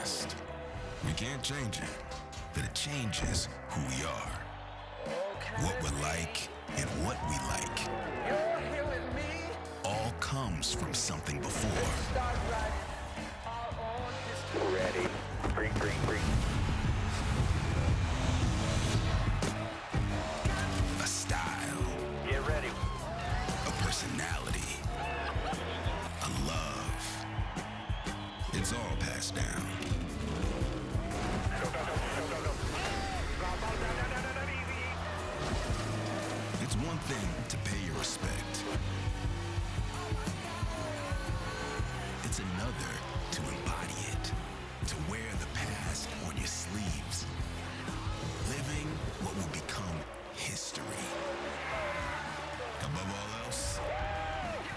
past. We can't change it, but it changes who we are. What we're like and what we like. All comes from something before. Ready. Green, green, green. A style. Get ready. A personality. A love. It's all passed down. It's one thing to pay your respect. It's another to embody it, to wear the past on your sleeves, living what will become history. Above all else,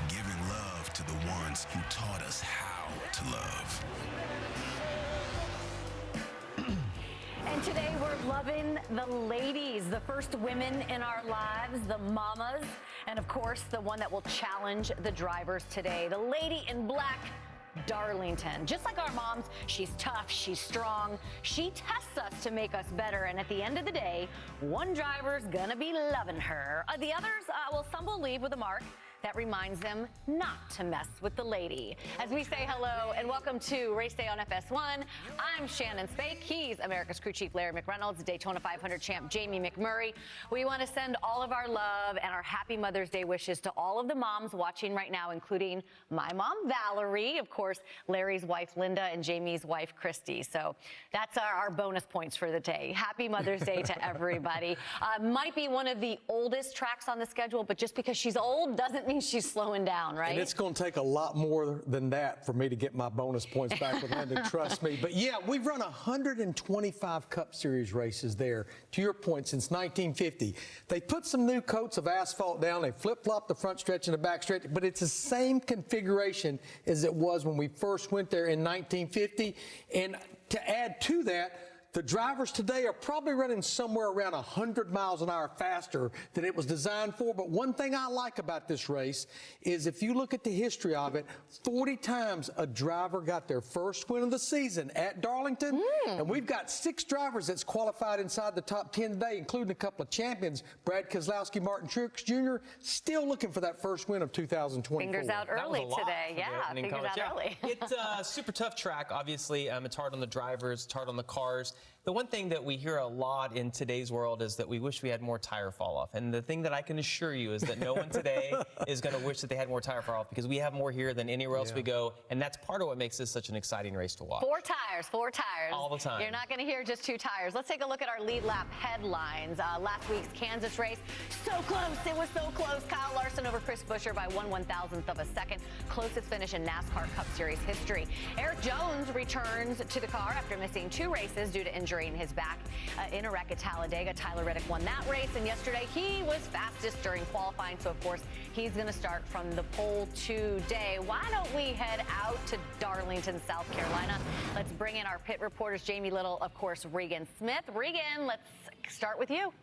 giving love to the ones who taught us how to love. And today we're loving the ladies, the first women in our lives, the mamas, and of course the one that will challenge the drivers today, the lady in black, Darlington. Just like our moms, she's tough, she's strong, she tests us to make us better, and at the end of the day, one driver's gonna be loving her. The others, well, some will leave with a mark that reminds them not to mess with the lady. As we say hello and welcome to Race Day on FS1, I'm Shannon Spake. He's America's Crew Chief Larry McReynolds, Daytona 500 champ Jamie McMurray. We want to send all of our love and our happy Mother's Day wishes to all of the moms watching right now, including my mom, Valerie, of course, Larry's wife, Linda, and Jamie's wife, Christy. So that's our bonus points for the day. Happy Mother's Day to everybody. Might be one of the oldest tracks on the schedule, but just because she's old doesn't mean she's slowing down, right? And it's going to take a lot more than that for me to get my bonus points back with Linda, trust me. But yeah, we've run 125 Cup Series races there, to your point, since 1950. They put some new coats of asphalt down, they flip-flopped the front stretch and the back stretch, but it's the same configuration as it was when we first went there in 1950. And to add to that, the drivers today are probably running somewhere around 100 miles an hour faster than it was designed for. But one thing I like about this race is if you look at the history of it, 40 times a driver got their first win of the season at Darlington. And we've got 6 drivers that's qualified inside the top 10 today, including a couple of champions, Brad Keselowski, Martin Truex Jr., still looking for that first win of 2024. Fingers out early today. Yeah, fingers out early. It's a super tough track, obviously. It's hard on the drivers, it's hard on the cars. The one thing that we hear a lot in today's world is that we wish we had more tire fall off. And the thing that I can assure you is that no one today is going to wish that they had more tire fall off, because we have more here than anywhere else we go. And that's part of what makes this such an exciting race to watch. 4 tires. All the time. You're not going to hear just 2 tires. Let's take a look at our lead lap headlines. Last week's Kansas race, so close. It was so close. Kyle Larson over Chris Buescher by 1/1000th of a second. Closest finish in NASCAR Cup Series history. Eric Jones returns to the car after missing 2 races due to injury in his back in a wreck at Talladega. Tyler Reddick won that race, and yesterday he was fastest during qualifying, so of course he's going to start from the pole today. Why don't we head out to Darlington, South Carolina? Let's bring in our pit reporters, Jamie Little, of course, Regan Smith. Regan, let's start with you.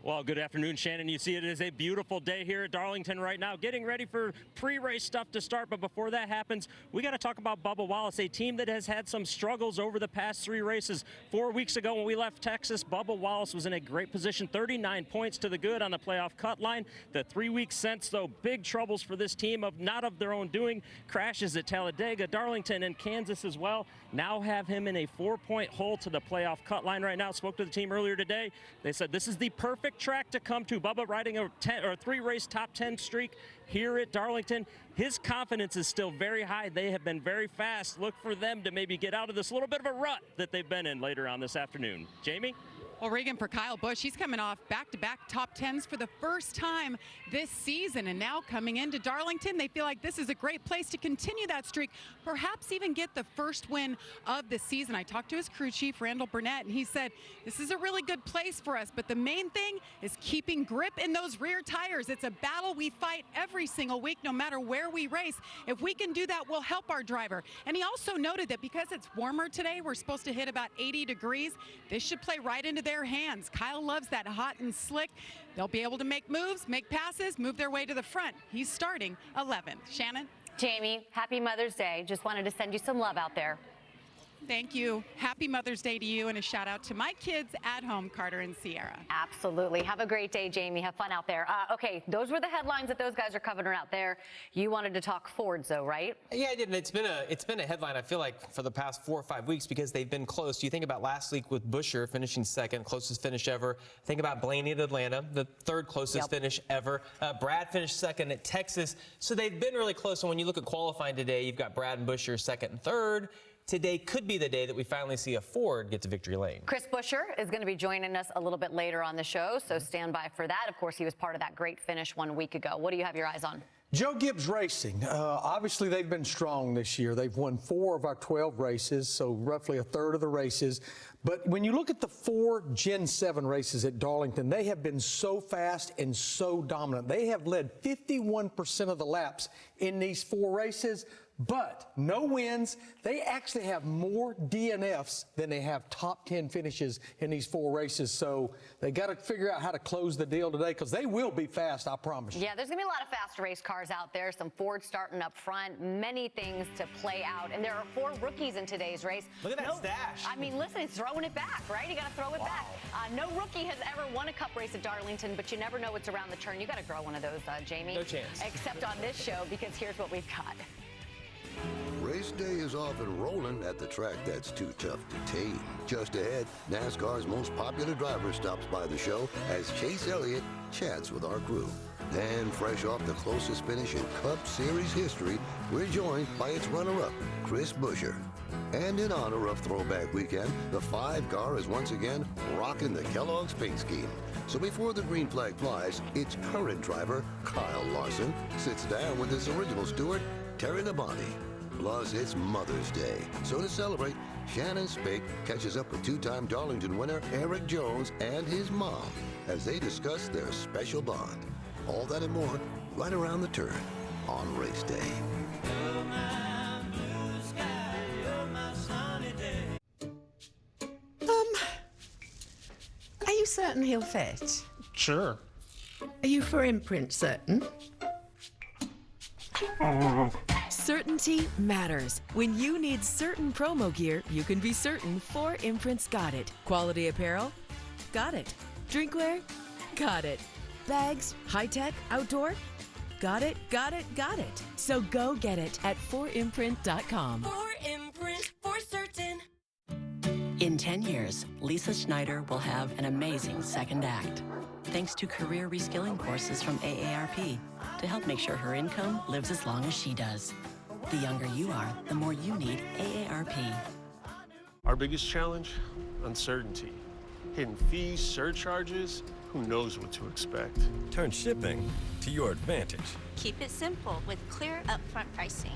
Well, good afternoon, Shannon. You see, it is a beautiful day here at Darlington right now, getting ready for pre-race stuff to start. But before that happens, we got to talk about Bubba Wallace, a team that has had some struggles over the past 3 races. 4 weeks ago when we left Texas, Bubba Wallace was in a great position, 39 points to the good on the playoff cut line. The 3 weeks since, though, big troubles for this team, not of their own doing. Crashes at Talladega, Darlington, and Kansas as well. Now have him in a 4-point hole to the playoff cut line right now. Spoke to the team earlier today. They said this is the perfect track to come to. Bubba riding a 3-race top 10 streak here at Darlington. His confidence is still very high. They have been very fast. Look for them to maybe get out of this little bit of a rut that they've been in later on this afternoon. Jamie? Well, Regan, for Kyle Busch, he's coming off back-to-back top 10s for the first time this season. And now coming into Darlington, they feel like this is a great place to continue that streak, perhaps even get the first win of the season. I talked to his crew chief, Randall Burnett, and he said, this is a really good place for us, but the main thing is keeping grip in those rear tires. It's a battle we fight every single week, no matter where we race. If we can do that, we'll help our driver. And he also noted that because it's warmer today, we're supposed to hit about 80 degrees. This should play right into their hands. Kyle loves that hot and slick. They'll be able to make moves, make passes, move their way to the front. He's starting 11th. Shannon? Jamie, happy Mother's Day. Just wanted to send you some love out there. Thank you. Happy Mother's Day to you, and a shout out to my kids at home, Carter and Sierra. Absolutely. Have a great day, Jamie. Have fun out there. Okay, those were the headlines that those guys are covering out there. You wanted to talk Fords, though, right? Yeah, I did. And it's been a headline, I feel like, for the past 4 or 5 weeks because they've been close. You think about last week with Buescher finishing second, closest finish ever. Think about Blaney at Atlanta, the third closest finish ever. Brad finished second at Texas. So they've been really close. And when you look at qualifying today, you've got Brad and Buescher second and third. Today could be the day that we finally see a Ford get to victory lane. Chris Buescher is going to be joining us a little bit later on the show, so stand by for that. Of course, he was part of that great finish 1 week ago. What do you have your eyes on? Joe Gibbs Racing, obviously they've been strong this year. They've won 4 of our 12 races, so roughly a third of the races. But when you look at the 4 Gen 7 races at Darlington, they have been so fast and so dominant. They have led 51% of the laps in these 4 races, but no wins. They actually have more DNFs than they have top 10 finishes in these 4 races. So they got to figure out how to close the deal today because they will be fast, I promise you. Yeah, there's going to be a lot of fast race cars out there, some Fords starting up front, many things to play out. And there are 4 rookies in today's race. Look at that stash. I mean, listen, he's throwing it back, right? You got to throw it back. No rookie has ever won a cup race at Darlington, but you never know what's around the turn. You got to grow one of those, Jamie. No chance. Except on this show, because here's what we've got. Race day is off and rolling at the track that's too tough to tame. Just ahead, NASCAR's most popular driver stops by the show as Chase Elliott chats with our crew. Then, fresh off the closest finish in Cup Series history, we're joined by its runner-up, Chris Buescher. And in honor of Throwback Weekend, the 5-car is once again rocking the Kellogg's paint scheme. So before the green flag flies, its current driver, Kyle Larson, sits down with his original steward, Terry Labonte. Plus, it's Mother's Day. So to celebrate, Shannon Spake catches up with 2-time Darlington winner Eric Jones and his mom as they discuss their special bond. All that and more right around the turn on race day. Are you certain he'll fit? Sure. Are you for imprint certain? Certainty matters. When you need certain promo gear, you can be certain 4 Imprints got it. Quality apparel? Got it. Drinkware? Got it. Bags? High-tech? Outdoor? Got it, got it, got it. So go get it at 4imprint.com. 4imprint, for certain. In 10 years, Lisa Schneider will have an amazing second act, thanks to career reskilling courses from AARP to help make sure her income lives as long as she does. The younger you are, the more you need AARP. Our biggest challenge? Uncertainty. Hidden fees, surcharges, who knows what to expect. Turn shipping to your advantage. Keep it simple with clear upfront pricing.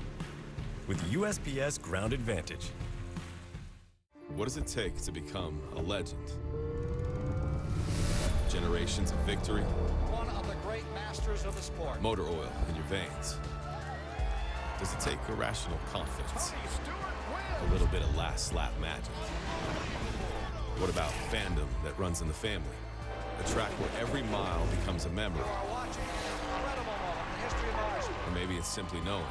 With USPS Ground Advantage. What does it take to become a legend? Generations of victory? One of the great masters of the sport. Motor oil in your veins? Does it take irrational confidence? A little bit of last lap magic? What about fandom that runs in the family? A track where every mile becomes a memory. Or maybe it's simply knowing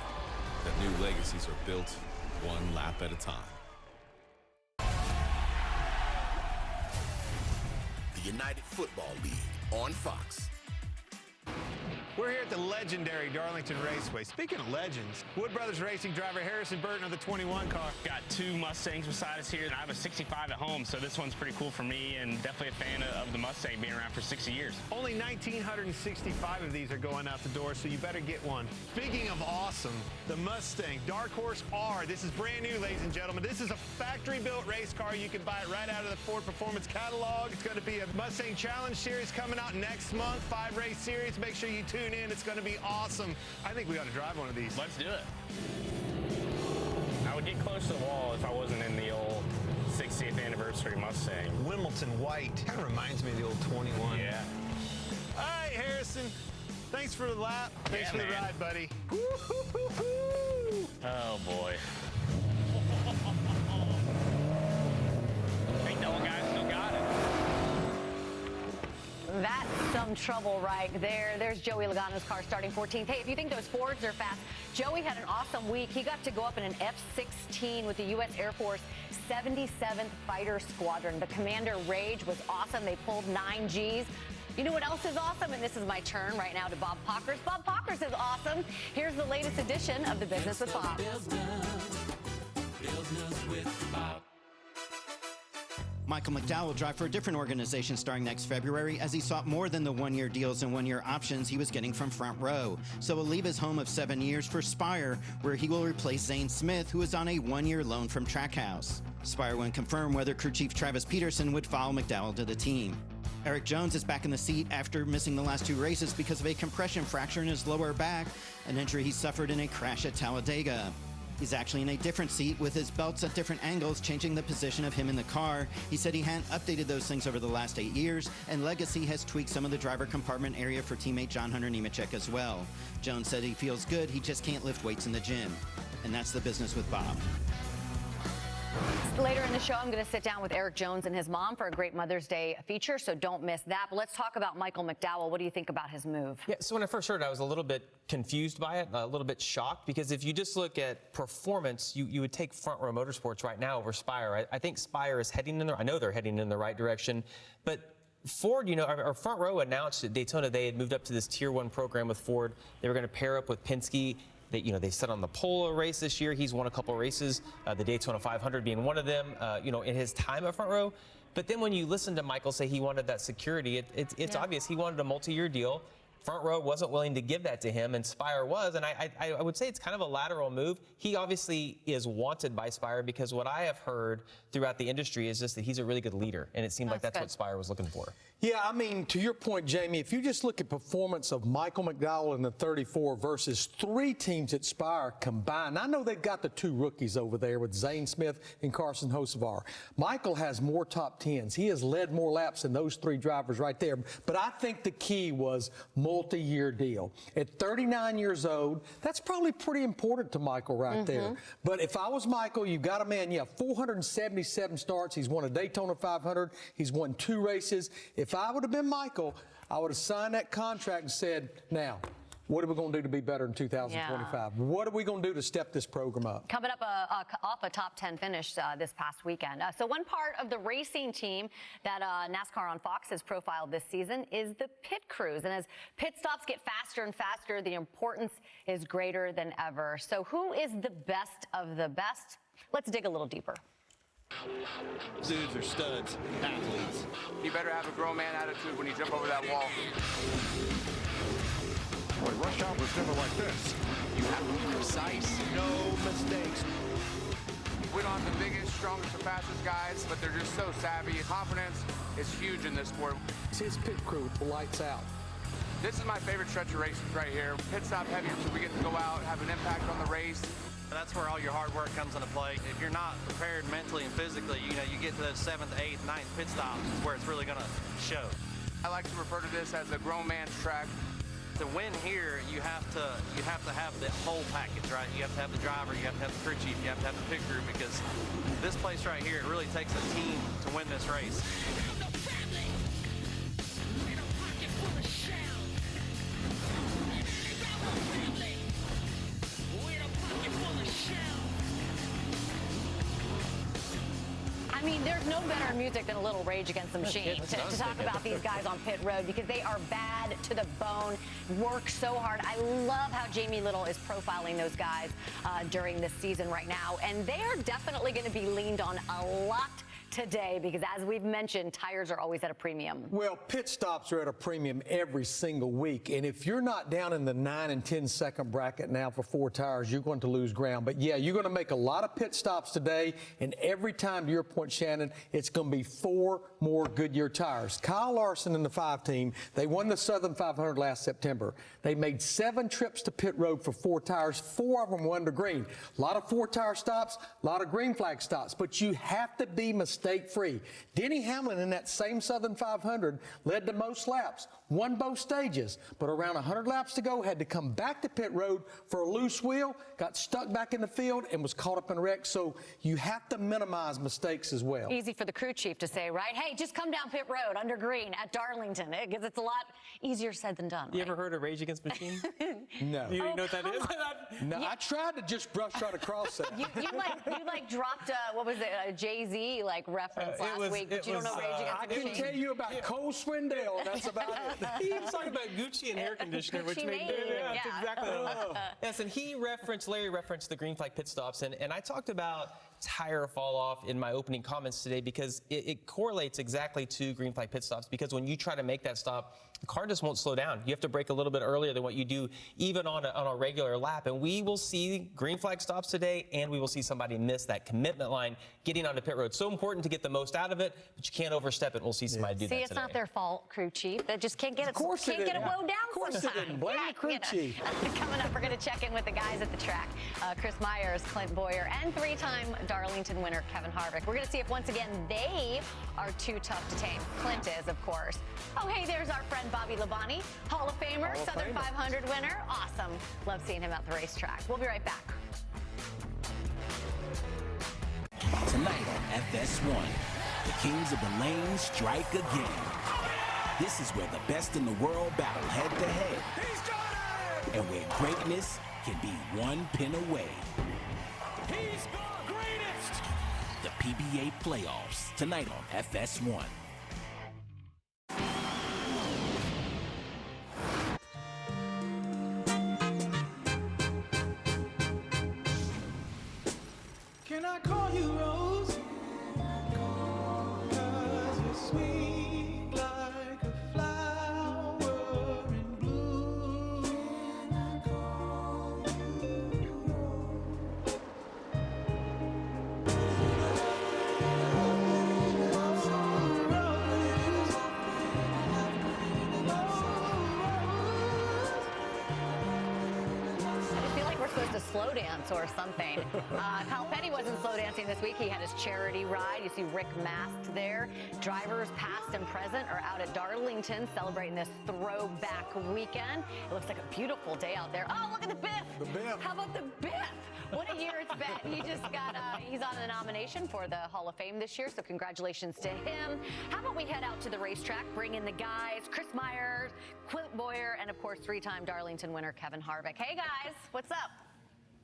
that new legacies are built one lap at a time. The United Football League on Fox. We're here at the legendary Darlington Raceway. Speaking of legends, Wood Brothers Racing driver Harrison Burton of the 21 car. Got 2 Mustangs beside us here, and I have a 65 at home, so this one's pretty cool for me, and definitely a fan of the Mustang, being around for 60 years. Only 1,965 of these are going out the door, so you better get one. Speaking of awesome, the Mustang Dark Horse R. This is brand new, ladies and gentlemen. This is a factory-built race car. You can buy it right out of the Ford Performance catalog. It's going to be a Mustang Challenge Series coming out next month, 5-race series. Make sure you tune in. It's going to be awesome. I think we ought to drive one of these. Let's do it. I would get close to the wall if I wasn't in the old 60th anniversary Mustang. Wimbledon white. Kind of reminds me of the old 21. Yeah. All right, Harrison. Thanks for the lap. Thanks for the ride, buddy. Oh, boy. Ain't no one guys still got it. That's some trouble right there. There's Joey Logano's car starting 14th. Hey, if you think those Fords are fast, Joey had an awesome week. He got to go up in an F-16 with the U.S. Air Force 77th Fighter Squadron. The Commander Rage was awesome. They pulled 9 Gs. You know what else is awesome? And this is my turn right now to Bob Pockers. Bob Pockers is awesome. Here's the latest edition of The Business with Bob. Michael McDowell will drive for a different organization starting next February as he sought more than the one-year deals and one-year options he was getting from Front Row. So he'll leave his home of 7 years for Spire, where he will replace Zane Smith, who is on a one-year loan from Trackhouse. Spire wouldn't confirm whether crew chief Travis Peterson would follow McDowell to the team. Eric Jones is back in the seat after missing the last 2 races because of a compression fracture in his lower back, an injury he suffered in a crash at Talladega. He's actually in a different seat with his belts at different angles, changing the position of him in the car. He said he hadn't updated those things over the last 8 years, and Legacy has tweaked some of the driver compartment area for teammate John Hunter Nemechek as well. Jones said he feels good, he just can't lift weights in the gym. And that's The Business with Bob. Later in the show, I'm going to sit down with Eric Jones and his mom for a great Mother's Day feature, so don't miss that. But let's talk about Michael McDowell. What do you think about his move? Yeah, so when I first heard it, I was a little bit confused by it, a little bit shocked, because if you just look at performance, you would take Front Row Motorsports right now over Spire. I think Spire is heading in I know they're heading in the right direction, but Ford, our Front Row announced at Daytona they had moved up to this Tier 1 program with Ford. They were going to pair up with Penske. They set on the pole race this year. He's won a couple of races, the Daytona 500 being one of them, in his time at Front Row. But then when you listen to Michael say he wanted that security, it's obvious he wanted a multi-year deal. Front Row wasn't willing to give that to him, and Spire was. And I would say it's kind of a lateral move. He obviously is wanted by Spire because what I have heard throughout the industry is just that he's a really good leader, and it seemed like that's what Spire was looking for. Yeah, I mean, to your point, Jamie, if you just look at performance of Michael McDowell in the 34 versus 3 teams at Spire combined, I know they've got the 2 rookies over there with Zane Smith and Carson Hocevar. Michael has more top 10s. He has led more laps than those 3 drivers right there. But I think the key was multi-year deal. At 39 years old, that's probably pretty important to Michael right there. But if I was Michael, you've got a man, 477 starts. He's won a Daytona 500. He's won 2 races. If I would have been Michael, I would have signed that contract and said, now, what are we going to do to be better in 2025? Yeah. What are we going to do to step this program up? Coming up off a top 10 finish this past weekend. So one part of the racing team that NASCAR on Fox has profiled this season is the pit crews. And as pit stops get faster and faster, the importance is greater than ever. So who is the best of the best? Let's dig a little deeper. Dudes are studs, athletes. You better have a grown man attitude when you jump over that wall. Boy, rush hour was never like this. You have to be precise. No mistakes. We don't have the biggest, strongest, or fastest guys, but they're just so savvy. Confidence is huge in this sport. It's his pit crew, lights out. This is my favorite stretch of races right here. Pit stop heavy, so we get to go out and have an impact on the race. That's where all your hard work comes into play. If you're not prepared mentally and physically, you get to the 7th, 8th, 9th pit stops is where it's really going to show. I like to refer to this as a grown man's track. To win here, you have to have the whole package, right? You have to have the driver, you have to have the crew chief, you have to have the pit crew, because this place right here, it really takes a team to win this race. I mean, there's no better music than a little Rage Against the Machine to talk about these guys on pit road, because they are bad to the bone, work so hard. I love how Jamie Little is profiling those guys during this season right now, and they are definitely going to be leaned on a lot today, because as we've mentioned, tires are always at a premium. Well, pit stops are at a premium every single week, and if you're not down in the 9 and 10 second bracket now for 4 tires, you're going to lose ground. But yeah, you're going to make a lot of pit stops today, and every time, to your point, Shannon, it's going to be 4 more Goodyear tires. Kyle Larson and the 5 team, they won the Southern 500 last September. They made 7 trips to pit road for 4 tires. 4 of them were under green. A lot of 4 tire stops, a lot of green flag stops, but you have to be mistake mistake-free. Denny Hamlin in that same Southern 500 led the most laps, won both stages, but around 100 laps to go, had to come back to pit road for a loose wheel, got stuck back in the field, and was caught up in a wreck. So you have to minimize mistakes as well. Easy for the crew chief to say, right? Hey, just come down pit road under green at Darlington, because it's a lot easier said than done. You ever heard of Rage Against the Machine? No. You know what that is? No, I tried to just brush right across that. You dropped what was it, a Jay-Z reference last week, but you don't know Rage Against the Machine. I can tell you about Cole Swindell. That's about it. He was talking about Gucci and air conditioner, which made that's exactly what it was. Yes, and Larry referenced the green flag pit stops, and I talked about tire fall off in my opening comments today because it correlates exactly to green flag pit stops, because when you try to make that stop, the car just won't slow down. You have to brake a little bit earlier than what you do even on a regular lap. And we will see green flag stops today, and we will see somebody miss that commitment line getting onto pit road. So important to get the most out of it, but you can't overstep it. We'll see somebody do that today. See, it's not their fault, crew chief. They just can't get it wound down. Of course they didn't. Blame the crew chief. Coming up, we're going to check in with the guys at the track. Chris Myers, Clint Boyer, and three-time Darlington winner Kevin Harvick. We're going to see if once again they are too tough to tame. Clint is, of course. Oh, hey, there's our friend Bobby Labonte, Hall of Famer, Southern 500 winner. Awesome. Love seeing him at the racetrack. We'll be right back. Tonight on FS1, the Kings of the Lane strike again. This is where the best in the world battle head-to-head. And where greatness can be one pin away. He's the greatest! The PBA Playoffs, tonight on FS1. Can I call you Rose? 'Cause you're sweet like a flower in bloom. To slow dance or something. Kyle Petty wasn't slow dancing this week. He had his charity ride. You see Rick masked there. Drivers past and present are out at Darlington celebrating this throwback weekend. It looks like a beautiful day out there. Oh, look at the Biff. The Biff. How about the Biff? What a year it's been. He just got, he's on the nomination for the Hall of Fame this year, so congratulations to him. How about we head out to the racetrack, bring in the guys, Chris Myers, Clint Boyer, and of course, three-time Darlington winner Kevin Harvick. Hey guys, what's up?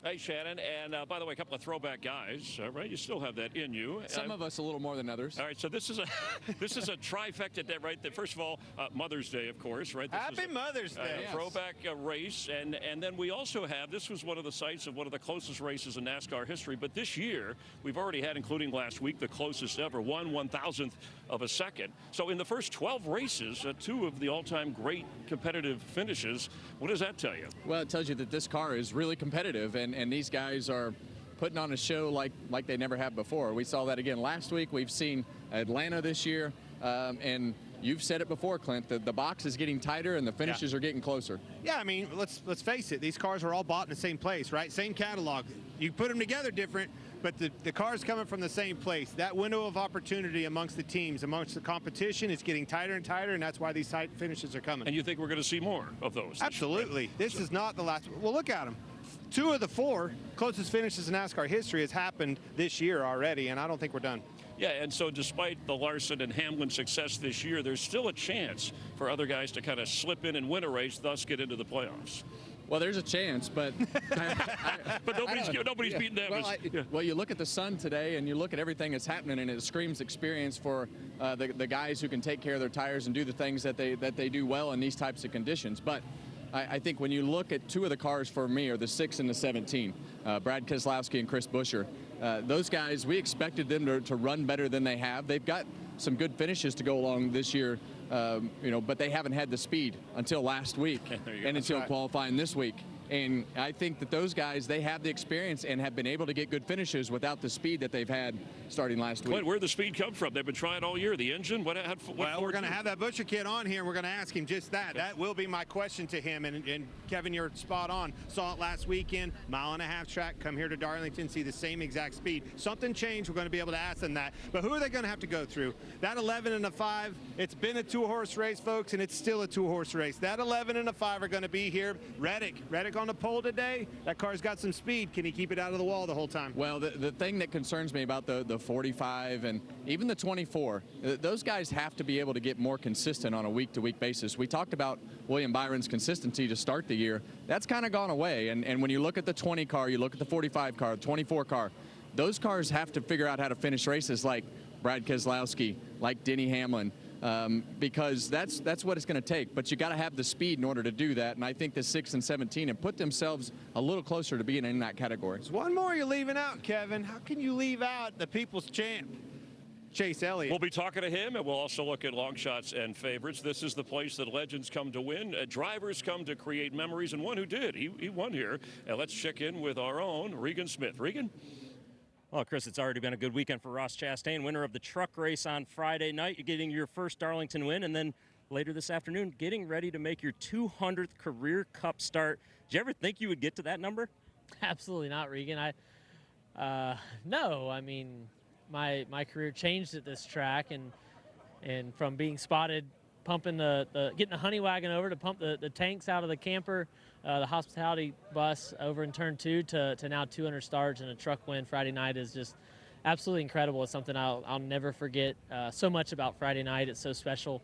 Hey, Shannon, and by the way, a couple of throwback guys, right? You still have that in you. Some of us a little more than others. All right, so this is a trifecta, right? First of all, Mother's Day, of course, right? Happy Mother's Day. Yes. Throwback race, and then we also have, this was one of the sites of one of the closest races in NASCAR history, but this year, we've already had, including last week, the closest ever, 1/1000th of a second. So in the first 12 races, two of the all-time great competitive finishes. What does that tell you? Well, it tells you that this car is really competitive, and these guys are putting on a show like they never have before. We saw that again last week. We've seen Atlanta this year, and you've said it before, Clint, the box is getting tighter and the finishes are getting closer. Yeah, I mean, let's face it. These cars are all bought in the same place, right? Same catalog. You put them together different, but the cars coming from the same place. That window of opportunity amongst the teams, amongst the competition, is getting tighter and tighter, and that's why these tight finishes are coming. And you think we're going to see more of those? Absolutely. This is not the last. Well, look at them. 2 of the 4 closest finishes in NASCAR history has happened this year already, and I don't think we're done. Yeah, and so despite the Larson and Hamlin success this year, there's still a chance for other guys to kind of slip in and win a race, thus get into the playoffs. Well, there's a chance, but but nobody's beating them. Well, you look at the sun today, and you look at everything that's happening, and it screams experience for the guys who can take care of their tires and do the things that they do well in these types of conditions. But I think when you look at 2 of the cars for me are the 6 and the 17, Brad Keselowski and Chris Buescher. Those guys, we expected them to run better than they have. They've got some good finishes to go along this year, but they haven't had the speed until last week and until qualifying this week. And I think that those guys, they have the experience and have been able to get good finishes without the speed that they've had starting last week. Clint, where'd the speed come from? They've been trying all year. The engine? What well, we're going to have that Butcher kid on here, and we're going to ask him just that. That will be my question to him. And Kevin, you're spot on. Saw it last weekend, 1.5-mile track. Come here to Darlington, see the same exact speed. Something changed. We're going to be able to ask them that. But who are they going to have to go through? That 11 and a 5, it's been a 2-horse race, folks, and it's still a 2-horse race. That 11 and a 5 are going to be here. Reddick on the pole today. That car's got some speed. Can he keep it out of the wall the whole time? Well, the thing that concerns me about the 45 and even the 24, those guys have to be able to get more consistent on a week-to-week basis. We talked about William Byron's consistency to start the year. That's kind of gone away. And when you look at the 20 car, you look at the 45 car, the 24 car, those cars have to figure out how to finish races like Brad Keselowski, like Denny Hamlin. Because that's what it's going to take. But you got to have the speed in order to do that. And I think the 6 and 17 have put themselves a little closer to being in that category. There's one more you're leaving out, Kevin. How can you leave out the people's champ, Chase Elliott? We'll be talking to him, and we'll also look at long shots and favorites. This is the place that legends come to win. Drivers come to create memories, and one who did. He won here. And let's check in with our own Regan Smith. Regan? Well, Chris, it's already been a good weekend for Ross Chastain, winner of the truck race on Friday night. You're getting your first Darlington win, and then later this afternoon, getting ready to make your 200th career Cup start. Did you ever think you would get to that number? Absolutely not, Regan. No. I mean, my career changed at this track, and from being spotted pumping getting the honey wagon over to pump the tanks out of the camper, the hospitality bus over in turn 2 to now 200 starts and a truck win Friday night is just absolutely incredible. It's something I'll never forget. So much about Friday night. It's so special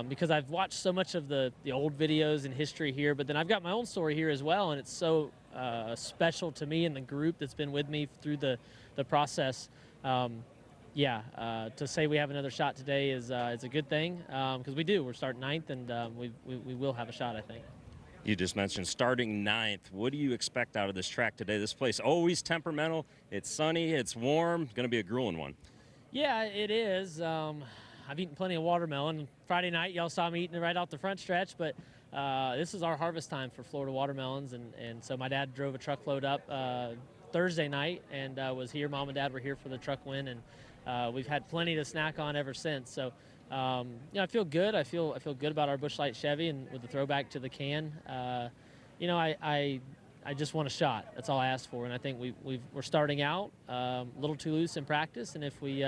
because I've watched so much of the old videos and history here, but then I've got my own story here as well, and it's so special to me and the group that's been with me through the process. To say we have another shot today is a good thing because we do. We're starting 9th, and we will have a shot, I think. You just mentioned starting 9th. What do you expect out of this track today? This place always temperamental. It's sunny. It's warm. It's going to be a grueling one. Yeah, it is. I've eaten plenty of watermelon. Friday night, y'all saw me eating it right off the front stretch, but this is our harvest time for Florida watermelons, and so my dad drove a truckload up Thursday night and was here. Mom and Dad were here for the truck win, and we've had plenty to snack on ever since. So, I feel good. I feel good about our Busch Light Chevy and with the throwback to the can. I just want a shot. That's all I asked for, and I think we're starting out a little too loose in practice, and if we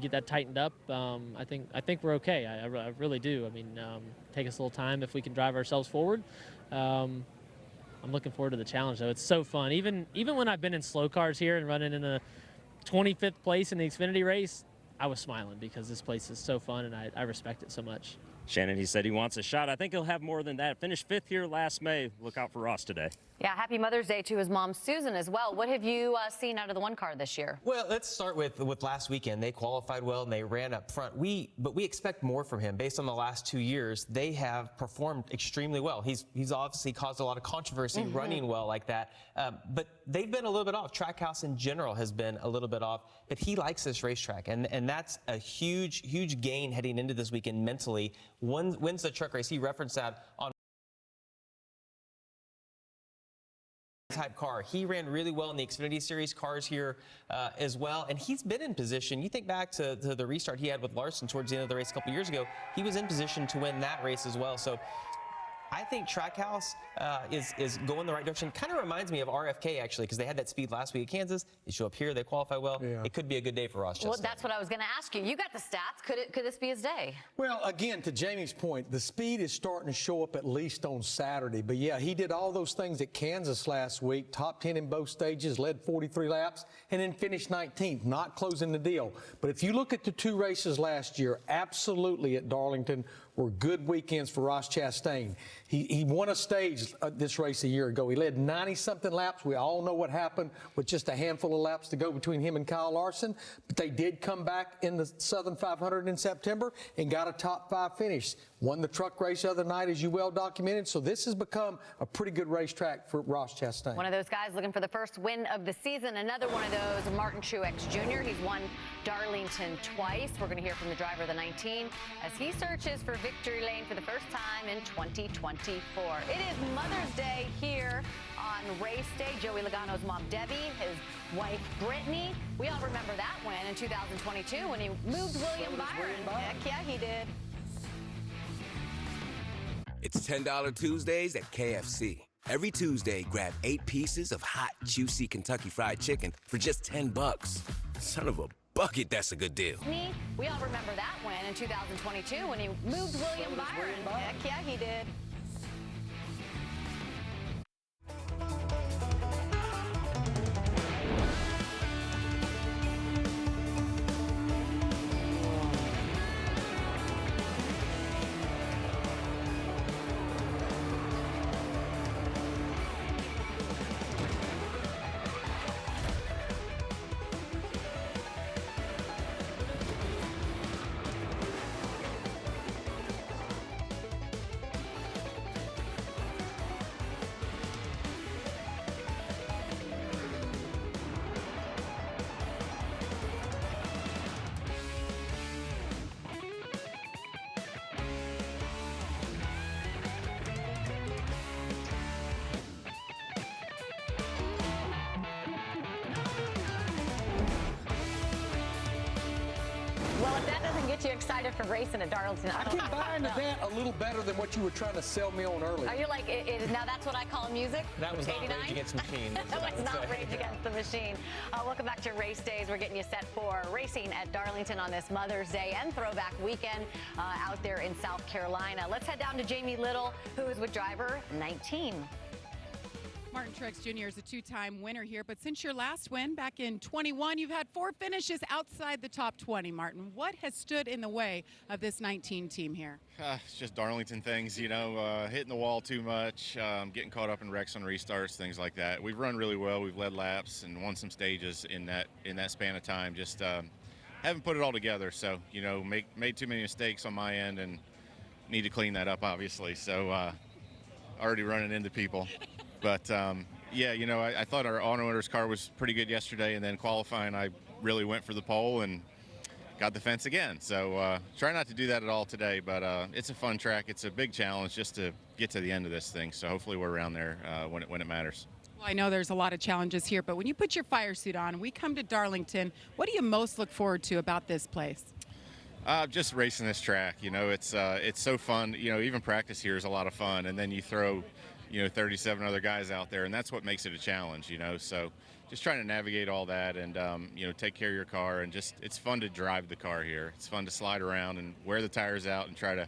get that tightened up, I think we're okay. I really do. I mean, take us a little time if we can drive ourselves forward. I'm looking forward to the challenge, though. It's so fun. Even when I've been in slow cars here and running in the 25th place in the Xfinity race, I was smiling because this place is so fun, and I respect it so much. Shannon, he said he wants a shot. I think he'll have more than that. Finished 5th here last May. Look out for Ross today. Yeah, happy Mother's Day to his mom, Susan, as well. What have you seen out of the one car this year? Well, let's start with last weekend. They qualified well, and they ran up front. But we expect more from him. Based on the last 2 years, they have performed extremely well. He's obviously caused a lot of controversy running well like that. But they've been a little bit off. Trackhouse in general has been a little bit off. But he likes this racetrack, and that's a huge gain heading into this weekend mentally. Wins the truck race. He referenced that on type car. He ran really well in the Xfinity Series cars here as well, and he's been in position. You think back to the restart he had with Larson towards the end of the race a couple years ago. He was in position to win that race as well. So I think Trackhouse is going the right direction. Kind of reminds me of RFK, actually, because they had that speed last week at Kansas. They show up here, they qualify well. Yeah. It could be a good day for Ross Chastain. Well, that's what I was going to ask you. You got the stats. Could this be his day? Well, again, to Jamie's point, the speed is starting to show up at least on Saturday. But, yeah, he did all those things at Kansas last week, top 10 in both stages, led 43 laps, and then finished 19th, not closing the deal. But if you look at the 2 races last year, absolutely at Darlington were good weekends for Ross Chastain. He won a stage this race a year ago. He led 90-something laps. We all know what happened with just a handful of laps to go between him and Kyle Larson. But they did come back in the Southern 500 in September and got a top 5 finish. Won the truck race the other night, as you well documented. So this has become a pretty good racetrack for Ross Chastain. One of those guys looking for the first win of the season. Another one of those, Martin Truex Jr. He's won Darlington twice. We're going to hear from the driver of the 19 as he searches for victory lane for the first time in 2020. 2024. It is Mother's Day here on race day. Joey Logano's mom, Debbie, his wife, Brittany. We all remember that win in 2022 when he moved William Byron. Heck yeah, he did. It's $10 Tuesdays at KFC. Every Tuesday, grab 8 pieces of hot, juicy Kentucky Fried Chicken for just $10. Son of a bucket, that's a good deal. We all remember that win in 2022 when he moved William Byron. Heck yeah, he did. Well, if that doesn't get you excited for racing at Darlington, I can buy into that a little better than what you were trying to sell me on earlier. Are you like, now that's what I call music? That was not 89? Rage Against the Machine. No, it's not Rage Against the Machine. Welcome back to Race Days. We're getting you set for racing at Darlington on this Mother's Day and Throwback Weekend out there in South Carolina. Let's head down to Jamie Little, who is with driver 19. Martin Truex Jr. is a two-time winner here, but since your last win back in 21, you've had 4 finishes outside the top 20, Martin. What has stood in the way of this 19 team here? It's just Darlington things, you know, hitting the wall too much, getting caught up in wrecks on restarts, things like that. We've run really well. We've led laps and won some stages in that span of time. Just haven't put it all together. So, you know, made too many mistakes on my end and need to clean that up, obviously. So already running into people. But, yeah, you know, I thought our auto owners car was pretty good yesterday, and then qualifying I really went for the pole and got the fence again. So try not to do that at all today, but it's a fun track. It's a big challenge just to get to the end of this thing. So hopefully we're around there when it matters. Well, I know there's a lot of challenges here, but when you put your fire suit on, we come to Darlington, what do you most look forward to about this place? Just racing this track. You know, it's so fun. You know, even practice here is a lot of fun, and then you throw 37 other guys out there, and that's what makes it a challenge, so just trying to navigate all that and, take care of your car, and just, it's fun to drive the car here. It's fun to slide around and wear the tires out and try to,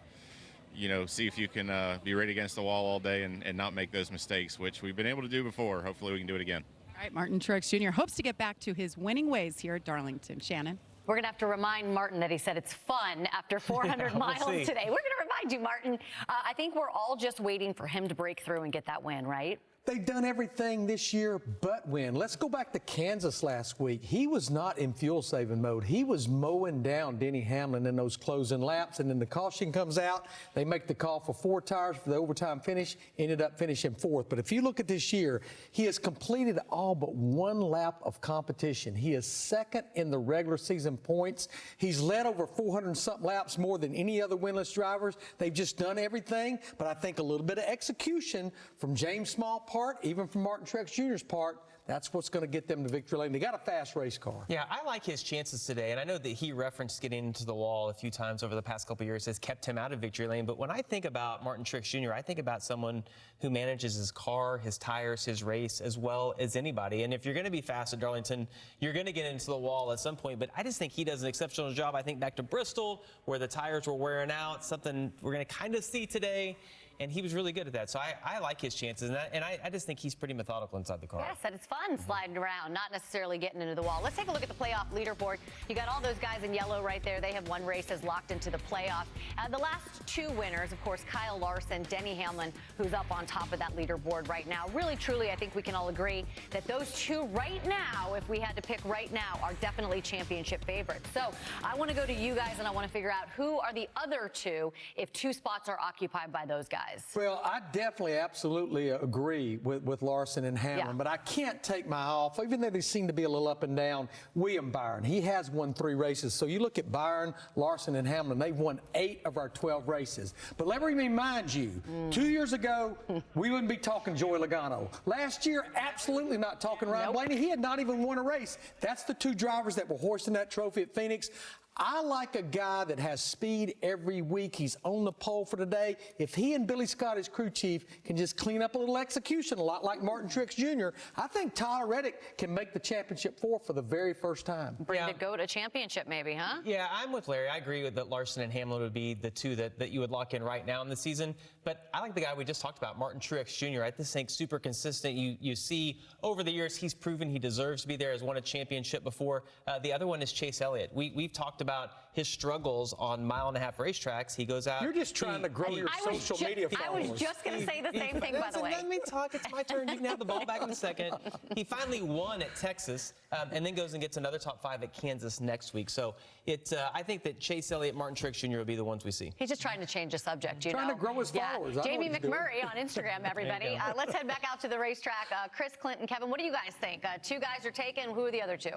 see if you can be right against the wall all day and not make those mistakes, which we've been able to do before. Hopefully we can do it again. All right, Martin Truex Jr. hopes to get back to his winning ways here at Darlington. Shannon? We're going to have to remind Martin that he said it's fun after 400 miles today. We're going to remind you, Martin. I think we're all just waiting for him to break through and get that win, right? They've done everything this year but win. Let's go back to Kansas last week. He was not in fuel-saving mode. He was mowing down Denny Hamlin in those closing laps, and then the caution comes out. They make the call for 4 tires for the overtime finish, ended up finishing 4th. But if you look at this year, he has completed all but 1 lap of competition. He is 2nd in the regular season points. He's led over 400-something laps more than any other winless drivers. They've just done everything, but I think a little bit of execution from James Small part, even from Martin Truex Jr.'s part, that's what's going to get them to victory lane. They got a fast race car. Yeah, I like his chances today, and I know that he referenced getting into the wall a few times over the past couple of years has kept him out of victory lane, but when I think about Martin Truex Jr., I think about someone who manages his car, his tires, his race as well as anybody, and if you're going to be fast at Darlington, you're going to get into the wall at some point, but I just think he does an exceptional job. I think back to Bristol, where the tires were wearing out, something we're going to kind of see today. And he was really good at that. So I like his chances. And I just think he's pretty methodical inside the car. Yes, and it's fun sliding around, not necessarily getting into the wall. Let's take a look at the playoff leaderboard. You got all those guys in yellow right there. They have 1 race as locked into the playoff. The last 2 winners, of course, Kyle Larson, Denny Hamlin, who's up on top of that leaderboard right now. Really, truly, I think we can all agree that those 2 right now, if we had to pick right now, are definitely championship favorites. So I want to go to you guys, and I want to figure out who are the other 2 if 2 spots are occupied by those guys. guys. Well, I definitely absolutely agree with Larson and Hamlin, but I can't take my eye off, even though they seem to be a little up and down, William Byron. He has won 3 races. So you look at Byron, Larson, and Hamlin, they've won 8 of our 12 races. But let me remind you, 2 years ago, we wouldn't be talking Joey Logano. Last year, absolutely not talking Ryan Blaney. He had not even won a race. That's the 2 drivers that were hoisting that trophy at Phoenix. I like a guy that has speed every week. He's on the pole for today. If he and Billy Scott, his crew chief, can just clean up a little execution, a lot like Martin Truex Jr., I think Tyler Reddick can make the championship 4 for the very first time. Bring the GOAT a championship maybe, huh? Yeah, I'm with Larry. I agree with that Larson and Hamlin would be the 2 that you would lock in right now in the season. But I like the guy we just talked about, Martin Truex Jr. I just think super consistent. You see over the years he's proven he deserves to be there, has won a championship before. The other one is Chase Elliott. We've talked about his struggles on mile-and-a-half racetracks. He goes out. You're just trying to grow your social media followers. I was just going to say the same thing, by the way. Let me talk. It's my turn. You can have the ball back in a second. He finally won at Texas, and then goes and gets another top 5 at Kansas next week. So I think that Chase Elliott, Martin Truex Jr. will be the ones we see. He's just trying to change the subject, you know. Trying to grow his followers. Jamie McMurray on Instagram, everybody. Let's head back out to the racetrack. Chris, Clinton, Kevin, what do you guys think? 2 guys are taken. Who are the other 2?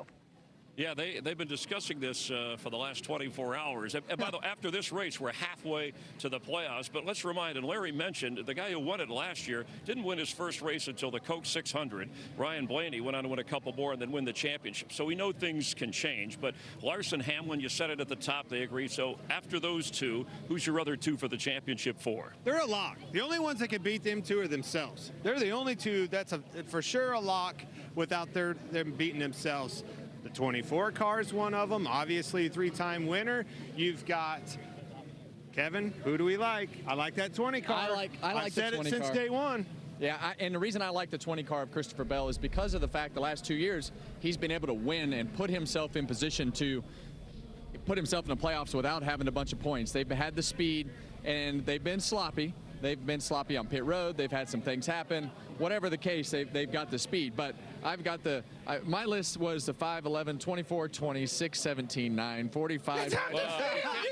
Yeah, they've been discussing this for the last 24 hours. And by the way, after this race, we're halfway to the playoffs. But let's remind, and Larry mentioned, the guy who won it last year didn't win his first race until the Coke 600. Ryan Blaney went on to win a couple more and then win the championship. So we know things can change. But Larson, Hamlin, you said it at the top, they agree. So after those 2, who's your other 2 for the championship 4? They're a lock. The only ones that can beat them 2 are themselves. They're the only 2 that's for sure a lock without them beating themselves. The 24 car is one of them, obviously a 3-time winner. You've got Kevin. Who do we like? I like that 20 car. I like I've said the 20 it since car. day one. Yeah, and the reason I like the 20 car of Christopher Bell is because of the fact the last 2 years he's been able to win and put himself in position to put himself in the playoffs without having a bunch of points. They've had the speed and they've been sloppy. They've been sloppy on pit road. They've had some things happen. Whatever the case, they've got the speed. But I've got my list was the 5, 11, 24, 20, 6, 17, 9, 45. You can't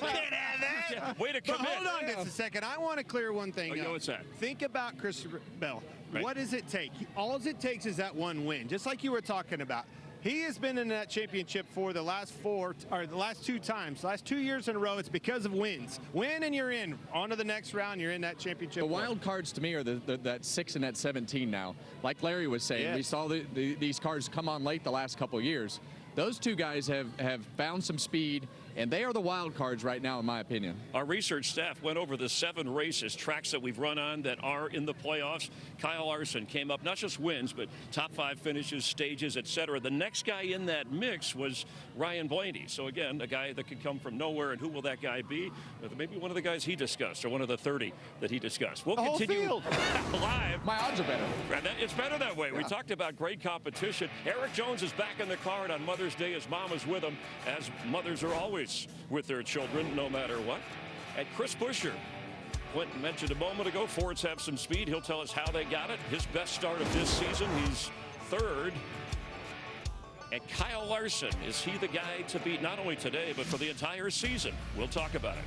have that. Way to commit. But hold on just a second. I want to clear one thing up. What's that? Think about Christopher Bell. Right. What does it take? All it takes is that 1 win, just like you were talking about. He has been in that championship for the last 2 times. Last 2 years in a row, it's because of wins. Win and you're in. On to the next round, you're in that championship. The wild cards to me are that 6 and that 17 now. Like Larry was saying, Yes. we saw these cars come on late the last couple of years. Those 2 guys have found some speed, and they are the wild cards right now, in my opinion. Our research staff went over the 7 races, tracks that we've run on that are in the playoffs. Kyle Larson came up, not just wins, but top 5 finishes, stages, etc. The next guy in that mix was Ryan Blaney. So again, a guy that could come from nowhere, and who will that guy be? Maybe one of the guys he discussed, or one of the 30 that he discussed. We'll continue live. My odds are better. It's better that way. Yeah. We talked about great competition. Eric Jones is back in the car, and on Mother's Day, his mom is with him, as mothers are always with their children, no matter what. And Chris Buescher, Clinton mentioned a moment ago, Fords have some speed. He'll tell us how they got it. His best start of this season, he's 3rd. And Kyle Larson, is he the guy to beat not only today, but for the entire season? We'll talk about it.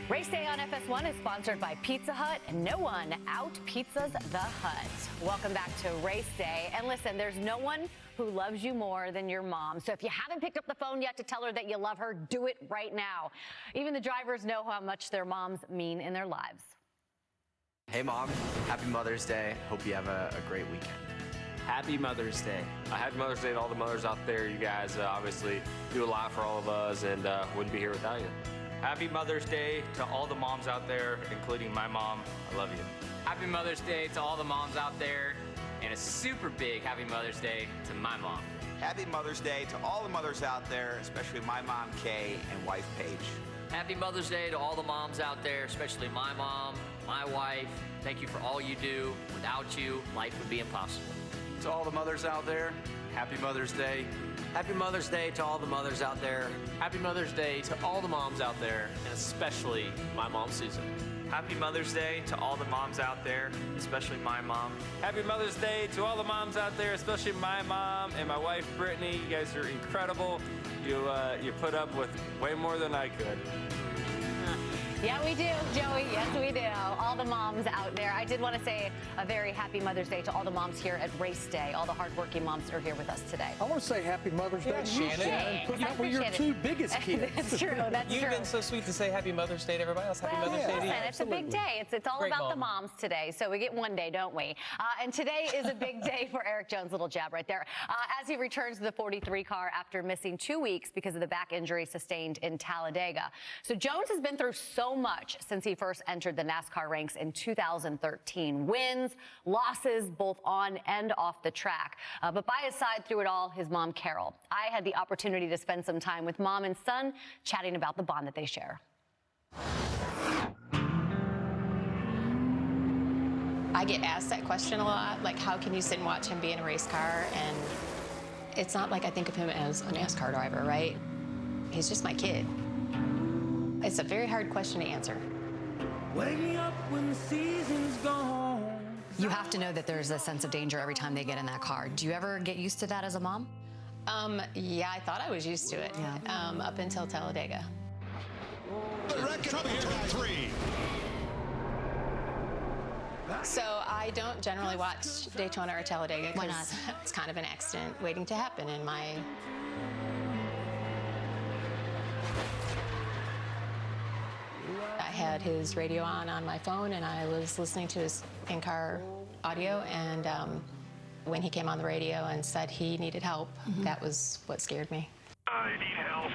Race Day on FS1 is sponsored by Pizza Hut, and no one out-pizzas the Hut. Welcome back to Race Day. And listen, there's no one who loves you more than your mom. So if you haven't picked up the phone yet to tell her that you love her, do it right now. Even the drivers know how much their moms mean in their lives. Hey, Mom. Happy Mother's Day. Hope you have a great weekend. Happy Mother's Day. Happy Mother's Day to all the mothers out there. You guys obviously do a lot for all of us, and wouldn't be here without you. Happy Mother's Day to all the moms out there, including my mom. I love you. Happy Mother's Day to all the moms out there, and a super big Happy Mother's Day to my mom. Happy Mother's Day to all the mothers out there, especially my mom, Kay, and wife, Paige. Happy Mother's Day to all the moms out there, especially my mom, my wife. Thank you for all you do. Without you, life would be impossible. To all the mothers out there, happy Mother's Day. Happy Mother's Day to all the mothers out there. Happy Mother's Day to all the moms out there, and especially my mom, Susan. Happy Mother's Day to all the moms out there, especially my mom. Happy Mother's Day to all the moms out there, especially my mom and my wife, Brittany. You guys are incredible. You put up with way more than I could. Yeah, we do, Joey. Yes, we do. All the moms out there. I did want to say a very happy Mother's Day to all the moms here at Race Day, all the hardworking moms that are here with us today. I want to say happy Mother's Day to you, Shannon. Putting up with your two biggest kids. That's true. That's You've true. been so sweet to say Happy Mother's Day to everybody else. Happy Mother's Day to you. Listen, it's a big day. It's all Great about the mom. moms today. So we get one day, don't we? And today is a big day for Eric Jones. Little jab right there. As he returns to the 43 car after missing 2 weeks because of the back injury sustained in Talladega. So Jones has been through so much since he first entered the NASCAR ranks in 2013. Wins, losses, both on and off the track. But by his side through it all, his mom, Carol. I had the opportunity to spend some time with mom and son chatting about the bond that they share. I get asked that question a lot, like how can you sit and watch him be in a race car? And it's not like I think of him as a NASCAR driver, right? He's just my kid. It's a very hard question to answer. Wake me up when the season's gone. You have to know that there's a sense of danger every time they get in that car. Do you ever get used to that as a mom? Yeah, I thought I was used to it up until Talladega. So I don't generally watch Daytona or Talladega. Why not? It's kind of an accident waiting to happen in my... I had his radio on my phone, and I was listening to his in-car audio, and when he came on the radio and said he needed help, that was what scared me. I need help.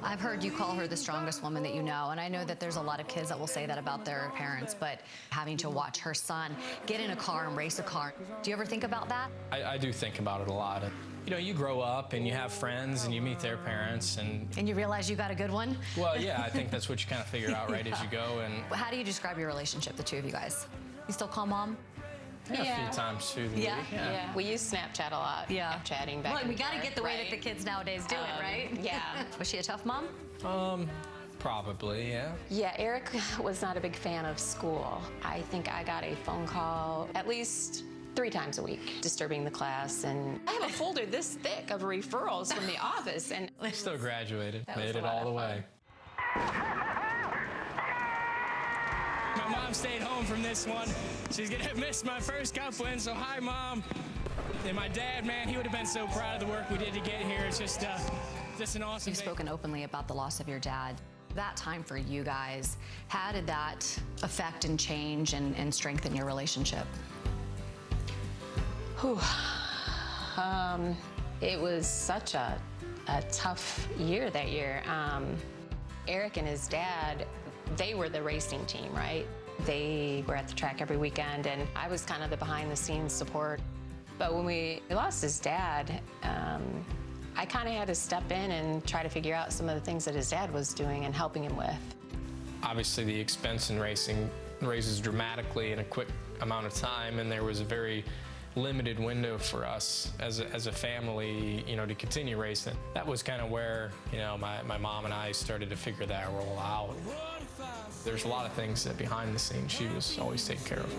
I've heard you call her the strongest woman that you know, and I know that there's a lot of kids that will say that about their parents, but having to watch her son get in a car and race a car, do you ever think about that? I do think about it a lot. You know, you grow up and you have friends and you meet their parents and you realize you got a good one? Well, yeah, I think that's what you kind of figure out right as you go. And How do you describe your relationship, the two of you guys? You still call mom? a few times through the week. Yeah. We use Snapchat a lot. Yeah. Chatting back. Well, we got to get the way that the kids nowadays do it, right? Yeah. Was she a tough mom? Probably, yeah. Yeah, Eric was not a big fan of school. I think I got a phone call at least 3 times a week, disturbing the class, and I have a folder this thick of referrals from the office, and Still graduated, That was made a it lot all of the fun. way. My mom stayed home from this one. She's gonna miss my first cup win, so hi, Mom. And my dad, man, he would have been so proud of the work we did to get here. It's just an awesome You've day. spoken openly about the loss of your dad. That time for you guys, how did that affect and change and strengthen your relationship? Whew. It was such a tough year that year. Eric and his dad, they were the racing team, right? They were at the track every weekend, and I was kind of the behind-the-scenes support. But when we lost his dad, I kind of had to step in and try to figure out some of the things that his dad was doing and helping him with. Obviously, the expense in racing raises dramatically in a quick amount of time, and there was a very limited window for us as a family, you know, to continue racing. That was kind of where, you know, my mom and I started to figure that role out. There's a lot of things that behind the scenes she was always taking care of.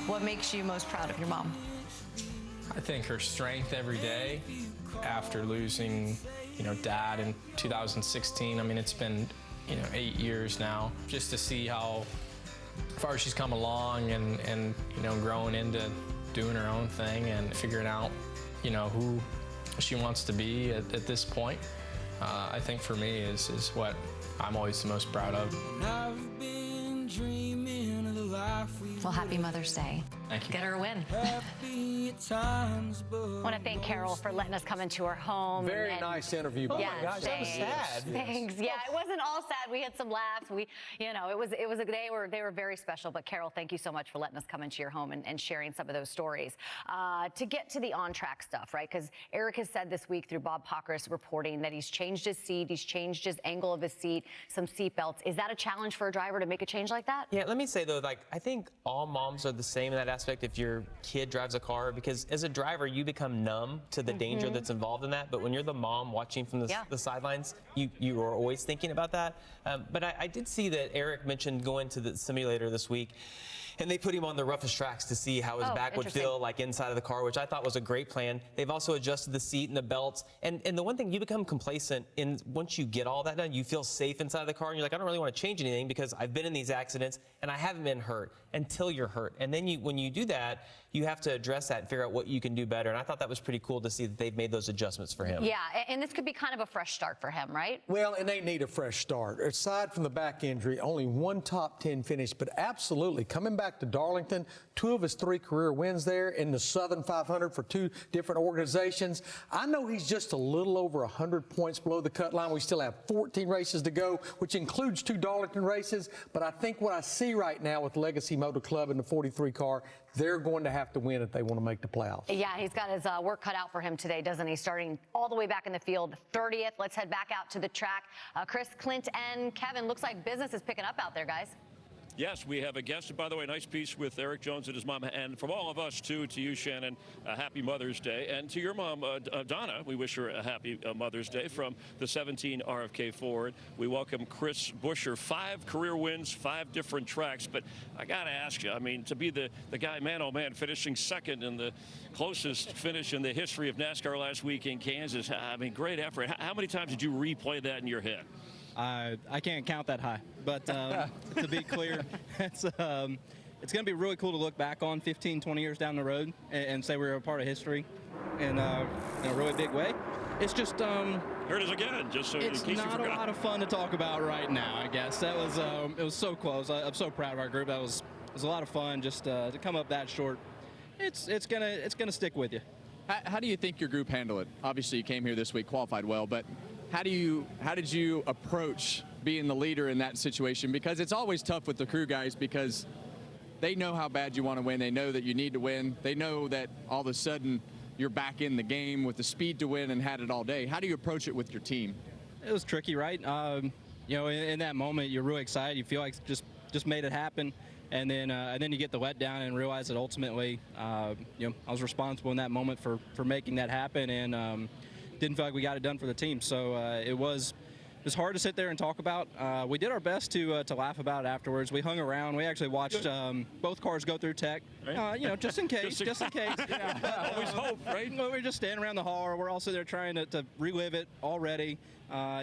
What makes you most proud of your mom? I think her strength every day after losing, you know, Dad in 2016. I mean, it's been, you know, 8 years now. Just to see how far she's come along and you know, growing into doing her own thing and figuring out, you know, who she wants to be at this point, I think for me is what I'm always the most proud of. I've been dreaming of the life we Well, happy Mother's Day. Thank you. Get her a win. happy at times, but I want to thank Carol for letting us come into her home. Very and- nice interview. Yeah, by the way. gosh, that was sad. Thanks. Yeah, it wasn't all sad. We had some laughs. You know, it was a they were very special. But Carol, thank you so much for letting us come into your home and sharing some of those stories. To get to the on-track stuff, right? Because Eric has said this week through Bob Pockrass reporting that he's changed his seat, he's changed his angle of his seat, some seat belts. Is that a challenge for a driver to make a change like that? Yeah, let me say though, like I think all moms are the same in that aspect if your kid drives a car, because as a driver, you become numb to the danger that's involved in that. But when you're the mom watching from the sidelines, you are always thinking about that. But I did see that Eric mentioned going to the simulator this week, and they put him on the roughest tracks to see how his back would feel like inside of the car, which I thought was a great plan. They've also adjusted the seat and the belts. And the one thing, you become complacent in once you get all that done, you feel safe inside of the car, and you're like, I don't really want to change anything because I've been in these accidents and I haven't been hurt until you're hurt. And then when you do that, you have to address that and figure out what you can do better. And I thought that was pretty cool to see that they've made those adjustments for him. Yeah, and this could be kind of a fresh start for him, right? Well, and they need a fresh start. Aside from the back injury, only one top 10 finish, but absolutely coming back to Darlington, 2 of his 3 career wins there in the Southern 500 for 2 different organizations. I know he's just a little over 100 points below the cut line. We still have 14 races to go, which includes 2 Darlington races. But I think what I see right now with Legacy Motor Club and the 43 car, they're going to have to win if they want to make the playoffs. Yeah, he's got his work cut out for him today, doesn't he? Starting all the way back in the field, 30th. Let's head back out to the track. Chris, Clint, and Kevin, looks like business is picking up out there, guys. Yes, we have a guest. By the way, nice piece with Eric Jones and his mom. And from all of us, too, to you, Shannon, a happy Mother's Day. And to your mom, Donna, we wish her a happy Mother's Day from the 17 RFK Ford. We welcome Chris Buescher. 5 career wins, 5 different tracks. But I got to ask you, I mean, to be the guy, man, oh, man, finishing second in the closest finish in the history of NASCAR last week in Kansas, I mean, great effort. How many times did you replay that in your head? I can't count that high, but to be clear, it's going to be really cool to look back on 15, 20 years down the road and say we were a part of history in a really big way. It's just here it is again. Just so it's in case not you forgot. a lot of fun to talk about right now. I guess that was it was so close. I'm so proud of our group. It was a lot of fun just to come up that short. It's gonna stick with you. How do you think your group handled it? Obviously, you came here this week, qualified well, but how did you approach being the leader in that situation? Because it's always tough with the crew guys because they know how bad you want to win. They know that you need to win. They know that all of a sudden you're back in the game with the speed to win and had it all day. How do you approach it with your team? It was tricky, right? You know, in that moment, you're really excited. You feel like just made it happen. And then you get the letdown and realize that ultimately, you know, I was responsible in that moment for making that happen, and didn't feel like we got it done for the team. So it was hard to sit there and talk about. We did our best to laugh about it afterwards. We hung around. We actually watched both cars go through tech, you know, just in case. just in case. Yeah. Always hope, right? We're just standing around the hall. We're also there trying to relive it already.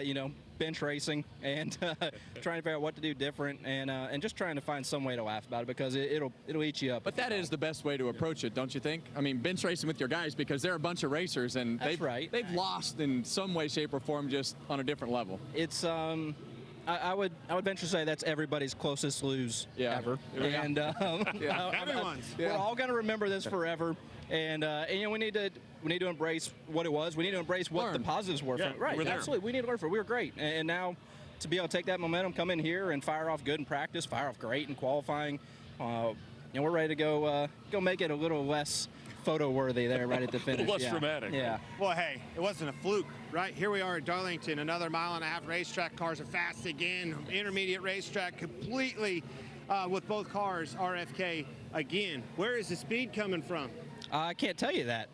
You know, bench racing and trying to figure out what to do different, and just trying to find some way to laugh about it because it'll eat you up. But that is the best way to approach it, don't you think? I mean, bench racing with your guys because they're a bunch of racers and they've lost in some way, shape, or form just on a different level. It's I would venture to say that's everybody's closest lose ever, and everyone's. We're all going to remember this forever. And you know, we need to embrace what it was. We need to embrace what the positives were. Yeah, right, absolutely. We need to learn from it. We were great, and now to be able to take that momentum, come in here and fire off good in practice, fire off great in qualifying. You know, we're ready to go make it a little less photo worthy there right at the finish. Less dramatic. Yeah. Well, hey, it wasn't a fluke, right? Here we are at Darlington, another 1.5-mile racetrack. Cars are fast again. Intermediate racetrack, completely with both cars RFK again. Where is the speed coming from? I can't tell you that.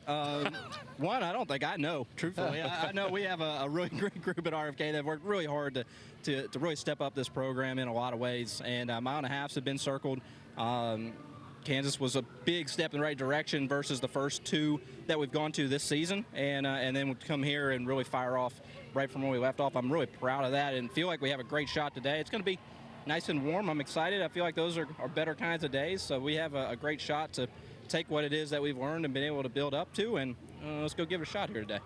One, I don't think I know, truthfully. I know we have a really great group at RFK that worked really hard to really step up this program in a lot of ways. And 1.5 miles have been circled. Kansas was a big step in the right direction versus the first 2 that we've gone to this season. And then we'd come here and really fire off right from where we left off. I'm really proud of that and feel like we have a great shot today. It's going to be nice and warm. I'm excited. I feel like those are better kinds of days. So we have a great shot to take what it is that we've learned and been able to build up to, and let's go give it a shot here today.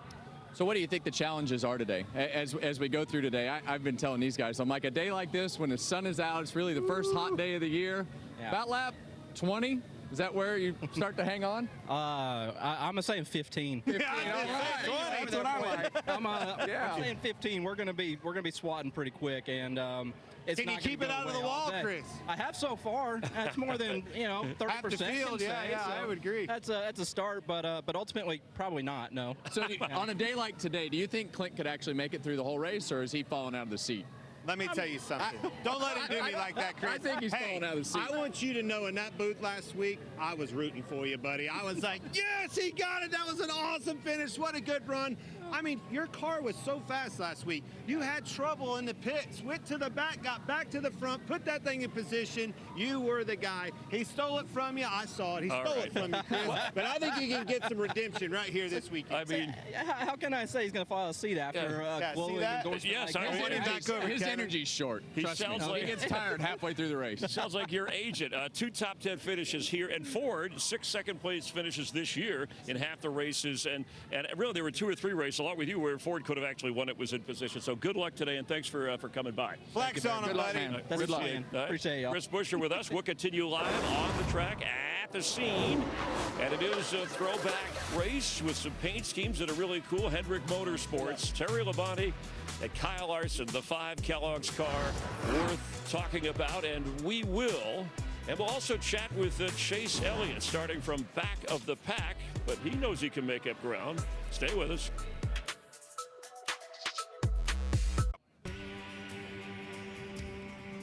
So what do you think the challenges are today as we go through today? I've been telling these guys, I'm like, a day like this when the sun is out, it's really the first hot day of the year. Yeah. About lap 20, is that where you start to hang on? I'm saying 15. 15. Yeah, all right. That's what I like. I'm saying 15. We're gonna be swatting pretty quick, and it's Can you not keep it out of the wall, Chris? I have so far. That's more than 30%. Half the field, yeah, I would agree. That's a start, but ultimately probably not. No. So on a day like today, do you think Clint could actually make it through the whole race, or is he falling out of the seat? let me tell you something. Don't let him do me like that, Chris. I think he's falling out of the seat. I want you to know in that booth last week, I was rooting for you, buddy. I was like, yes, he got it. That was an awesome finish. What a good run. I mean, your car was so fast last week. You had trouble in the pits, went to the back, got back to the front, put that thing in position. You were the guy. He stole it from you. I saw it. He stole it from you, Chris. But I think you can get some redemption right here this weekend. I mean, how can I say he's going to follow a seat after glowing endorsement? Yes, like that? His energy's short. He Trust sounds me. like He gets tired halfway through the race. Sounds like your agent. 2 top 10 finishes here, and Ford 6 second-place finishes this year in half the races, and really there were 2 or 3 races along with you where Ford could have actually won it, was in position. So good luck today, and thanks for coming by. Flex on him, buddy. Good luck, man. Appreciate y'all. Chris Buescher with us. We'll continue live on the track at the scene, and it is a throwback race with some paint schemes that are really cool. Hendrick Motorsports, Terry Labonte and Kyle Larson, the 5 Kellogg's car, worth talking about, and we will. And we'll also chat with Chase Elliott, starting from back of the pack, but he knows he can make up ground. Stay with us.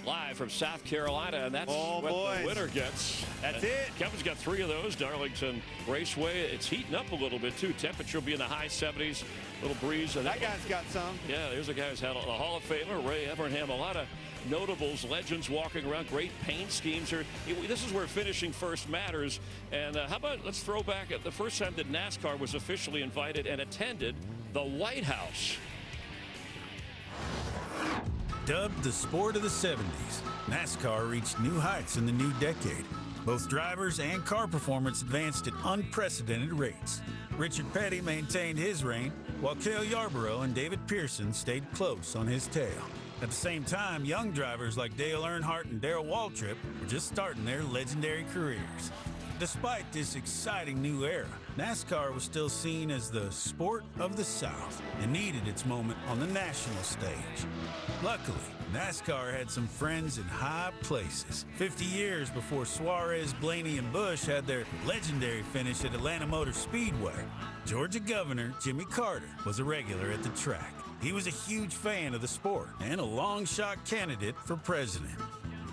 Live from South Carolina, and that's what the winner gets. That's it. Kevin's got 3 of those. Darlington Raceway. It's heating up a little bit, too. Temperature will be in the high 70s. Little breeze. That guy's got some. Yeah, there's a guy who's had a Hall of Famer, Ray Evernham. A lot of notables, legends walking around. Great paint schemes here. This is where finishing first matters. And how about let's throw back at the first time that NASCAR was officially invited and attended the White House. Dubbed the sport of the 70s, NASCAR reached new heights in the new decade. Both drivers and car performance advanced at unprecedented rates. Richard Petty maintained his reign, while Cale Yarborough and David Pearson stayed close on his tail. At the same time, young drivers like Dale Earnhardt and Darrell Waltrip were just starting their legendary careers. Despite this exciting new era, NASCAR was still seen as the sport of the South and needed its moment on the national stage. Luckily, NASCAR had some friends in high places. 50 years before Suarez, Blaney, and Busch had their legendary finish at Atlanta Motor Speedway, Georgia Governor Jimmy Carter was a regular at the track. He was a huge fan of the sport and a long-shot candidate for president.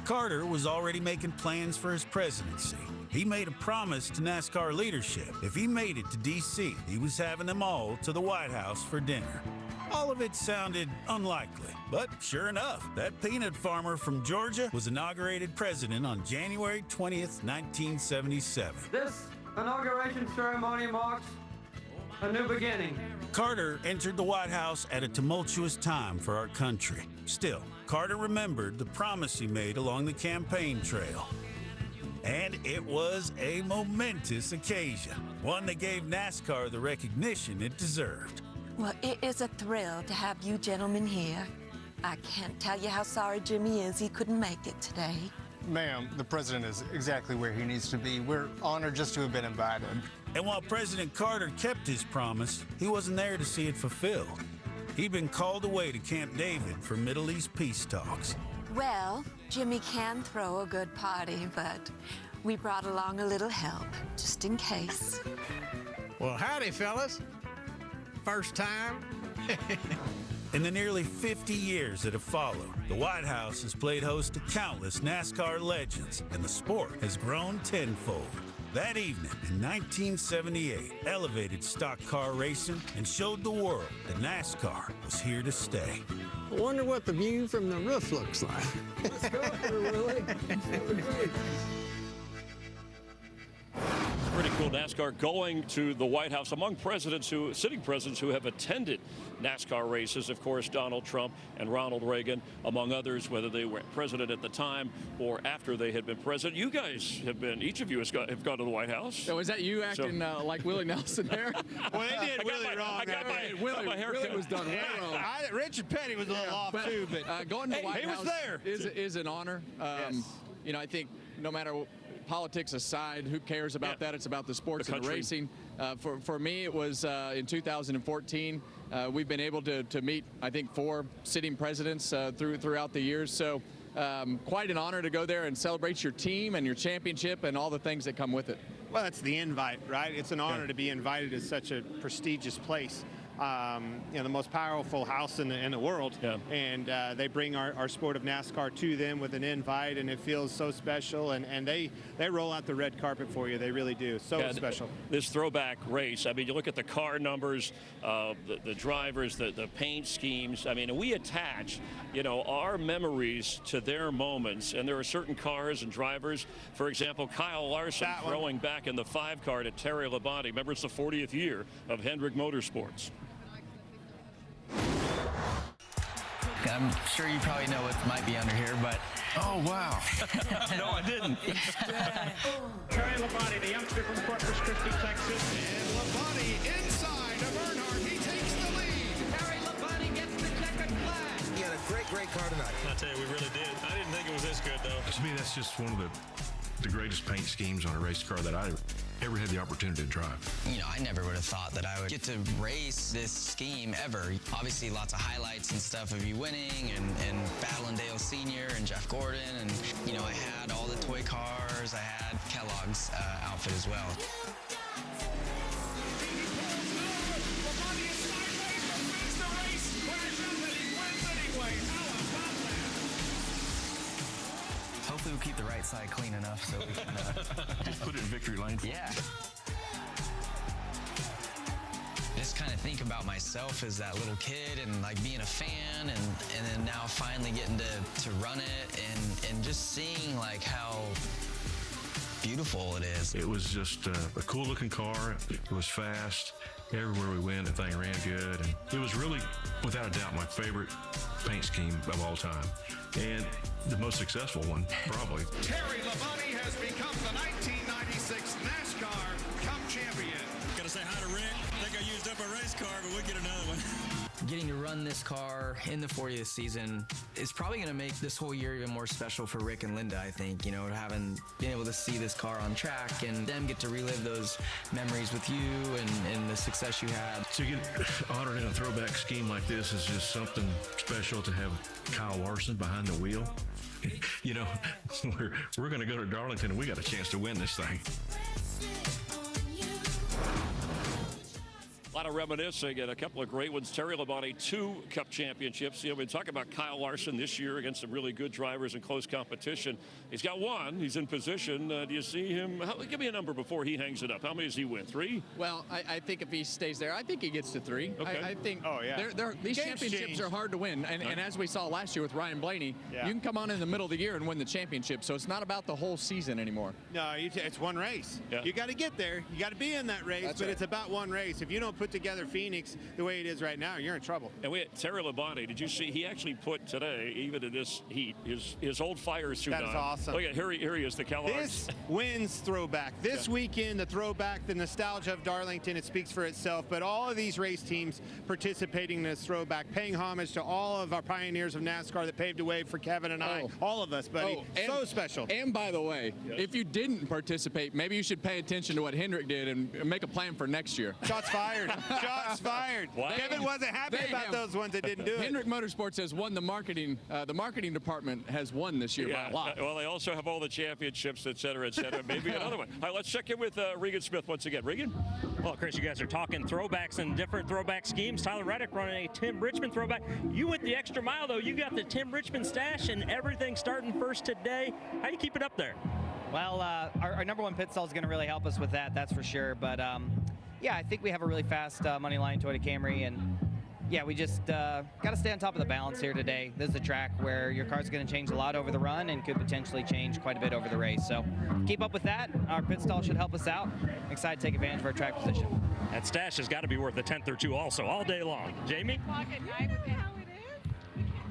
Carter was already making plans for his presidency. He made a promise to NASCAR leadership. If he made it to D.C., he was having them all to the White House for dinner. All of it sounded unlikely, but sure enough, that peanut farmer from Georgia was inaugurated president on January 20th, 1977. This inauguration ceremony marks a new beginning. Carter entered the White House at a tumultuous time for our country. Still, Carter remembered the promise he made along the campaign trail. And it was a momentous occasion, one that gave NASCAR the recognition it deserved. Well, it is a thrill to have you gentlemen here. I can't tell you how sorry Jimmy is he couldn't make it today. Ma'am, the president is exactly where he needs to be. We're honored just to have been invited. And while President Carter kept his promise, he wasn't there to see it fulfilled. He'd been called away to Camp David for Middle East peace talks. Well, Jimmy can throw a good party, but we brought along a little help, just in case. Well, howdy, fellas. First time. In the nearly 50 years that have followed, the White House has played host to countless NASCAR legends, and the sport has grown tenfold. That evening in 1978 elevated stock car racing and showed the world that NASCAR was here to stay. I wonder what the view from the roof looks like. Let's go up there, Willie. Pretty cool. NASCAR going to the White House among sitting presidents who have attended NASCAR races. Of course, Donald Trump and Ronald Reagan, among others, whether they were president at the time or after they had been president. You guys have been, each of you have gone to the White House. So is that you acting like Willie Nelson there? Well, they did Willie wrong. Willie was done way wrong. Richard Petty was a little off, too. But going to the White House there. Is an honor. Yes. You know, I think no matter politics aside, who cares about that? It's about the sports and the racing. For me, it was in 2014. We've been able to meet, I think, 4 sitting presidents throughout the years. So quite an honor to go there and celebrate your team and your championship and all the things that come with it. Well, that's the invite, right? It's an honor to be invited to such a prestigious place. the most powerful house in the world. Yeah. And they bring our sport of NASCAR to them with an invite, and it feels so special. And they roll out the red carpet for you. They really do. So special. This throwback race, I mean, you look at the car numbers, the drivers, the paint schemes. I mean, we attach, our memories to their moments. And there are certain cars and drivers. For example, Kyle Larson throwing back in the 5 car to Terry Labonte. Remember, it's the 40th year of Hendrick Motorsports. I'm sure you probably know what might be under here, but... Oh, wow. No, I didn't. Terry Labonte, the youngster from Corpus Christi, Texas. And Labonte inside of Earnhardt. He takes the lead. Terry Labonte gets the checkered flag. He had a great car tonight. I tell you, we really did. I didn't think it was this good, though. To me, that's just one of the greatest paint schemes on a race car that I ever had the opportunity to drive. I never would have thought that I would get to race this scheme ever. Obviously, lots of highlights and stuff of you winning and battling Dale Sr. and Jeff Gordon. And, I had all the toy cars. I had Kellogg's outfit as well. Hopefully we'll keep the right side clean enough so we can... Just put it in victory lane. Yeah. Just kind of think about myself as that little kid and like being a fan and then now finally getting to run it and just seeing like how beautiful it is. It was just a cool looking car. It was fast. Everywhere we went, the thing ran good. And it was really, without a doubt, my favorite paint scheme of all time. And the most successful one, probably. Terry Labonte has become the 1996 NASCAR Cup champion. Gotta say hi to Rick. I think I used up a race car, but we'll get another one. Getting to run this car in the 40th season is probably going to make this whole year even more special for Rick and Linda, I think. Having been able to see this car on track and them get to relive those memories with you and the success you had. To get honored in a throwback scheme like this is just something special to have Kyle Larson behind the wheel. We're going to go to Darlington and we got a chance to win this thing. A lot of reminiscing and a couple of great ones. Terry Labonte, 2 Cup championships. We talk about Kyle Larson this year against some really good drivers in close competition. He's got 1. He's in position. Do you see him? Give me a number before he hangs it up. How many does he win? 3? Well, I think if he stays there, I think he gets to 3. Okay. I think these Games championships change. are hard to win. And as we saw last year with Ryan Blaney, you can come on in the middle of the year and win the championship. So it's not about the whole season anymore. No, it's one race. Yeah. You got to get there. You got to be in that race, That's but right. it's about one race. If you don't put together Phoenix the way it is right now, you're in trouble. And Terry Labonte, did you see he actually put today, even in this heat, his old fire suit on? That is awesome. Look at here he is, the Kellogg's. This wins throwback. This weekend, the throwback, the nostalgia of Darlington, it speaks for itself. But all of these race teams participating in this throwback, paying homage to all of our pioneers of NASCAR that paved the way for Kevin and I, all of us, buddy. So special. And by the way, if you didn't participate, maybe you should pay attention to what Hendrick did and make a plan for next year. Shots fired. Shots fired. Wow. Kevin wasn't happy about those ones that didn't do it. Hendrick Motorsports has won the marketing department has won this year by a lot. Well, they also have all the championships, et cetera, maybe another one. All right, let's check in with Regan Smith once again. Regan? Well, Chris, you guys are talking throwbacks and different throwback schemes. Tyler Reddick running a Tim Richmond throwback. You went the extra mile, though. You got the Tim Richmond stash and everything starting first today. How do you keep it up there? Well, our number 1 pit stall is going to really help us with that, that's for sure. But, yeah, I think we have a really fast money line Toyota Camry, and yeah, we just got to stay on top of the balance here today. This is a track where your car's going to change a lot over the run and could potentially change quite a bit over the race. So keep up with that. Our pit stall should help us out. Excited to take advantage of our track position. That stash has got to be worth a tenth or two also all day long. Jamie?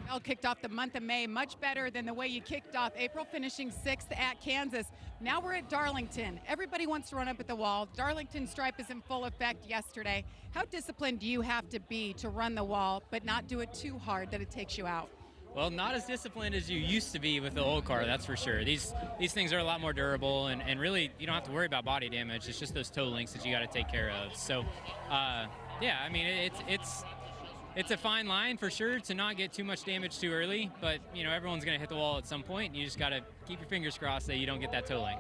Well, kicked off the month of May much better than the way you kicked off April, finishing 6th at Kansas. Now we're at Darlington. Everybody wants to run up at the wall. Darlington stripe is in full effect yesterday. How disciplined do you have to be to run the wall, but not do it too hard that it takes you out? Well, not as disciplined as you used to be with the old car, that's for sure. These things are a lot more durable, and really you don't have to worry about body damage. It's just those toe links that you got to take care of. So, yeah, I mean, it's a fine line for sure to not get too much damage too early, but everyone's going to hit the wall at some point, and you just got to keep your fingers crossed that you don't get that toe link.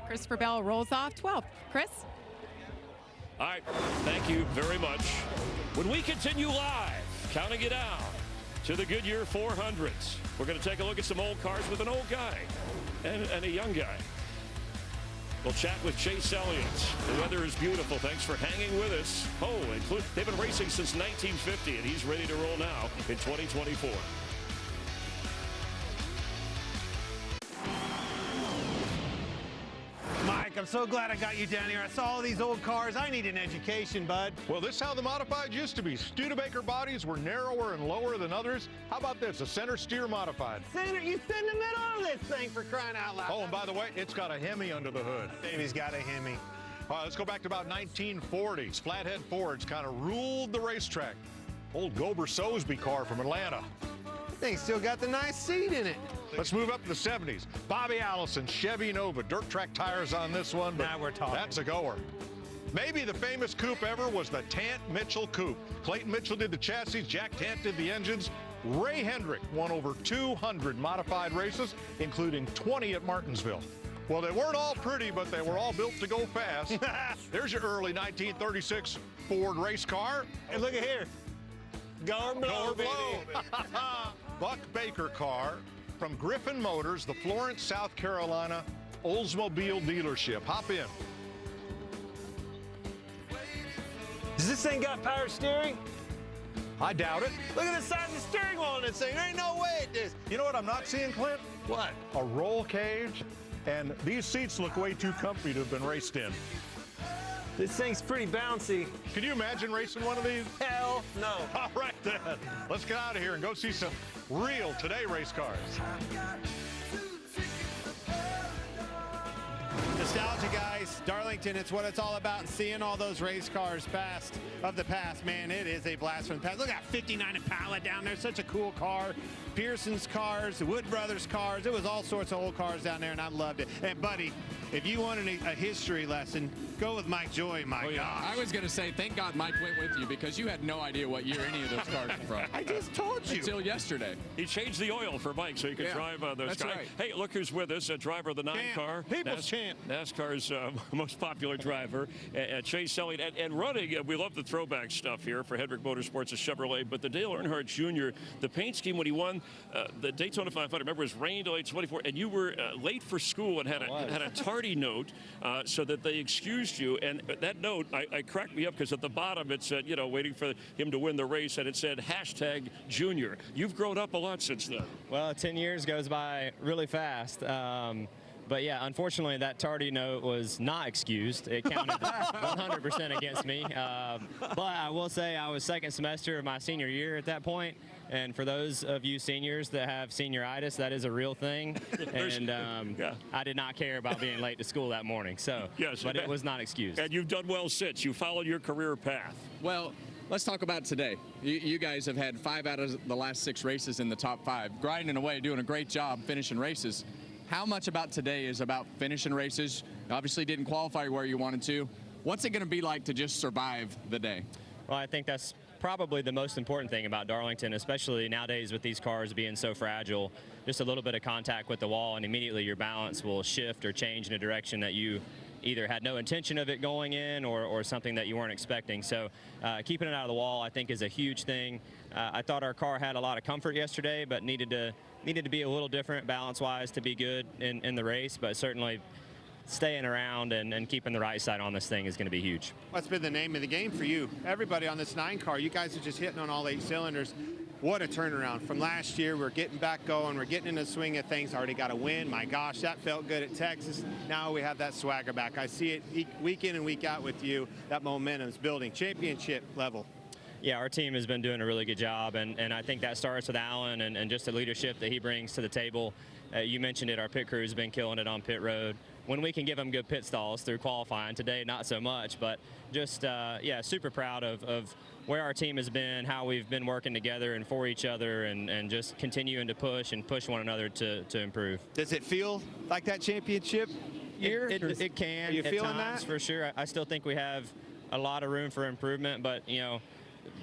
Christopher Bell rolls off 12th. Chris? All right, thank you very much. When we continue live, counting it down to the Goodyear 400s, we're going to take a look at some old cars with an old guy and a young guy. We'll chat with Chase Elliott. The weather is beautiful. Thanks for hanging with us. They've been racing since 1950, and he's ready to roll now in 2024. Mike, I'm so glad I got you down here. I saw all these old cars. I need an education, bud. Well, this is how the modifieds used to be. Studebaker bodies were narrower and lower than others. How about this, a center steer modified? Center, you sit in the middle of this thing, for crying out loud. Oh, and by the way, it's got a Hemi under the hood. Baby's got a Hemi. All right, let's go back to about 1940s. Flathead Fords kind of ruled the racetrack. Old Gober Sosby car from Atlanta. Thing still got the nice seat in it. Let's move up to the 70s. Bobby Allison, Chevy Nova, dirt track tires on this one, but now we're talking. That's a goer. Maybe the famous coupe ever was the Tant Mitchell coupe. Clayton Mitchell did the chassis, Jack Tant did the engines. Ray Hendrick won over 200 modified races, including 20 at Martinsville. Well, they weren't all pretty, but they were all built to go fast. There's your early 1936 Ford race car. And look at here. Go or blow, baby. Buck Baker car from Griffin Motors, the Florence, South Carolina Oldsmobile dealership. Hop in. Does this thing got power steering? I doubt it. Look at the size of the steering wheel on this thing. There ain't no way it is. You know what I'm not seeing, Clint? What? A roll cage. And these seats look way too comfy to have been raced in. This thing's pretty bouncy. Can you imagine racing one of these? Hell no. All right then. Let's get out of here and go see some real Today race cars. Nostalgia, guys. Darlington, it's what it's all about. Seeing all those race cars of the past, man, it is a blast from the past. Look at 59 Impala down there. Such a cool car. Pearson's cars, the Wood Brothers cars. It was all sorts of old cars down there, and I loved it. And, buddy, if you wanted a history lesson, go with Mike Joy, my gosh. I was going to say, thank God Mike went with you, because you had no idea what year any of those cars were from. I just told you. Until yesterday. He changed the oil for Mike so he could drive those that's cars. right. Hey, look who's with us, a driver of the 9 car. People's champ. NASCAR's most popular driver, Chase Elliott. And running, we love the throwback stuff here for Hendrick Motorsports' Chevrolet, but the Dale Earnhardt Jr., the paint scheme when he won the Daytona 500, remember, it was rain delay 24, and you were late for school and had a tardy note so that they excused you. And that note, I cracked me up because at the bottom it said, waiting for him to win the race, and it said #Junior. You've grown up a lot since then. Well, 10 years goes by really fast. But yeah, unfortunately, that tardy note was not excused. It counted 100% against me. But I will say I was second semester of my senior year at that point. And for those of you seniors that have senioritis, that is a real thing. And I did not care about being late to school that morning. So, yes, but it was not excused. And you've done well since. You followed your career path. Well, let's talk about today. You guys have had 5 out of the last 6 races in the top 5, grinding away, doing a great job finishing races. How much about today is about finishing races? Obviously didn't qualify where you wanted to. What's it going to be like to just survive the day? Well, I think that's probably the most important thing about Darlington, especially nowadays with these cars being so fragile. Just a little bit of contact with the wall and immediately your balance will shift or change in a direction that you either had no intention of it going in or something that you weren't expecting. So keeping it out of the wall, I think, is a huge thing. I thought our car had a lot of comfort yesterday, but needed to be a little different balance-wise to be good in the race, but certainly staying around and keeping the right side on this thing is going to be huge. What's been the name of the game for you? Everybody on this 9 car, you guys are just hitting on all 8 cylinders. What a turnaround from last year. We're getting back going. We're getting in the swing of things. Already got a win. My gosh, that felt good at Texas. Now we have that swagger back. I see it week in and week out with you. That momentum's building. Championship level. Yeah, our team has been doing a really good job, and I think that starts with Alan and just the leadership that he brings to the table. You mentioned it, our pit crew's been killing it on pit road. When we can give them good pit stalls through qualifying, today not so much, but just, yeah, super proud of where our team has been, how we've been working together and for each other, and just continuing to push one another to improve. Does it feel like that championship year? It can. Are you feeling times, that? For sure. I still think we have a lot of room for improvement, but,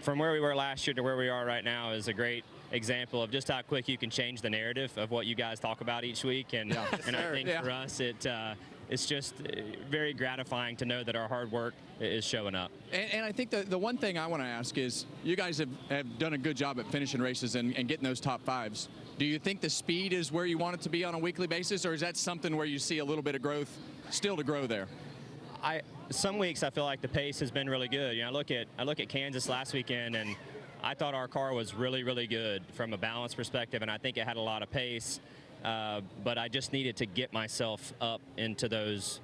from where we were last year to where we are right now is a great example of just how quick you can change the narrative of what you guys talk about each week. And I think for us, it's just very gratifying to know that our hard work is showing up. And I think the one thing I want to ask is, you guys have done a good job at finishing races and getting those top fives. Do you think the speed is where you want it to be on a weekly basis, or is that something where you see a little bit of growth still to grow there? Some weeks I feel like the pace has been really good. You know, I look at Kansas last weekend, and I thought our car was really, really good from a balance perspective, and I think it had a lot of pace. But I just needed to get myself up into those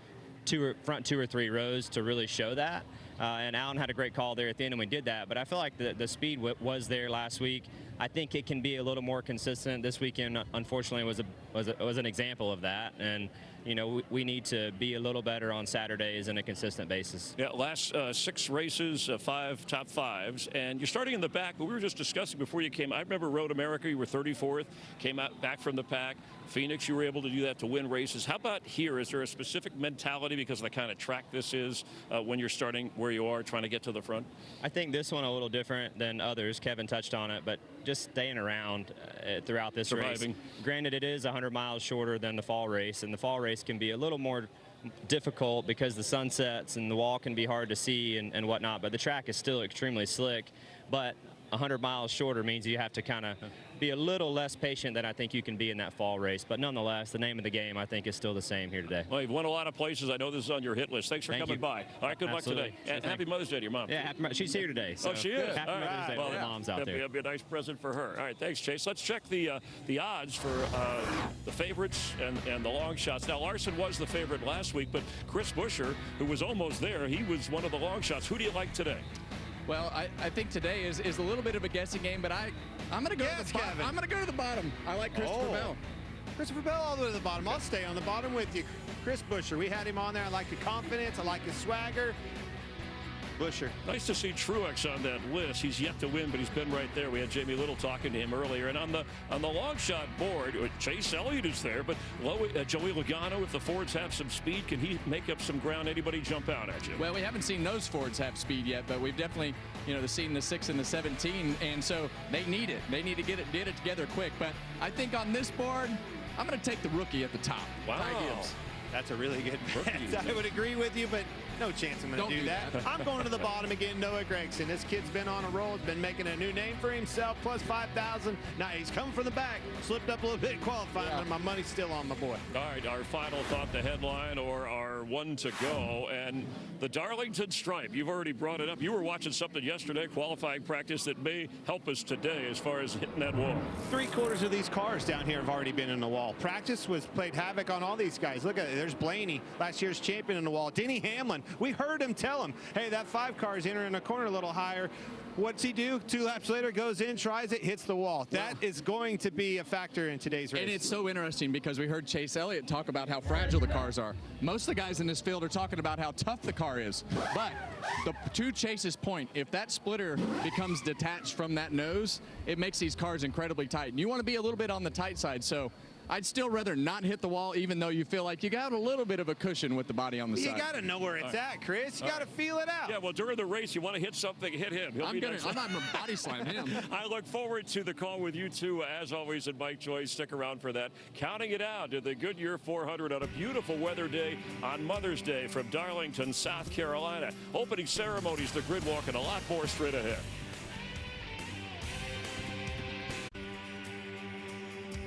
front 2 or 3 rows to really show that. And Alan had a great call there at the end, and we did that. But I feel like the speed was there last week. I think it can be a little more consistent. This weekend, unfortunately, was an example of that. And you know, we need to be a little better on Saturdays on a consistent basis. Yeah, last 6 races, 5 top 5s, and you're starting in the back. But we were just discussing before you came. I remember Road America, you were 34th, came out back from the pack. Phoenix, you were able to do that to win races. How about here? Is there a specific mentality because of the kind of track this is when you're starting where you are, trying to get to the front? I think this one a little different than others. Kevin touched on it, but just staying around throughout this race. Granted, it is 100 miles shorter than the fall race, and the fall race can be a little more difficult because the sun sets and the wall can be hard to see and whatnot, but the track is still extremely slick. But 100 miles shorter means you have to kind of be a little less patient than I think you can be in that fall race. But nonetheless, the name of the game, I think, is still the same here today. Well, you've won a lot of places. I know this is on your hit list. Thanks for coming by. All right, good luck today. And happy Mother's Day to your mom. Yeah, she's here today. So she is. Happy Mother's Day to all the moms out there. That'd be a nice present for her. All right, thanks, Chase. Let's check the odds for the favorites and the long shots. Now, Larson was the favorite last week, but Chris Buescher, who was almost there, he was one of the long shots. Who do you like today? Well, I think today is a little bit of a guessing game, but I'm going to go to the bottom. I'm going to go to the bottom. I like Christopher Bell. Christopher Bell all the way to the bottom. I'll stay on the bottom with you. Chris Buescher, we had him on there. I like the confidence. I like his swagger. Buescher. Nice to see Truex on that list. He's yet to win, but he's been right there. We had Jamie Little talking to him earlier. And on the long shot board, Chase Elliott is there, but Joey Logano, if the Fords have some speed, can he make up some ground? Anybody jump out at you? Well, we haven't seen those Fords have speed yet, but we've definitely, seen the 6 and the 17, and so they need it. They need to get it together quick. But I think on this board, I'm going to take the rookie at the top. Wow. Ty Gibbs. That's a really good bet. I would agree with you, but no chance I'm going to do that. I'm going to the bottom again, Noah Gragson. This kid's been on a roll. He's been making a new name for himself, plus 5,000. Now he's coming from the back. Slipped up a little bit qualifying, but my money's still on my boy. All right, our final thought, the headline, or our one to go, and the Darlington stripe. You've already brought it up. You were watching something yesterday, qualifying practice, that may help us today as far as hitting that wall. 3/4 of these cars down here have already been in the wall. Practice played havoc on all these guys. Look at it. There's Blaney, last year's champion in the wall. Denny Hamlin, we heard him tell him, hey, that 5 car is entering the corner a little higher. What's he do? 2 laps later, goes in, tries it, hits the wall. That is going to be a factor in today's race. And it's so interesting because we heard Chase Elliott talk about how fragile the cars are. Most of the guys in this field are talking about how tough the car is. But to Chase's point, if that splitter becomes detached from that nose, it makes these cars incredibly tight. And you want to be a little bit on the tight side. So I'd still rather not hit the wall, even though you feel like you got a little bit of a cushion with the body on the side. You got to know where it's at, Chris. You got to feel it out. Yeah, well, during the race, you want to hit something, hit him. I'm not going to body slam him. I look forward to the call with you two, as always, and Mike Joyce. Stick around for that. Counting it out to the Goodyear 400 on a beautiful weather day on Mother's Day from Darlington, South Carolina. Opening ceremonies, the grid walk, and a lot more straight ahead.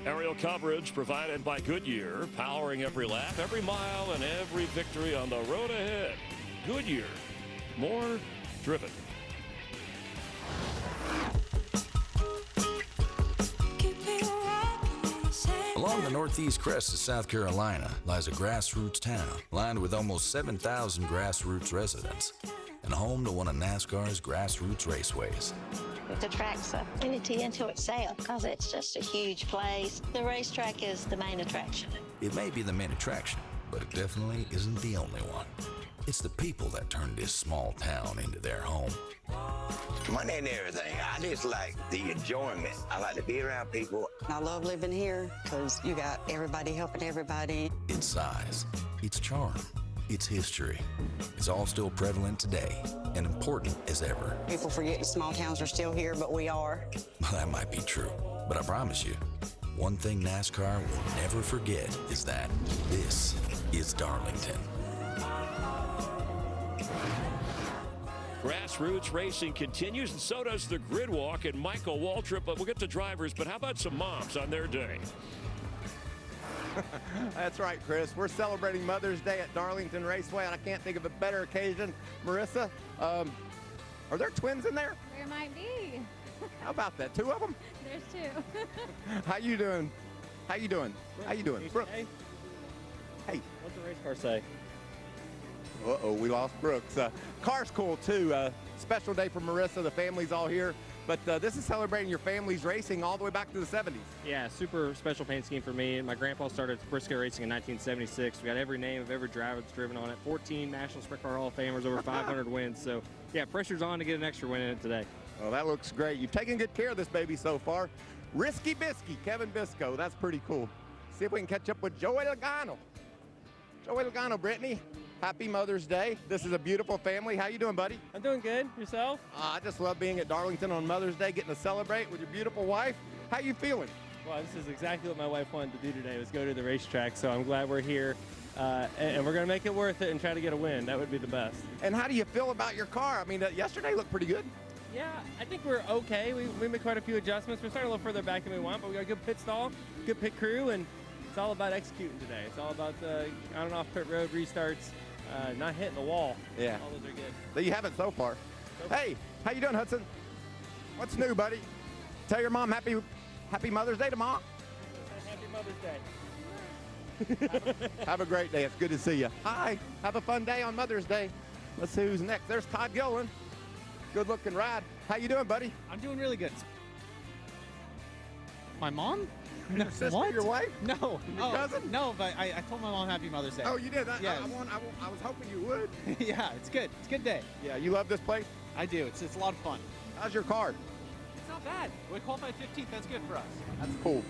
Aerial coverage provided by Goodyear, powering every lap, every mile, and every victory on the road ahead. Goodyear, more driven. Along the northeast crest of South Carolina lies a grassroots town lined with almost 7,000 grassroots residents and home to one of NASCAR's grassroots raceways. The track's a unity unto itself because it's just a huge place. The racetrack is the main attraction. It may be the main attraction, but it definitely isn't the only one. It's the people that turn this small town into their home. Money and everything. I just like the enjoyment. I like to be around people. I love living here because you got everybody helping everybody. Its size, its charm, its history. It's all still prevalent today and important as ever. People forget the small towns are still here, but we are. Well, that might be true, but I promise you, One thing NASCAR will never forget is that this is Darlington. Grassroots racing continues, and so does the grid walk. And Michael Waltrip, but we'll get to drivers, but how about some moms on their day? That's right, Chris. We're celebrating Mother's Day at Darlington Raceway, and I can't think of a better occasion. Marissa, are there twins in there? There might be. How about that? 2 of them? There's 2. How you doing? How you doing? How you doing? Brooks. Hey. What's the race car say? Uh-oh, we lost Brooks. Car's cool, too. Special day for Marissa. The family's all here. But this is celebrating your family's racing all the way back to the 70s. Yeah, super special paint scheme for me. My grandpa started Briscoe Racing in 1976. We got every name of every driver that's driven on it. 14 National Sprint Car Hall of Famers, over 500 wins. So, yeah, pressure's on to get an extra win in it today. Well, that looks great. You've taken good care of this baby so far. Risky Bisky, Kevin Bisco. That's pretty cool. See if we can catch up with Joey Logano. Joey Logano, Brittany. Happy Mother's Day. This is a beautiful family. How you doing, buddy? I'm doing good. Yourself? I just love being at Darlington on Mother's Day, getting to celebrate with your beautiful wife. How you feeling? Well, this is exactly what my wife wanted to do today, was go to the racetrack. So I'm glad we're here, and we're going to make it worth it and try to get a win. That would be the best. And how do you feel about your car? I mean, yesterday looked pretty good. Yeah, I think we're okay. We made quite a few adjustments. We're starting a little further back than we want, but we got a good pit stall, good pit crew, and it's all about executing today. It's all about on and off pit road restarts. Not hitting the wall. Yeah. All those are good. That you haven't so far. Hey, how you doing, Hudson? What's new, buddy? Tell your mom happy Mother's Day to Mom. Happy Mother's Day. Have a great day. It's good to see you. Hi. Have a fun day on Mother's Day. Let's see who's next. There's Todd Gillen. Good looking ride. How you doing, buddy? I'm doing really good. My mom? Your sister, what? your wife? No. Your cousin? No, but I told my mom Happy Mother's Day. Oh, you did? Yes. I was hoping you would. Yeah, it's good. It's a good day. Yeah, you love this place? I do. It's a lot of fun. How's your car? It's not bad. We qualified 15th. That's good for us. That's cool.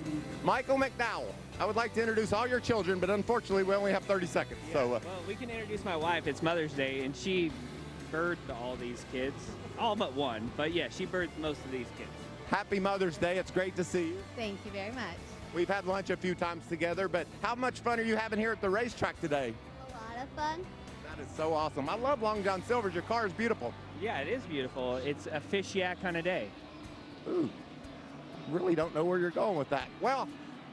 Michael McDowell. I would like to introduce all your children, but unfortunately we only have 30 seconds. Yeah, So, well, we can introduce my wife. It's Mother's Day, and she birthed all these kids. All but one. But, yeah, she birthed most of these kids. Happy Mother's Day. It's great to see you. Thank you very much. We've had lunch a few times together, but how much fun are you having here at the racetrack today? A lot of fun. That is so awesome. I love Long John Silver's. Your car is beautiful. Yeah, it is beautiful. It's a fish yak kind of day. Ooh, really don't know where you're going with that. Well,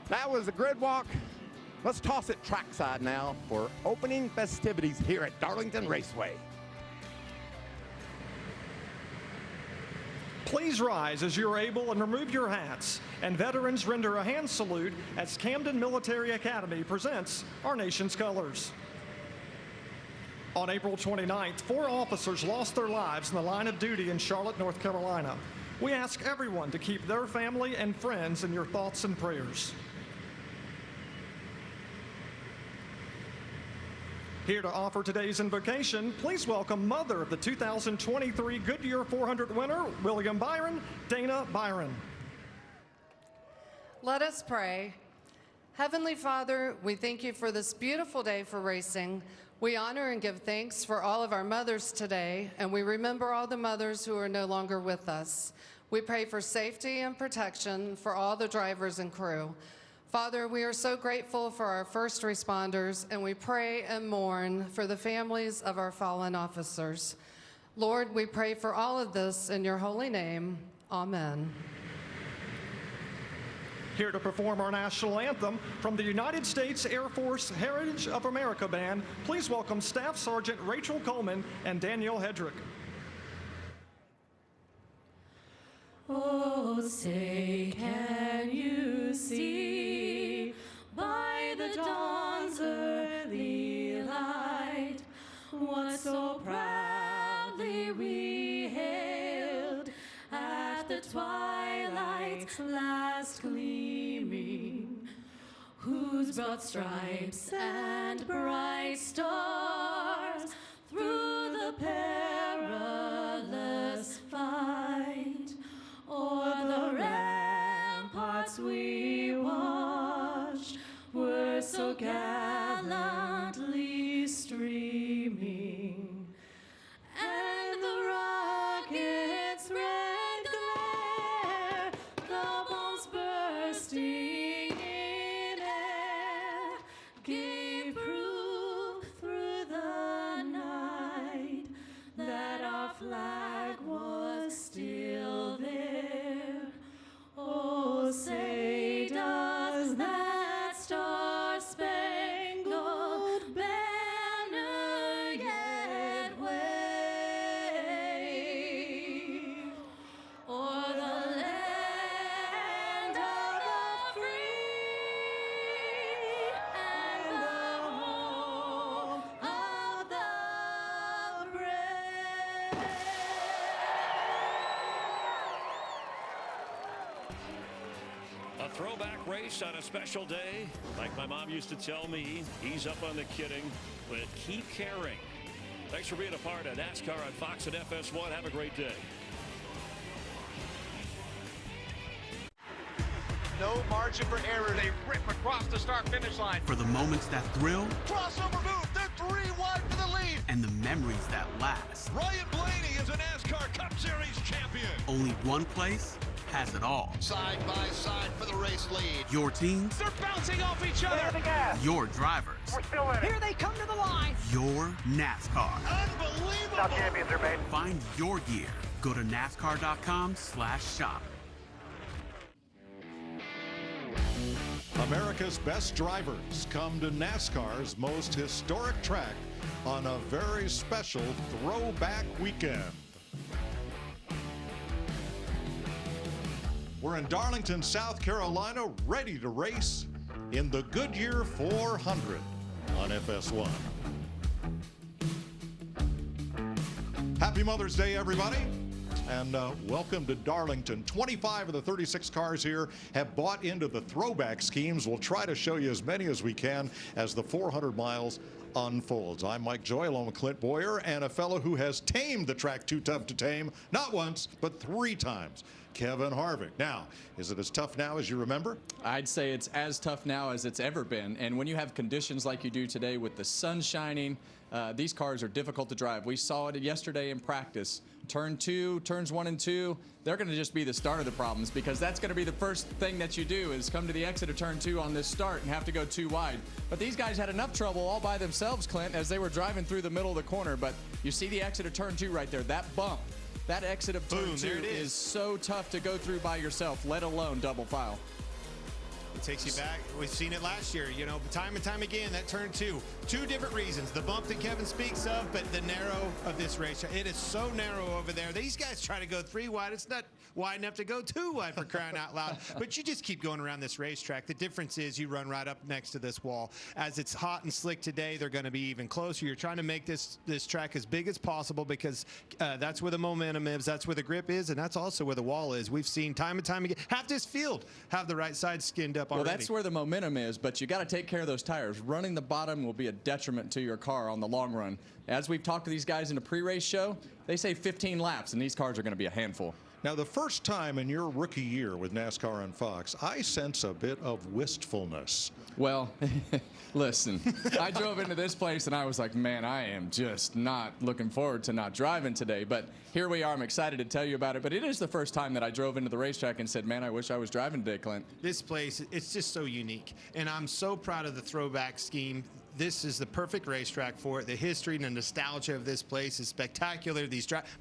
that was a grid walk. Let's toss it trackside now for opening festivities here at Darlington Raceway. Please rise as you're able and remove your hats. And veterans render a hand salute as Camden Military Academy presents our nation's colors. On April 29th, 4 officers lost their lives in the line of duty in Charlotte, North Carolina. We ask everyone to keep their family and friends in your thoughts and prayers. Here to offer today's invocation, please welcome mother of the 2023 Goodyear 400 winner, William Byron, Dana Byron. Let us pray. Heavenly Father, we thank you for this beautiful day for racing. We honor and give thanks for all of our mothers today, and we remember all the mothers who are no longer with us. We pray for safety and protection for all the drivers and crew. Father, we are so grateful for our first responders, and we pray and mourn for the families of our fallen officers. Lord, we pray for all of this in your holy name. Amen. Here to perform our national anthem from the United States Air Force Heritage of America Band, please welcome Staff Sergeant Rachel Coleman and Danielle Hedrick. Oh, say, can you see by the dawn's early light what so proudly we hailed at the twilight's last gleaming, whose broad stripes and bright stars through the perilous fight o'er the ramparts we watched were so gallantly streaming, and the rocket's red glare, the bombs bursting gave proof through the night that our flag was still there. Oh, say does that star-spangled banner yet wave o'er the land of the free and the home of the brave? A throwback race on a special day. Like my mom used to tell me, ease up on the kidding, but keep caring. Thanks for being a part of NASCAR on Fox and FS1. Have a great day. No margin for error. They rip across the start-finish line. For the moments that thrill Crossover move. They're 3 wide for the lead. and the memories that last. Ryan Blaney is a NASCAR Cup Series champion. Only one place has it all. Side by side for the race lead. Your teams, They're bouncing off each other. The gas. your drivers, We're still in it. Here they come to the line. your NASCAR. Unbelievable. Now champions are made. Find your gear. Go to NASCAR.com/shop. America's best drivers come to NASCAR's most historic track on a very special throwback weekend. We're in Darlington, South Carolina, ready to race in the Goodyear 400 on FS1. Happy Mother's Day, everybody. And welcome to Darlington. 25 of the 36 cars here have bought into the throwback schemes. We'll try to show you as many as we can as the 400 miles unfolds. I'm Mike Joy, along with Clint Boyer, and a fellow who has tamed the track Too Tough to Tame, not once, but 3 times, Kevin Harvick. Now, is it as tough now as you remember? I'd say it's as tough now as it's ever been. And when you have conditions like you do today with the sun shining, these cars are difficult to drive. We saw it yesterday in practice. Turn 2, turns 1 and 2, they're going to just be the start of the problems, because that's going to be the first thing that you do is come to the exit of turn 2 on this start and have to go too wide. But these guys had enough trouble all by themselves, Clint, as they were driving through the middle of the corner. But you see the exit of turn 2 right there, that bump. That exit of turn 2 is so tough to go through by yourself, let alone double file. It takes you back. We've seen it last year, you know, time and time again, that turn 2. 2 different reasons. The bump that Kevin speaks of, but the narrow of this race. It is so narrow over there. These guys try to go 3 wide. It's not wide enough to go 2 wide, for crying out loud. But you just keep going around this racetrack. The difference is you run right up next to this wall. As it's hot and slick today, they're going to be even closer. You're trying to make this track as big as possible, because that's where the momentum is, that's where the grip is, and that's also where the wall is. We've seen time and time again, half this field have the right side skinned up already. Well, that's where the momentum is, but you got to take care of those tires. Running the bottom will be a detriment to your car on the long run. As we've talked to these guys in a pre-race show, they say 15 laps, and these cars are going to be a handful. Now, the first time in your rookie year with NASCAR on Fox, I sense a bit of wistfulness. Well, listen, I drove into this place and I was like, man, I am just not looking forward to not driving today. But here we are. I'm excited to tell you about it. But it is the first time that I drove into the racetrack and said, man, I wish I was driving today, Clint. This place, it's just so unique. And I'm so proud of the throwback scheme. This is the perfect racetrack for it. The history and the nostalgia of this place is spectacular.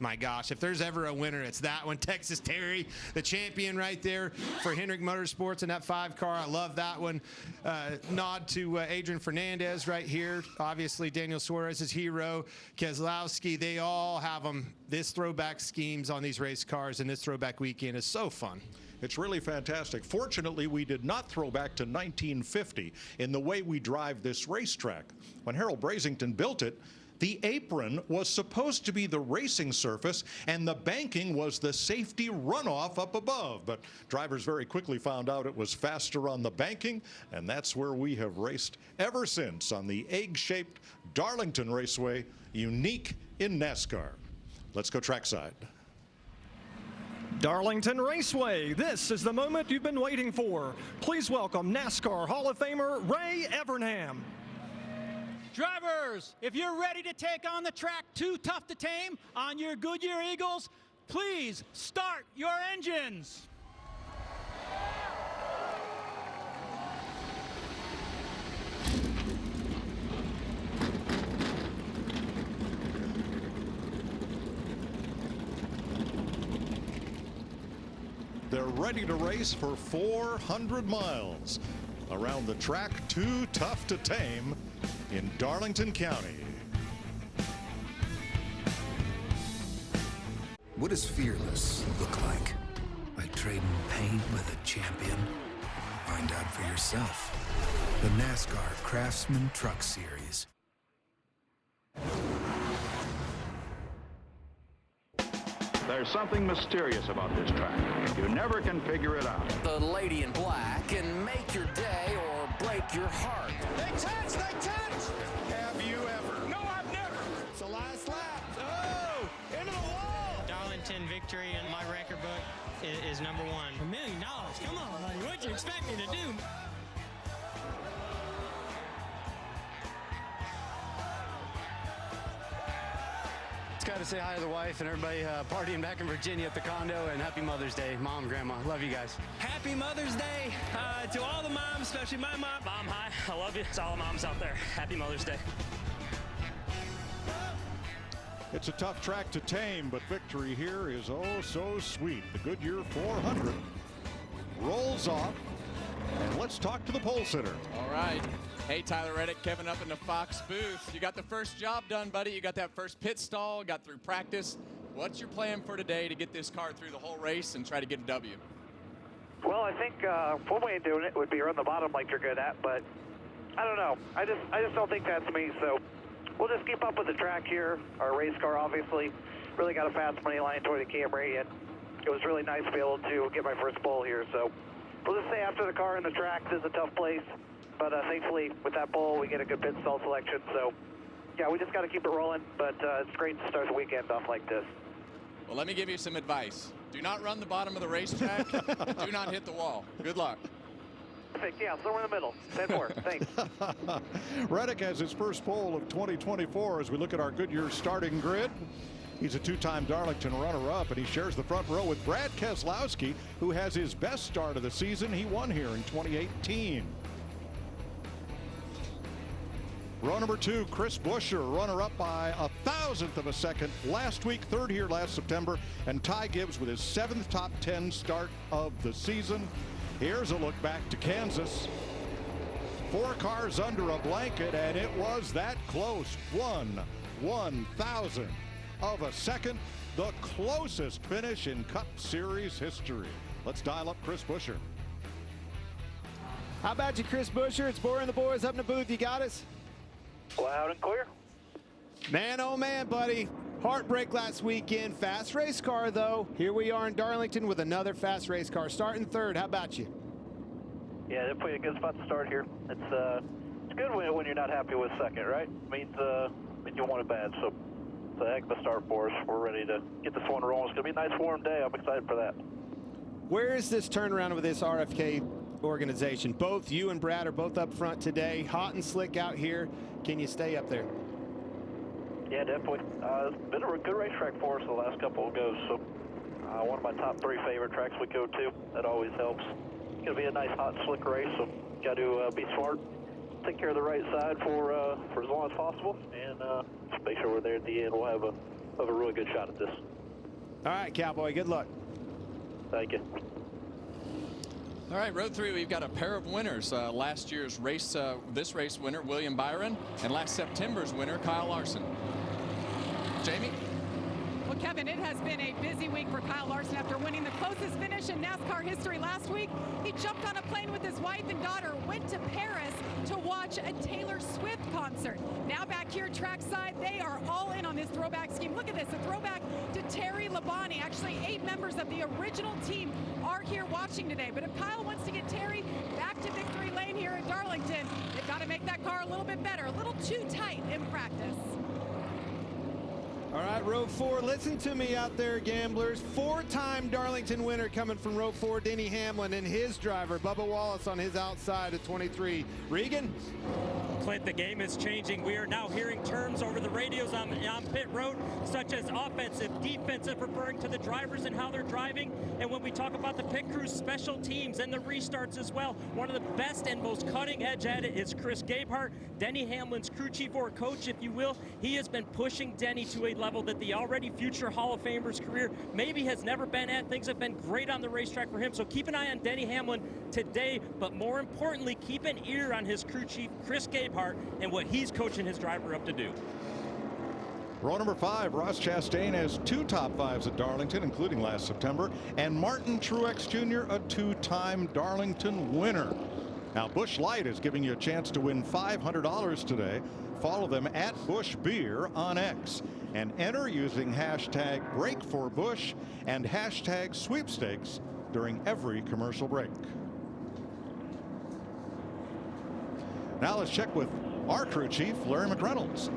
My gosh, if there's ever a winner, it's that one. Texas Terry, the champion right there for Hendrick Motorsports in that 5 car. I love that one. Nod to Adrian Fernandez right here. Obviously, Daniel Suarez's hero. Keselowski, they all have them. This throwback schemes on these race cars, and this throwback weekend is so fun. It's really fantastic. Fortunately, we did not throw back to 1950 in the way we drive this racetrack. When Harold Brasington built it, the apron was supposed to be the racing surface, and the banking was the safety runoff up above. But drivers very quickly found out it was faster on the banking, and that's where we have raced ever since, on the egg-shaped Darlington Raceway, unique in NASCAR. Let's go trackside. Darlington Raceway, this is the moment you've been waiting for. Please welcome NASCAR Hall of Famer Ray Evernham. Drivers, if you're ready to take on the track Too Tough to Tame on your Goodyear Eagles, please start your engines. they're ready to race for 400 miles around the track Too Tough to Tame in Darlington County. What does fearless look like? Like trading paint with a champion? Find out for yourself. The NASCAR Craftsman Truck Series. There's something mysterious about this track. You never can figure it out. The lady in black can make your day or break your heart. They touch! They touch! Have you ever? No, I've never. It's the last lap. Oh! Into the wall! Darlington victory in my record book is number one. $1 million. Come on, buddy. What'd you expect me to do? Just got to say hi to the wife and everybody partying back in Virginia at the condo, and happy Mother's Day, Mom, Grandma. Love you guys. Happy Mother's Day to all the moms, especially my mom. Mom, hi. I love you. It's all the moms out there. Happy Mother's Day. It's a tough track to tame, but victory here is oh so sweet. The Goodyear 400 rolls off, and let's talk to the pole sitter. All right. Hey, Tyler Reddick, Kevin up in the Fox booth. You got the first job done, buddy. You got that first pit stall, got through practice. What's your plan for today to get this car through the whole race and try to get a W? Well, I think one way of doing it would be around the bottom like you're good at, but I don't know. I just don't think that's me, so we'll just keep up with the track here. Our race car obviously really got a fast money line toward the Camry, and it was really nice to be able to get my first pole here. So we'll just say after the car in the track, this is a tough place. But thankfully, with that pole, we get a good pit stall selection. So, yeah, we just got to keep it rolling. But it's great to start the weekend off like this. Well, let me give you some advice. Do not run the bottom of the racetrack. Do not hit the wall. Good luck. Perfect. Yeah, somewhere in the middle. 10-4. Thanks. Reddick has his first pole of 2024 as we look at our Goodyear starting grid. He's a two-time Darlington runner-up, and he shares the front row with Brad Keselowski, who has his best start of the season. He won here in 2018. Row number 2, Chris Buescher, runner-up by 1,000th of a second last week, third here last September, and Ty Gibbs with his 7th top 10 start of the season. Here's a look back to Kansas. 4 cars under a blanket, and it was that close. 1/1,000th of a second, the closest finish in Cup Series history. Let's dial up Chris Buescher. How about you, Chris Buescher? It's Boyer and the boys up in the booth. You got us? Loud and clear. Man, oh man, buddy. Heartbreak last weekend. Fast race car, though. Here we are in Darlington with another fast race car. Starting third. How about you? Yeah, definitely a good spot to start here. It's good when you're not happy with second, right? Means you want it bad. So it's a heck of a start for us. We're ready to get this one rolling. It's going to be a nice warm day. I'm excited for that. Where is this turnaround with this RFK organization? Both you and Brad are both up front today. Hot and slick out here. Can you stay up there? Yeah, definitely. It's been a good racetrack for us the last couple of goes. So one of my top 3 favorite tracks we go to. That always helps. It's going to be a nice, hot, slick race. So got to be smart, take care of the right side for as long as possible, and just make sure we're there at the end. We'll have a really good shot at this. All right, Cowboy. Good luck. Thank you. All right, row 3, we've got a pair of winners. Last year's race, this race winner, William Byron, and last September's winner, Kyle Larson. Jamie? Well, Kevin, it has been a busy week for Kyle Larson after winning the closest finish in NASCAR history last week. He jumped on a plane with his wife and daughter, went to Paris to watch a Taylor Swift concert. Now back here trackside, they are all in on this throwback scheme. Look at this, a throwback to Terry Labonte. Actually, 8 members of the original team are here watching today. But if Kyle wants to get Terry back to victory lane here in Darlington, they've got to make that car a little bit better, a little too tight in practice. All right, row 4, listen to me out there, gamblers. 4-time Darlington winner coming from row 4, Denny Hamlin, and his driver, Bubba Wallace, on his outside at 23. Regan? Clint, the game is changing. We are now hearing terms over the radios on pit road, such as offensive, defensive, referring to the drivers and how they're driving. And when we talk about the pit crew's special teams and the restarts as well, one of the best and most cutting edge at it is Chris Gabehart, Denny Hamlin's crew chief or coach, if you will. He has been pushing Denny to a level that the already future Hall of Famer's career maybe has never been at. Things have been great on the racetrack for him. So keep an eye on Denny Hamlin today, but more importantly, keep an ear on his crew chief, Chris Gabehart, and what he's coaching his driver up to do. Row number 5, Ross Chastain has 2 top 5s at Darlington, including last September, and Martin Truex Jr., a 2-time Darlington winner. Now, Busch Light is giving you a chance to win $500 today. Follow them at Busch Beer on X and enter using hashtag #BreakForBusch and hashtag sweepstakes during every commercial break. Now let's check with our crew chief, Larry McReynolds.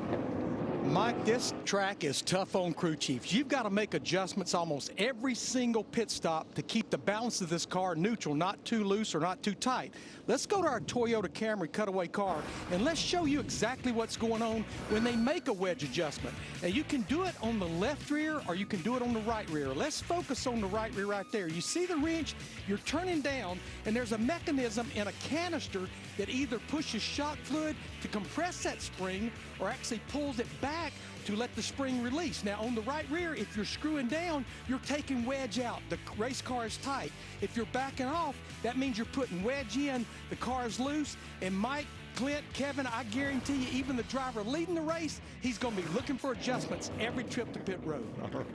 Mike, this track is tough on crew chiefs. You've got to make adjustments almost every single pit stop to keep the balance of this car neutral, not too loose or not too tight. Let's go to our Toyota Camry cutaway car and let's show you exactly what's going on when they make a wedge adjustment. Now, you can do it on the left rear or you can do it on the right rear. Let's focus on the right rear right there. You see the wrench, you're turning down, and there's a mechanism in a canister that either pushes shock fluid to compress that spring or actually pulls it back to let the spring release. Now, on the right rear, if you're screwing down, you're taking wedge out. The race car is tight. If you're backing off, that means you're putting wedge in, the car is loose, and Mike, Clint, Kevin, I guarantee you, even the driver leading the race, he's going to be looking for adjustments every trip to pit road. All right.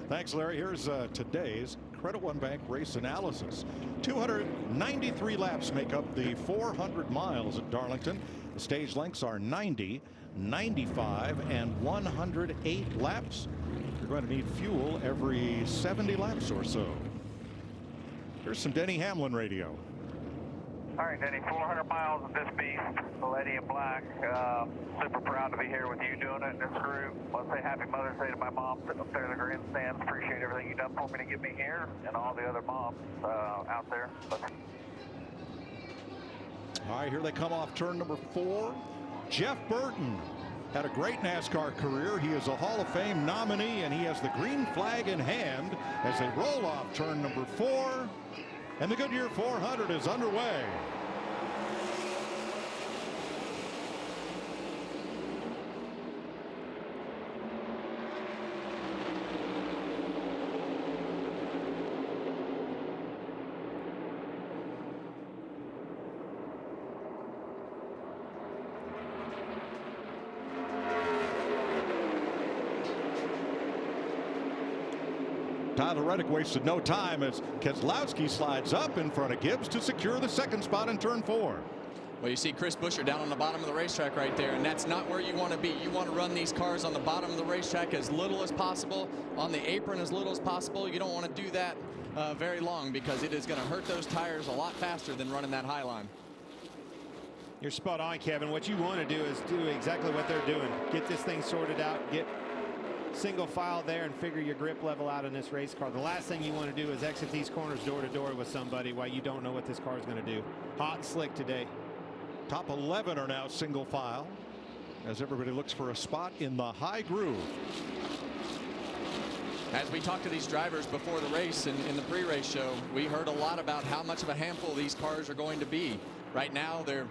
Thanks, Larry. Here's today's Credit One Bank race analysis. 293 laps make up the 400 miles at Darlington. The stage lengths are 90, 95, and 108 laps. You're going to need fuel every 70 laps or so. Here's some Denny Hamlin radio. All right, Denny, 400 miles of this beast, the lady in black. Super proud to be here with you doing it and this crew. Want to say happy Mother's Day to my mom sitting up there in the grandstands. Appreciate everything you've done for me to get me here and all the other moms out there. All right, here they come off turn number 4. Jeff Burton had a great NASCAR career. He is a Hall of Fame nominee, and he has the green flag in hand as they roll off turn number 4. And the Goodyear 400 is underway. Tyler Reddick wasted no time as Keselowski slides up in front of Gibbs to secure the second spot in turn 4. Well, you see Chris Buescher down on the bottom of the racetrack right there, and that's not where you want to be. You want to run these cars on the bottom of the racetrack as little as possible, on the apron as little as possible. You don't want to do that very long because it is going to hurt those tires a lot faster than running that high line. You're spot on, Kevin. What you want to do is do exactly what they're doing. Get this thing sorted out, get single file there and figure your grip level out in this race car. The last thing you want to do is exit these corners door to door with somebody while you don't know what this car is going to do. Hot and slick today. Top 11 are now single file as everybody looks for a spot in the high groove. As we talked to these drivers before the race and in the pre-race show, we heard a lot about how much of a handful these cars are going to be. Right now, they're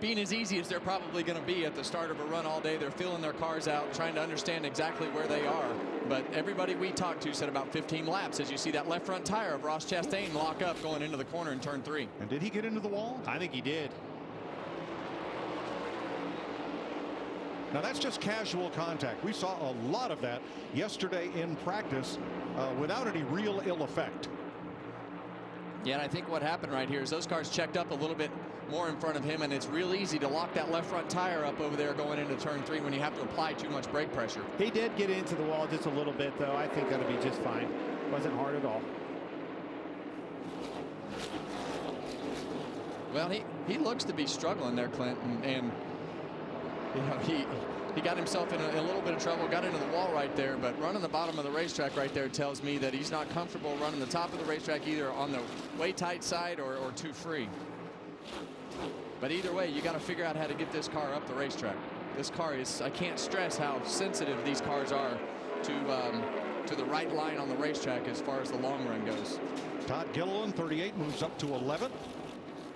being as easy as they're probably going to be at the start of a run all day. They're feeling their cars out, trying to understand exactly where they are. But everybody we talked to said about 15 laps as you see that left front tire of Ross Chastain lock up going into the corner in turn 3. And did he get into the wall? I think he did. Now that's just casual contact. We saw a lot of that yesterday in practice without any real ill effect. Yeah, and I think what happened right here is those cars checked up a little bit more in front of him, and it's real easy to lock that left front tire up over there going into turn 3 when you have to apply too much brake pressure. He did get into the wall just a little bit, though. I think that'll be just fine. Wasn't hard at all. Well, he looks to be struggling there, Clint, and you know, he got himself in a little bit of trouble, got into the wall right there, but running the bottom of the racetrack right there tells me that he's not comfortable running the top of the racetrack either on the way tight side or too free. But either way, you got to figure out how to get this car up the racetrack. This car is, I can't stress how sensitive these cars are to the right line on the racetrack as far as the long run goes. Todd Gilliland, 38, moves up to 11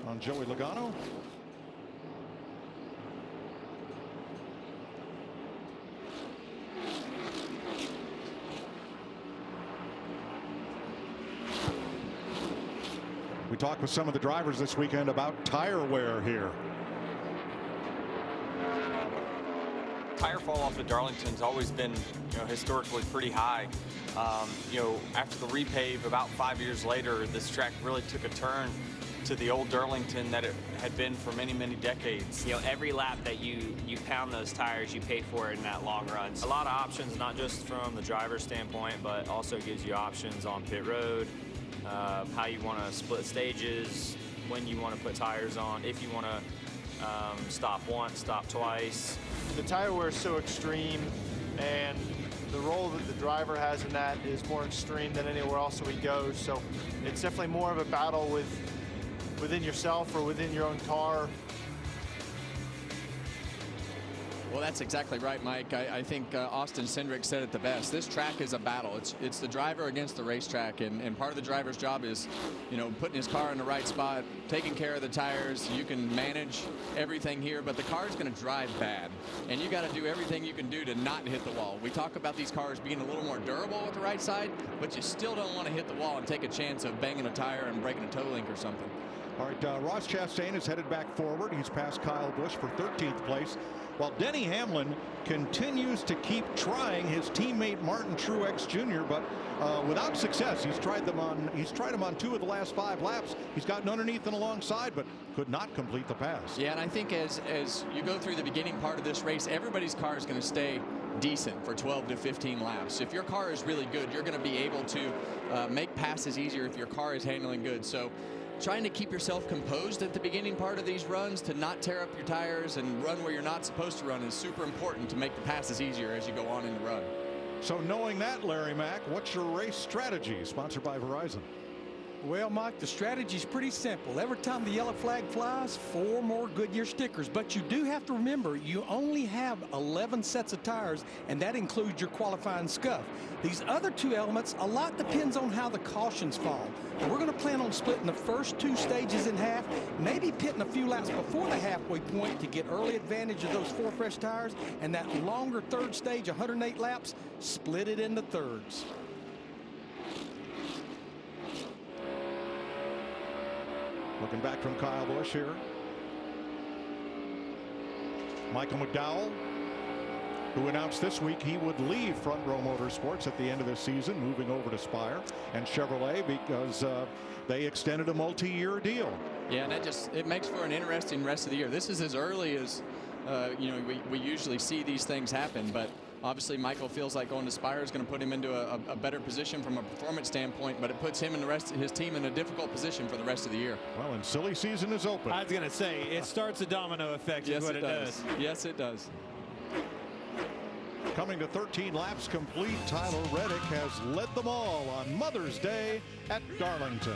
on Joey Logano. We talked with some of the drivers this weekend about tire wear here. Tire fall off at Darlington's always been, historically pretty high. After the repave about 5 years later, this track really took a turn to the old Darlington that it had been for many, many decades. Every lap that you pound those tires, you pay for it in that long run. A lot of options, not just from the driver's standpoint, but also gives you options on pit road, how you want to split stages, when you want to put tires on, if you want to stop once, stop twice. The tire wear is so extreme, and the role that the driver has in that is more extreme than anywhere else we go. So it's definitely more of a battle within yourself or within your own car. Well, that's exactly right, Mike. I think Austin Cindric said it the best. This track is a battle. It's the driver against the racetrack, and part of the driver's job is, putting his car in the right spot, taking care of the tires. You can manage everything here, but the car is going to drive bad, and you got to do everything you can do to not hit the wall. We talk about these cars being a little more durable with the right side, but you still don't want to hit the wall and take a chance of banging a tire and breaking a toe link or something. All right, Ross Chastain is headed back forward. He's passed Kyle Busch for 13th place, while Denny Hamlin continues to keep trying his teammate Martin Truex Jr., but without success. He's tried him on 2 of the last 5 laps. He's gotten underneath and alongside, but could not complete the pass. Yeah, and I think as you go through the beginning part of this race, everybody's car is going to stay decent for 12 to 15 laps. If your car is really good, you're going to be able to make passes easier if your car is handling good. So trying to keep yourself composed at the beginning part of these runs to not tear up your tires and run where you're not supposed to run is super important to make the passes easier as you go on in the run. So knowing that, Larry Mack, what's your race strategy? Sponsored by Verizon. Well, Mike, the strategy is pretty simple. Every time the yellow flag flies, 4 more Goodyear stickers. But you do have to remember, you only have 11 sets of tires, and that includes your qualifying scuff. These other 2 elements, a lot depends on how the cautions fall. And we're going to plan on splitting the first 2 stages in half, maybe pitting a few laps before the halfway point to get early advantage of those 4 fresh tires, and that longer 3rd stage, 108 laps, split it into thirds. Looking back from Kyle Busch here. Michael McDowell, who announced this week he would leave Front Row Motorsports at the end of the season, moving over to Spire and Chevrolet because they extended a multi-year deal. Yeah, and it makes for an interesting rest of the year. This is as early as we usually see these things happen, but obviously Michael feels like going to Spire is going to put him into a better position from a performance standpoint, but it puts him and the rest of his team in a difficult position for the rest of the year. Well, and silly season is open. I was going to say, it starts a domino effect. Yes, is what it does. Yes, it does. Coming to 13 laps complete, Tyler Reddick has led them all on Mother's Day at Darlington.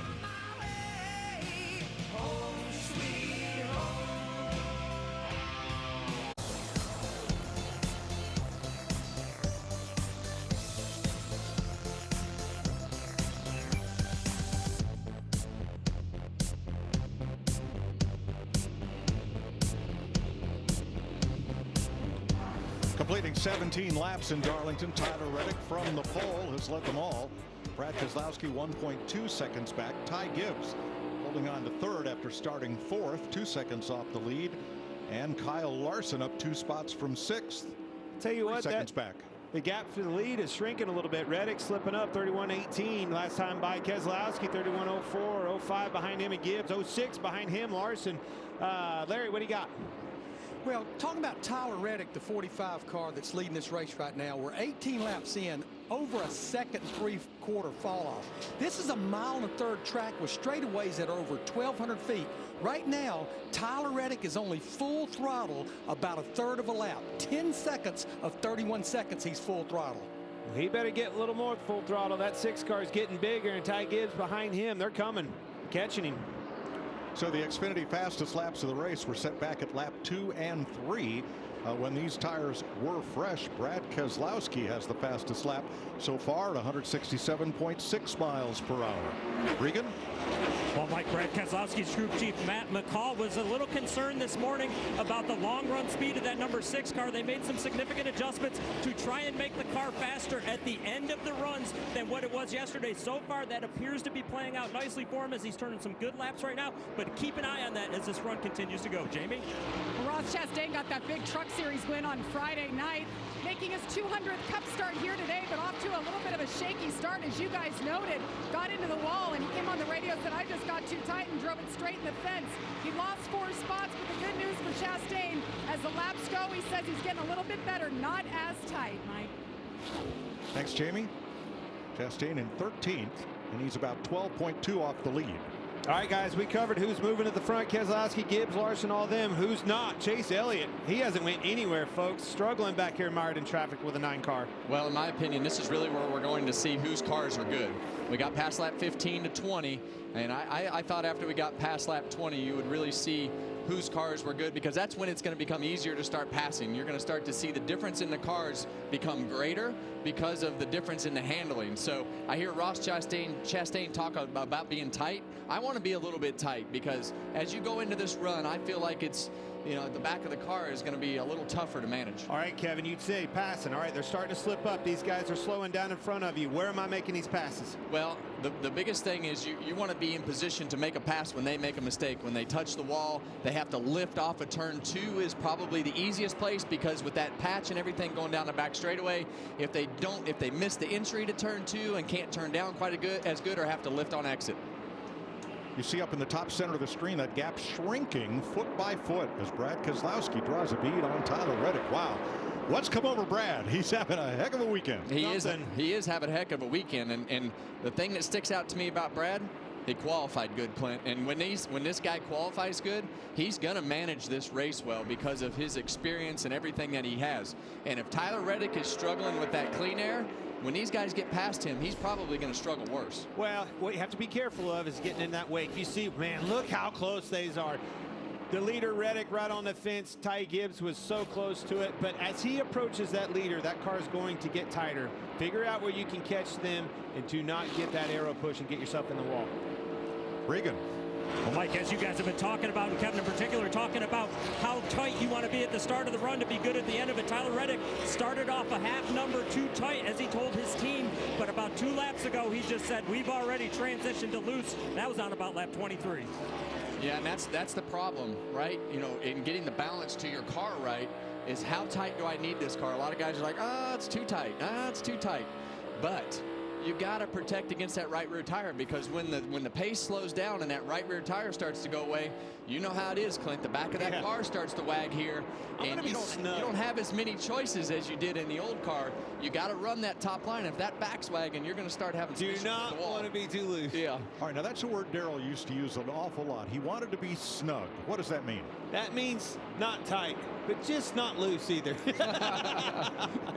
Completing 17 laps in Darlington, Tyler Reddick from the pole has led them all. Brad Keselowski 1.2 seconds back. Ty Gibbs holding on to 3rd after starting 4th, 2 seconds off the lead. And Kyle Larson up 2 spots from 6th. Tell you what, 3 seconds back. The gap to the lead is shrinking a little bit. Reddick slipping up 31.18 last time by Keselowski, 31.04, 05 behind him, and Gibbs 06 behind him. Larson. Larry, what do you got? Well, talking about Tyler Reddick, the 45 car that's leading this race right now, we're 18 laps in, over a 2nd and 3/4 fall off. This is a 1 1/3 track with straightaways that are over 1,200 feet. Right now, Tyler Reddick is only full throttle about 1/3 of a lap. 10 seconds of 31 seconds, he's full throttle. Well, he better get a little more full throttle. That 6 car is getting bigger, and Ty Gibbs behind him. They're coming, catching him. So the Xfinity fastest laps of the race were set back at lap 2 and 3. When these tires were fresh. Brad Keselowski has the fastest lap so far at 167.6 miles per hour. Regan? Well, Mike, Brad Keselowski's Group Chief Matt McCall was a little concerned this morning about the long run speed of that number 6 car. They made some significant adjustments to try and make the car faster at the end of the runs than what it was yesterday. So far, that appears to be playing out nicely for him as he's turning some good laps right now. But keep an eye on that as this run continues to go. Jamie? Ross Chastain got that big Truck Series win on Friday night, making his 200th Cup start here today, but off to a little bit of a shaky start, as you guys noted. Got into the wall, and he came on the radio, said, I just got too tight, and drove it straight in the fence. He lost 4 spots, but the good news for Chastain, as the laps go, he says he's getting a little bit better, not as tight, Mike. Thanks, Jamie. Chastain in 13th, and he's about 12.2 off the lead. All right, guys, we covered who's moving at the front. Keselowski, Gibbs, Larson, all them. Who's not? Chase Elliott. He hasn't went anywhere, folks. Struggling back here mired in traffic with a 9 car. Well, in my opinion, this is really where we're going to see whose cars are good. We got past lap 15 to 20, and I thought after we got past lap 20, you would really see whose cars were good, because that's when it's going to become easier to start passing. You're going to start to see the difference in the cars become greater because of the difference in the handling. So I hear Ross Chastain talk about being tight. I want to be a little bit tight, because as you go into this run, I feel like it's, you know, the back of the car is going to be a little tougher to manage. All right, Kevin, you'd say passing. All right, they're starting to slip up. These guys are slowing down in front of you. Where am I making these passes? Well, the biggest thing is you want to be in position to make a pass when they make a mistake. When they touch the wall, they have to lift off a turn 2 is probably the easiest place, because with that patch and everything going down the back straightaway, if they miss the entry to turn 2 and can't turn down quite as good or have to lift on exit. You see up in the top center of the screen that gap shrinking foot by foot as Brad Keselowski draws a bead on Tyler Reddick. Wow. What's come over Brad? He's having a heck of a weekend. He is having a heck of a weekend. And the thing that sticks out to me about Brad, he qualified good, Clint. And when this guy qualifies good, he's going to manage this race well because of his experience and everything that he has. And if Tyler Reddick is struggling with that clean air, when these guys get past him, he's probably going to struggle worse. Well, what you have to be careful of is getting in that wake. You see, man, look how close these are. The leader, Reddick, right on the fence. Ty Gibbs was so close to it. But as he approaches that leader, that car is going to get tighter. Figure out where you can catch them and do not get that arrow push and get yourself in the wall. Regan. Well, Mike, as you guys have been talking about, and Kevin in particular, talking about how tight you want to be at the start of the run to be good at the end of it. Tyler Reddick started off a half number too tight, as he told his team, but about 2 laps ago, he just said, we've already transitioned to loose. That was on about lap 23. Yeah, and that's the problem, right? You know, in getting the balance to your car right is how tight do I need this car? A lot of guys are like, it's too tight. It's too tight. But you got to protect against that right rear tire, because when the pace slows down and that right rear tire starts to go away, you know how it is, Clint. The back of that car starts to wag here, and you don't have as many choices as you did in the old car. You got to run that top line. If that back's wagging, you're going to start having some issues with the wall. Want to be too loose. Yeah. All right, now that's a word Darrell used to use an awful lot. He wanted to be snug. What does that mean? That means not tight, but just not loose either.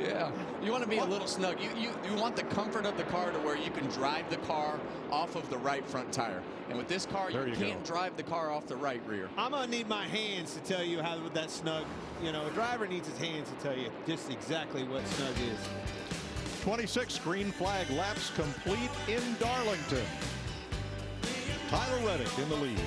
Yeah, you want to be a little snug. You want the comfort of the car to where you can drive the car off of the right front tire. And with this car, you can't drive the car off the right rear. I'm going to need my hands to tell you how that snug, you know, a driver needs his hands to tell you just exactly what snug is. 26 green flag laps complete in Darlington. Tyler Reddick in the lead.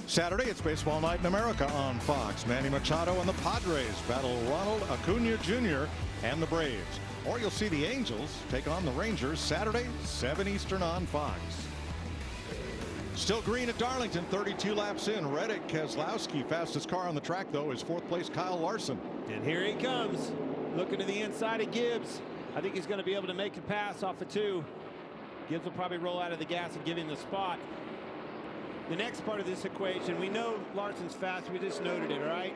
Saturday, it's Baseball Night in America on Fox. Manny Machado and the Padres battle Ronald Acuna Jr. and the Braves. Or you'll see the Angels take on the Rangers Saturday, 7 Eastern on Fox. Still green at Darlington, 32 laps in. Reddick, Keselowski, fastest car on the track, though, is 4th place Kyle Larson. And here he comes, looking to the inside of Gibbs. I think he's going to be able to make a pass off of 2. Gibbs will probably roll out of the gas and give him the spot. The next part of this equation, we know Larson's fast. We just noted it, all right?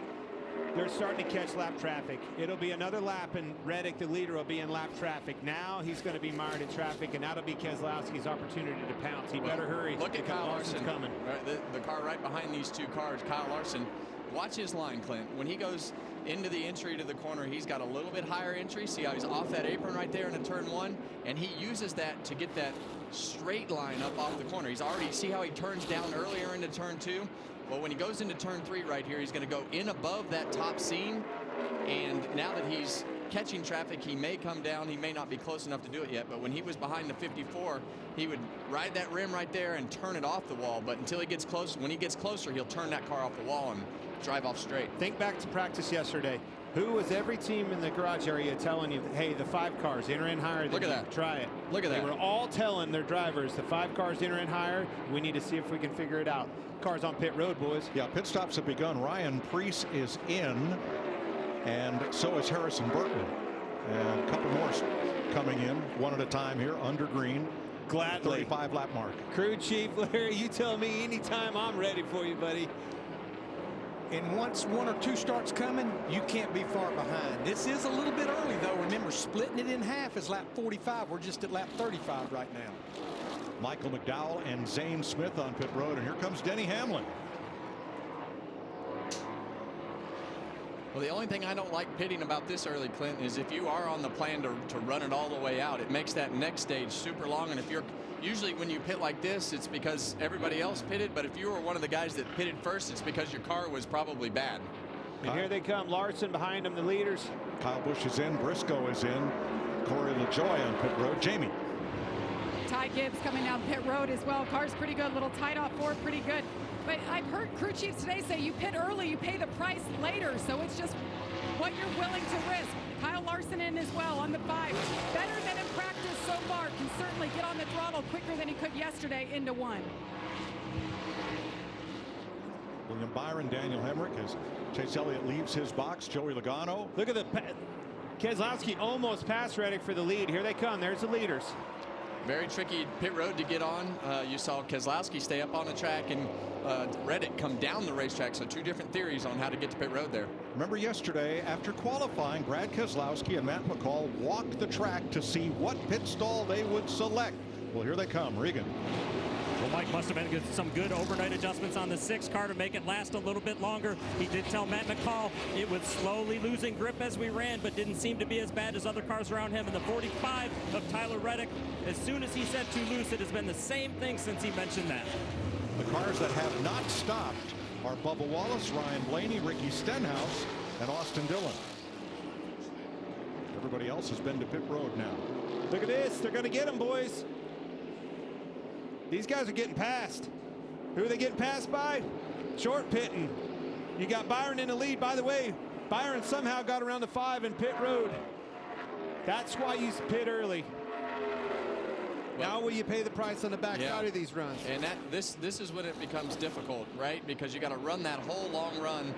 They're starting to catch lap traffic. It'll be another lap, and Reddick, the leader, will be in lap traffic. Now he's going to be mired in traffic, and that'll be Keselowski's opportunity to pounce. He better hurry. Look at Kyle Larson coming. Right, the car right behind these 2 cars. Kyle Larson watch his line, Clint. When he goes into the entry to the corner, he's got a little bit higher entry. See how he's off that apron right there into turn 1, and he uses that to get that straight line up off the corner. He's already, see how he turns down earlier into turn 2? Well, when he goes into turn 3 right here, he's going to go in above that top seam, and now that he's catching traffic, he may come down. He may not be close enough to do it yet, but when he was behind the 54, he would ride that rim right there and turn it off the wall. But until he gets close, when he gets closer, he'll turn that car off the wall and drive off straight. Think back to practice yesterday. Who was every team in the garage area telling you, hey, the 5 cars, enter in higher? Look at that. Try it. Look at that. They were all telling their drivers, the 5 cars, enter in higher. We need to see if we can figure it out. Cars on pit road, boys. Yeah, pit stops have begun. Ryan Preece is in, and so is Harrison Burton. And a couple more coming in, one at a time here, under green. Gladly. 35 lap mark. Crew Chief Larry, you tell me anytime, I'm ready for you, buddy. And once 1 or 2 starts coming, you can't be far behind. This is a little bit early, though. Remember, splitting it in half is lap 45. We're just at lap 35 right now. Michael McDowell and Zane Smith on pit road, and here comes Denny Hamlin. Well, the only thing I don't like pitting about this early, Clint, is if you are on the plan to run it all the way out, it makes that next stage super long. And if you're usually when you pit like this, it's because everybody else pitted. But if you were one of the guys that pitted first, it's because your car was probably bad. And here they come. Larson behind them, the leaders. Kyle Busch is in. Briscoe is in. Corey LaJoy on pit road. Jamie. Ty Gibbs coming down pit road as well. Car's pretty good. Little tight off forward, pretty good. But I've heard crew chiefs today say you pit early, you pay the price later. So it's just what you're willing to risk. Kyle Larson in as well on the 5. Better than in practice so far. Can certainly get on the throttle quicker than he could yesterday into 1. William Byron, Daniel Hemrick as Chase Elliott leaves his box. Joey Logano. Look at the Keselowski almost pass ready for the lead. Here they come. There's the leaders. Very tricky pit road to get on. You saw Keselowski stay up on the track and Reddick come down the racetrack. So 2 different theories on how to get to pit road there. Remember yesterday, after qualifying, Brad Keselowski and Matt McCall walked the track to see what pit stall they would select. Well, here they come. Regan. Well, Mike must have been some good overnight adjustments on the 6 car to make it last a little bit longer. He did tell Matt McCall it was slowly losing grip as we ran, but didn't seem to be as bad as other cars around him. And the 45 of Tyler Reddick, as soon as he said too loose, it has been the same thing since he mentioned that. The cars that have not stopped are Bubba Wallace, Ryan Blaney, Ricky Stenhouse, and Austin Dillon. Everybody else has been to pit road now. Look at this. They're going to get him, boys. These guys are getting past. Who are they getting passed by? Short pitting. You got Byron in the lead. By the way, Byron somehow got around the 5 in pit road. That's why you pit early. Now will you pay the price on the backside of these runs? And this is when it becomes difficult, right? Because you got to run that whole long run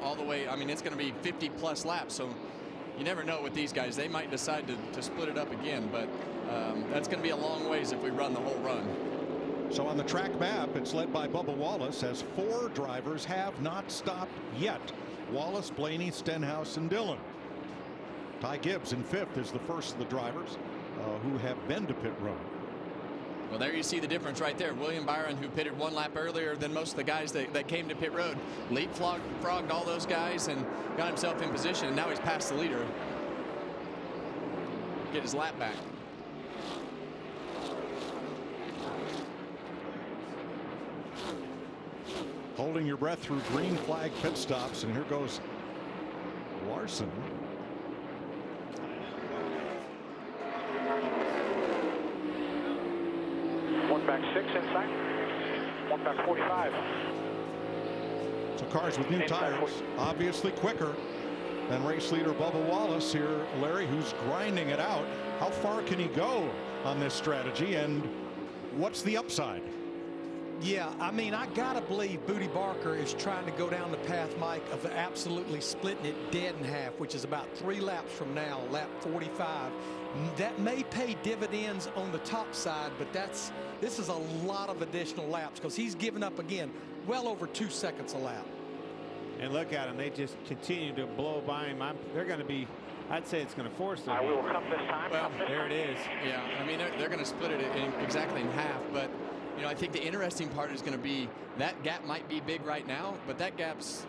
all the way. I mean, it's going to be 50+ laps. So you never know with these guys. They might decide to split it up again, but that's going to be a long ways if we run the whole run. So on the track map, it's led by Bubba Wallace as 4 drivers have not stopped yet. Wallace, Blaney, Stenhouse, and Dillon. Ty Gibbs in 5th is the first of the drivers who have been to pit road. Well, there you see the difference right there. William Byron, who pitted 1 lap earlier than most of the guys that came to pit road, leapfrogged all those guys and got himself in position, and now he's past the leader. Get his lap back. Holding your breath through green flag pit stops, and here goes Larson. One back 6 inside. One back 45. So cars with new tires, obviously quicker than race leader Bubba Wallace here. Larry, who's grinding it out. How far can he go on this strategy, and what's the upside? Yeah, I mean, I got to believe Booty Barker is trying to go down the path, Mike, of absolutely splitting it dead in half, which is about 3 laps from now, lap 45. That may pay dividends on the top side, but this is a lot of additional laps because he's given up, again, well over 2 seconds a lap. And look at them. They just continue to blow by him. They're going to be, I'd say it's going to force them. I will come this time. Well, there it is. Yeah, I mean, they're going to split it exactly in half, but you know, I think the interesting part is going to be that gap might be big right now, but that gap's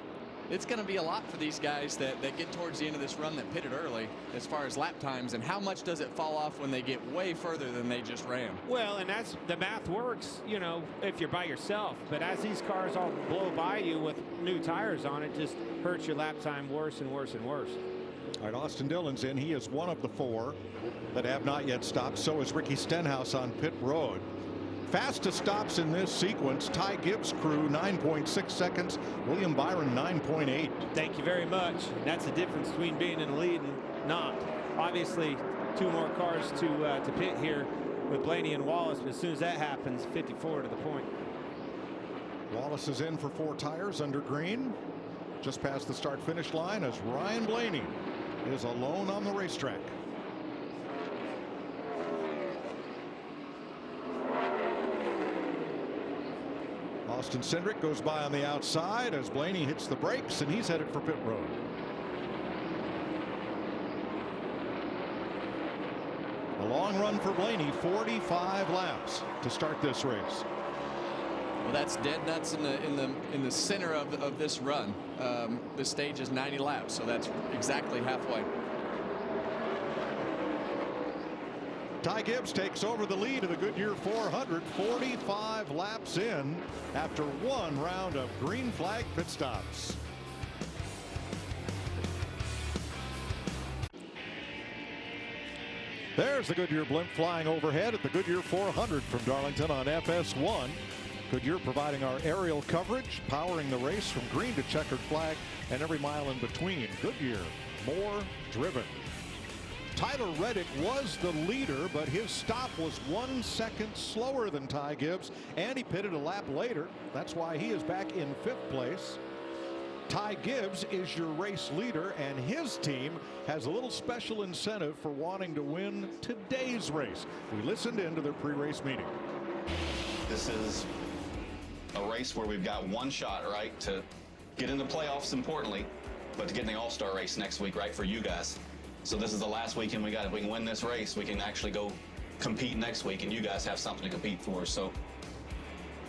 it's going to be a lot for these guys that get towards the end of this run that pitted early as far as lap times, and how much does it fall off when they get way further than they just ran. Well, and that's the math works, you know, if you're by yourself. But as these cars all blow by you with new tires on, it just hurts your lap time worse and worse and worse. All right, Austin Dillon's in. He is one of the 4 that have not yet stopped. So is Ricky Stenhouse on pit road. Fastest stops in this sequence, Ty Gibbs' crew 9.6 seconds, William Byron 9.8. Thank you very much. That's the difference between being in the lead and not. Obviously 2 more cars to pit here with Blaney and Wallace, but as soon as that happens, 54 to the point. Wallace is in for 4 tires under green, just past the start finish line as Ryan Blaney is alone on the racetrack. Austin Cindric goes by on the outside as Blaney hits the brakes, and he's headed for pit road. A long run for Blaney, 45 laps to start this race. Well, that's dead nuts in the center of this run. This stage is 90 laps, so that's exactly halfway. Ty Gibbs takes over the lead of the Goodyear 400, 45 laps in after 1 round of green flag pit stops. There's the Goodyear blimp flying overhead at the Goodyear 400 from Darlington on FS1. Goodyear providing our aerial coverage, powering the race from green to checkered flag and every mile in between. Goodyear, more driven. Tyler Reddick was the leader, but his stop was 1 second slower than Ty Gibbs, and he pitted a lap later. That's why he is back in 5th place. Ty Gibbs is your race leader, and his team has a little special incentive for wanting to win today's race. We listened into their pre-race meeting. This is a race where we've got 1 shot, right, to get into playoffs, importantly, but to get in the All-Star race next week, right, for you guys. So this is the last weekend we got. If we can win this race, we can actually go compete next week, and you guys have something to compete for. So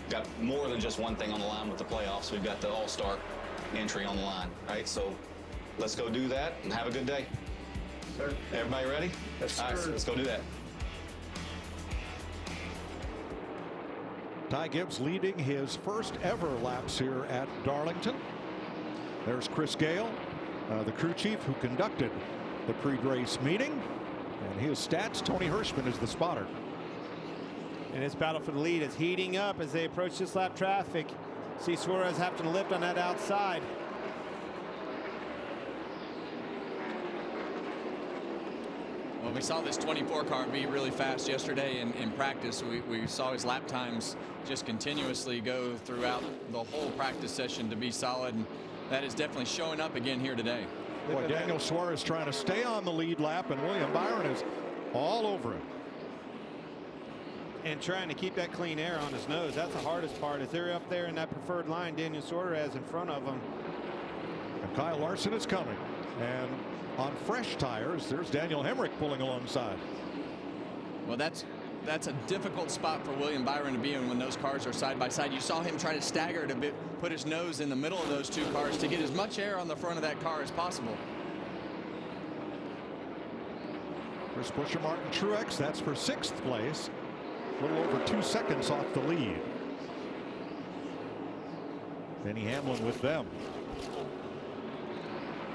got more than just one thing on the line with the playoffs. We've got the All-Star entry on the line, right? So let's go do that and have a good day. Sir. Everybody ready? Yes, all right, so let's go do that. Ty Gibbs leading his first ever laps here at Darlington. There's Chris Gale, the crew chief who conducted the pre-race meeting, and his stats, Tony Hirschman is the spotter. And his battle for the lead is heating up as they approach this lap traffic. See Suarez having to lift on that outside. Well, we saw this 24 car be really fast yesterday in practice. We saw his lap times just continuously go throughout the whole practice session to be solid, and that is definitely showing up again here today. Boy, Daniel Suarez trying to stay on the lead lap, and William Byron is all over him. And trying to keep that clean air on his nose. That's the hardest part, is they're up there in that preferred line. Daniel Suarez in front of him. And Kyle Larson is coming. And on fresh tires, there's Daniel Hemrick pulling alongside. Well, that's a difficult spot for William Byron to be in when those cars are side by side. You saw him try to stagger it a bit, put his nose in the middle of those 2 cars to get as much air on the front of that car as possible. Chris Buescher, Martin Truex, that's for 6th place. A little over 2 seconds off the lead. Denny Hamlin with them.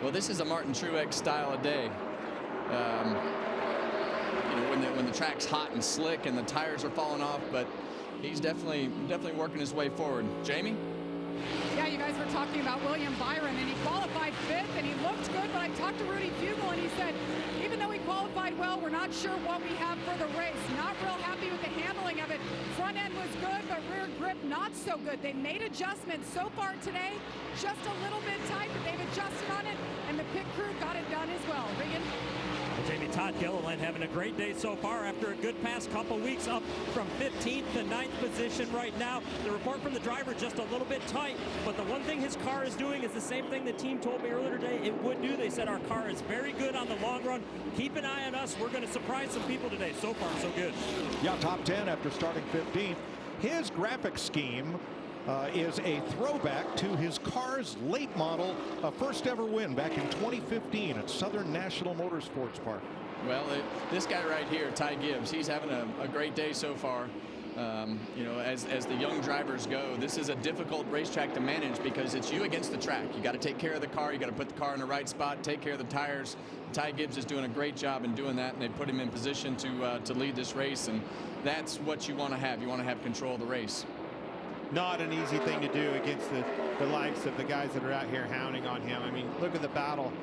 Well, this is a Martin Truex style of day. When the track's hot and slick and the tires are falling off, but he's definitely working his way forward. Jamie? Yeah, you guys were talking about William Byron, and he qualified 5th, and he looked good, but I talked to Rudy Fugle, and he said, even though he qualified well, we're not sure what we have for the race. Not real happy with the handling of it. Front end was good, but rear grip not so good. They made adjustments so far today, just a little bit tight, but they've adjusted on it, and the pit crew got it done as well. Regan? Jamie, Todd Gilliland having a great day so far after a good past couple weeks, up from 15th to 9th position right now. The report from the driver just a little bit tight, but the one thing his car is doing is the same thing the team told me earlier today it would do. They said our car is very good on the long run. Keep an eye on us. We're going to surprise some people today. So far, so good. Yeah, top 10 after starting 15th. His graphic scheme is a throwback to his car's late model, first ever win back in 2015 at Southern National Motorsports Park. Well, this guy right here, Ty Gibbs, he's having a great day so far. You know, as the young drivers go, this is a difficult racetrack to manage because it's you against the track. You got to take care of the car. You got to put the car in the right spot, take care of the tires. Ty Gibbs is doing a great job in doing that, and they put him in position to lead this race, and that's what you want to have. You want to have control of the race. Not an easy thing to do against the likes of the guys that are out here hounding on him. I mean, look at the battle.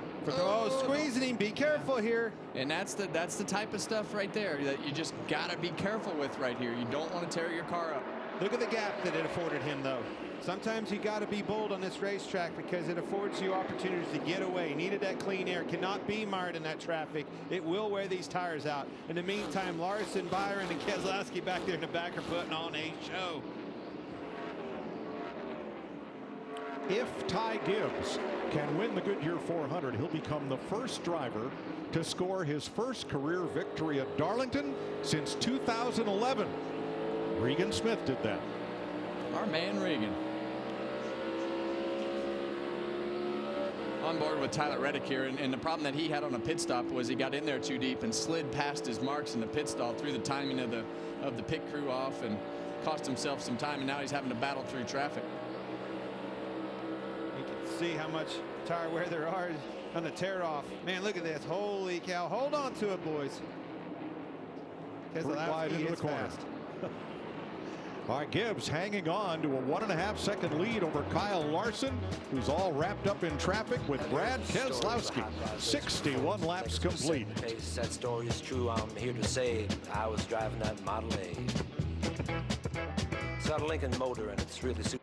Squeezing him. Be careful here. And that's the type of stuff right there that you just got to be careful with right here. You don't want to tear your car up. Look at the gap that it afforded him, though. Sometimes you got to be bold on this racetrack because it affords you opportunities to get away. Needed that clean air. Cannot be mired in that traffic. It will wear these tires out. In the meantime, Larson, Byron, and Keselowski back there in the back are putting on a show. If Ty Gibbs can win the Goodyear 400, he'll become the first driver to score his first career victory at Darlington since 2011. Regan Smith did that. Our man Regan. On board with Tyler Reddick here, and the problem that he had on a pit stop was he got in there too deep and slid past his marks in the pit stall, threw the timing of the pit crew off and cost himself some time, and now he's having to battle through traffic. See how much tire wear there are on the tear off. Man, look at this. Holy cow. Hold on to it, boys. Wide into the corner. All right, Gibbs hanging on to a 1.5 second lead over Kyle Larson, who's all wrapped up in traffic with Brad Keselowski. 61 laps complete. That story is true. I'm here to say I was driving that Model A. It's got a Lincoln motor and it's really super.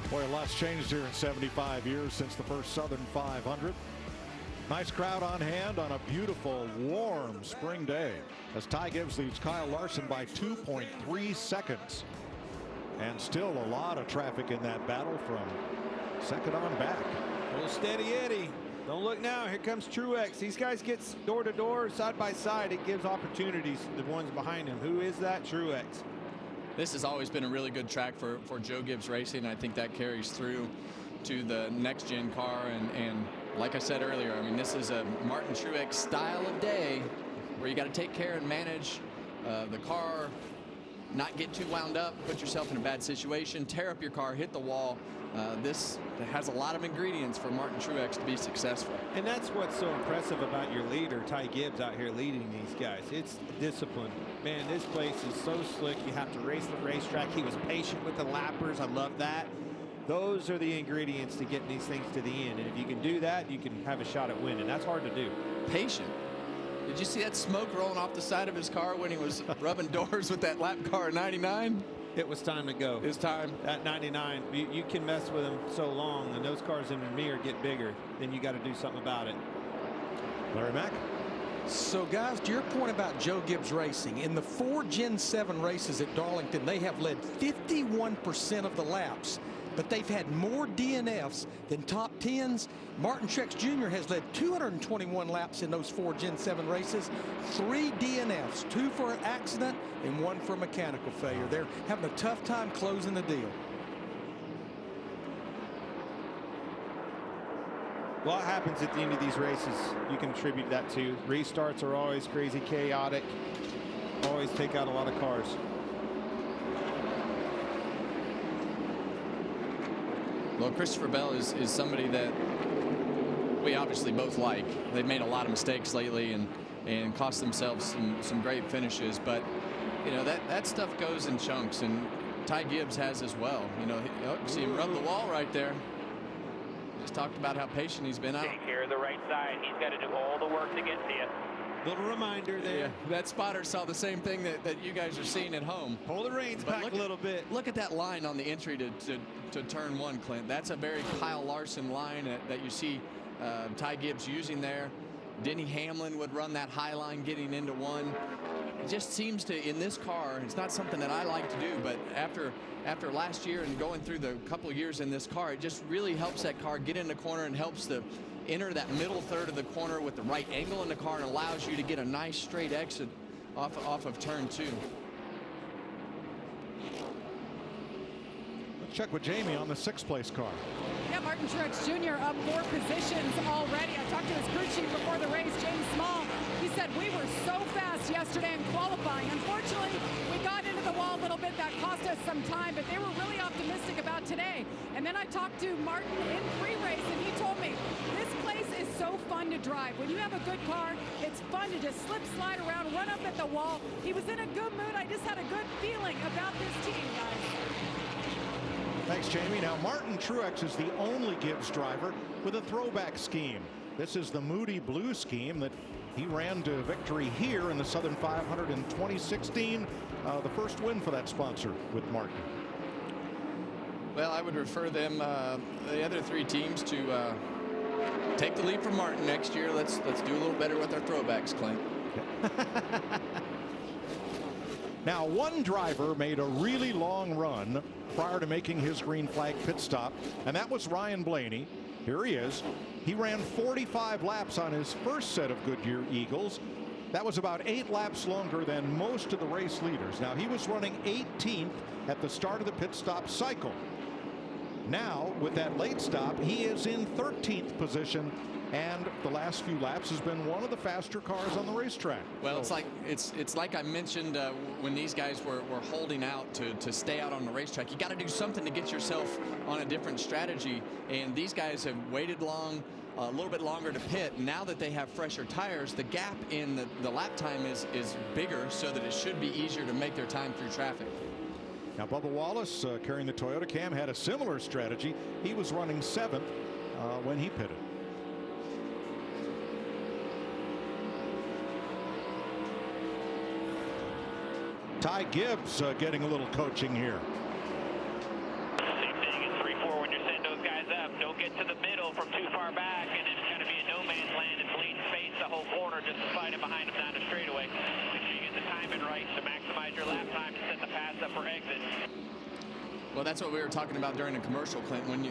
Boy, a lot's changed here in 75 years since the first Southern 500. Nice crowd on hand on a beautiful, warm spring day as Ty Gibbs leads Kyle Larson by 2.3 seconds. And still a lot of traffic in that battle from second on back. Little steady Eddie. Don't look now. Here comes Truex. These guys get door to door, side by side. It gives opportunities to the ones behind him. Who is that? Truex. This has always been a really good track for Joe Gibbs Racing. I think that carries through to the next gen car. And like I said earlier, I mean, this is a Martin Truex style of day where you got to take care and manage the car, not get too wound up, put yourself in a bad situation, tear up your car, hit the wall. This has a lot of ingredients for Martin Truex to be successful. And that's what's so impressive about your leader, Ty Gibbs, out here leading these guys. It's discipline. Man, this place is so slick. You have to race the racetrack. He was patient with the lappers. I love that. Those are the ingredients to getting these things to the end. And if you can do that, you can have a shot at winning. That's hard to do. Patient. Did you see that smoke rolling off the side of his car when he was rubbing doors with that lap car at 99? It was time to go. It's time. At 99, you can mess with them so long, and those cars in the mirror get bigger. Then you got to do something about it. Larry Mack. So, guys, to your point about Joe Gibbs Racing, in the 4 Gen 7 races at Darlington, they have led 51% of the laps, but they've had more DNFs than top 10s. Martin Truex Jr. has led 221 laps in those 4 Gen 7 races, 3 DNFs, 2 for an accident and 1 for mechanical failure. They're having a tough time closing the deal. What happens at the end of these races, you can attribute that to. Restarts are always crazy, chaotic, always take out a lot of cars. Well, Christopher Bell is somebody that we obviously both like. They've made a lot of mistakes lately and cost themselves some great finishes, but you know that stuff goes in chunks, and Ty Gibbs has as well. You know, see him rub the wall right there. Just talked about how patient he's been out. Take care of the right side. He's got to do all the work to get to you. Little reminder there. Yeah, that spotter saw the same thing that you guys are seeing at home. Pull the reins back a little bit. Look at that line on the entry to turn 1, Clint. That's a very Kyle Larson line that you see Ty Gibbs using there. Denny Hamlin would run that high line getting into 1. it just seems to, in this car, it's not something that I like to do, but after last year and going through the couple of years in this car, it just really helps that car get in the corner and helps to enter that middle third of the corner with the right angle in the car and allows you to get a nice straight exit off of turn 2. Let's check with Jamie on the 6th place car. Yeah, Martin Truex Jr. up 4 positions already. I talked to his crew chief before the race, James Small. He said, we were so fast yesterday in qualifying. Unfortunately, we got into the wall a little bit. That cost us some time, but they were really optimistic about today. And then I talked to Martin in pre-race, and he told me, this place is so fun to drive. When you have a good car, it's fun to just slip, slide around, run up at the wall. He was in a good mood. I just had a good feeling about this team, guys. Thanks, Jamie. Now, Martin Truex is the only Gibbs driver with a throwback scheme. This is the Moody Blue scheme that he ran to victory here in the Southern 500 in 2016. The first win for that sponsor with Martin. Well, I would refer them, the other 3 teams, to take the lead from Martin next year. Let's do a little better with our throwbacks, Clint. Now, one driver made a really long run prior to making his green flag pit stop, and that was Ryan Blaney. Here he is. He ran 45 laps on his first set of Goodyear Eagles. That was about 8 laps longer than most of the race leaders. Now, he was running 18th at the start of the pit stop cycle. Now, with that late stop, he is in 13th position, and the last few laps has been one of the faster cars on the racetrack. Well, it's like I mentioned when these guys were holding out to stay out on the racetrack. You got to do something to get yourself on a different strategy, and these guys have waited a little bit longer to pit. Now that they have fresher tires, the gap in the lap time is bigger, so that it should be easier to make their time through traffic. Now, Bubba Wallace, carrying the Toyota Cam, had a similar strategy. He was running 7th when he pitted. Ty Gibbs getting a little coaching here. Same thing in 3-4 when you're setting those guys up. Don't get to the middle from too far back, and it's going to be a no man's land. It's bleeding face the whole corner just to fight it behind him down the straightaway. Make sure you get the timing right to maximize your lap time to set the pass up for exit. Well, that's what we were talking about during the commercial, Clint. When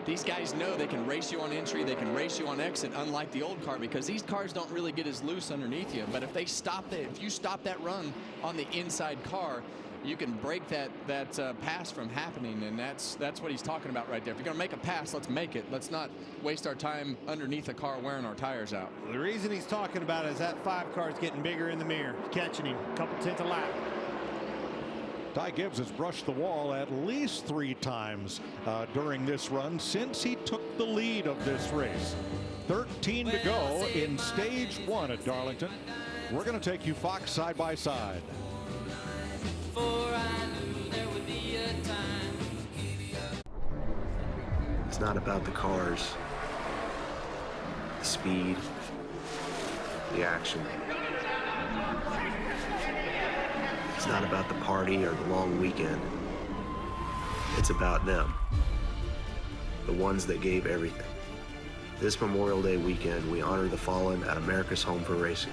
these guys know they can race you on entry, they can race you on exit, unlike the old car, because these cars don't really get as loose underneath you. But if you stop that run on the inside car, you can break that pass from happening, and that's what he's talking about right there. If you're going to make a pass, let's make it. Let's not waste our time underneath a car wearing our tires out. The reason he's talking about it is that 5 car is getting bigger in the mirror, catching him a couple tenths a lap. Ty Gibbs has brushed the wall at least 3 times during this run since he took the lead of this race. 13 to go in stage 1 at Darlington. We're going to take you Fox side by side. It's not about the cars, the speed, the action. It's not about the party or the long weekend. It's about them, the ones that gave everything. This Memorial Day weekend, we honor the fallen at America's Home for Racing,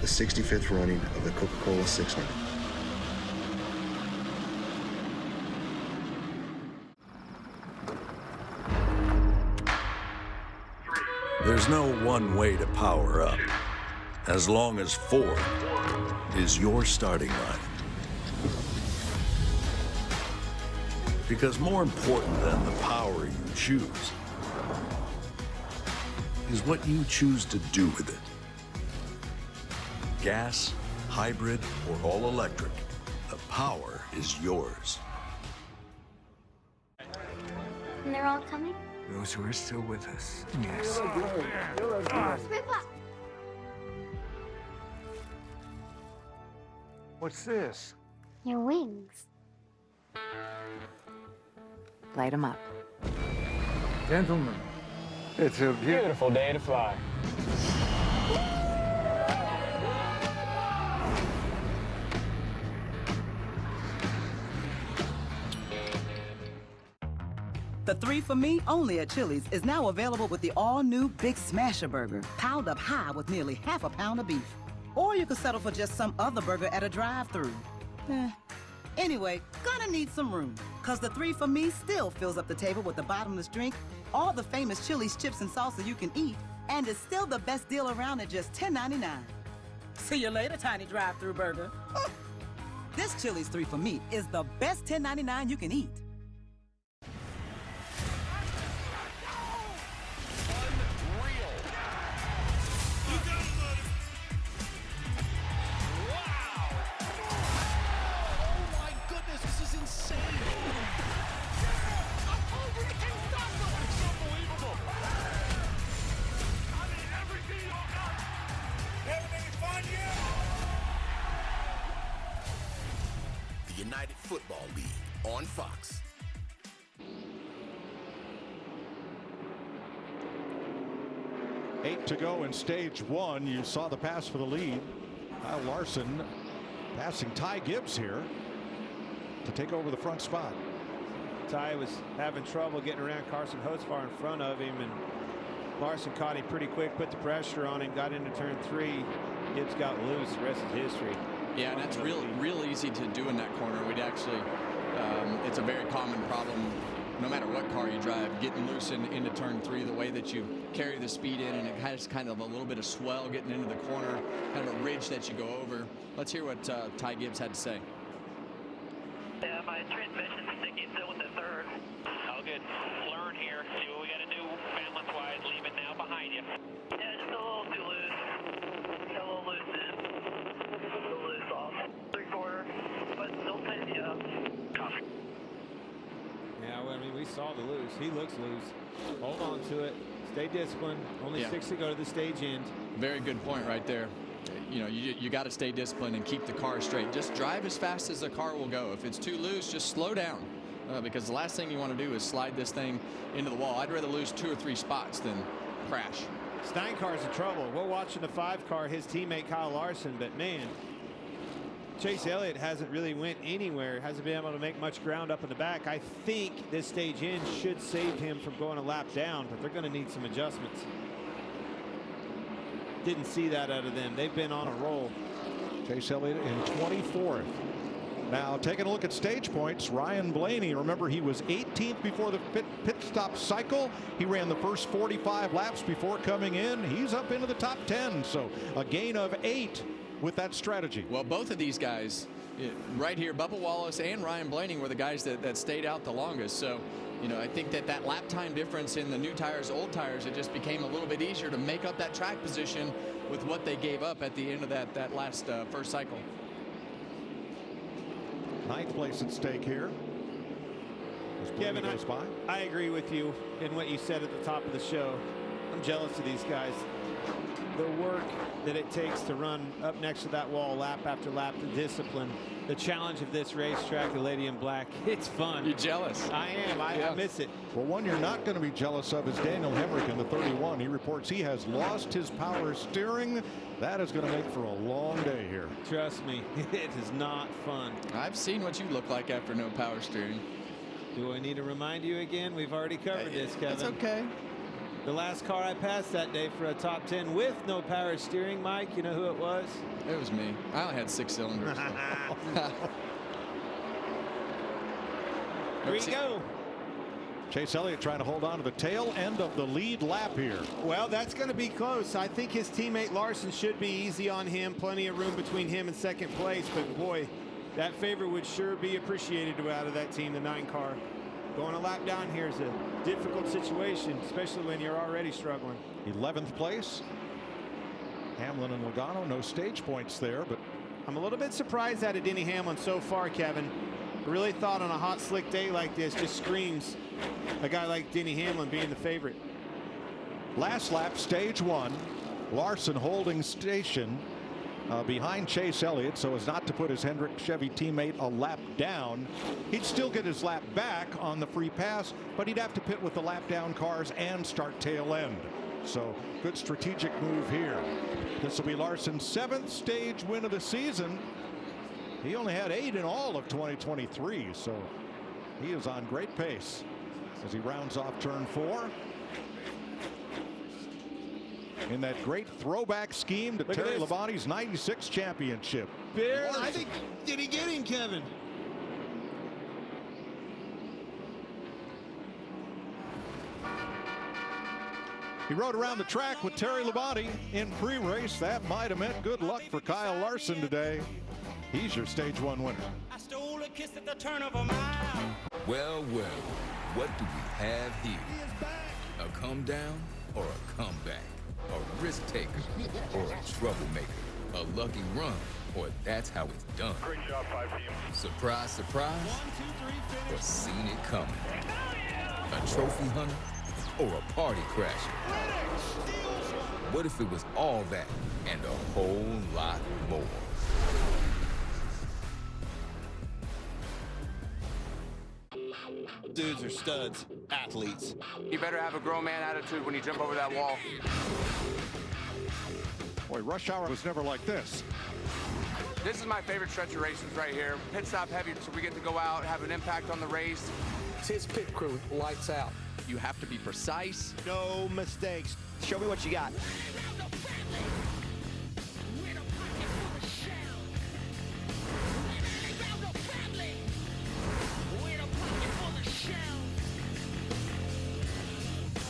the 65th running of the Coca-Cola 600. There's no one way to power up, as long as Ford is your starting line. Because more important than the power you choose is what you choose to do with it. Gas, hybrid, or all electric, the power is yours. And they're all coming? Those who are still with us, yes. What's this? Your wings. Light them up. Gentlemen, it's a beautiful day to fly. The 3 for Me, only at Chili's, is now available with the all-new Big Smasher Burger, piled up high with nearly half a pound of beef. Or you could settle for just some other burger at a drive-thru. Anyway, gonna need some room, cause the 3 for Me still fills up the table with the bottomless drink, all the famous Chili's chips and salsa you can eat, and it's still the best deal around at just $10.99. See you later, tiny drive-thru burger. This Chili's 3 for Me is the best $10.99 you can eat. United Football League on Fox. Eight to go in stage one. You saw the pass for the lead. Kyle Larson passing Ty Gibbs here to take over the front spot. Ty was having trouble getting around Carson Hosfar in front of him, and Larson caught him pretty quick, put the pressure on him, got into turn 3. Gibbs got loose. The rest is history. Yeah, and that's real easy to do in that corner. We'd actually, it's a very common problem, no matter what car you drive, getting loose into turn 3, the way that you carry the speed in, and it has kind of a little bit of swell getting into the corner, kind of a ridge that you go over. Let's hear what Ty Gibbs had to say. Yeah, my transmission's sticking still with the third. All good. Learn here. See what we got to do balance-wise. Leave it now behind you. Yeah, just a little too loose. Got a little loose in. Off 3/4, but still plenty up. Copy. Yeah, well, I mean, we saw the loose. He looks loose. Hold on to it. Stay disciplined. Only 6 to go to the stage end. Very good point right there. You know, you got to stay disciplined and keep the car straight. Just drive as fast as the car will go. If it's too loose, just slow down, because the last thing you want to do is slide this thing into the wall. I'd rather lose 2 or 3 spots than crash. Steinkar's in trouble. We're watching the 5 car, his teammate Kyle Larson, but man, Chase Elliott hasn't really went anywhere, hasn't been able to make much ground up in the back. I think this stage in should save him from going a lap down, but they're going to need some adjustments. Didn't see that out of them. They've been on a roll. Chase Elliott in 24th. Now taking a look at stage points, Ryan Blaney, remember he was 18th before the pit stop cycle. He ran the first 45 laps before coming in. He's up into the top 10, so a gain of 8 with that strategy. Well, both of these guys right here, Bubba Wallace and Ryan Blaney, were the guys that stayed out the longest. So, you know, I think that lap time difference in the new tires, old tires, it just became a little bit easier to make up that track position with what they gave up at the end of that last first cycle. 9th place at stake here. Kevin, I agree with you in what you said at the top of the show. I'm jealous of these guys. The work that it takes to run up next to that wall lap after lap, the discipline, the challenge of this racetrack, the Lady in Black, it's fun. You're jealous. I am. I miss it. Well, one you're not going to be jealous of is Daniel Hemrick in the 31. He reports he has lost his power steering. That is going to make for a long day here. Trust me, it is not fun. I've seen what you look like after no power steering. Do I need to remind you again? We've already covered this, Kevin. It's okay. The last car I passed that day for a top 10 with no power steering, Mike, you know who it was? It was me. I only had 6 cylinders. Here we go. Chase Elliott trying to hold on to the tail end of the lead lap here. Well, that's going to be close. I think his teammate Larson should be easy on him. Plenty of room between him and second place. But boy, that favor would sure be appreciated out of that team, the 9 car. Going a lap down here is a difficult situation, especially when you're already struggling. 11th place. Hamlin and Logano, no stage points there, but I'm a little bit surprised at Denny Hamlin so far, Kevin. I really thought on a hot, slick day like this just screams a guy like Denny Hamlin being the favorite. Last lap, stage 1. Larson holding station behind Chase Elliott so as not to put his Hendrick Chevy teammate a lap down. He'd still get his lap back on the free pass, but he'd have to pit with the lap down cars and start tail end. So good strategic move here. This will be Larson's 7th stage win of the season. He only had 8 in all of 2023, so he is on great pace as he rounds off turn 4. in that great throwback scheme to Terry Labonte's '96 championship. Bear, I think, did he get him, Kevin? He rode around the track with Terry Labonte in pre-race. That might have meant good luck for Kyle Larson today. He's your Stage 1 winner. I stole a kiss at the turn of a mile. Well, what do we have here? A come down or a comeback? A risk taker or a troublemaker? A lucky run, or that's how it's done. Great job, 5 team. Surprise, surprise, or seen it coming? A trophy hunter or a party crasher? What if it was all that and a whole lot more? Dudes are studs, athletes. You better have a grown man attitude when you jump over that wall. Boy, rush hour was never like this. This is my favorite stretch of races right here. Pit stop heavy, so we get to go out, have an impact on the race. His pit crew, lights out. You have to be precise. No mistakes. Show me what you got.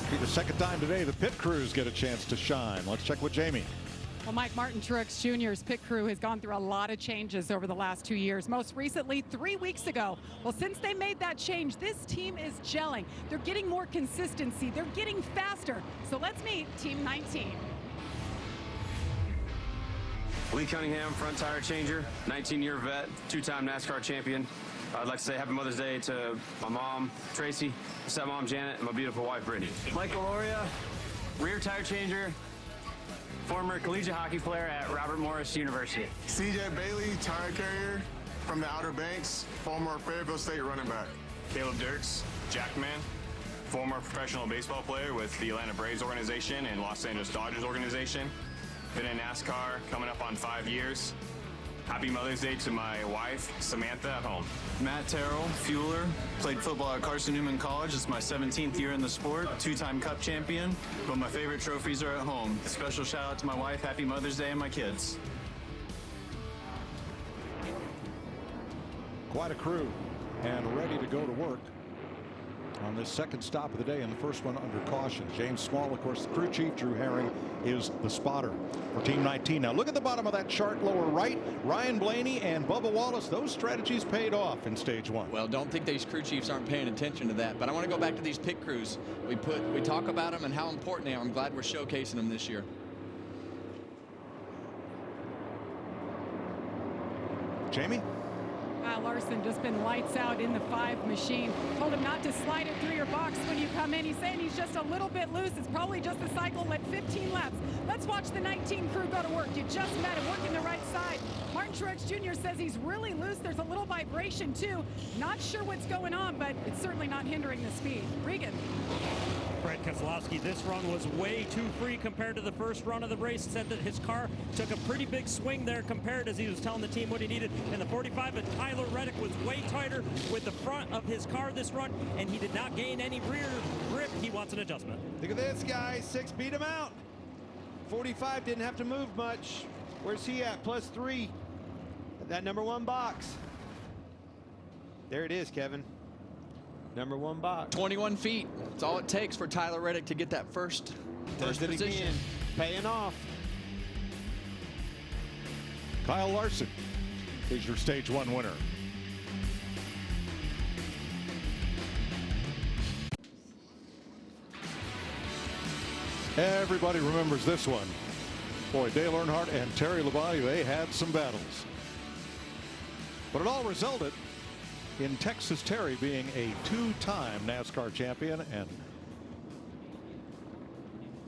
Be the second time today the pit crews get a chance to shine. Let's check with Jamie. Well, Mike Martin Truex Jr.'s pit crew has gone through a lot of changes over the last 2 years. Most recently, 3 weeks ago. Well, since they made that change, this team is gelling. They're getting more consistency. They're getting faster. So let's meet Team 19. Lee Cunningham, front tire changer, 19-year vet, 2-time NASCAR champion. I'd like to say Happy Mother's Day to my mom, Tracy, stepmom, Janet, and my beautiful wife, Brittany. Michael Loria, rear tire changer, former collegiate hockey player at Robert Morris University. CJ Bailey, tire carrier from the Outer Banks, former Fayetteville State running back. Caleb Dirks, Jackman, former professional baseball player with the Atlanta Braves organization and Los Angeles Dodgers organization. Been in NASCAR coming up on 5 years. Happy Mother's Day to my wife, Samantha, at home. Matt Terrell, fueler, played football at Carson Newman College. It's my 17th year in the sport, 2-time Cup champion, but my favorite trophies are at home. Special shout out to my wife, Happy Mother's Day, and my kids. Quite a crew and ready to go to work on this second stop of the day, and the first one under caution. James Small, of course, the crew chief. Drew Herring is the spotter for Team 19. Now look at the bottom of that chart lower right. Ryan Blaney and Bubba Wallace, those strategies paid off in Stage 1. Well, don't think these crew chiefs aren't paying attention to that, but I want to go back to these pit crews. We talk about them and how important they are. I'm glad we're showcasing them this year. Jamie? Kyle Larson just been lights out in the 5 machine. Told him not to slide it through your box when you come in. He's saying he's just a little bit loose. It's probably just a cycle at 15 laps. Let's watch the 19 crew go to work. You just met him working the right side. Martin Truex Jr. says he's really loose. There's a little vibration too. Not sure what's going on, but it's certainly not hindering the speed. Regan. Brad Keselowski, this run was way too free compared to the first run of the race. Said that his car took a pretty big swing there compared as he was telling the team what he needed in the 45. But Tyler Reddick was way tighter with the front of his car this run, and he did not gain any rear grip. He wants an adjustment. Look at this, guys. 6 beat him out. 45 didn't have to move much. Where's he at? +3. That number 1 box. There it is, Kevin. Number 1 box. 21 feet. That's all it takes for Tyler Reddick to get that first position. Again, paying off. Kyle Larson is your Stage 1 winner. Everybody remembers this one. Boy, Dale Earnhardt and Terry Labonte, they had some battles. But it all resulted in Texas Terry being a 2-time NASCAR champion. And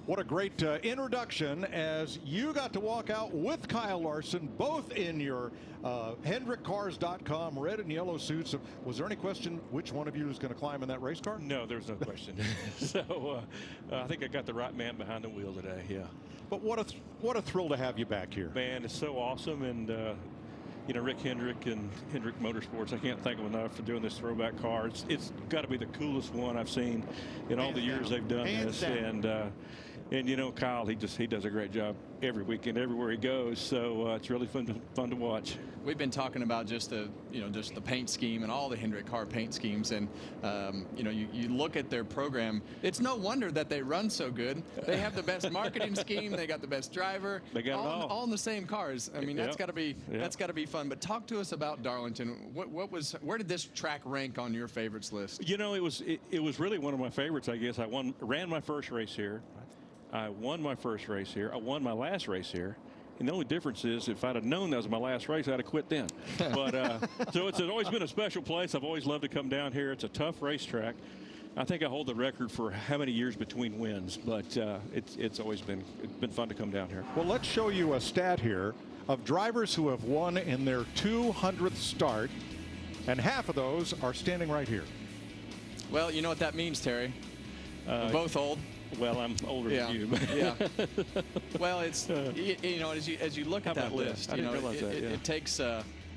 what a great introduction as you got to walk out with Kyle Larson, both in your HendrickCars.com red and yellow suits. Was there any question which one of you is going to climb in that race car? No, there's no question. So I think I got the right man behind the wheel today. Yeah. But what a thrill to have you back here. Man, it's so awesome. And you know, Rick Hendrick and Hendrick Motorsports, I can't thank them enough for doing this throwback car. It's got to be the coolest one I've seen in all the years they've done this. And And you know, Kyle, he does a great job every weekend, everywhere he goes. So it's really fun to watch. We've been talking about just the paint scheme and all the Hendrick car paint schemes, and you look at their program. It's no wonder that they run so good. They have the best marketing scheme. They got the best driver. They got all in the same cars. I mean, Yep. that's got to be fun. But talk to us about Darlington. Where did this track rank on your favorites list? You know, it was really one of my favorites. I guess ran my first race here. I won my first race here. I won my last race here. And the only difference is if I'd have known that was my last race, I'd have quit then. But so it's always been a special place. I've always loved to come down here. It's a tough racetrack. I think I hold the record for how many years between wins, but it's always been fun to come down here. Well, let's show you a stat here of drivers who have won in their 200th start, and half of those are standing right here. Well, you know what that means, Terry. We're both old. Well, I'm older than you. Yeah. Well, it's as you look at that list, it takes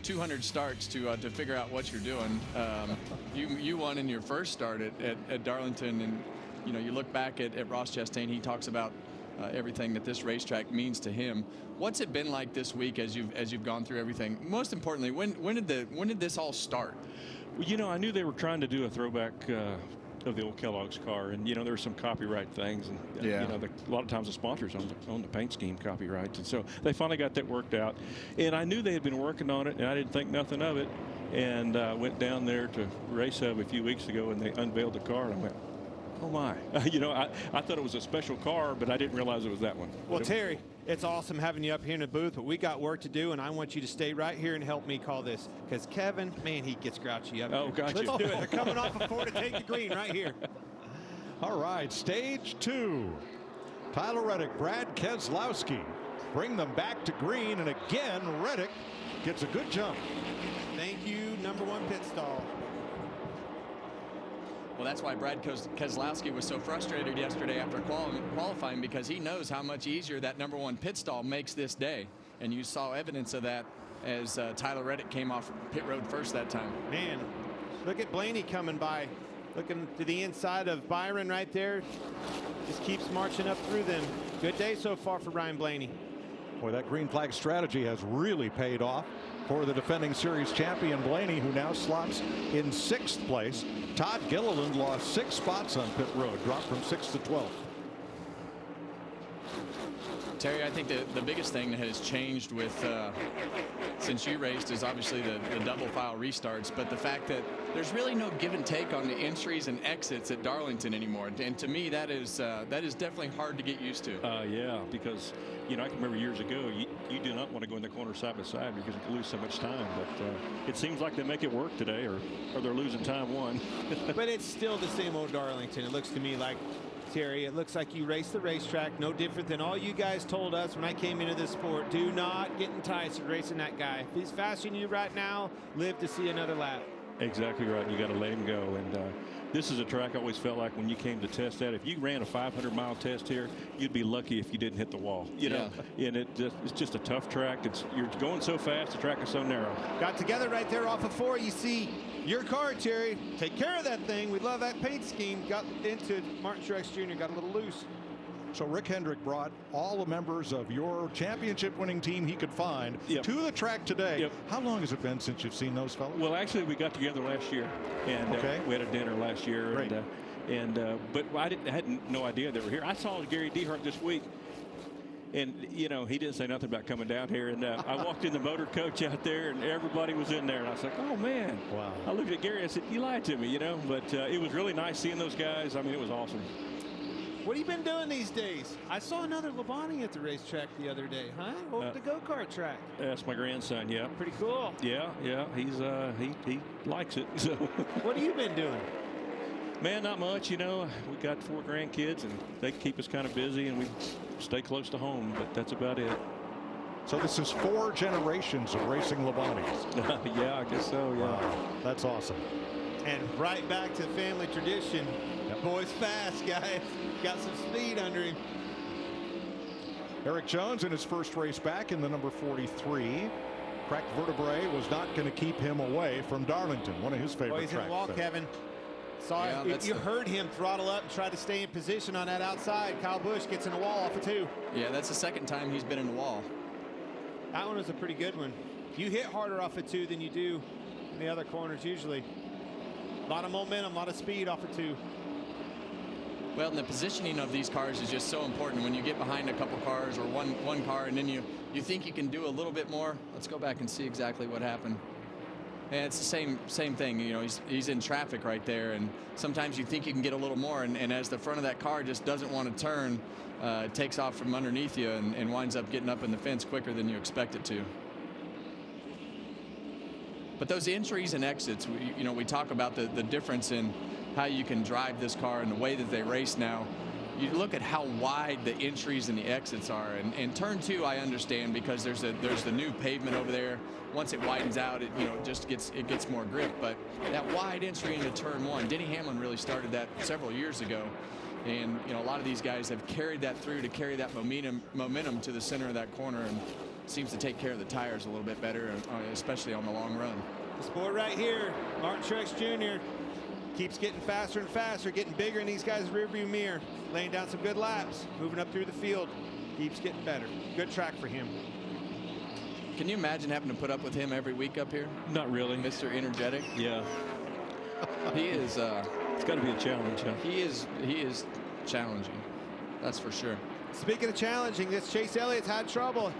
200 starts to figure out what you're doing. You won in your first start at Darlington, and you look back at Ross Chastain. He talks about everything that this racetrack means to him. What's it been like this week as you've gone through everything? Most importantly, when did this all start? Well, I knew they were trying to do a throwback of the old Kellogg's car, and there were some copyright things, and a lot of times the sponsors own the paint scheme copyrights, and so they finally got that worked out. And I knew they had been working on it, and I didn't think nothing of it, and went down there to Race Hub a few weeks ago, and they unveiled the car, and I went, oh my. I thought it was a special car, but I didn't realize it was that one. Well, Terry, it's awesome having you up here in the booth, but we got work to do, and I want you to stay right here and help me call this, because Kevin, man, he gets grouchy up here. Gotcha. Let's do it. They're coming off a 4 to take the green right here. All right, stage 2. Tyler Reddick, Brad Keselowski bring them back to green, and again, Reddick gets a good jump. Thank you, number 1 pit stall. Well, that's why Brad Keselowski was so frustrated yesterday after qualifying, because he knows how much easier that number 1 pit stall makes this day. And you saw evidence of that as Tyler Reddick came off pit road first that time. Man, look at Blaney coming by. Looking to the inside of Byron right there. Just keeps marching up through them. Good day so far for Ryan Blaney. Boy, that green flag strategy has really paid off for the defending series champion Blaney, who now slots in 6th place. Todd Gilliland lost 6 spots on pit road, dropped from 6th to 12th. Terry, I think the biggest thing that has changed with since you raced is obviously the double file restarts, but the fact that there's really no give and take on the entries and exits at Darlington anymore. And to me, that is definitely hard to get used to. Yeah, because I can remember years ago, you do not want to go in the corner side by side because you can lose so much time. But it seems like they make it work today, or they're losing time one. But it's still the same old Darlington. It looks to me like, Terry, it looks like you race the racetrack, no different than all you guys told us when I came into this sport. Do not get enticed with racing that guy. If he's faster than you right now, live to see another lap. Exactly right. You got to let him go. And this is a track I always felt like when you came to test that, if you ran a 500-mile test here, you'd be lucky if you didn't hit the wall. You know, and it's just a tough track. You're going so fast. The track is so narrow. Got together right there off of 4. You see your car, Terry. Take care of that thing. We love that paint scheme. Got into it. Martin Truex Jr. got a little loose. So Rick Hendrick brought all the members of your championship-winning team he could find to the track today. How long has it been since you've seen those fellas? Well, actually, we got together last year, and we had a dinner last year. Great. But I had no idea they were here. I saw Gary Dehart this week, and he didn't say nothing about coming down here. And I walked in the motor coach out there, and everybody was in there. And I was like, oh man! Wow! I looked at Gary. I said, you lied to me, But it was really nice seeing those guys. I mean, it was awesome. What have you been doing these days? I saw another Labonte at the racetrack the other day, huh? Over the go-kart track. That's my grandson, yeah. Pretty cool. Yeah. He's he likes it. So. What have you been doing? Man, not much. We got 4 grandkids, and they keep us kind of busy, and we stay close to home, but that's about it. So this is 4 generations of racing Labontes. Yeah, I guess so, yeah. Wow, that's awesome. And right back to family tradition. Boy's fast, guys. Got some speed under him. Eric Jones in his first race back in the number 43. Cracked vertebrae was not going to keep him away from Darlington, one of his favorite He's in tracks. the wall, Kevin. You heard him throttle up and try to stay in position on that outside. Kyle Busch gets in a wall off of 2. Yeah, that's the second time he's been in the wall. That one was a pretty good one. You hit harder off of 2 than you do in the other corners usually. A lot of momentum, a lot of speed off of 2. Well, and the positioning of these cars is just so important. When you get behind a couple cars or one car, and then you think you can do a little bit more. Let's go back and see exactly what happened. And it's the same thing. You know, he's in traffic right there, and sometimes you think you can get a little more, and as the front of that car just doesn't want to turn, it takes off from underneath you and winds up getting up in the fence quicker than you expect it to. But those entries and exits, we talk about the difference in how you can drive this car and the way that they race now. You look at how wide the entries and the exits are, and turn 2 I understand because there's the new pavement over there. Once it widens out, it gets more grip. But that wide entry into turn 1, Denny Hamlin really started that several years ago, and a lot of these guys have carried that through to carry that momentum to the center of that corner, and seems to take care of the tires a little bit better, especially on the long run. This boy right here, Martin Truex Jr. keeps getting faster and faster, getting bigger in these guys' rearview mirror, laying down some good laps, moving up through the field, keeps getting better. Good track for him. Can you imagine having to put up with him every week up here? Not really. Mr. Energetic. Yeah. He is. It's got to be a challenge. Huh? He is challenging. That's for sure. Speaking of challenging, this Chase Elliott's had trouble.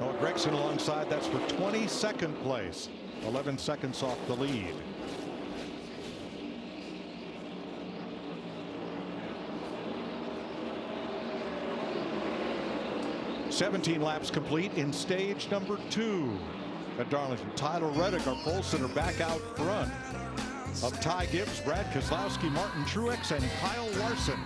Noah Gragson alongside, that's for 22nd place. 11 seconds off the lead. "17 laps complete in stage number 2 at Darlington. Tyler Reddick, our pole sitter, back out front of Ty Gibbs, Brad Keselowski, Martin Truex, and Kyle Larson.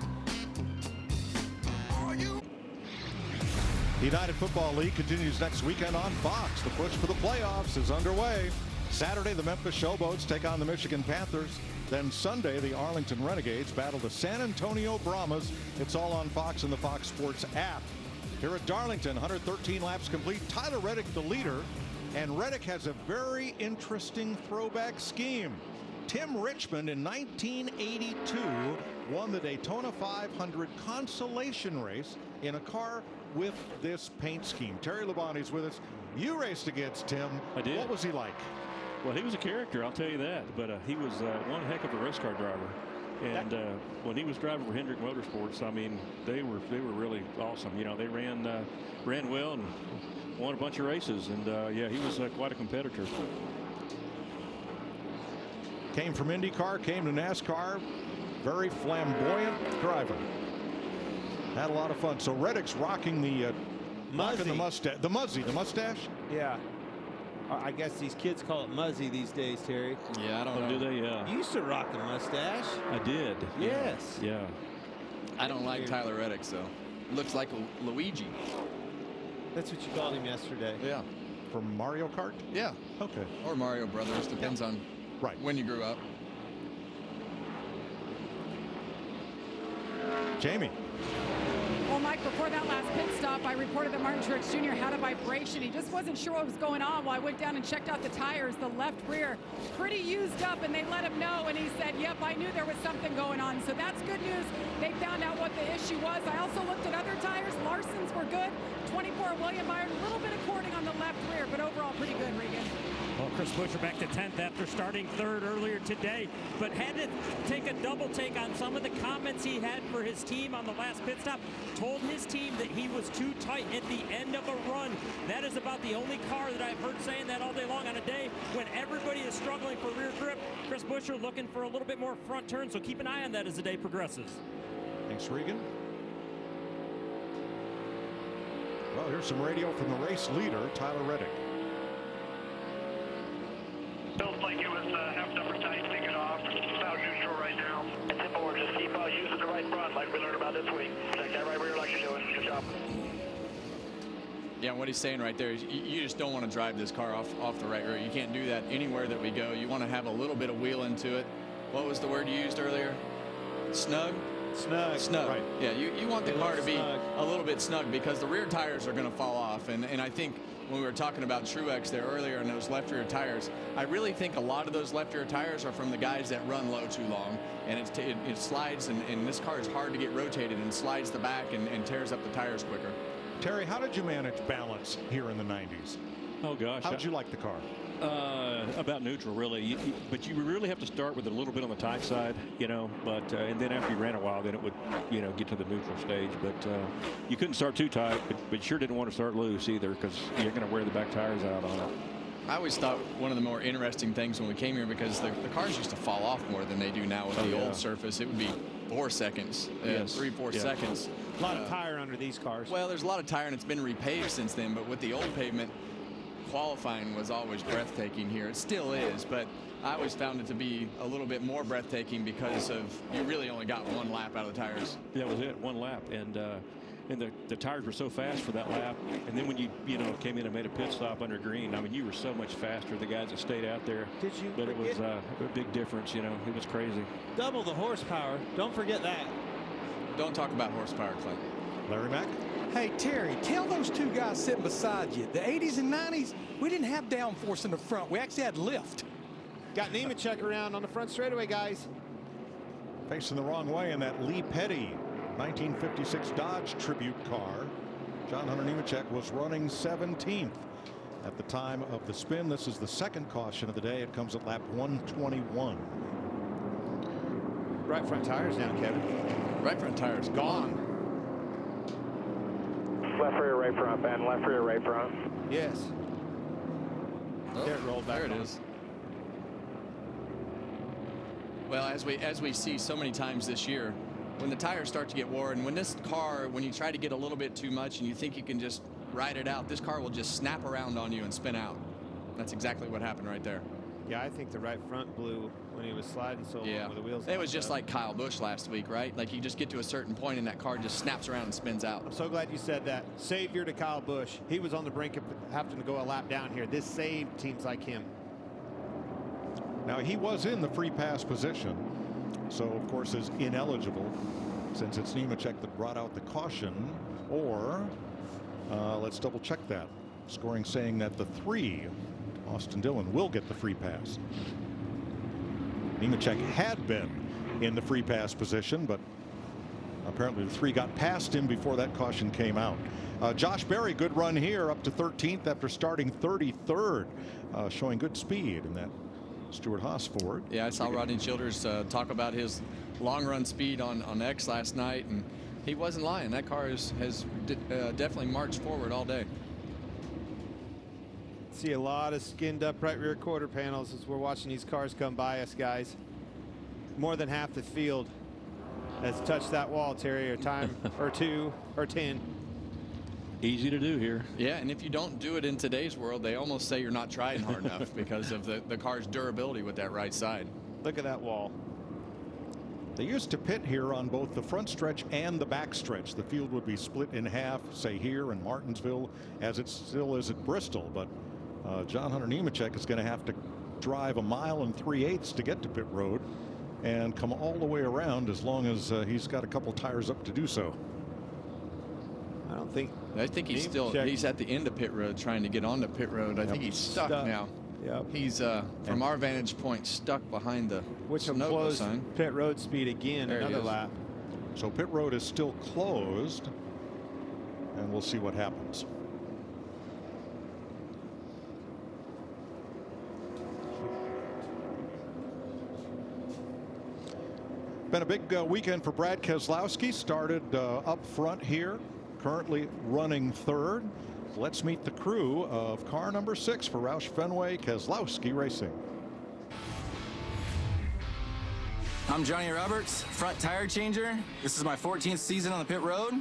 The United Football League continues next weekend on Fox. The push for the playoffs is underway. Saturday, the Memphis Showboats take on the Michigan Panthers. Then Sunday, the Arlington Renegades battle the San Antonio Brahmas. It's all on Fox and the Fox Sports app. Here at Darlington, 113 laps complete. Tyler Reddick the leader, and Reddick has a very interesting throwback scheme. Tim Richmond in 1982 won the Daytona 500 consolation race in a car with this paint scheme. Terry Labonte's with us. You raced against Tim. I did. What was he like? Well, he was a character, I'll tell you that. But he was one heck of a race car driver. And when he was driving for Hendrick Motorsports, I mean, they were really awesome. You know, they ran well and won a bunch of races. And yeah, he was quite a competitor. Came from IndyCar, came to NASCAR. Very flamboyant driver. Had a lot of fun. So Reddick's rocking the mustache. The mustache? Yeah. I guess these kids call it Muzzy these days, Terry. Yeah, I don't know. Do they? Yeah. You used to rock the mustache. I did. Yes. Yeah. I don't like Tyler Reddick, so looks like a Luigi. That's what you called him yesterday. Yeah. From Mario Kart? Yeah. Okay. Or Mario Brothers, depends on when you grew up. Jamie. Well, Mike, before that last pit stop, I reported that Martin Truex Jr. had a vibration. He just wasn't sure what was going on. Well, I went down and checked out the tires, the left rear, pretty used up, and they let him know, and he said, yep, I knew there was something going on. So that's good news. They found out what the issue was. I also looked at other tires. Larson's were good. 24 William Byron, a little bit of cording on the left rear, but overall pretty good, Regan. Well, Chris Buescher back to 10th after starting 3rd earlier today, but had to take a double take on some of the comments he had for his team on the last pit stop. Told his team that he was too tight at the end of a run. That is about the only car that I've heard saying that all day long on a day when everybody is struggling for rear grip. Chris Buescher looking for a little bit more front turn, so keep an eye on that as the day progresses. Thanks, Regan. Well, here's some radio from the race leader, Tyler Reddick. Feels like it was half number tight, take it off. About neutral right now. It's simple, just keep using the right front like we learned about this week. Check that right rear like you're doing. Good job. Yeah, what he's saying right there is you just don't want to drive this car off the right rear. You can't do that anywhere that we go. You want to have a little bit of wheel into it. What was the word you used earlier? Snug? Snug. Right. Yeah, you want the car to be a little bit snug because the rear tires are going to fall off. And I think when we were talking about Truex there earlier and those left rear tires, I really think a lot of those left rear tires are from the guys that run low too long, and it slides, and this car is hard to get rotated and slides the back and tears up the tires quicker. Terry, how did you manage balance here in the 90s? Oh, gosh. How did you like the car? About neutral, really. But you really have to start with a little bit on the tight side, you know. But and then after you ran a while, then it would, you know, get to the neutral stage. But you couldn't start too tight, but you sure didn't want to start loose either, because you're going to wear the back tires out on it. I always thought one of the more interesting things when we came here, because the cars used to fall off more than they do now with the old surface. It would be 4 seconds, 3-4 seconds. A lot of tire under these cars. Well, there's a lot of tire, and it's been repaved since then. But with the old pavement, qualifying was always breathtaking here. It still is, but I always found it to be a little bit more breathtaking because of you really only got 1 lap out of the tires. That was it, 1 lap, and the tires were so fast for that lap. And then when you came in and made a pit stop under green, I mean, you were so much faster. The guys that stayed out there, but it was a big difference. You know, it was crazy. Double the horsepower. Don't forget that. Don't talk about horsepower, Clint. Larry Mack. Hey, Terry, tell those 2 guys sitting beside you, the 80s and 90s, we didn't have downforce in the front. We actually had lift. Got Nemechek around on the front straightaway, guys. Facing the wrong way in that Lee Petty 1956 Dodge Tribute car. John Hunter Nemechek was running 17th at the time of the spin. This is the second caution of the day. It comes at lap 121. Right front tires down, Kevin. Right front tires gone. Left rear, right front, Ben. Left rear, right front. Yes. Oh, there it rolled back. There it is. Well, as we see so many times this year, when the tires start to get worn, when this car, when you try to get a little bit too much and you think you can just ride it out, this car will just snap around on you and spin out. That's exactly what happened right there. Yeah, I think the right front blew when he was sliding so long with the wheels. It was just like Kyle Busch last week, right? Like you just get to a certain point and that car just snaps around and spins out. I'm so glad you said that. Savior to Kyle Busch. He was on the brink of having to go a lap down here. This saved teams like him. Now, he was in the free pass position, so of course is ineligible since it's Nemechek that brought out the caution. Or let's double check that. Scoring saying that the 3, Austin Dillon, will get the free pass. Nemechek had been in the free pass position, but apparently the 3 got past him before that caution came out. Josh Berry, good run here, up to 13th after starting 33rd, showing good speed in that Stewart Haas Ford. Yeah, I saw Rodney Childers talk about his long run speed on X last night, and he wasn't lying. That car has definitely marched forward all day. See a lot of skinned up right rear quarter panels as we're watching these cars come by us, guys. More than half the field has touched that wall, Terry, a time or 2 or 10. Easy to do here. Yeah, and if you don't do it in today's world, they almost say you're not trying hard enough because of the car's durability with that right side. Look at that wall. They used to pit here on both the front stretch and the back stretch. The field would be split in half, say here in Martinsville, as it still is at Bristol. But John Hunter Nemechek is going to have to drive 1 3/8 miles to get to pit road and come all the way around, as long as he's got a couple tires up to do so. I think he's he's at the end of pit road trying to get onto pit road. I think he's stuck now. Yep. He's from our vantage point stuck behind the which will close pit road speed again. There another lap. So pit road is still closed, and we'll see what happens. Been a big weekend for Brad Keselowski. Started up front here, currently running 3rd. Let's meet the crew of car number 6 for Roush Fenway Keselowski Racing. I'm Johnny Roberts, front tire changer. This is my 14th season on the pit road.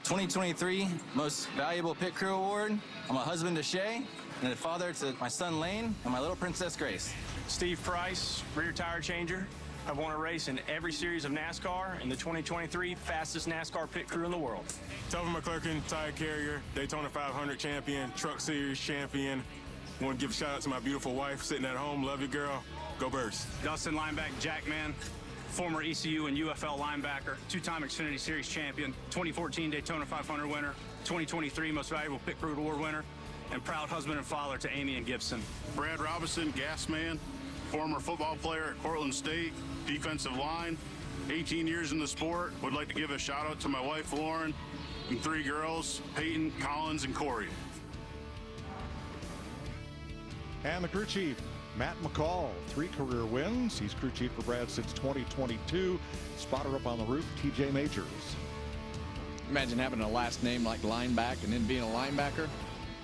2023 Most Valuable Pit Crew Award. I'm a husband to Shay and a father to my son Lane and my little princess Grace. Steve Price, rear tire changer. I've won a race in every series of NASCAR and the 2023 fastest NASCAR pit crew in the world. Tevin McClurkin, tire carrier, Daytona 500 champion, Truck Series champion. Want to give a shout out to my beautiful wife sitting at home. Love you, girl. Go Birds. Dustin Lineback Jackman, former ECU and UFL linebacker, 2-time Xfinity Series champion, 2014 Daytona 500 winner, 2023 Most Valuable Pit Crew Award winner, and proud husband and father to Amy and Gibson. Brad Robinson, gas man, former football player at Cortland State, defensive line, 18 years in the sport. Would like to give a shout out to my wife, Lauren, and 3 girls, Peyton, Collins, and Corey. And the crew chief, Matt McCall, 3 career wins. He's crew chief for Brad since 2022. Spotter up on the roof, TJ Majors. Imagine having a last name like Lineback and then being a linebacker.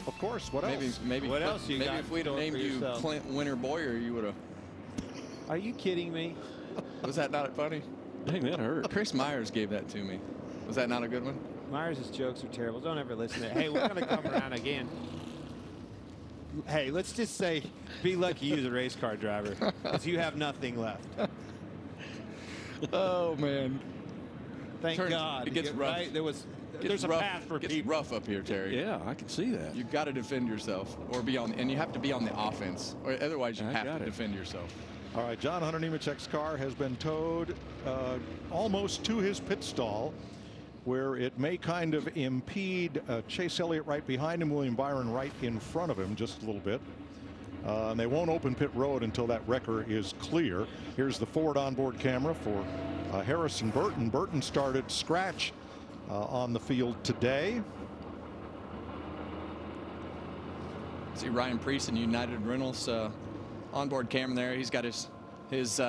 Of course. What else? Maybe what else you maybe got if we'd going named for you yourself? Clint Winter Boyer, you would have. Are you kidding me? Was that not funny? Dang, that hurt. Chris Myers gave that to me. Was that not a good one? Myers' jokes are terrible. Don't ever listen to it. Hey, we're going to come around again. Hey, let's just say, be lucky you're a race car driver, because you have nothing left. Oh, man. Thank God. It gets rough. Right? There's a path for people. It's rough up here, Terry. Yeah, I can see that. You've got to defend yourself, or be on, and you have to be on the offense, or otherwise you have to defend yourself. All right, John Hunter Nemechek's car has been towed almost to his pit stall, where it may kind of impede Chase Elliott right behind him, William Byron right in front of him just a little bit. And they won't open pit road until that wrecker is clear. Here's the Ford onboard camera for Harrison Burton. Burton started scratch on the field today. See Ryan Priest and United Rentals onboard camera there. He's got his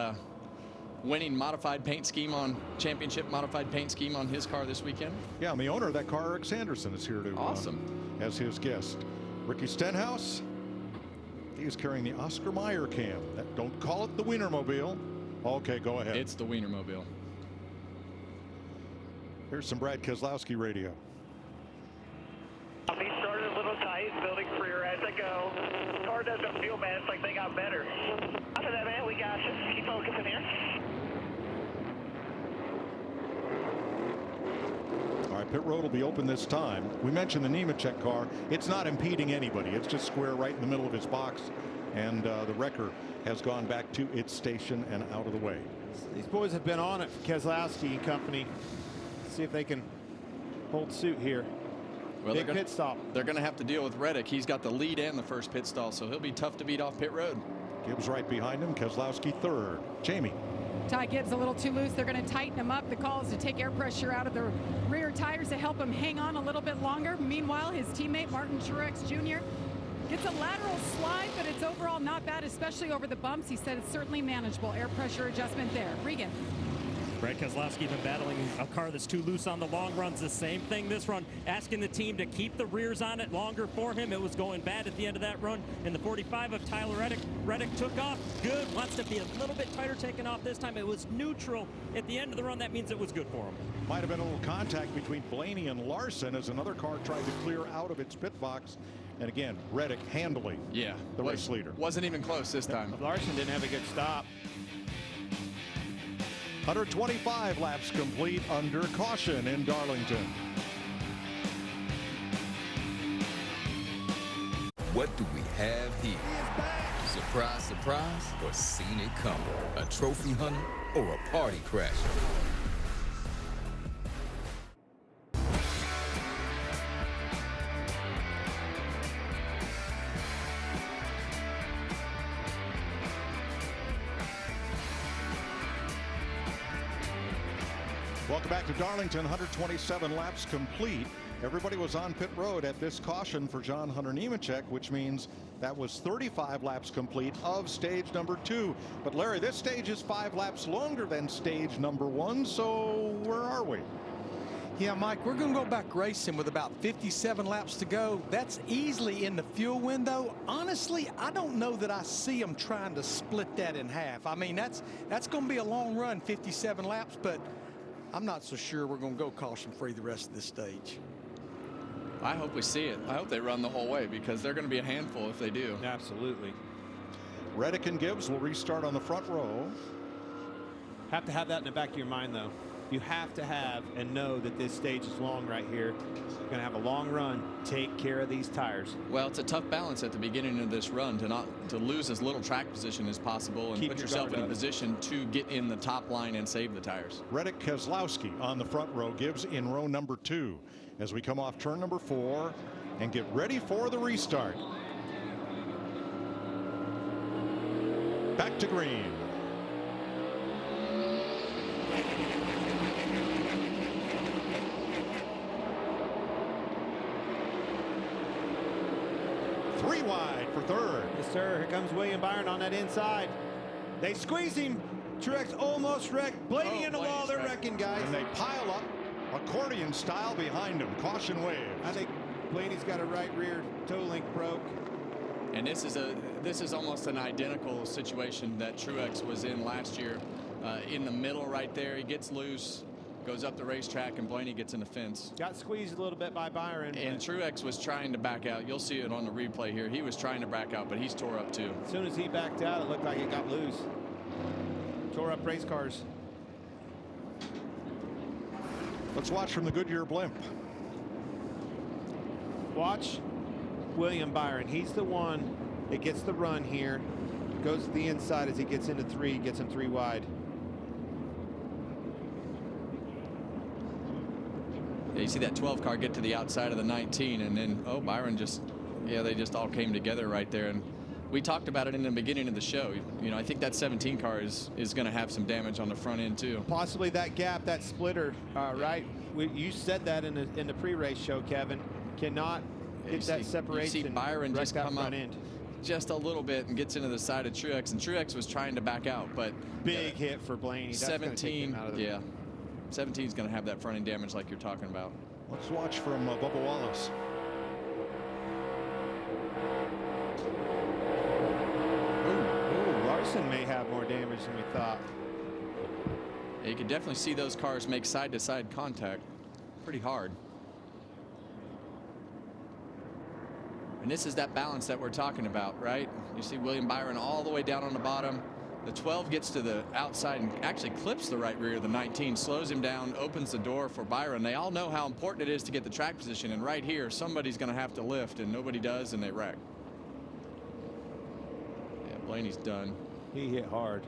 winning modified paint scheme on championship modified paint scheme on his car this weekend. Yeah, and the owner of that car, Eric Sanderson, is here to as his guest. Ricky Stenhouse, he is carrying the Oscar Mayer cam. Don't call it the Wienermobile. Okay, go ahead. It's the Wienermobile. Here's some Brad Keselowski radio. He started a little tight, building freer as I go. Car doesn't feel bad. It's like they got better. After that, man, we got you. Keep focusing here. All right, pit road will be open this time. We mentioned the Nemechek car. It's not impeding anybody. It's just square right in the middle of his box. And the wrecker has gone back to its station and out of the way. These boys have been on it for Keselowski and company. See if they can hold suit here. Well, Big pit stop. They're going to have to deal with Reddick. He's got the lead and the first pit stall, so he'll be tough to beat off pit road. Gibbs right behind him. Keselowski third. Jamie. Ty Gibbs a little too loose. They're going to tighten him up. The call is to take air pressure out of the rear tires to help him hang on a little bit longer. Meanwhile, his teammate Martin Truex Jr. gets a lateral slide, but it's overall not bad, especially over the bumps. He said it's certainly manageable. Air pressure adjustment there. Regan. Brad Keselowski been battling a car that's too loose on the long runs. The same thing this run, asking the team to keep the rears on it longer for him. It was going bad at the end of that run. In the 45 of Tyler Reddick. Reddick took off good, wants to be a little bit tighter taking off this time. It was neutral at the end of the run. That means it was good for him. Might have been a little contact between Blaney and Larson as another car tried to clear out of its pit box. And again, Reddick handling the race leader. Wasn't even close this time. Larson didn't have a good stop. 125 laps complete under caution in Darlington. What do we have here? Surprise, surprise, or seen it coming? A trophy hunter or a party crasher? Welcome back to Darlington. 127 laps complete. Everybody was on pit road at this caution for John Hunter Nemechek, which means that was 35 laps complete of stage number 2. But Larry, this stage is 5 laps longer than stage number 1. So where are we? Yeah, Mike, we're going to go back racing with about 57 laps to go. That's easily in the fuel window. Honestly, I don't know that I see them trying to split that in half. I mean, that's going to be a long run, 57 laps, but I'm not so sure we're going to go caution-free the rest of this stage. I hope we see it. I hope they run the whole way, because they're going to be a handful if they do. Absolutely. Reddick and Gibbs will restart on the front row. Have to have that in the back of your mind, though. You have to have and know that this stage is long right here. You're going to have a long run. Take care of these tires. Well, it's a tough balance at the beginning of this run to lose as little track position as possible and put yourself in a position to get in the top line and save the tires. Reddick, Keselowski on the front row. Gibbs in row number 2. As we come off turn number 4, and get ready for the restart. Back to green. Three wide for third. Yes, sir. Here comes William Byron on that inside. They squeeze him. Truex almost wrecked. Blaney in the wall. They're wrecking, guys. And they pile up accordion style behind him. Caution wave. I think Blaney's got a right rear toe link broke. And this is almost an identical situation that Truex was in last year. In the middle right there, he gets loose, goes up the racetrack, and Blaney gets in the fence. Got squeezed a little bit by Byron. And Truex was trying to back out. You'll see it on the replay here. He was trying to back out, but he's tore up too. As soon as he backed out, it looked like it got loose. Tore up race cars. Let's watch from the Goodyear blimp. Watch William Byron. He's the one that gets the run here. Goes to the inside as he gets into three, gets him 3 wide. Yeah, you see that 12 car get to the outside of the 19, and then, oh, Byron just, yeah, they just all came together right there. And we talked about it in the beginning of the show. You know, I think that 17 car is going to have some damage on the front end too. Possibly that gap, that splitter, right? You said that in the pre-race show, Kevin. Cannot get that separation. You see Byron just come up end. Just a little bit and gets into the side of Truex, and Truex was trying to back out, but big hit for Blaney. That's 17, yeah, 17 is going to have that front end damage like you're talking about. Let's watch from Bubba Wallace. Ooh, Larson may have more damage than we thought. Yeah, you can definitely see those cars make side-to-side contact pretty hard. And this is that balance that we're talking about, right? You see William Byron all the way down on the bottom. The 12 gets to the outside and actually clips the right rear of the 19, slows him down, opens the door for Byron. They all know how important it is to get the track position, and right here, somebody's going to have to lift, and nobody does, and they wreck. Yeah, Blaney's done. He hit hard.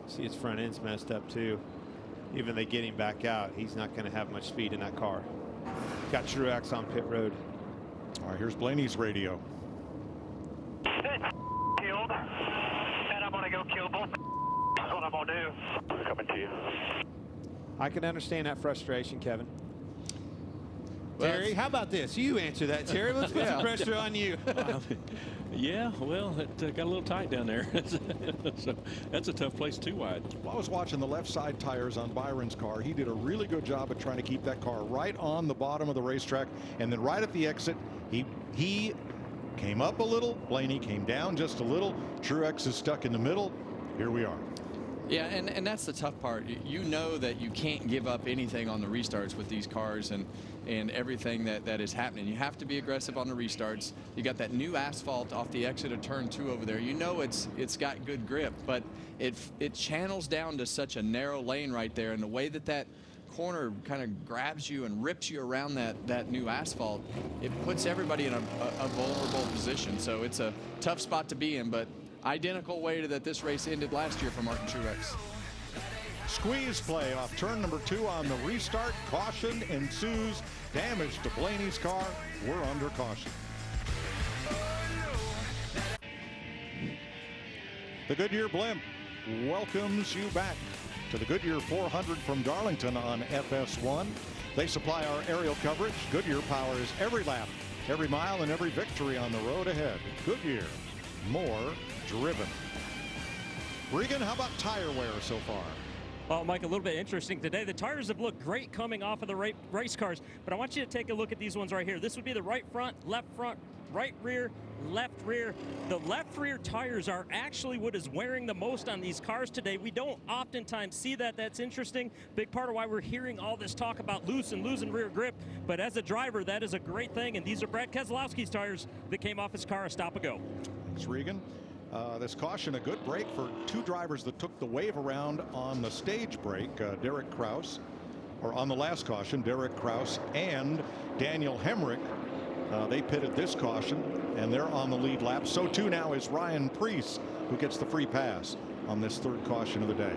See, his front end's messed up too. Even they get him back out, he's not going to have much speed in that car. Got Truex on pit road. All right, here's Blaney's radio. Killed. And I'm gonna go kill both. That's what I'm gonna do. Coming to you. I can understand that frustration, Kevin. Well, Terry, how about this? You answer that, Terry. Let's put some pressure on you. Yeah, well, it got a little tight down there. So that's a tough place, 2 wide. Well, I was watching the left side tires on Byron's car. He did a really good job of trying to keep that car right on the bottom of the racetrack. And then right at the exit, he came up a little. Blaney came down just a little. Truex is stuck in the middle. Here we are. Yeah, and that's the tough part. You know that you can't give up anything on the restarts with these cars and everything that is happening. You have to be aggressive on the restarts. You got that new asphalt off the exit of turn 2 over there. You know it's got good grip, but it channels down to such a narrow lane right there, and the way that corner kind of grabs you and rips you around that new asphalt, it puts everybody in a vulnerable position. So it's a tough spot to be in, but identical way that this race ended last year for Martin Truex. Squeeze play off turn number 2 on the restart. Caution ensues. Damage to Blaney's car. We're under caution. The Goodyear blimp welcomes you back to the Goodyear 400 from Darlington on FS1. They supply our aerial coverage. Goodyear powers every lap, every mile, and every victory on the road ahead. Goodyear, more driven. Regan, how about tire wear so far? Well, Mike, a little bit interesting today. The tires have looked great coming off of the race cars, but I want you to take a look at these ones right here. This would be the right front, right rear, left rear. The left rear tires are actually what is wearing the most on these cars today. We don't oftentimes see that. That's interesting. Big part of why we're hearing all this talk about losing rear grip. But as a driver, that is a great thing. And these are Brad Keselowski's tires that came off his car a stop ago. Thanks, Regan. This caution, a good break for 2 drivers that took the wave around on the stage break. Derek Kraus, or on the last caution, Derek Kraus and Daniel Hemrick. They pitted this caution, and they're on the lead lap. So too now is Ryan Preece, who gets the free pass on this 3rd caution of the day.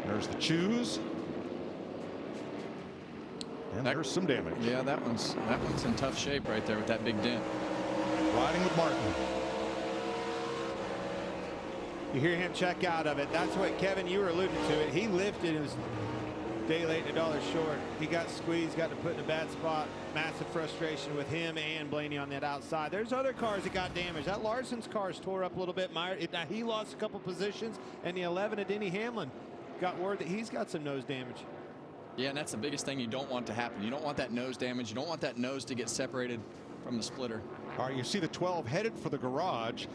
There's the choose. And there's some damage. Yeah, that one's in tough shape right there with that big dent. Riding with Martin. You hear him check out of it. That's what, Kevin, you were alluding to it. He lifted and was a day late and $1 short. He got squeezed, got to put in a bad spot. Massive frustration with him and Blaney on that outside. There's other cars that got damaged. That Larson's car's tore up a little bit. Now he lost a couple positions, and the 11 of Denny Hamlin got word that he's got some nose damage. Yeah, and that's the biggest thing you don't want to happen. You don't want that nose damage. You don't want that nose to get separated from the splitter. All right, you see the 12 headed for the garage.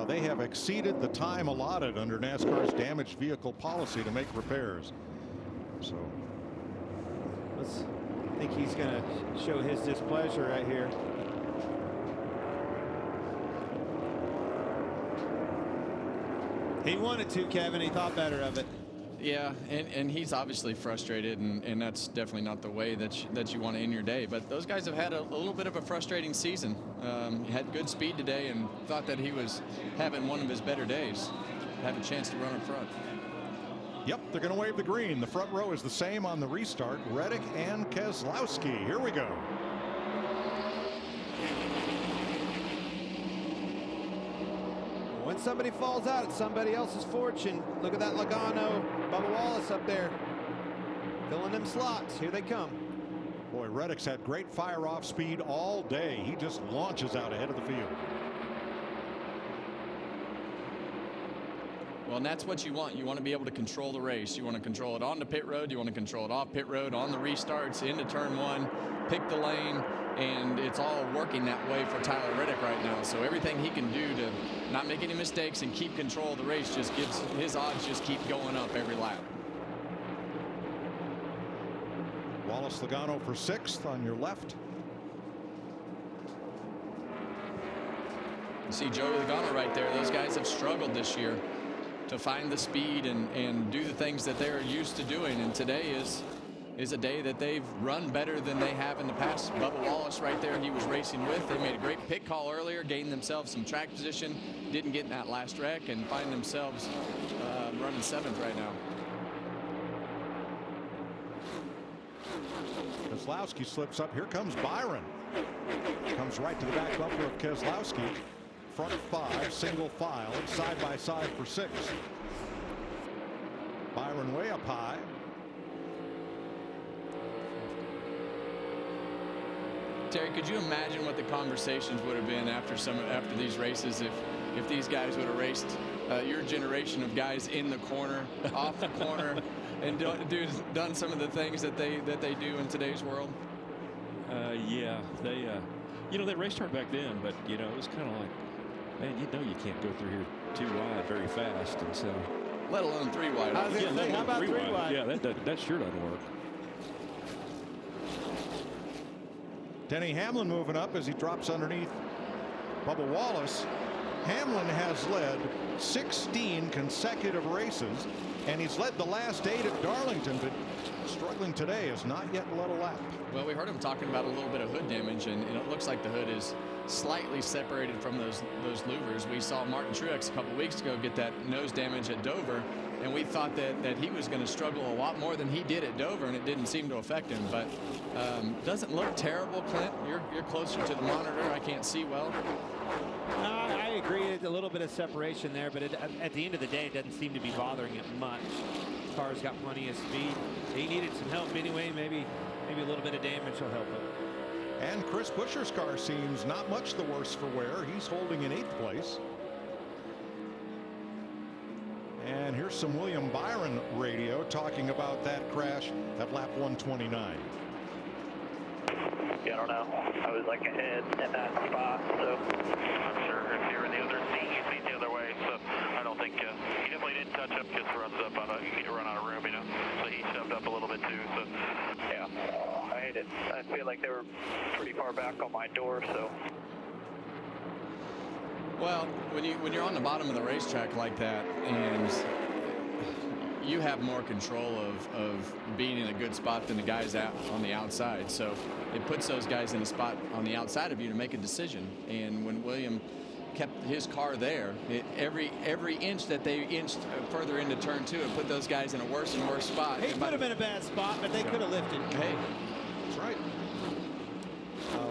They have exceeded the time allotted under NASCAR's damaged vehicle policy to make repairs. So I think he's going to show his displeasure right here. He wanted to, Kevin. He thought better of it. Yeah, and he's obviously frustrated, and that's definitely not the way that you want to end your day. But those guys have had a little bit of a frustrating season. He had good speed today and thought that he was having one of his better days. Have a chance to run in front. Yep, they're going to wave the green. The front row is the same on the restart. Reddick and Keselowski. Here we go. When somebody falls out, it's somebody else's fortune. Look at that Logano, Bubba Wallace up there. Filling them slots. Here they come. Boy, Reddick's had great fire-off speed all day. He just launches out ahead of the field. Well, and that's what you want. You want to be able to control the race. You want to control it on the pit road. You want to control it off pit road, on the restarts, into turn one, pick the lane. And it's all working that way for Tyler Reddick right now. So everything he can do to not make any mistakes and keep control of the race just gives his odds just keep going up every lap. Wallace Logano for 6th on your left. You see Joey Logano right there. Those guys have struggled this year to find the speed and do the things that they're used to doing. And today is a day that they've run better than they have in the past. Bubba Wallace right there, he was racing with. They made a great pit call earlier, gained themselves some track position, didn't get in that last wreck, and find themselves running 7th right now. Keselowski slips up. Here comes Byron. Comes right to the back bumper of Keselowski. Front 5, single file, side by side for 6. Byron way up high. Terry, could you imagine what the conversations would have been after these races if these guys would have raced your generation of guys in the corner, off the corner, and done some of the things that they do in today's world? Yeah, they raced hard back then, but it was kind of like, man, you can't go through here 2 wide very fast, and so. Let alone 3 wide. How about 3 wide? Yeah, that sure doesn't work. Denny Hamlin moving up as he drops underneath Bubba Wallace. Hamlin has led 16 consecutive races, and he's led the last 8 at Darlington, but struggling today, has not yet led a lap. Well, we heard him talking about a little bit of hood damage, and it looks like the hood is slightly separated from those louvers. We saw Martin Truex a couple weeks ago get that nose damage at Dover, and we thought that he was going to struggle a lot more than he did at Dover, and it didn't seem to affect him. But doesn't look terrible, Clint. You're closer to the monitor. I can't see well. I agree. It's a little bit of separation there, but at the end of the day, it doesn't seem to be bothering it much. The car's got plenty of speed. He needed some help anyway. Maybe a little bit of damage will help him. And Chris Buescher's car seems not much the worse for wear. He's holding in 8th place. And here's some William Byron radio talking about that crash at lap 129. Yeah, I don't know. I was like ahead in that spot, so I'm sure if you're in the other seat, you see the other way. So I don't think he definitely didn't touch up. Just runs up on run out of room, So he shoved up a little bit too. So yeah, I hate it. I feel like they were pretty far back on my door, so. Well, when you're on the bottom of the racetrack like that, and you have more control of being in a good spot than the guys out on the outside. So it puts those guys in a spot on the outside of you to make a decision. And when William kept his car there, every inch that they inched further into turn 2, it put those guys in a worse and worse spot. He put them in a bad spot, but they could have lifted. Hey, that's right.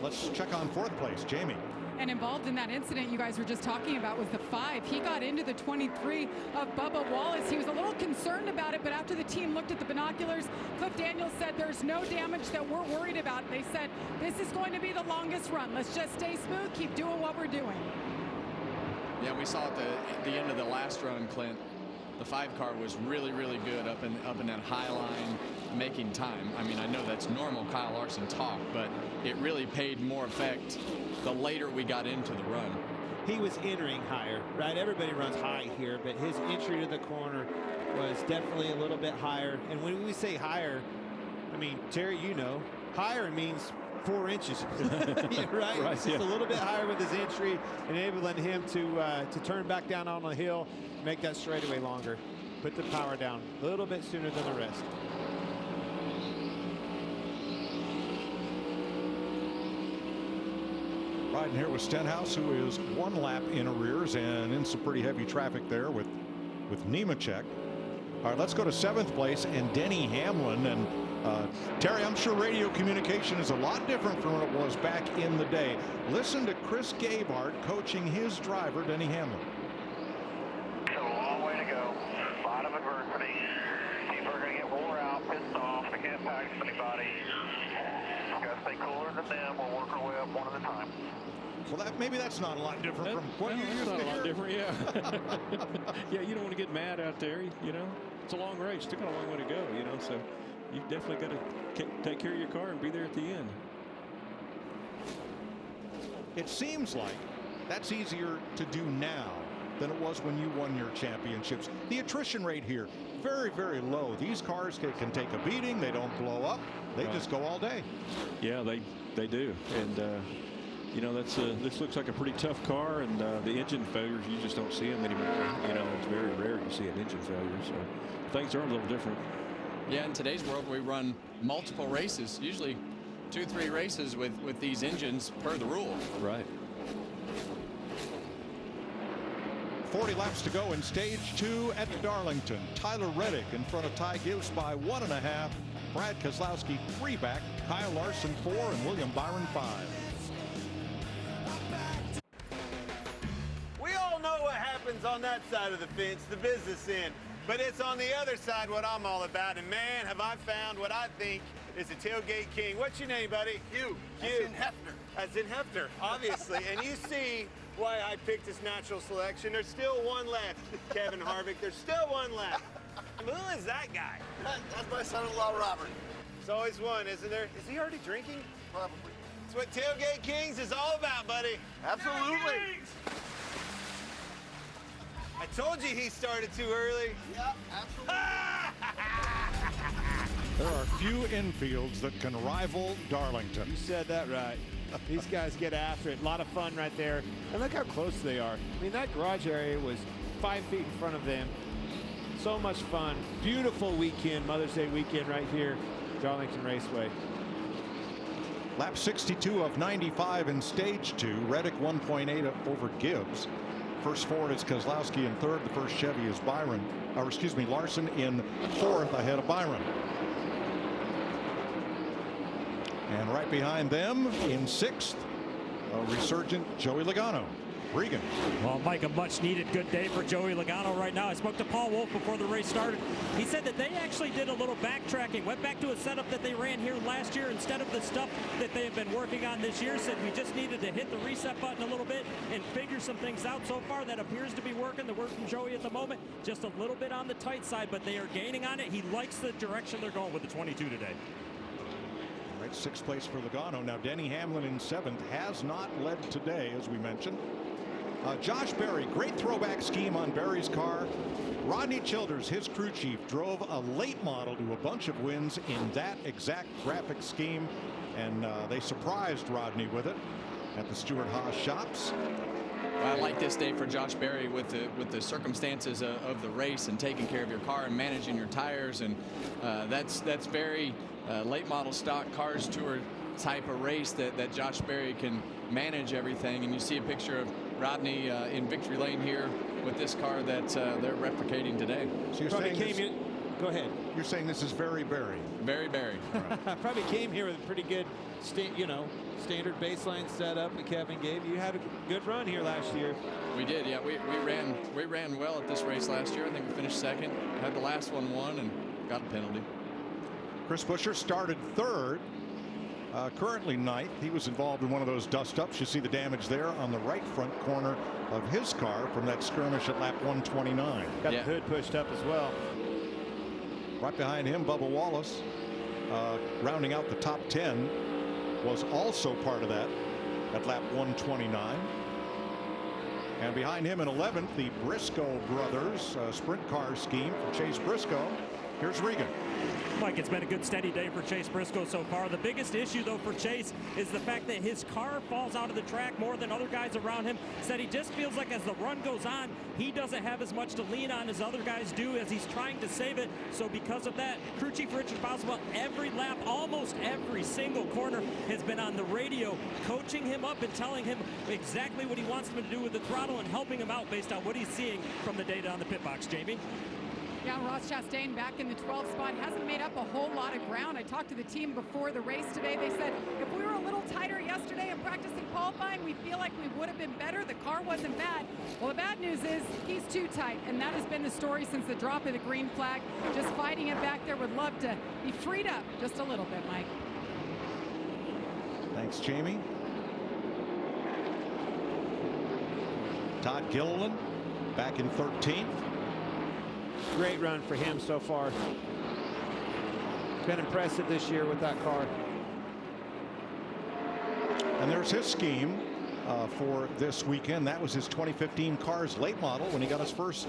let's check on 4th place, Jamie. And involved in that incident you guys were just talking about was the 5. He got into the 23 of Bubba Wallace. He was a little concerned about it, but after the team looked at the binoculars, Cliff Daniels said there's no damage that we're worried about. They said this is going to be the longest run. Let's just stay smooth, keep doing what we're doing. Yeah, we saw at the end of the last run, Clint, the 5 car was really, really good up in that high line, making time. I mean, I know that's normal Kyle Larson talk, but it really paid more effect the later we got into the run. He was entering higher, right? Everybody runs high here, but his entry to the corner was definitely a little bit higher. And when we say higher, I mean, Terry, you know, higher means 4 inches, right? Right, It's just yeah. a little bit higher with his entry, enabling him to turn back down on the hill, make that straightaway longer, put the power down a little bit sooner than the rest. Riding here with Stenhouse, who is 1 lap in arrears and in some pretty heavy traffic there with Nemechek. All right, let's go to 7th place and Denny Hamlin. And Terry, I'm sure radio communication is a lot different from what it was back in the day. Listen to Chris Gabehart coaching his driver, Denny Hamlin. It's a long way to go. A lot of adversity. People are going to get wore out, pissed off. They can't pack anybody. Got to stay cooler than them. We'll work our way up one at a time. Well, maybe that's not a lot different from what you used to hear. Not a lot different, yeah. Yeah, you don't want to get mad out there, you know. It's a long race. Still got a long way to go, you know, so you've definitely got to take care of your car and be there at the end. It seems like that's easier to do now than it was when you won your championships. The attrition rate here, very, very low. These cars can take a beating. They don't blow up. They just go all day. Yeah, they do. And, you know, this looks like a pretty tough car, and the engine failures, you just don't see them anymore. You know, it's very rare you see an engine failure, so things are a little different. Yeah, in today's world, we run multiple races, usually 2-3 races with these engines per the rule. Right. 40 laps to go in stage 2 at Darlington. Tyler Reddick in front of Ty Gibbs by 1.5. Brad Keselowski 3 back. Kyle Larson 4 and William Byron 5. We all know what happens on that side of the fence, the business end. But it's on the other side what I'm all about. And man, have I found what I think is a tailgate king. What's your name, buddy? Hugh. That's in Hefner. That's in Hefner, obviously. And you see why I picked this natural selection. There's still one left, Kevin Harvick. There's still one left. Who is that guy? That's my son-in-law, Robert. There's always one, isn't there? Is he already drinking? Probably. That's what Tailgate Kings is all about, buddy. Absolutely. I told you he started too early. Yeah, absolutely. There are few infields that can rival Darlington. You said that right. These guys get after it. A lot of fun right there. And look how close they are. I mean, that garage area was 5 feet in front of them. So much fun. Beautiful weekend, Mother's Day weekend right here, Darlington Raceway. Lap 62 of 95 in stage 2. Reddick 1.8 over Gibbs. First Ford is Keselowski in 3rd. The first Chevy is Larson in 4th ahead of Byron. And right behind them in 6th, a resurgent Joey Logano. Regan. Well, Mike, a much-needed good day for Joey Logano right now. I spoke to Paul Wolf before the race started. He said that they actually did a little backtracking, went back to a setup that they ran here last year instead of the stuff that they have been working on this year. Said we just needed to hit the reset button a little bit and figure some things out. So far, that appears to be working. The work from Joey at the moment, just a little bit on the tight side, but they are gaining on it. He likes the direction they're going with the 22 today. All right, 6th place for Logano. Now, Denny Hamlin in 7th has not led today, as we mentioned. Josh Berry, great throwback scheme on Berry's car. Rodney Childers, his crew chief, drove a late model to a bunch of wins in that exact graphic scheme, and they surprised Rodney with it at the Stewart Haas shops. Well, I like this day for Josh Berry with the circumstances of the race and taking care of your car and managing your tires, and that's very late model stock cars tour type of race that Josh Berry can manage everything. And you see a picture of Rodney in victory lane here with this car that they're replicating today. So you're saying go ahead. You're saying this is very Berry. Very Berry. Probably came here with a pretty good standard baseline setup that Kevin gave. You had a good run here last year. We did, yeah. We ran well at this race last year. I think we finished second. Had the last one won and got a penalty. Chris Buescher started third. Currently ninth. He was involved in one of those dust-ups. You see the damage there on the right front corner of his car from that skirmish at lap 129. Got the hood pushed up as well. Right behind him, Bubba Wallace, rounding out the top 10, was also part of that at lap 129. And behind him in 11th, the Briscoe brothers sprint car scheme from Chase Briscoe. Here's Regan. Mike, it's been a good steady day for Chase Briscoe so far. The biggest issue, though, for Chase is the fact that his car falls out of the track more than other guys around him. Said he just feels like as the run goes on, he doesn't have as much to lean on as other guys do as he's trying to save it. So because of that, crew chief Richard Boswell, every lap, almost every single corner, has been on the radio, coaching him up and telling him exactly what he wants him to do with the throttle and helping him out based on what he's seeing from the data on the pit box. Jamie? Yeah, Ross Chastain back in the 12th spot. Hasn't made up a whole lot of ground. I talked to the team before the race today. They said if we were a little tighter yesterday in practice and qualifying, we feel like we would have been better. The car wasn't bad. Well, the bad news is he's too tight, and that has been the story since the drop of the green flag. Just fighting it back there. Would love to be freed up just a little bit, Mike. Thanks, Jamie. Todd Gilliland back in 13th. Great run for him so far. Been impressive this year with that car. And there's his scheme for this weekend. That was his 2015 Cars late model when he got his first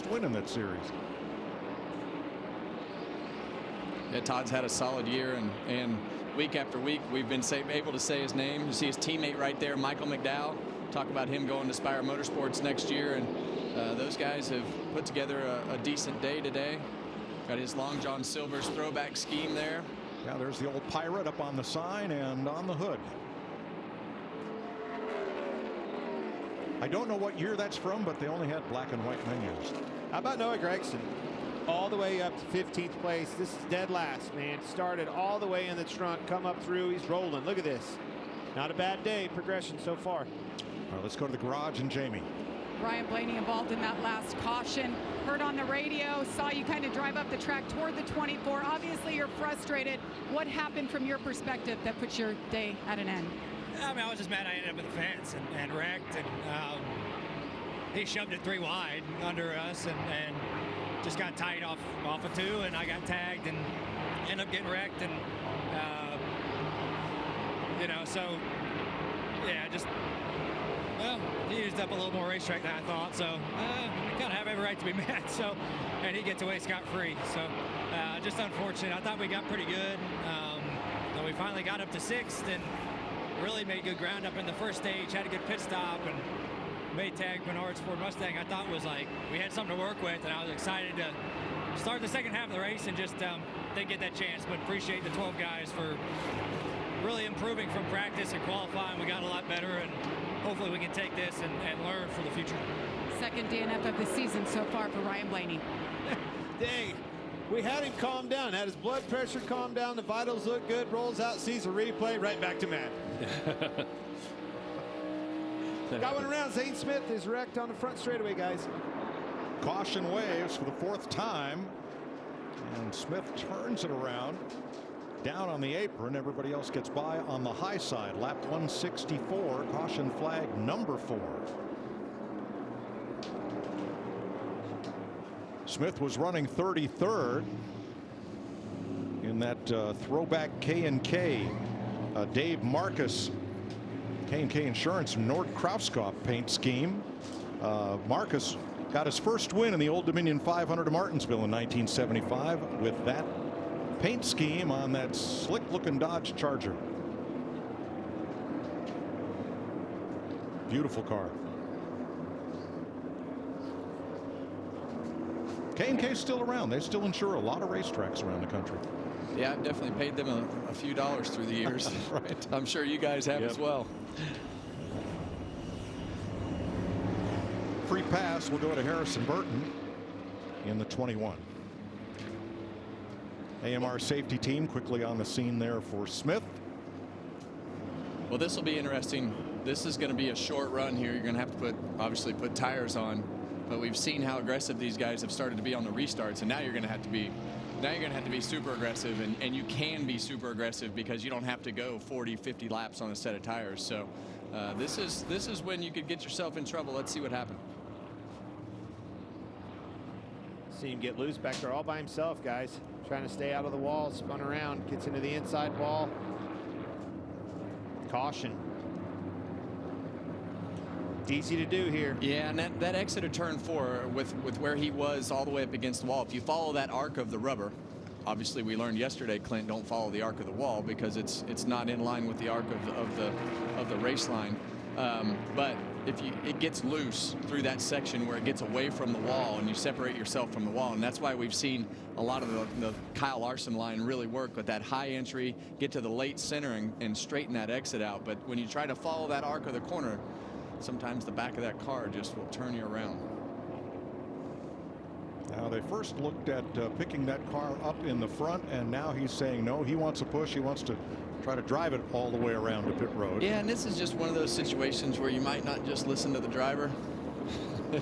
win in that series. Yeah, Todd's had a solid year, and week after week we've been able to say his name. You see his teammate right there, Michael McDowell. Talk about him going to Spire Motorsports next year, and those guys have put together a decent day today. Got his Long John Silver's throwback scheme there. Yeah, there's the old Pirate up on the sign and on the hood. I don't know what year that's from, but they only had black and white menus. How about Noah Gregson? All the way up to 15th place. This is dead last, man. Started all the way in the trunk, come up through. He's rolling. Look at this. Not a bad day progression so far. All right, let's go to the garage and Jamie. Ryan Blaney involved in that last caution. Heard on the radio, saw you kind of drive up the track toward the 24. Obviously, you're frustrated. What happened from your perspective that puts your day at an end? I mean, I was just mad I ended up with the fence and wrecked. And he shoved it 3 wide under us and just got tight off of 2. And I got tagged and ended up getting wrecked. And, so, yeah, just... Well, he used up a little more racetrack than I thought, so I kind of have every right to be mad. So, and he gets away scot-free. So, just unfortunate. I thought we got pretty good. And we finally got up to 6th and really made good ground up in the first stage. Had a good pit stop and made tag Menard's Ford Mustang. I thought was like we had something to work with, and I was excited to start the second half of the race and just didn't get that chance. But appreciate the 12 guys for really improving from practice and qualifying. We got a lot better, and hopefully we can take this and learn for the future. Second DNF of the season so far for Ryan Blaney. Dang. We had him calm down, had his blood pressure calm down, the vitals look good, rolls out, sees a replay, right back to Matt. Got one around. Zane Smith is wrecked on the front straightaway, guys. Caution waves for the 4th time. And Smith turns it around. Down on the apron. Everybody else gets by on the high side. Lap 164. Caution flag number 4. Smith was running 33rd in that throwback K&K. Dave Marcus, K&K Insurance, Nord Krauskopf paint scheme. Marcus got his first win in the Old Dominion 500 of Martinsville in 1975 with that paint scheme on that slick looking Dodge Charger. Beautiful car. K&K's still around. They still insure a lot of racetracks around the country. Yeah, I've definitely paid them a few dollars through the years. Right. I'm sure you guys have as well. Free pass will go to Harrison Burton in the 21. AMR safety team quickly on the scene there for Smith. Well, this will be interesting. This is going to be a short run here. You're going to have to obviously put tires on, but we've seen how aggressive these guys have started to be on the restarts, and now you're going to have to be super aggressive, and you can be super aggressive because you don't have to go 40, 50 laps on a set of tires. So this is when you could get yourself in trouble. Let's see what happens. See him get loose back there all by himself, guys. Trying to stay out of the wall, spun around, gets into the inside wall. Caution. It's easy to do here. Yeah, and that exit of turn 4 with where he was all the way up against the wall, if you follow that arc of the rubber, obviously we learned yesterday, Clint, don't follow the arc of the wall because it's not in line with the arc of the race line. But if it gets loose through that section where it gets away from the wall and you separate yourself from the wall, and that's why we've seen a lot of the Kyle Larson line really work with that high entry, get to the late center and straighten that exit out. But when you try to follow that arc of the corner, sometimes the back of that car just will turn you around. Now they first looked at picking that car up in the front, and now he's saying no, he wants a push. He wants to try to drive it all the way around to pit road. Yeah, and this is just one of those situations where you might not just listen to the driver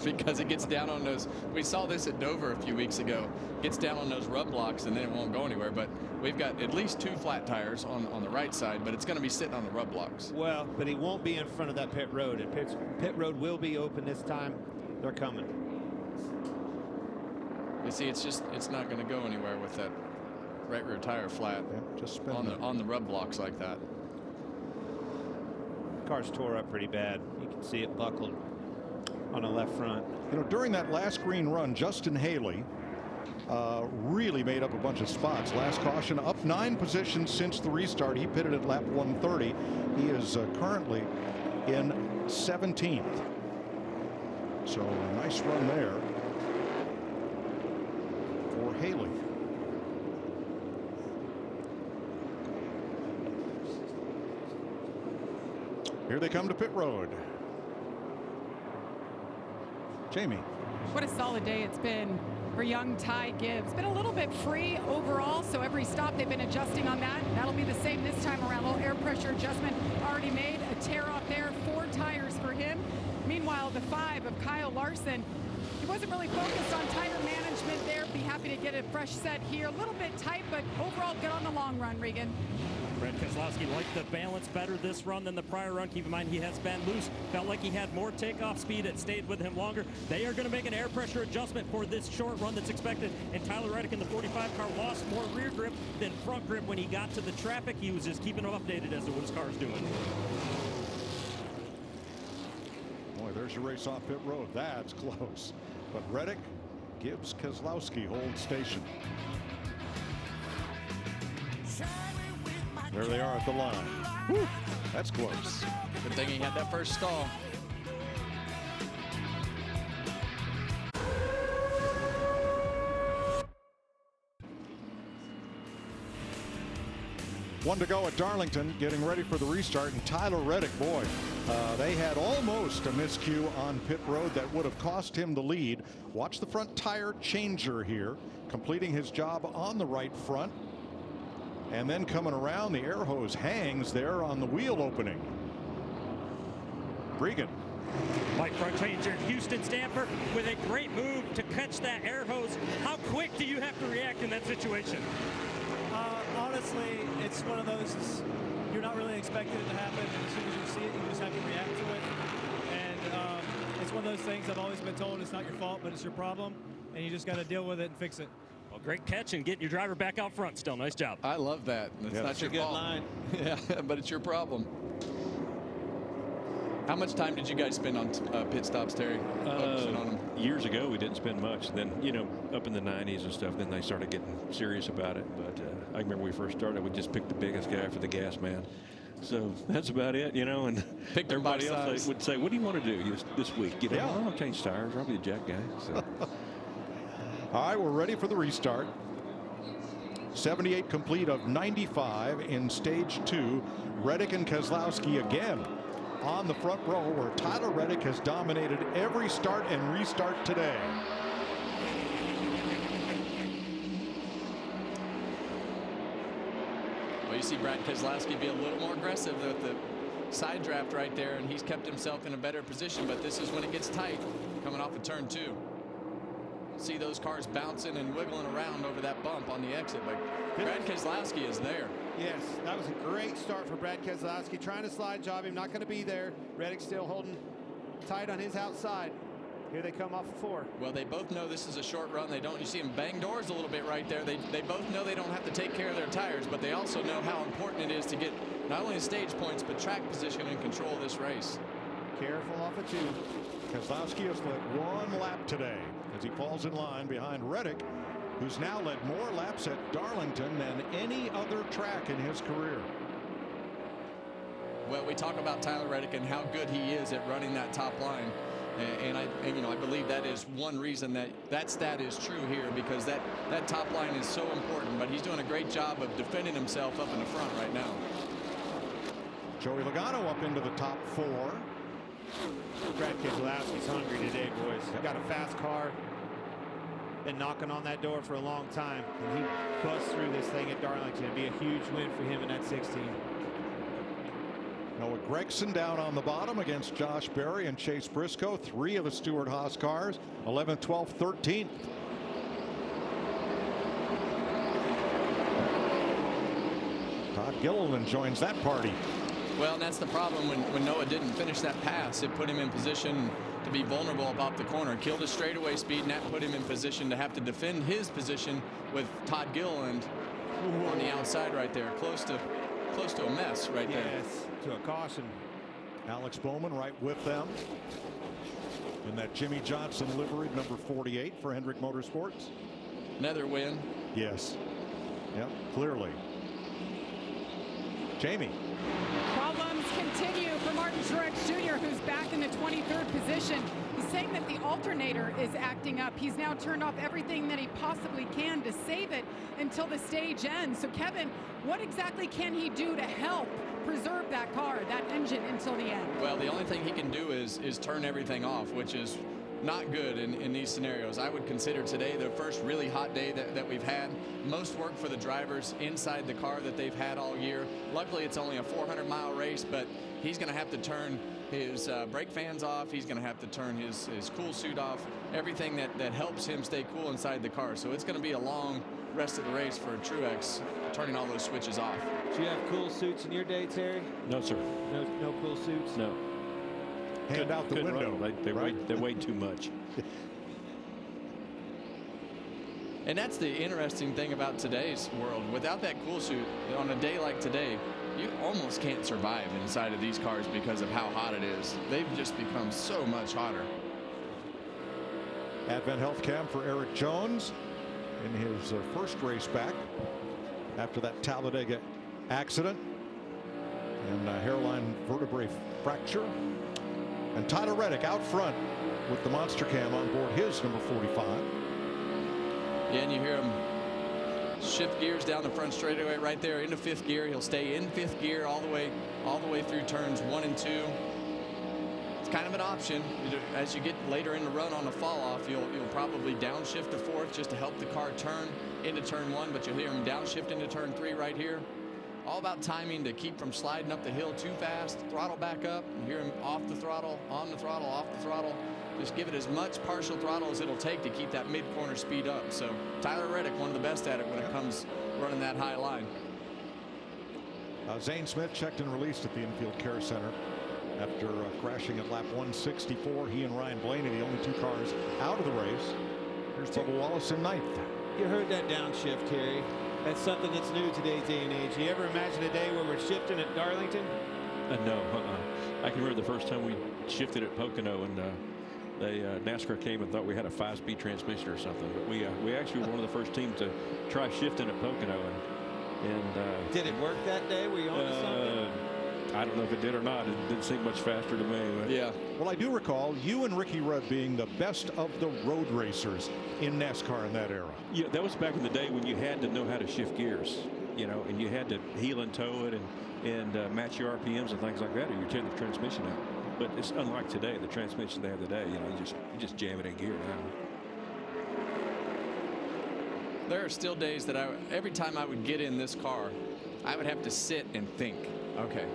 because it gets down on those. We saw this at Dover a few weeks ago. Gets down on those rub blocks and then it won't go anywhere. But we've got at least 2 flat tires on the right side, but it's going to be sitting on the rub blocks. Well, but he won't be in front of that pit road. And pit road will be open this time. They're coming. You see, it's not going to go anywhere with that right rear tire flat. Yeah, just on the rub blocks like that. Car's tore up pretty bad. You can see it buckled on the left front. You know, during that last green run, Justin Haley really made up a bunch of spots. Last caution, up 9 positions since the restart. He pitted at lap 130. He is currently in 17th. So a nice run there for Haley. Here they come to pit road. Jamie. What a solid day it's been for young Ty Gibbs. Been a little bit free overall, so every stop they've been adjusting on that. That'll be the same this time around. Little air pressure adjustment already made. A tear off there, 4 tires for him. Meanwhile, the 5 of Kyle Larson, he wasn't really focused on tire management there. Be happy to get a fresh set here. A little bit tight, but overall good on the long run, Regan. Brett Keselowski liked the balance better this run than the prior run. Keep in mind he has been loose. Felt like he had more takeoff speed. It stayed with him longer. They are going to make an air pressure adjustment for this short run that's expected. And Tyler Reddick in the 45 car lost more rear grip than front grip when he got to the traffic. He was just keeping him updated as to what his car's doing. Boy, there's your race off pit road. That's close. But Reddick, Gibbs, Keselowski hold station. There they are at the line. Whew, that's close. Good thing he had that first stall. One to go at Darlington, getting ready for the restart. And Tyler Reddick, boy, they had almost a miscue on pit road that would have cost him the lead. Watch the front tire changer here, completing his job on the right front. And then coming around, the air hose hangs there on the wheel opening. Regan. Mike front changer Houston Stamper with a great move to catch that air hose. How quick do you have to react in that situation? Honestly, it's one of those, you're not really expecting it to happen. As soon as you see it, you just have to react to it. And it's one of those things I've always been told it's not your fault, but it's your problem. And you just got to deal with it and fix it. Well, great catch and getting your driver back out front still. Nice job. I love that. It's not your fault. Line. Yeah, but it's your problem. How much time did you guys spend on pit stops, Terry? Focusing on them? Years ago, we didn't spend much. Then, you know, up in the 90s and stuff, then they started getting serious about it. But I remember when we first started, we just picked the biggest guy for the gas man. So that's about it, you know. And everybody else would say, what do you want to do this week? You know, well, I'll change tires. I'll be a jack guy. So. All right, we're ready for the restart. 78 complete of 95 in stage 2. Reddick and Keselowski again on the front row, where Tyler Reddick has dominated every start and restart today. Well, you see Brad Keselowski be a little more aggressive with side draft right there, and he's kept himself in a better position. But this is when it gets tight, coming off of turn 2. See those cars bouncing and wiggling around over that bump on the exit, but Brad Keselowski is there. Yes, that was a great start for Brad Keselowski, trying to slide job him, not going to be there. Reddick still holding tight on his outside. Here they come off of 4. Well, they both know this is a short run. You see them bang doors a little bit right there. They both know they don't have to take care of their tires, but they also know how important it is to get not only stage points, but track position and control this race. Careful off of 2. Keselowski has led 1 lap today as he falls in line behind Reddick, who's now led more laps at Darlington than any other track in his career. Well, we talk about Tyler Reddick and how good he is at running that top line. And I believe that is one reason that stat is true here, because that top line is so important. But he's doing a great job of defending himself up in the front right now. Joey Logano up into the top 4. Brad Keselowski's hungry today, boys. He's got a fast car. Been knocking on that door for a long time. And he busts through this thing at Darlington. It'd be a huge win for him in that 16. Noah Gragson down on the bottom against Josh Berry and Chase Briscoe. 3 of the Stewart-Haas cars, 11th, 12th, 13th. Todd Gilliland joins that party. Well, and that's the problem when Noah didn't finish that pass. It put him in position to be vulnerable about the corner, killed his straightaway speed, and that put him in position to have to defend his position with Todd Gilliland on the outside right there, close to a mess right there. Yes, to a caution. Alex Bowman right with them in that Jimmy Johnson livery, number 48 for Hendrick Motorsports. Another win. Yes. Yep, clearly. Jamie. Problems continue for Martin Truex Jr., who's back in the 23rd position. He's saying that the alternator is acting up. He's now turned off everything that he possibly can to save it until the stage ends. So, Kevin, what exactly can he do to help preserve that car, that engine, until the end? Well, the only thing he can do is turn everything off, which is not good in these scenarios. I would consider today the first really hot day that we've had. Most work for the drivers inside the car that they've had all year. Luckily, it's only a 400-mile race, but he's going to have to turn his brake fans off. He's going to have to turn his cool suit off, everything that helps him stay cool inside the car. So it's going to be a long rest of the race for Truex, turning all those switches off. Do you have cool suits in your day, Terry? No, sir. No cool suits? No. Hand out the window. They weigh too much. And that's the interesting thing about today's world. Without that cool suit, on a day like today, you almost can't survive inside of these cars because of how hot it is. They've just become so much hotter. Advent Health Cam for Eric Jones in his first race back after that Talladega accident and hairline vertebrae fracture. And Tyler Reddick out front with the monster cam on board his number 45. Yeah, and you hear him shift gears down the front straightaway right there into 5th gear. He'll stay in 5th gear all the way through turns 1 and 2. It's kind of an option. As you get later in the run on the fall off, you'll probably downshift to 4th just to help the car turn into turn 1, but you'll hear him downshift into turn 3 right here. All about timing to keep from sliding up the hill too fast. Throttle back up. You hear him off the throttle, on the throttle, off the throttle. Just give it as much partial throttle as it'll take to keep that mid-corner speed up. So Tyler Reddick, one of the best at it when it comes running that high line. Zane Smith checked and released at the infield care center after crashing at lap 164. He and Ryan Blaney, the only 2 cars out of the race. Here's Bubba Wallace in 9th. You heard that downshift, Terry. That's something that's new today's day and age. You ever imagine a day where we're shifting at Darlington? No. I can remember the first time we shifted at Pocono, and NASCAR came and thought we had a 5-speed transmission or something. But we actually were one of the first teams to try shifting at Pocono. And did it work that day? Were you on to something? I don't know if it did or not. It didn't seem much faster to me. But. Yeah. Well, I do recall you and Ricky Rudd being the best of the road racers in NASCAR in that era. Yeah, that was back in the day when you had to know how to shift gears, and you had to heel and toe it and match your RPMs and things like that, or you tear the transmission out. But it's unlike today. The transmission they have today, you just jam it in gear now. There are still days that every time I would get in this car, I would have to sit and think, okay,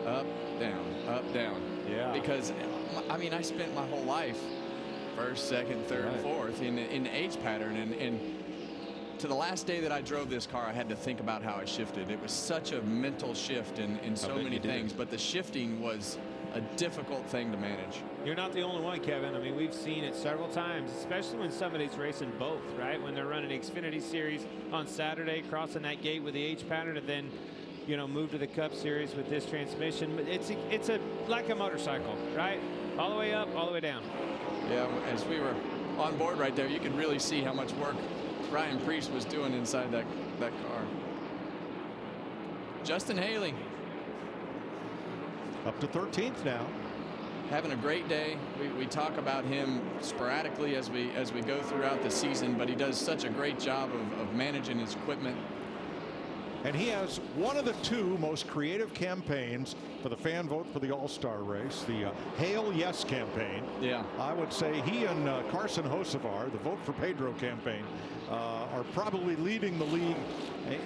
up, down, up, down. Yeah. Because, I mean, I spent my whole life first, second, third, fourth in the H pattern. And to the last day that I drove this car, I had to think about how I shifted. It was such a mental shift in so many things. But the shifting was a difficult thing to manage. You're not the only one, Kevin. I mean, we've seen it several times, especially when somebody's racing both, right? When they're running the Xfinity Series on Saturday, crossing that gate with the H pattern, and then, you know, move to the Cup Series with this transmission. But it's like a motorcycle, right? All the way up, all the way down. Yeah, as we were on board right there, you could really see how much work Ryan Preece was doing inside that car. Justin Haley. Up to 13th now. Having a great day. We talk about him sporadically as we go throughout the season, but he does such a great job of managing his equipment. And he has one of the two most creative campaigns for the fan vote for the All-Star race, the Hail Yes campaign. Yeah. I would say he and Carson Hocevar, the Vote for Pedro campaign, are probably leading the league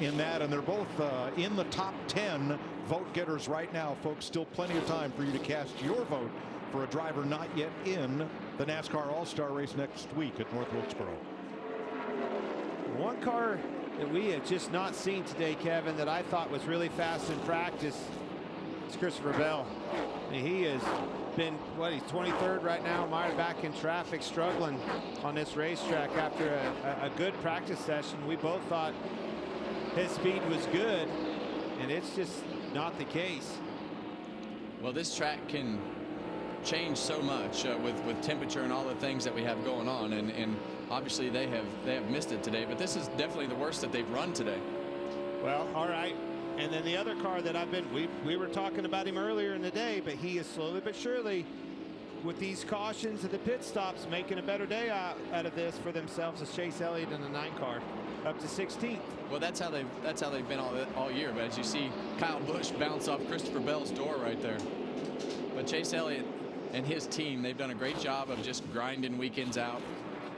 in that, and they're both in the top 10 vote getters right now, folks. Still plenty of time for you to cast your vote for a driver not yet in the NASCAR All-Star race next week at North Wilkesboro. One car that we have just not seen today, Kevin, that I thought was really fast in practice, is Christopher Bell. And he has been, what, he's 23rd right now, mired back in traffic, struggling on this racetrack after a good practice session. We both thought his speed was good, and it's just not the case. Well, this track can change so much with temperature and all the things that we have going on, and obviously they have missed it today, but this is definitely the worst that they've run today. Well, all right. And then the other car that we were talking about him earlier in the day, but he is slowly but surely, with these cautions at the pit stops, making a better day out of this for themselves, as Chase Elliott in the 9 car up to 16th. Well, that's how they've been all year. But as you see, Kyle Busch bounce off Christopher Bell's door right there. But Chase Elliott and his team, they've done a great job of just grinding weekends out.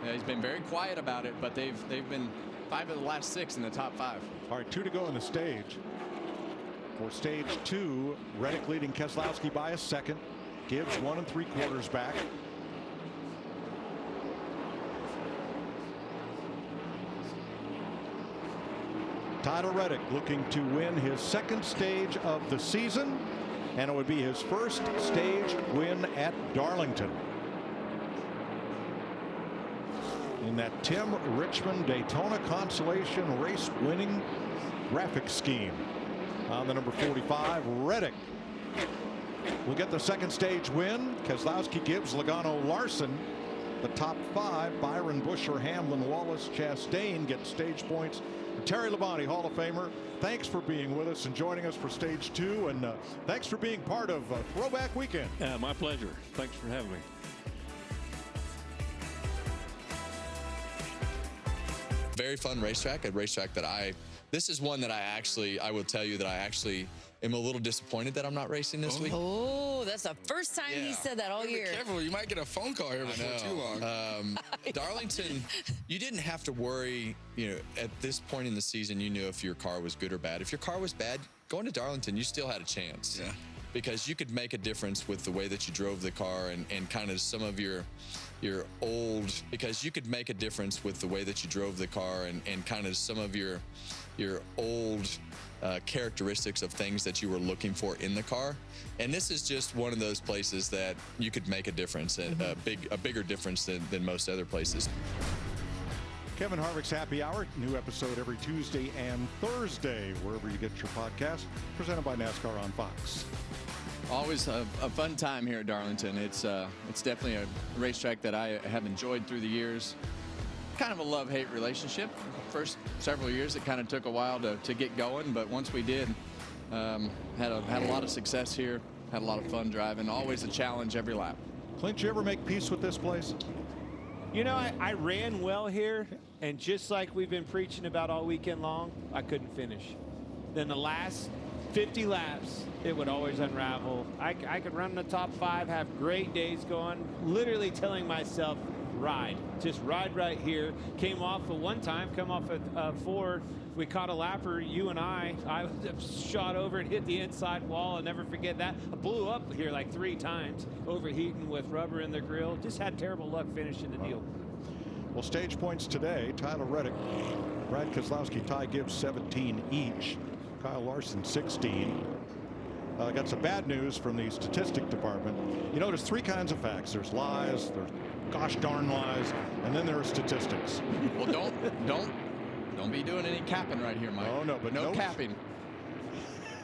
He's been very quiet about it, but they've been 5 of the last 6 in the top 5. All right, 2 to go in the stage. For stage 2, Reddick leading Keselowski by a second. Gibbs 1 3/4 back. Tyler Reddick looking to win his 2nd stage of the season, and it would be his 1st stage win at Darlington. In that Tim Richmond Daytona Consolation race winning graphic scheme. On the number 45, Reddick will get the 2nd stage win. Keselowski, Gibbs, Logano, Larson. The top 5, Byron, Buescher, Hamlin, Wallace, Chastain get stage points. Terry Labonte, Hall of Famer, thanks for being with us and joining us for stage 2, and thanks for being part of Throwback Weekend. My pleasure. Thanks for having me. Very fun racetrack, a racetrack that this is one that I will tell you that I actually am a little disappointed that I'm not racing this week. Oh, that's the first time he said that all year. Be careful, you might get a phone call here before too long. Darlington, you didn't have to worry, at this point in the season, you knew if your car was good or bad. If your car was bad, going to Darlington, you still had a chance. Yeah. Because you could make a difference with the way that you drove the car and kind of some of your old, because you could make a difference with the way that you drove the car and kind of some of your old characteristics of things that you were looking for in the car. And this is just one of those places that you could make a difference, and a bigger difference than most other places. Kevin Harvick's Happy Hour, new episode every Tuesday and Thursday, wherever you get your podcast, presented by NASCAR on Fox. Always a fun time here at Darlington. It's definitely a racetrack that I have enjoyed through the years. Kind of a love-hate relationship. First several years, it kind of took a while to get going, but once we did, had a lot of success here. Had a lot of fun driving. Always a challenge every lap. Clint, you ever make peace with this place? I ran well here, and just like we've been preaching about all weekend long, I couldn't finish. Then the last 50 laps, it would always unravel. I could run in the top 5, have great days going, literally telling myself, ride. Just ride right here. Came off at one time, come off at Ford. We caught a lapper, you and I shot over and hit the inside wall. I'll never forget that. I blew up here like 3 times, overheating with rubber in the grill. Just had terrible luck finishing the deal. Well, stage points today, Tyler Reddick, Brad Keselowski, Ty Gibbs 17 each, Kyle Larson 16. Got some bad news from the statistic department. You know, there's 3 kinds of facts. There's lies, there's gosh darn lies, and then there are statistics. Well, don't be doing any capping right here, Mike. Oh, no, but no capping.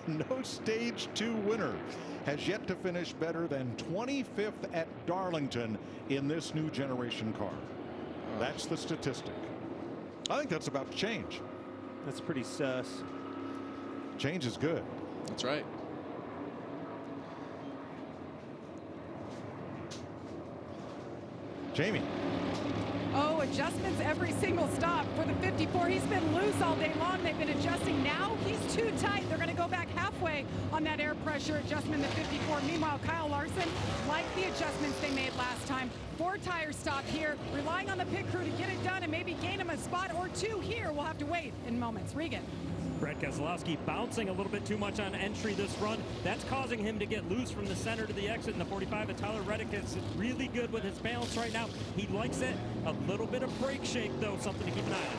No stage 2 winner has yet to finish better than 25th at Darlington in this new generation car. That's the statistic. I think that's about to change. That's pretty sus. Change is good. That's right. Jamie. Oh, adjustments every single stop for the 54. He's been loose all day long. They've been adjusting. Now he's too tight. They're going to go back halfway on that air pressure adjustment, the 54. Meanwhile, Kyle Larson, like the adjustments they made last time, 4 tire stop here, relying on the pit crew to get it done and maybe gain him a spot or 2 here. We'll have to wait in moments. Regan. Brad Keselowski bouncing a little bit too much on entry this run. That's causing him to get loose from the center to the exit in the 45. And Tyler Reddick is really good with his balance right now. He likes it. A little bit of brake shake, though, something to keep an eye on.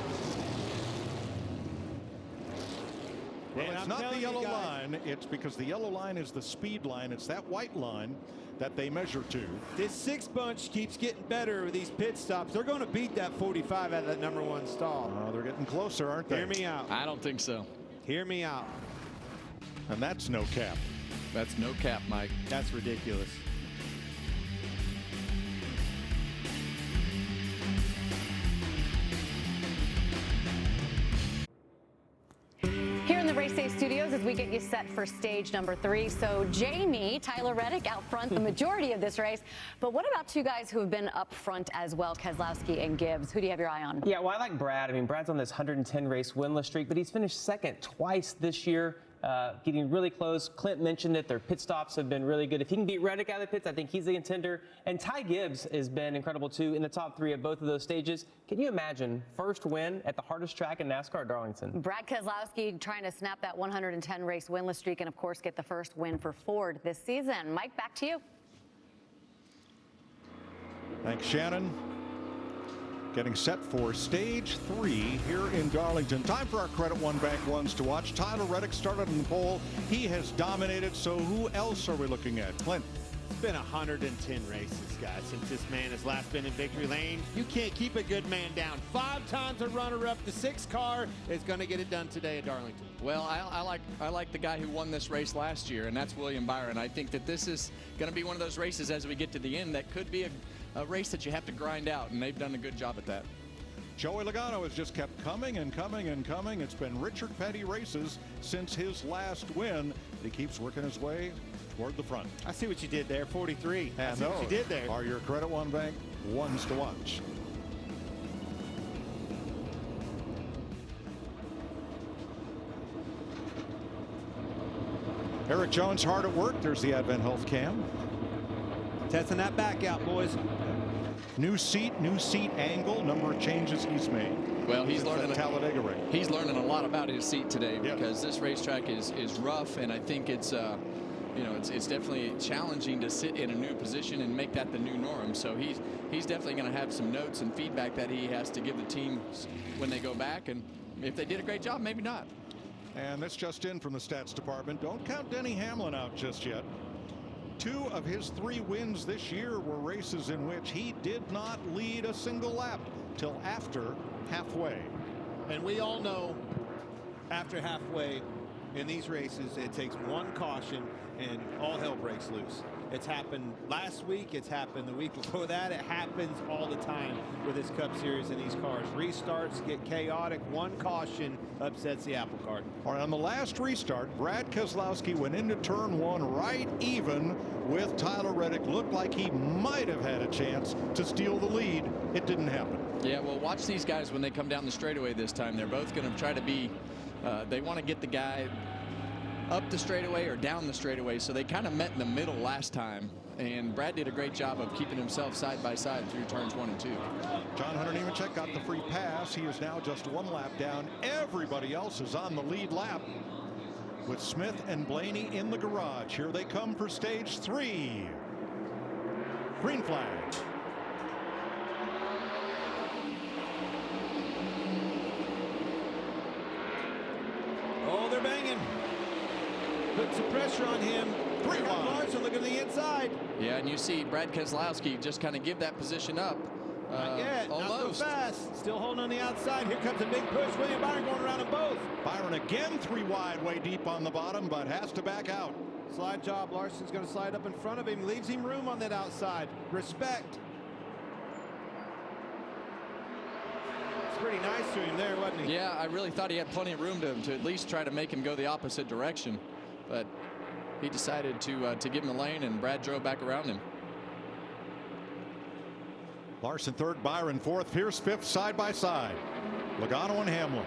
Well, it's not the yellow line. It's because the yellow line is the speed line. It's that white line that they measure to. This 6 bunch keeps getting better with these pit stops. They're going to beat that 45 out of that #1 stall. Oh, they're getting closer, aren't they? Hear me out. I don't think so. Hear me out. And that's no cap. That's no cap, Mike. That's ridiculous. Here in the Race Day studios as we get you set for stage number 3. So Jamie, Tyler Reddick out front the majority of this race. But what about 2 guys who have been up front as well, Keselowski and Gibbs? Who do you have your eye on? Yeah, well, I like Brad. I mean, Brad's on this 110 race winless streak, but he's finished second twice this year. Getting really close. Clint mentioned it. Their pit stops have been really good. If he can beat Reddick out of the pits, I think he's the contender. And Ty Gibbs has been incredible, too, in the top 3 of both of those stages. Can you imagine first win at the hardest track in NASCAR, Darlington? Brad Keselowski trying to snap that 110 race winless streak and, of course, get the first win for Ford this season. Mike, back to you. Thanks, Shannon. Getting set for stage 3 here in Darlington. Time for our Credit One Bank ones to watch. Tyler Reddick started in the pole. He has dominated. So who else are we looking at? Clint. It's been 110 races, guys, since this man has last been in victory lane. You can't keep a good man down. 5 times a runner-up. The 6 car is going to get it done today at Darlington. Well, I like the guy who won this race last year, and that's William Byron. I think that this is going to be one of those races as we get to the end that could be a race that you have to grind out, and they've done a good job at that. Joey Logano has just kept coming and coming and coming. It's been Richard Petty races since his last win. He keeps working his way toward the front. I see what you did there, 43. And I see what you did there. Are your Credit One Bank ones to watch. Eric Jones hard at work. There's the Advent Health Cam. Testing that back out, boys. New seat angle, number of changes he's made. Well, he's learning Talladega race. He's learning a lot about his seat today because this racetrack is rough, and I think it's it's definitely challenging to sit in a new position and make that the new norm. So he's definitely going to have some notes and feedback that he has to give the team when they go back, and if they did a great job, maybe not. And this just in from the stats department. Don't count Denny Hamlin out just yet. 2 of his 3 wins this year were races in which he did not lead a single lap till after halfway. And we all know after halfway in these races, it takes 1 caution and all hell breaks loose. It's happened last week. It's happened the week before that. It happens all the time with this Cup Series and these cars. Restarts get chaotic. 1 caution upsets the apple cart. All right, on the last restart, Brad Keselowski went into turn 1 right even with Tyler Reddick. Looked like he might have had a chance to steal the lead. It didn't happen. Yeah, well, watch these guys when they come down the straightaway this time. They're both going to try to be, they want to get the guy up the straightaway or down the straightaway, so they kind of met in the middle last time. And Brad did a great job of keeping himself side by side through turns 1 and 2. John Hunter Nemechek got the free pass. He is now just 1 lap down. Everybody else is on the lead lap with Smith and Blaney in the garage. Here they come for stage 3. Green flag. Oh, they're banging. Put some pressure on him. 3 wide. Larson looking at the inside. Yeah, and you see Brad Keselowski just kind of give that position up. Not yet. Almost. Not so fast. Still holding on the outside. Here comes a big push. William Byron going around them both. Byron again 3 wide, way deep on the bottom, but has to back out. Slide job. Larson's going to slide up in front of him. Leaves him room on that outside. Respect. It's pretty nice to him there, wasn't he? Yeah, I really thought he had plenty of room to at least try to make him go the opposite direction. But he decided to give him a lane, and Brad drove back around him. Larson 3rd, Byron 4th, Pierce 5th, side by side. Logano and Hamlin.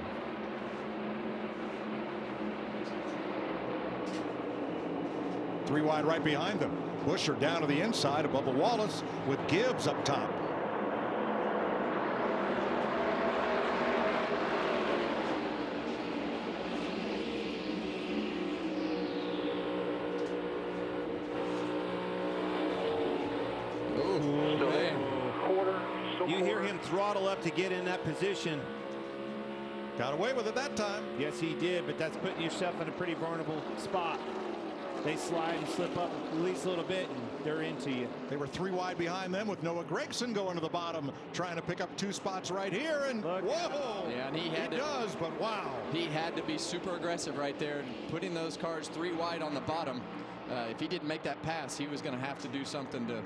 Three wide right behind them. Busher down to the inside above Wallace with Gibbs up top. You hear him throttle up to get in that position. Got away with it that time. Yes, he did, but that's putting yourself in a pretty vulnerable spot. They slide and slip up at least a little bit, and they're into you. They were 3 wide behind them with Noah Gragson going to the bottom, trying to pick up 2 spots right here. And whoa! Yeah, and he does, but wow. He had to be super aggressive right there, putting those cars 3 wide on the bottom. If he didn't make that pass, he was going to have to do something to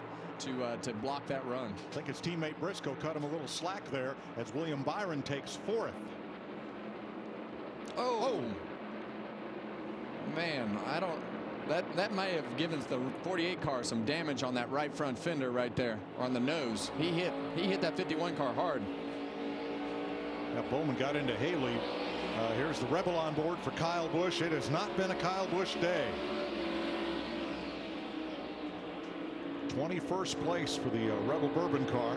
block that run. I think his teammate Briscoe cut him a little slack there as William Byron takes 4th. Oh. Man, I don't. That may have given the 48 car some damage on that right front fender right there, on the nose. He hit that 51 car hard. Now Bowman got into Haley. Here's the Rebel on board for Kyle Busch. It has not been a Kyle Busch day. 21st place for the Rebel Bourbon car.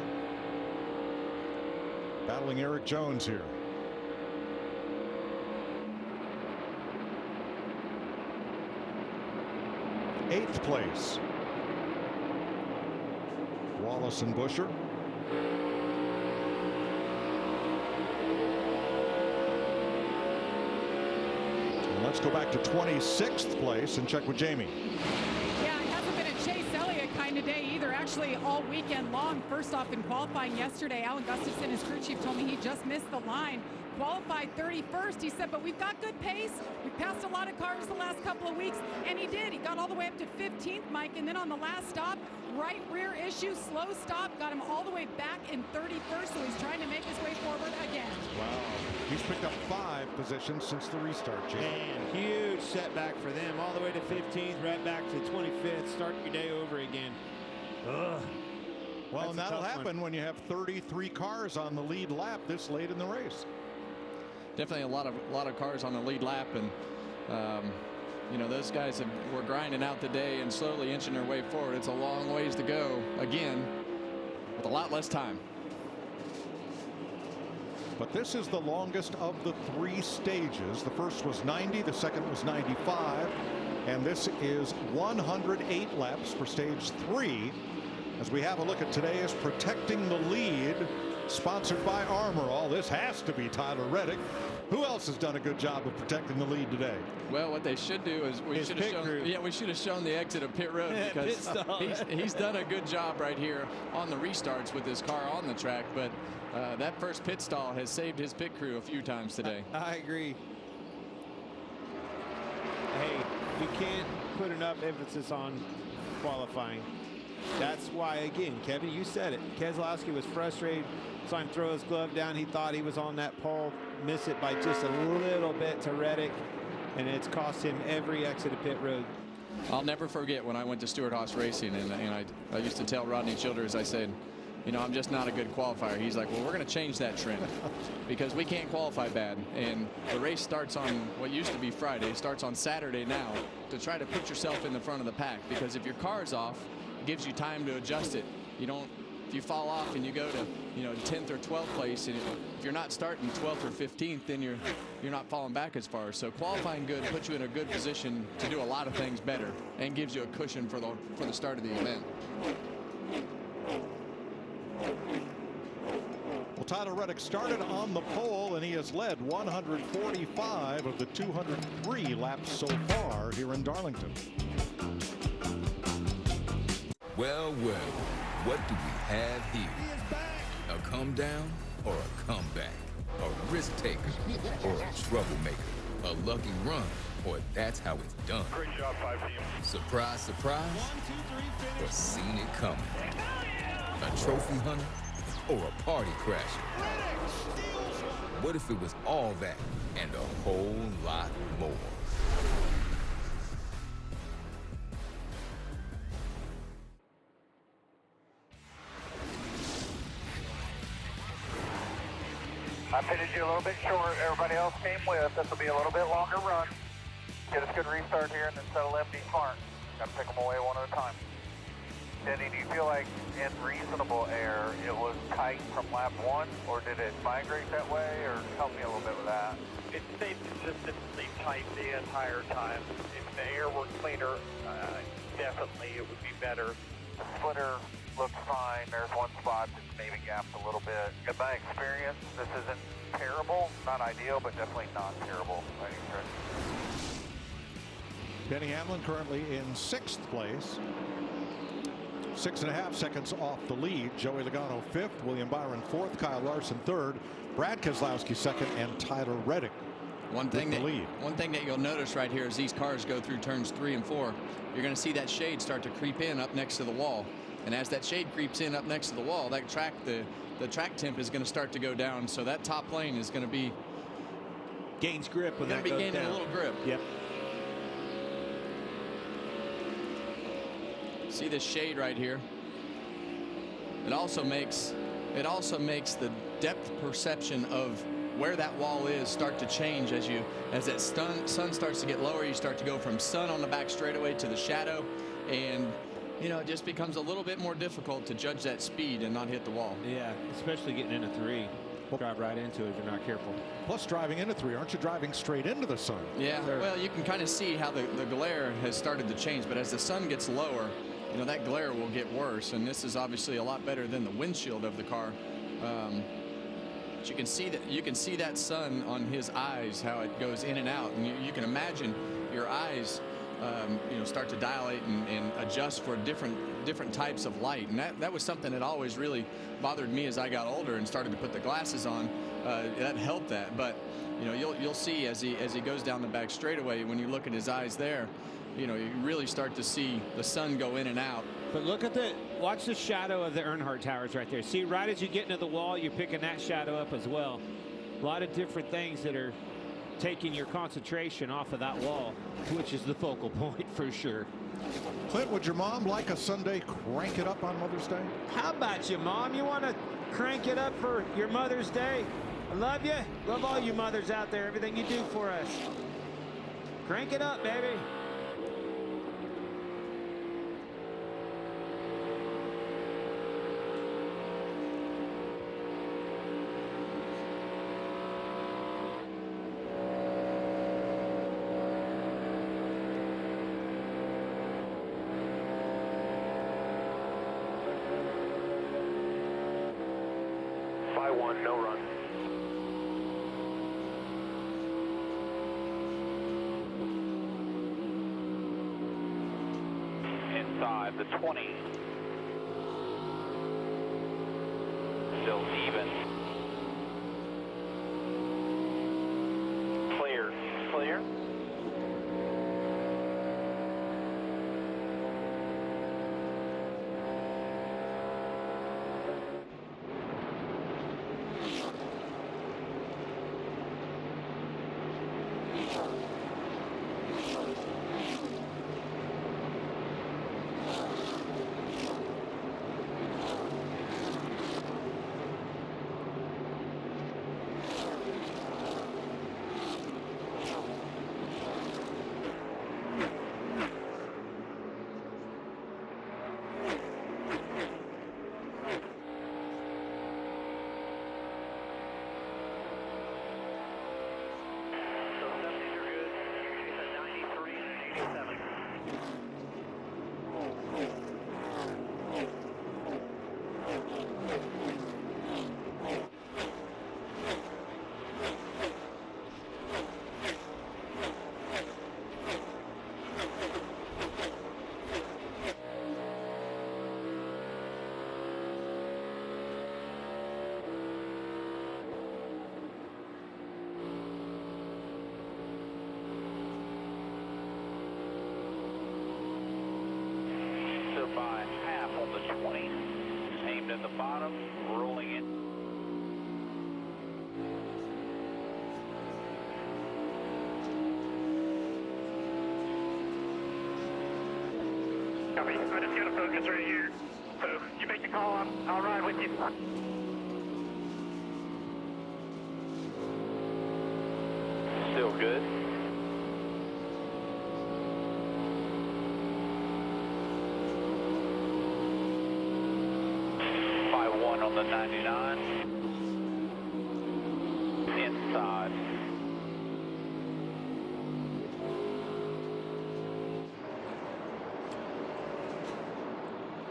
Battling Eric Jones here. Eighth place. Wallace and Busher. And let's go back to 26th place and check with Jamie. Yeah, it hasn't been a Chase Elliott kind of day either. Actually, all weekend long. First off, in qualifying yesterday, Alan Gustafson, his crew chief, told me he just missed the line. Qualified 31st. He said, but we've got good pace. We've passed a lot of cars the last couple of weeks, and he did. He got all the way up to 15th, Mike, and then on the last stop, right rear issue, slow stop, got him all the way back in 31st, so he's trying to make his way forward again. Wow. He's picked up 5 positions since the restart, Jim. Man, huge setback for them. All the way to 15th, right back to 25th. Start your day over again. Ugh. Well, and that'll happen when you have 33 cars on the lead lap this late in the race. Definitely a lot of cars on the lead lap, and you know, those guys were grinding out the day and slowly inching their way forward. It's a long ways to go again with a lot less time. But this is the longest of the 3 stages. The first was 90, the second was 95, and this is 108 laps for stage 3. As we have a look at today's Protecting the Lead, sponsored by Armor All. This has to be Tyler Reddick. Who else has done a good job of protecting the lead today? Well, what they should do is we should have shown the exit of pit road, because he's done a good job right here on the restarts with his car on the track. But that first pit stall has saved his pit crew a few times today. I agree. Hey, you can't put enough emphasis on qualifying. That's why, again, Kevin, you said it. Keselowski was frustrated. Saw him throw his glove down. He thought he was on that pole. Miss it by just a little bit to Reddick, and it's cost him every exit of pit road. I'll never forget when I went to Stewart-Haas Racing, and I used to tell Rodney Childers, I said, you know, I'm just not a good qualifier. He's like, well, we're going to change that trend because we can't qualify bad. And the race starts on what used to be Friday, starts on Saturday now, to try to put yourself in the front of the pack, because if your car's off, it gives you time to adjust it. You don't, if you fall off and you go to, you know, 10th or 12th place, and if you're not starting 12th or 15th, then you're not falling back as far. So qualifying good puts you in a good position to do a lot of things better and gives you a cushion for the start of the event. Well, Tyler Reddick started on the pole, and he has led 145 of the 203 laps so far here in Darlington. Well, well, what do we have here? A come down or a comeback? A risk taker or a troublemaker? A lucky run, or that's how it's done? Great job, 5 team. Surprise, surprise, or seen it coming? A trophy hunter or a party crasher? What if it was all that and a whole lot more? I pitted you a little bit short. Everybody else came with. This will be a little bit longer run. Get us a good restart here and then settle empty smart. Got to pick them away one at a time. Denny, do you feel like in reasonable air it was tight from lap 1, or did it migrate that way, or help me a little bit with that? It stayed consistently tight the entire time. If the air were cleaner, definitely it would be better. The splitter looks fine. There's one spot that's maybe gapped a little bit. In my experience, this isn't terrible. Not ideal, but definitely not terrible by any stretch. Denny Hamlin currently in 6th place. 6.5 seconds off the lead. Joey Logano 5th, William Byron 4th, Kyle Larson 3rd, Brad Keselowski 2nd, and Tyler Reddick One thing that you'll notice right here as these cars go through turns 3 and 4, you're going to see that shade start to creep in up next to the wall. And as that shade creeps in up next to the wall, that track, the track temp is going to start to go down. So that top lane is going to be gains grip when that goes down. Gaining a little grip. Yep. See this shade right here? It also makes the depth perception of where that wall is start to change as that sun starts to get lower. You start to go from sun on the back straightaway to the shadow, and you know, it just becomes a little bit more difficult to judge that speed and not hit the wall. Yeah, especially getting into 3. We'll drive right into it if you're not careful. Plus driving into 3, aren't you driving straight into the sun? Yeah, well, you can kind of see how the glare has started to change, but as the sun gets lower, you know, that glare will get worse, and this is obviously a lot better than the windshield of the car. But you can see that sun on his eyes, how it goes in and out, and you can imagine your eyes you know, start to dilate and adjust for different types of light. And that was something that always really bothered me as I got older and started to put the glasses on. That helped that. But you know, you'll see as he goes down the back straightaway, when you look at his eyes there, you know, you really start to see the sun go in and out. But look at watch the shadow of the Earnhardt Towers right there. See, right as you get into the wall, you're picking that shadow up as well. A lot of different things that are taking your concentration off of that wall, which is the focal point for sure. Clint, would your mom like a Sunday crank it up on Mother's Day? How about you, Mom? You want to crank it up for your Mother's Day? I love you. Love all you mothers out there, everything you do for us. Crank it up, baby. No run. Inside the 20. Still even. Clear. Clear. bottom, rolling in. Copy. I just got a focus right here. So you make the call, I'll ride with you. Still good. 5-1 on the 99. Inside.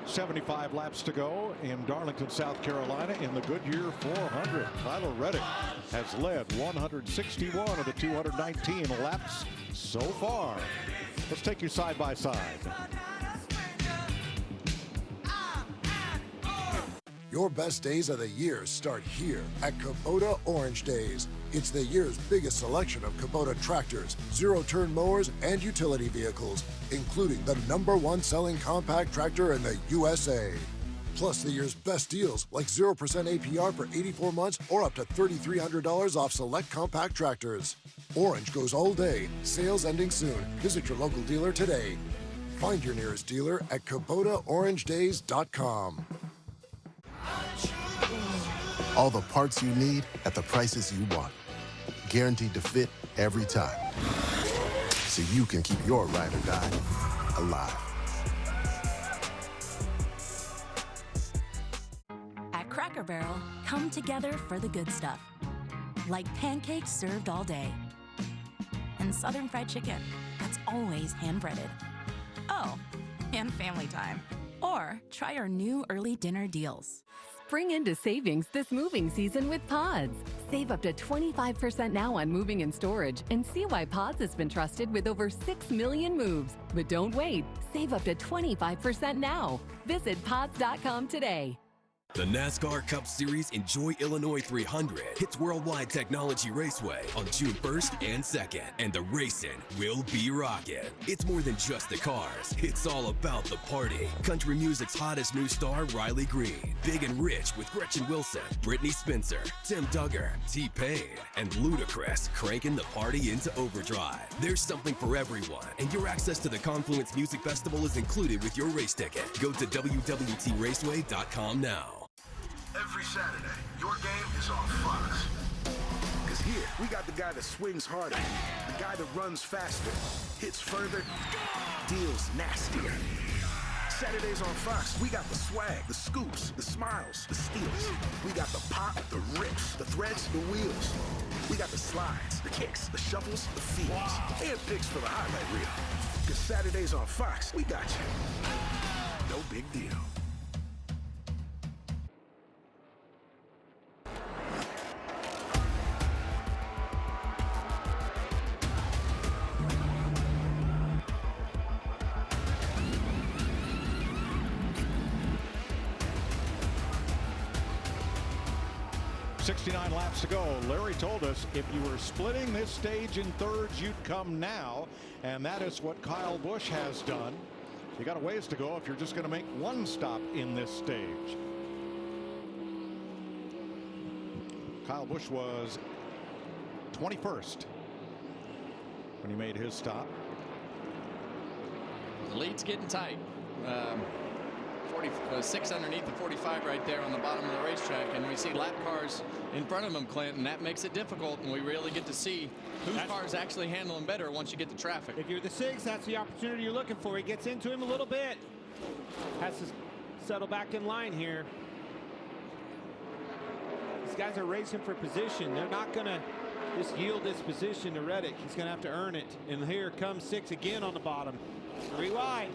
.75 laps to go in Darlington, South Carolina in the Goodyear 400. Tyler Reddick has led 161 of the 219 laps so far. Let's take you side by side. Your best days of the year start here at Kubota Orange Days. It's the year's biggest selection of Kubota tractors, zero-turn mowers, and utility vehicles, including the #1 selling compact tractor in the USA. Plus the year's best deals like 0% APR for 84 months or up to $3,300 off select compact tractors. Orange goes all day. Sales ending soon. Visit your local dealer today. Find your nearest dealer at KubotaOrangeDays.com. All the parts you need at the prices you want. Guaranteed to fit every time. So you can keep your ride or die alive. At Cracker Barrel, come together for the good stuff. Like pancakes served all day. And Southern fried chicken that's always hand-breaded. Oh, and family time. Or try our new early dinner deals. Spring into savings this moving season with Pods. Save up to 25% now on moving and storage and see why Pods has been trusted with over 6 million moves. But don't wait. Save up to 25% now. Visit pods.com today. The NASCAR Cup Series Enjoy Illinois 300 hits Worldwide Technology Raceway on June 1st and 2nd, and the racing will be rockin'. It's more than just the cars, it's all about the party. Country music's hottest new star, Riley Green, Big and Rich with Gretchen Wilson, Brittany Spencer, Tim Duggar, T-Pain, and Ludacris cranking the party into overdrive. There's something for everyone, and your access to the Confluence Music Festival is included with your race ticket. Go to www.raceway.com now. Every Saturday, your game is on Fox. Because here, we got the guy that swings harder, the guy that runs faster, hits further, deals nastier. Saturdays on Fox, we got the swag, the scoops, the smiles, the steals. We got the pop, the rips, the threads, the wheels. We got the slides, the kicks, the shovels, the feeds, and picks for the highlight reel. Because Saturdays on Fox, we got you. No big deal. .69 laps to go. Larry told us if you were splitting this stage in thirds, you'd come now. And that is what Kyle Busch has done. You got a ways to go if you're just going to make one stop in this stage. Kyle Busch was 21st when he made his stop. The lead's getting tight. 46 underneath the 45 right there on the bottom of the racetrack, and we see lap cars in front of him, Clint, and that makes it difficult, and we really get to see whose car's actually handling better once you get the traffic. If you're the 6, that's the opportunity you're looking for. He gets into him a little bit. Has to settle back in line here. These guys are racing for position. They're not going to just yield this position to Reddick. He's going to have to earn it. And here comes 6 again on the bottom. 3 wide.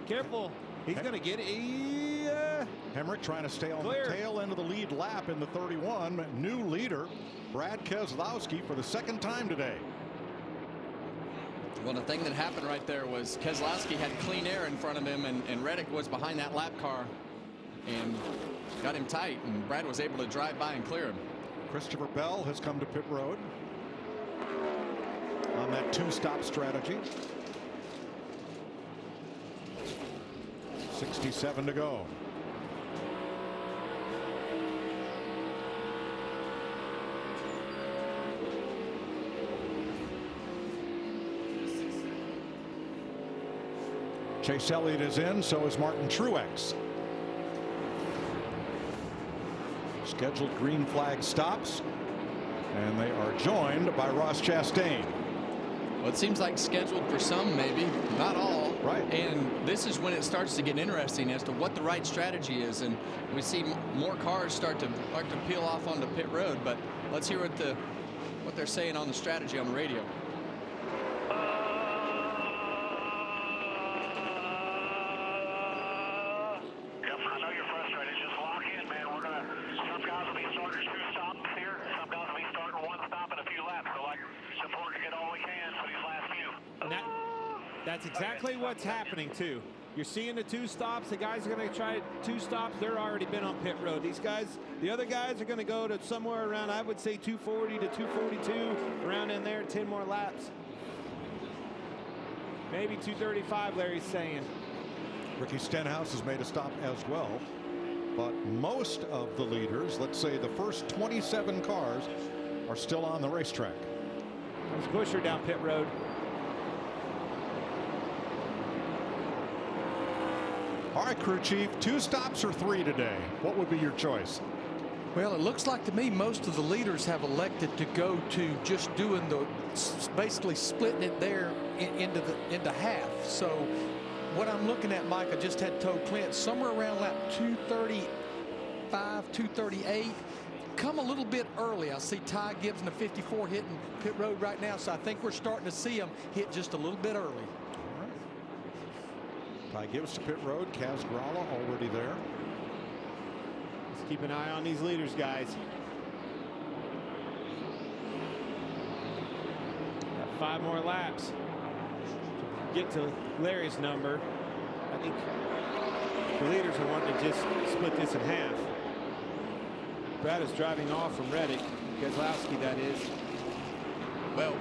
Careful. He's going to get it. Hemrick trying to stay on the tail end of the lead lap in the 31. New leader, Brad Keselowski, for the second time today. Well, the thing that happened right there was Keselowski had clean air in front of him, and Reddick was behind that lap car and got him tight, and Brad was able to drive by and clear him. Christopher Bell has come to pit road on that 2-stop strategy. 67 to go. Chase Elliott is in, so is Martin Truex. Scheduled green flag stops, and they are joined by Ross Chastain. Well, it seems like scheduled for some, maybe not all. Right. And this is when it starts to get interesting as to what the right strategy is, and we see more cars start to peel off onto pit road. But let's hear what they're saying on the strategy on the radio. That's exactly what's happening too. You're seeing the 2 stops. The guys are going to try 2 stops. They're already been on pit road. These guys, the other guys are going to go to somewhere around, I would say 240 to 242, around in there, 10 more laps. Maybe 235, Larry's saying. Ricky Stenhouse has made a stop as well. But most of the leaders, let's say the first 27 cars, are still on the racetrack. Let's push her down pit road. All right, crew chief, 2 stops or 3 today? What would be your choice? Well, it looks like to me most of the leaders have elected to go to just doing basically splitting it there into half. So what I'm looking at, Mike, I just had told Clint, somewhere around lap 235, 238. Come a little bit early. I see Ty Gibbs in the 54 hitting pit road right now, so I think we're starting to see him hit just a little bit early. Ty Gibbs to pit road. Kaz Grala already there. Let's keep an eye on these leaders, guys. Got 5 more laps to get to Larry's number. I think the leaders are wanting to just split this in half. Brad is driving off from Reddick. Keselowski, that is. Well,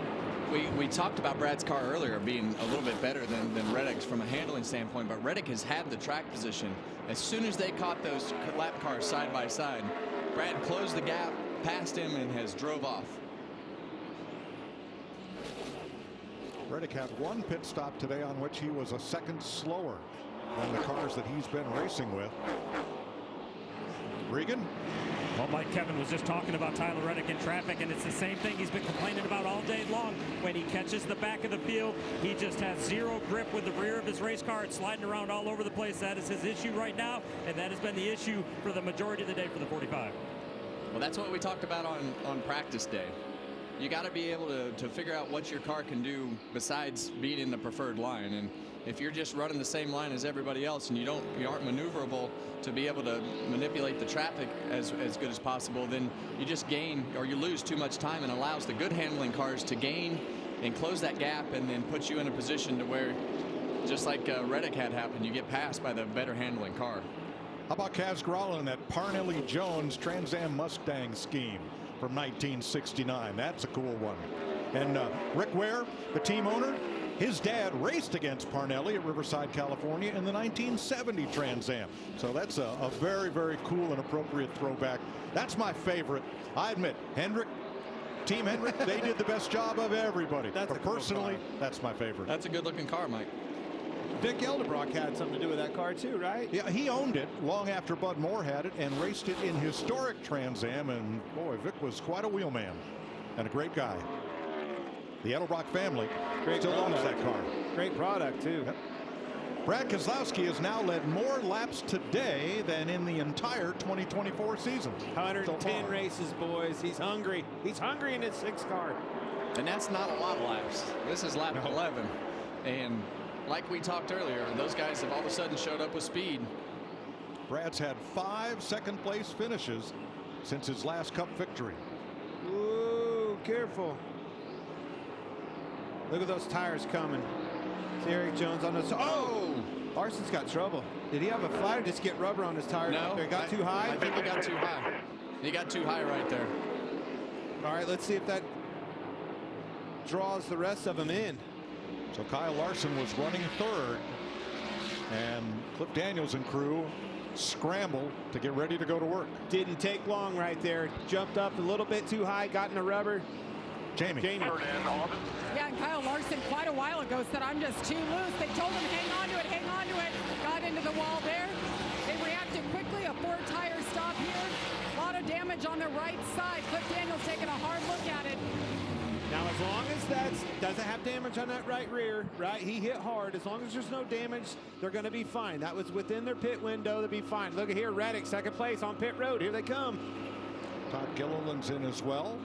we talked about Brad's car earlier being a little bit better than Reddick's from a handling standpoint, but Reddick has had the track position. As soon as they caught those lap cars side by side, Brad closed the gap, passed him, and has drove off. Reddick had 1 pit stop today on which he was a second slower than the cars that he's been racing with. Regan? Well, Mike, Kevin was just talking about Tyler Reddick in traffic, and it's the same thing he's been complaining about all day long. When he catches the back of the field, he just has 0 grip with the rear of his race car. It's sliding around all over the place. That is his issue right now, and that has been the issue for the majority of the day for the 45. Well, that's what we talked about on practice day. You got to be able to figure out what your car can do besides being in the preferred line. And if you're just running the same line as everybody else and you aren't maneuverable to be able to manipulate the traffic as good as possible, then you just gain or you lose too much time, and allows the good handling cars to gain and close that gap, and then put you in a position to where, just like Reddick had happen, you get passed by the better handling car. How about Kaz Grala in that Parnelli Jones Trans Am Mustang scheme from 1969? That's a cool one. And Rick Ware, the team owner, his dad raced against Parnelli at Riverside, California in the 1970 Trans Am. So that's a very, very cool and appropriate throwback. That's my favorite. I admit, Hendrick, Team Hendrick, they did the best job of everybody. But personally, that's my favorite. That's a good looking car, Mike. Vic Eldebrock had something to do with that car too, right? Yeah, he owned it long after Bud Moore had it and raced it in historic Trans Am. And boy, Vic was quite a wheelman and a great guy. The Edelbrock family still owns that car. Great product, too. Yep. Brad Keselowski has now led more laps today than in the entire 2024 season. 110 races, boys. He's hungry. He's hungry in his 6 car. And that's not a lot of laps. This is lap 11. And like we talked earlier, those guys have all of a sudden showed up with speed. Brad's had 5 second-place finishes since his last Cup victory. Ooh, careful. Look at those tires coming. See Eric Jones on the... Oh! Larson's got trouble. Did he have a flat or just get rubber on his tires? No. It got too high? I think he got too high. He got too high right there. All right, let's see if that draws the rest of them in. So Kyle Larson was running 3rd. And Cliff Daniels and crew scrambled to get ready to go to work. Didn't take long right there. Jumped up a little bit too high, got in the rubber. Jamie. Yeah, and Kyle Larson quite a while ago said, I'm just too loose. They told him, hang on to it, hang on to it. Got into the wall there. They reacted quickly, a 4-tire stop here. A lot of damage on the right side. Cliff Daniels taking a hard look at it. Now, as long as that doesn't have damage on that right rear, right? He hit hard. As long as there's no damage, they're going to be fine. That was within their pit window. They'll be fine. Look at here, Reddick, second place on pit road. Here they come. Todd Gilliland's in as well.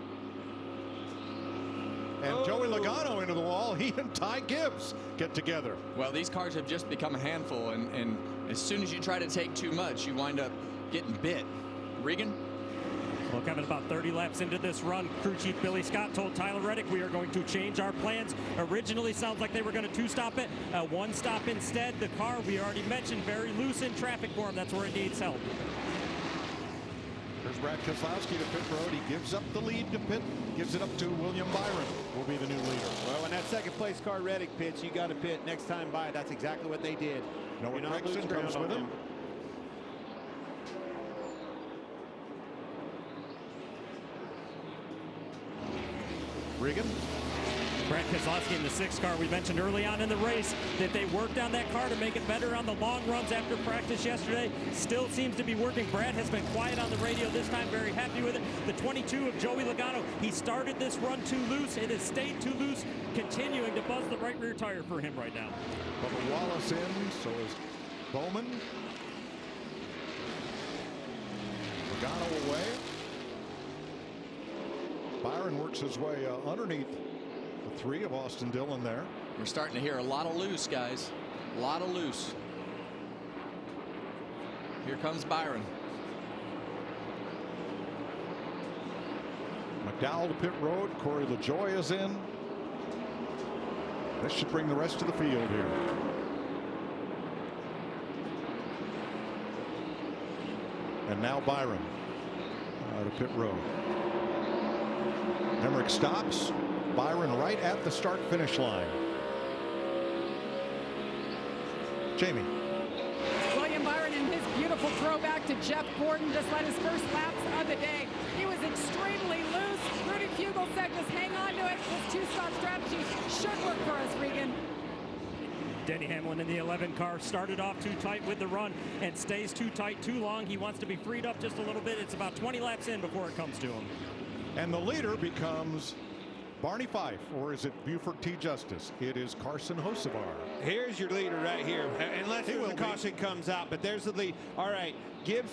And Joey Logano into the wall. He and Ty Gibbs get together. Well, these cars have just become a handful, and as soon as you try to take too much, you wind up getting bit. Regan? Well, Kevin, about 30 laps into this run, crew chief Billy Scott told Tyler Reddick we are going to change our plans. Originally, sounds like they were going to 2-stop it, 1-stop instead. The car, we already mentioned, very loose in traffic for him. That's where it needs help. There's Brad Keselowski to pit road. He gives up the lead to pit, gives it up to William Byron, will be the new leader. Well, when that second place car Reddick pits, you got to pit next time by. That's exactly what they did. Noah Gragson comes with him. Regan. Brad Keselowski in the 6 car. We mentioned early on in the race that they worked on that car to make it better on the long runs after practice yesterday. Still seems to be working. Brad has been quiet on the radio this time, very happy with it. The 22 of Joey Logano, he started this run too loose. It has stayed too loose, continuing to buzz the right rear tire for him right now. Bubba Wallace in, so is Bowman. Logano away. Byron works his way underneath the 3 of Austin Dillon there. We're starting to hear a lot of loose, guys. A lot of loose. Here comes Byron. McDowell to pit road. Corey LaJoie is in. This should bring the rest of the field here. And now Byron to pit road. Emmerich stops. Byron right at the start-finish line. Jamie. William Byron in his beautiful throwback to Jeff Gordon just led his first laps of the day. He was extremely loose. Rudy Fugle said just hang on to it. This 2-stop strategy should work for us, Regan. Denny Hamlin in the 11 car started off too tight with the run and stays too tight too long. He wants to be freed up just a little bit. It's about 20 laps in before it comes to him. And the leader becomes Barney Fife, or is it Buford T. Justice? It is Carson Hocevar. Here's your leader right here, unless the caution comes out, but there's the lead. All right, Gibbs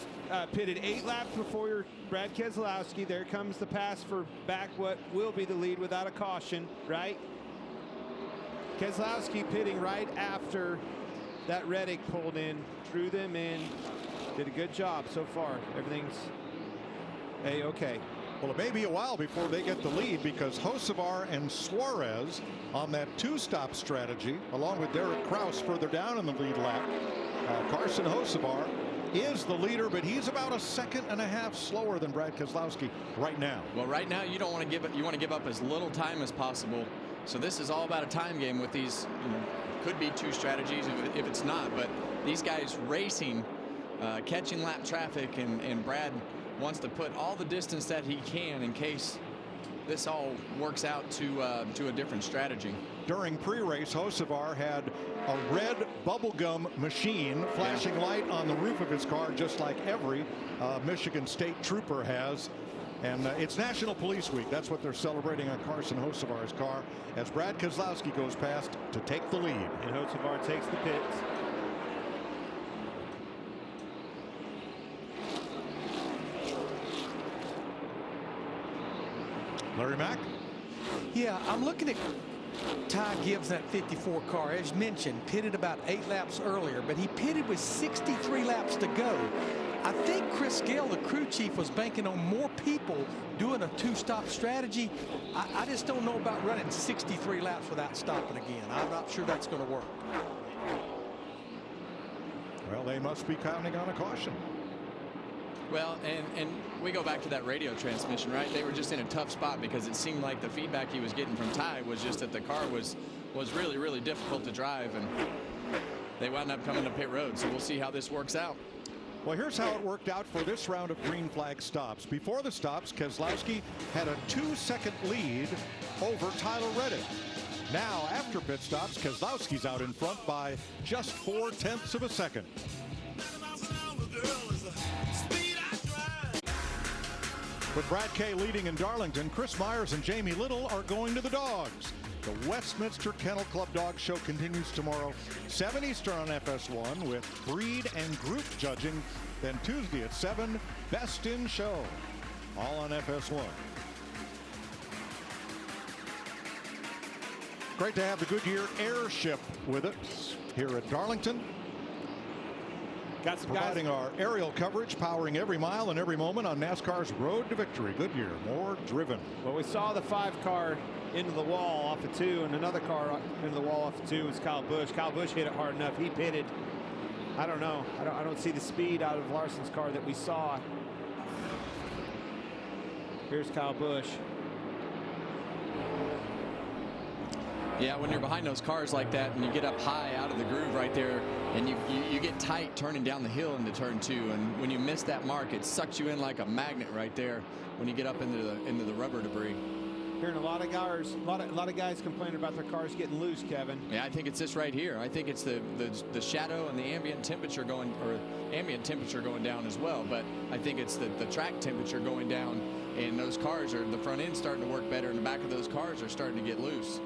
pitted 8 laps before your Brad Keselowski. There comes the pass for back what will be the lead without a caution, right? Keselowski pitting right after that Reddick pulled in, drew them in, did a good job so far. Everything's A-okay. Well, it may be a while before they get the lead because Hocevar and Suarez on that 2-stop strategy, along with Derek Kraus further down in the lead lap. Carson Hocevar is the leader, but he's about a 1.5 seconds slower than Brad Keselowski right now. Well, right now you don't want to give it. You want to give up as little time as possible. So this is all about a time game with these. Could be 2 strategies if it's not, but these guys racing, catching lap traffic, and Brad wants to put all the distance that he can in case this all works out to a different strategy. During pre-race, Hocevar had a red bubblegum machine flashing light on the roof of his car, just like every Michigan State trooper has. And it's National Police Week. That's what they're celebrating on Carson Hocevar's car as Brad Keselowski goes past to take the lead. And Hocevar takes the pits. Larry Mack? Yeah, I'm looking at Ty Gibbs, that 54 car, as mentioned, pitted about 8 laps earlier, but he pitted with 63 laps to go. I think Chris Gale, the crew chief, was banking on more people doing a 2-stop strategy. I just don't know about running 63 laps without stopping again. I'm not sure that's going to work. Well, they must be counting on a caution. Well, and we go back to that radio transmission, right? They were just in a tough spot because it seemed like the feedback he was getting from Ty was just that the car was really, really difficult to drive, and they wound up coming to pit road. So we'll see how this works out. Well, here's how it worked out for this round of green flag stops. Before the stops, Keselowski had a 2-second lead over Tyler Reddick. Now, after pit stops, Keselowski's out in front by just 0.4 of a second. With Brad Kay leading in Darlington, Chris Myers and Jamie Little are going to the dogs. The Westminster Kennel Club Dog Show continues tomorrow, 7 Eastern on FS1 with breed and group judging. Then Tuesday at 7, Best in Show, all on FS1. Great to have the Goodyear airship with us here at Darlington. Got some providing guys. Our aerial coverage, powering every mile and every moment on NASCAR's road to victory. Goodyear, more driven. Well, we saw the 5 car into the wall off of 2, and another car into the wall off of 2 was Kyle Busch. Kyle Busch hit it hard enough. He pitted. I don't know. I don't see the speed out of Larson's car that we saw. Here's Kyle Busch. Yeah, when you're behind those cars like that and you get up high out of the groove right there and you get tight turning down the hill into turn 2, and when you miss that mark, it sucks you in like a magnet right there when you get up into the rubber debris. Hearing a lot of guys complaining about their cars getting loose, Kevin. Yeah, I think it's this right here. I think it's the shadow and the ambient temperature going down as well, but I think it's the track temperature going down, and those cars are, the front end starting to work better and the back of those cars are starting to get loose.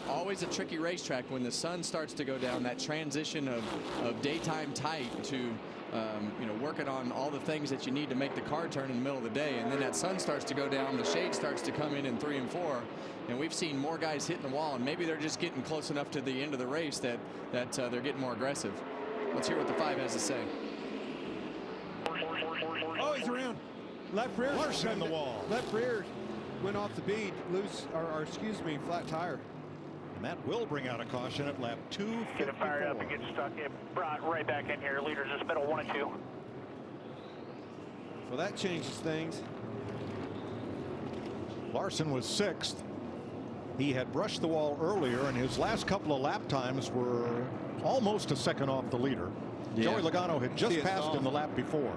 Always a tricky racetrack when the sun starts to go down, that transition of daytime tight to working on all the things that you need to make the car turn in the middle of the day, and then that sun starts to go down, the shade starts to come in 3 and 4, and we've seen more guys hitting the wall, and maybe they're just getting close enough to the end of the race that they're getting more aggressive. Let's hear what the 5 has to say. Oh, he's around. Left rear. Larson in the wall. Left rear went off the bead, loose, or excuse me, flat tire. And that will bring out a caution at lap 254. Get it fired up and get stuck. It brought right back in here. Leaders just middle 1 and 2. So that changes things. Larson was 6th. He had brushed the wall earlier, and his last couple of lap times were almost a second off the leader. Yeah. Joey Logano had just passed him the lap before.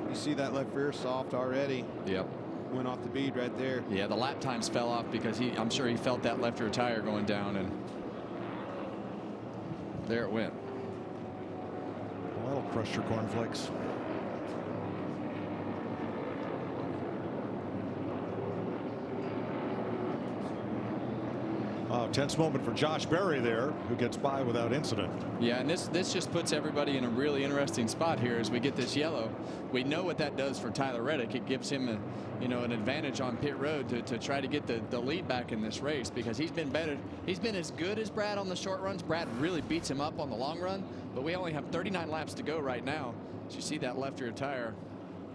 You see that left rear soft already. Yep. Went off the bead right there. Yeah, the lap times fell off because I'm sure he felt that left rear tire going down, and there it went. Well, that'll crush your cornflakes. Tense moment for Josh Berry there, who gets by without incident. Yeah, and this just puts everybody in a really interesting spot here as we get this yellow. We know what that does for Tyler Reddick. It gives him an advantage on pit road to try to get the lead back in this race, because he's been better. He's been as good as Brad on the short runs. Brad really beats him up on the long run, but we only have 39 laps to go right now. So you see that left rear tire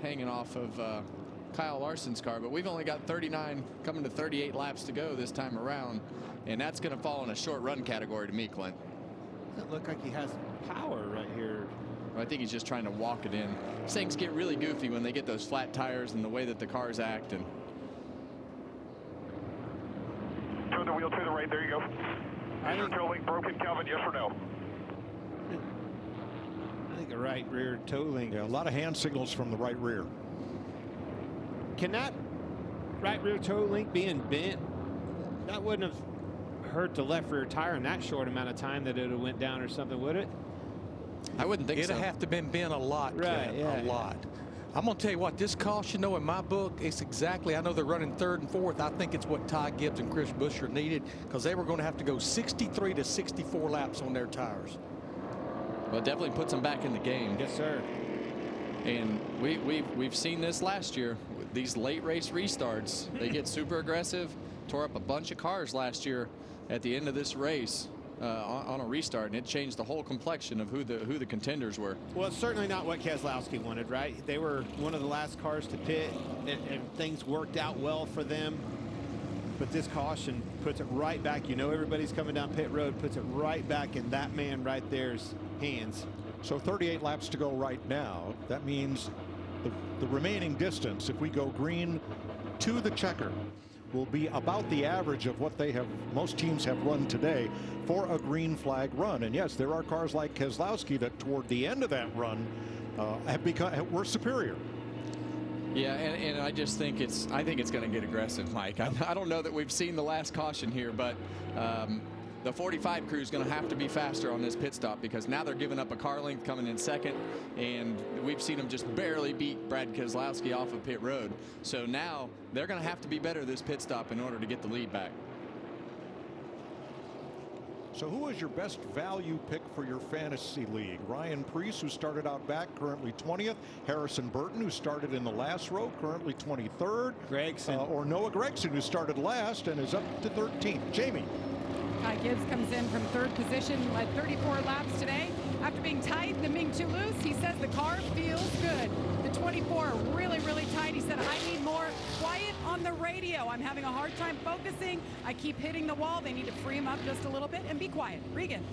hanging off of Kyle Larson's car, but we've only got 39 coming to 38 laps to go this time around, and that's going to fall in a short run category to me, Clint. Doesn't look like he has power right here. I think he's just trying to walk it in. These things get really goofy when they get those flat tires and the way that the cars act. And Turn the wheel to the right. There you go. Is your toe link broken, Calvin? Yes or no? I think a right rear toe link. Yeah, a lot of hand signals from the right rear. Can that right rear toe link being bent, that wouldn't have hurt the left rear tire in that short amount of time that it went down or something, would it? I wouldn't think so. It'd have to have been bent a lot, right? Ken, Yeah, a lot. I'm going to tell you what, this caution, though, in my book, it's exactly, I know they're running 3rd and 4th. I think it's what Ty Gibbs and Chris Buescher needed, because they were going to have to go 63 to 64 laps on their tires. Well, it definitely puts them back in the game. Yes, sir. And we've seen this last year. These late race restarts, they get super aggressive. Tore up a bunch of cars last year at the end of this race on a restart, and it changed the whole complexion of who the contenders were. Well, it's certainly not what Keselowski wanted, right? They were one of the last cars to pit, and things worked out well for them. But this caution puts it right back. You know, everybody's coming down pit road, puts it right back in that man right there's hands. So 38 laps to go right now. That means the remaining distance, if we go green to the checker, will be about the average of what most teams have run today for a green flag run. And yes, there are cars like Keselowski that toward the end of that run were superior. Yeah, and I just think it's going to get aggressive, Mike. I don't know that we've seen the last caution here, but the 45 crew is going to have to be faster on this pit stop, because now they're giving up a car length coming in second, and we've seen them just barely beat Brad Keselowski off of pit road. So now they're going to have to be better this pit stop in order to get the lead back. So who is your best value pick for your fantasy league? Ryan Preece, who started out back, currently 20th. Harrison Burton, who started in the last row, currently 23rd. Gregson. Or Noah Gregson, who started last and is up to 13th. Jamie. Ty Gibbs comes in from third position, led 34 laps today. After being tight and being too loose, he says the car feels good. The 24 really, really tight. He said, I need more quiet on the radio. I'm having a hard time focusing. I keep hitting the wall. They need to free him up just a little bit and be quiet. Regan.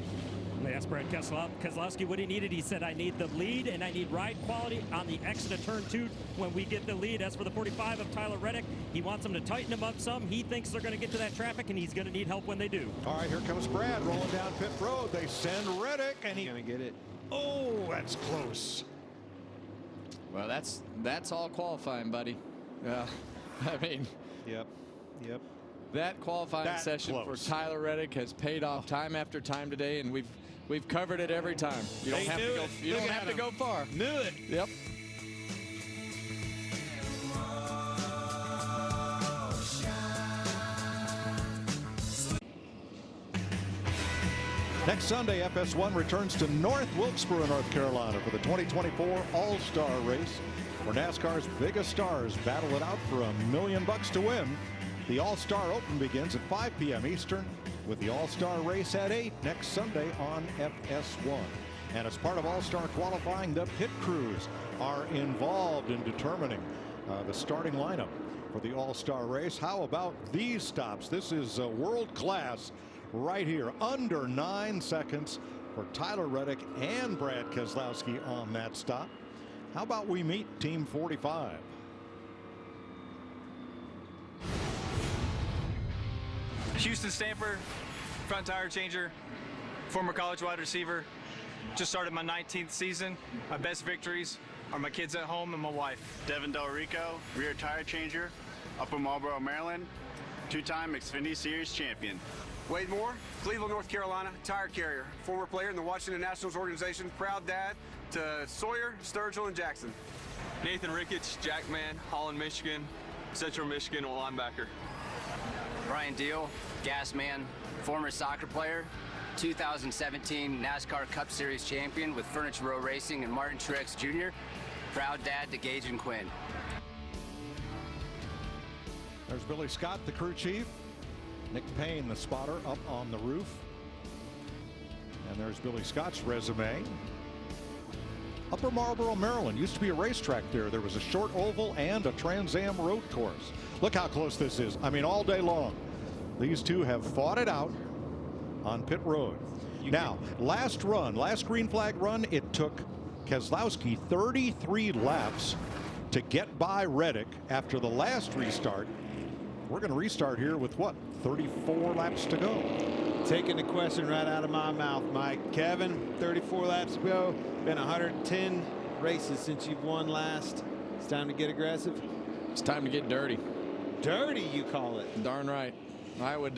They asked Brad Keselowski what he needed. He said, I need the lead and I need ride quality on the exit of turn 2 when we get the lead. As for the 45 of Tyler Reddick, he wants them to tighten him up some. He thinks they're going to get to that traffic, and he's going to need help when they do. All right, here comes Brad rolling down pit road. They send Reddick, and he's going to get it. Oh, that's close. Well, that's all qualifying, buddy. I mean, yep. That qualifying session for Tyler Reddick has paid off time after time today, and we've covered it every time. You don't have to go. You don't have to go far. Knew it. Yep. Next Sunday, FS1 returns to North Wilkesboro, North Carolina for the 2024 All-Star Race, where NASCAR's biggest stars battle it out for $1 million to win. The All-Star Open begins at 5 p.m. Eastern, with the All-Star Race at 8 next Sunday on FS1. And as part of All-Star qualifying, the pit crews are involved in determining the starting lineup for the All-Star Race. How about these stops? This is world class right here. Under 9 seconds for Tyler Reddick and Brad Keselowski on that stop. How about we meet Team 45? Houston Stanford, front tire changer, former college wide receiver. Just started my 19th season. My best victories are my kids at home and my wife. Devin Del Rico, rear tire changer, Upper Marlboro, Maryland, two-time Xfinity Series champion. Wade Moore, Cleveland, North Carolina, tire carrier, former player in the Washington Nationals organization, proud dad to Sawyer, Sturgill, and Jackson. Nathan Ricketts, Jackman, Holland, Michigan, Central Michigan linebacker. Brian Deal, gas man, former soccer player, 2017 NASCAR Cup Series champion with Furniture Row Racing and Martin Truex Jr., proud dad to Gage and Quinn. There's Billy Scott, the crew chief. Nick Payne, the spotter, up on the roof. And there's Billy Scott's resume. Upper Marlboro, Maryland, used to be a racetrack there. There was a short oval and a Trans Am road course. Look how close this is. I mean, all day long. These two have fought it out on pit road. Now, last green flag run, it took Keselowski 33 laps to get by Reddick after the last restart. We're going to restart here with what, 34 laps to go? Taking the question right out of my mouth, Mike. Kevin, 34 laps to go. Been 110 races since you've won last. It's time to get aggressive. It's time to get dirty. Dirty, you call it? Darn right. I would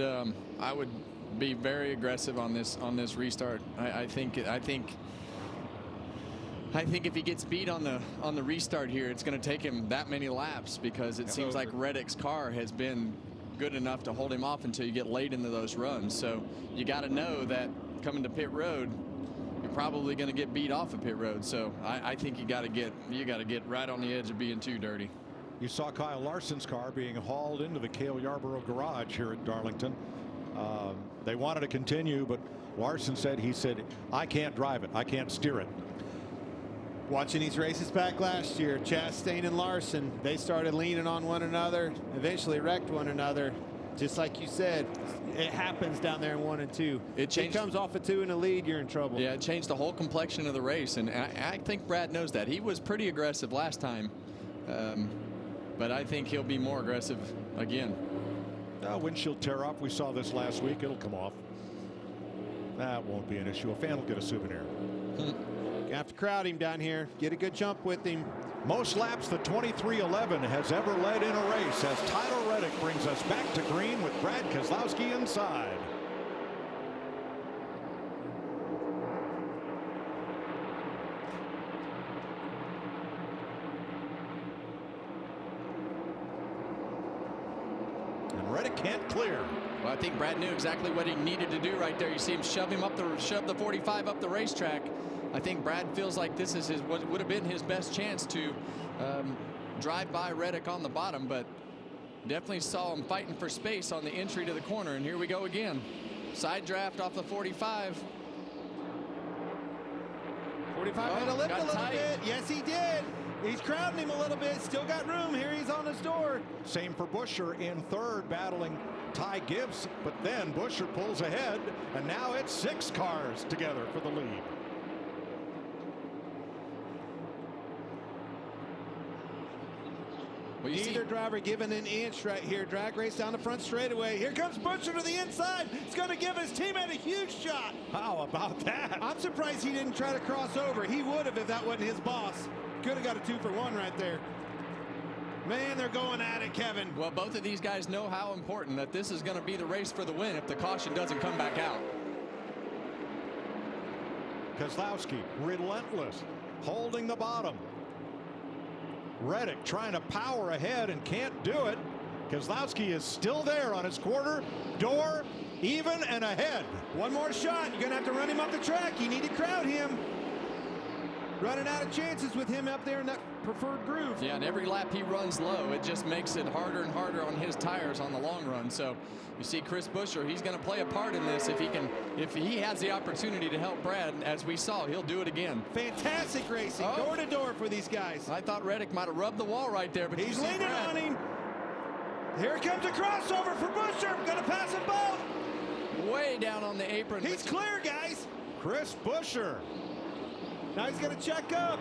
be very aggressive on this restart. I think if he gets beat on the restart here, it's going to take him that many laps, because it seems like Reddick's car has been good enough to hold him off until you get late into those runs. So you got to know that coming to pit road, you're probably going to get beat off of pit road. So I think you got to get right on the edge of being too dirty. You saw Kyle Larson's car being hauled into the Cale Yarborough garage here at Darlington. They wanted to continue, but Larson said, I can't drive it. I can't steer it. Watching these races back last year, Chastain and Larson, they started leaning on one another, eventually wrecked one another. Just like you said, it happens down there in 1 and 2. It comes off a 2 in the lead, you're in trouble. Yeah, it changed the whole complexion of the race, and I think Brad knows that. He was pretty aggressive last time, but I think he'll be more aggressive again. Windshield tear off. We saw this last week. It'll come off. That won't be an issue. A fan will get a souvenir. You have to crowd him down here. Get a good jump with him. Most laps the 2311 has ever led in a race as Tyler Reddick brings us back to green with Brad Keselowski inside. And Reddick can't clear. Well, I think Brad knew exactly what he needed to do right there. You see him shove the 45 up the racetrack. I think Brad feels like this is what would have been his best chance to drive by Reddick on the bottom, but definitely saw him fighting for space on the entry to the corner. And here we go again. Side draft off the 45. 45 had to lift a little bit. Yes, he did. He's crowding him a little bit. Still got room. Here he's on his door. Same for Buescher in third, battling Ty Gibbs, but then Buescher pulls ahead, and now it's 6 cars together for the lead. Well, either driver given an inch right here. Drag race down the front straightaway. Here comes Buescher to the inside. It's going to give his teammate a huge shot. How about that? I'm surprised he didn't try to cross over. He would have if that wasn't his boss. Could have got a 2-for-1 right there. Man, they're going at it, Kevin. Well, both of these guys know how important that this is going to be the race for the win if the caution doesn't come back out. Keselowski, relentless, holding the bottom. Reddick trying to power ahead and can't do it. Keselowski is still there on his quarter, door, even and ahead. One more shot. You're going to have to run him off the track. You need to crowd him. Running out of chances with him up there in that preferred groove. Yeah, and every lap he runs low, it just makes it harder and harder on his tires on the long run. So you see Chris Buescher, he's going to play a part in this if he has the opportunity to help Brad. As we saw, he'll do it again. Fantastic racing, door to door for these guys. I thought Reddick might have rubbed the wall right there, but he's leaning on him. Here comes a crossover for Buescher. Going to pass them both. Way down on the apron. He's clear, guys. Chris Buescher. Now he's going to check up.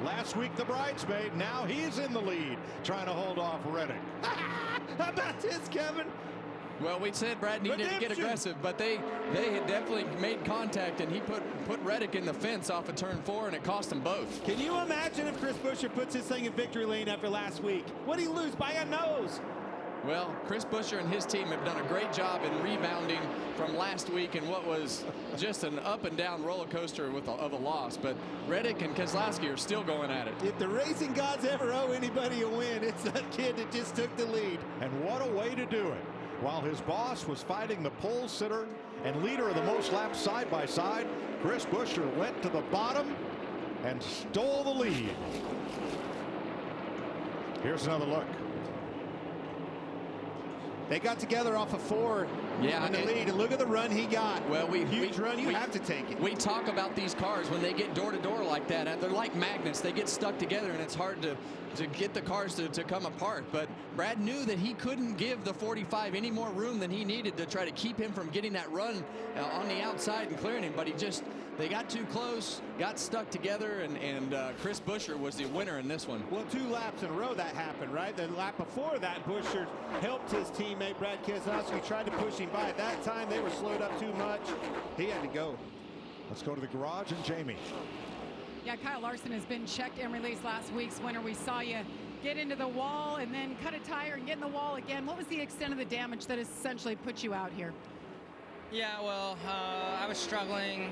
Last week the bridesmaid, now he's in the lead, trying to hold off Reddick. How about this, Kevin? Well, we said Brad needed to get aggressive, but they had definitely made contact, and he put Reddick in the fence off of turn 4, and it cost them both. Can you imagine if Chris Buescher puts his thing in victory lane after last week? What'd he lose by a nose? Well, Chris Buescher and his team have done a great job in rebounding from last week in what was just an up and down roller coaster of a loss. But Reddick and Keselowski are still going at it. If the racing gods ever owe anybody a win, it's that kid that just took the lead. And what a way to do it. While his boss was fighting the pole sitter and leader of the most laps side by side, Chris Buescher went to the bottom and stole the lead. Here's another look. They got together off of 4 in the lead, and look at the run he got. Well, huge run. You have to take it. We talk about these cars when they get door to door like that. They're like magnets. They get stuck together, and it's hard to get the cars to come apart. But Brad knew that he couldn't give the 45 any more room than he needed to try to keep him from getting that run on the outside and clearing him. But they got too close, got stuck together, and Chris Buescher was the winner in this one. Well, 2 laps in a row that happened, right? The lap before that, Buescher helped his teammate Brad Keselowski, tried to push him by. At that time, they were slowed up too much. He had to go. Let's go to the garage and Jamie. Yeah, Kyle Larson has been checked and released last week's winner. We saw you get into the wall and then cut a tire and get in the wall again. What was the extent of the damage that essentially put you out here? Yeah, well, I was struggling.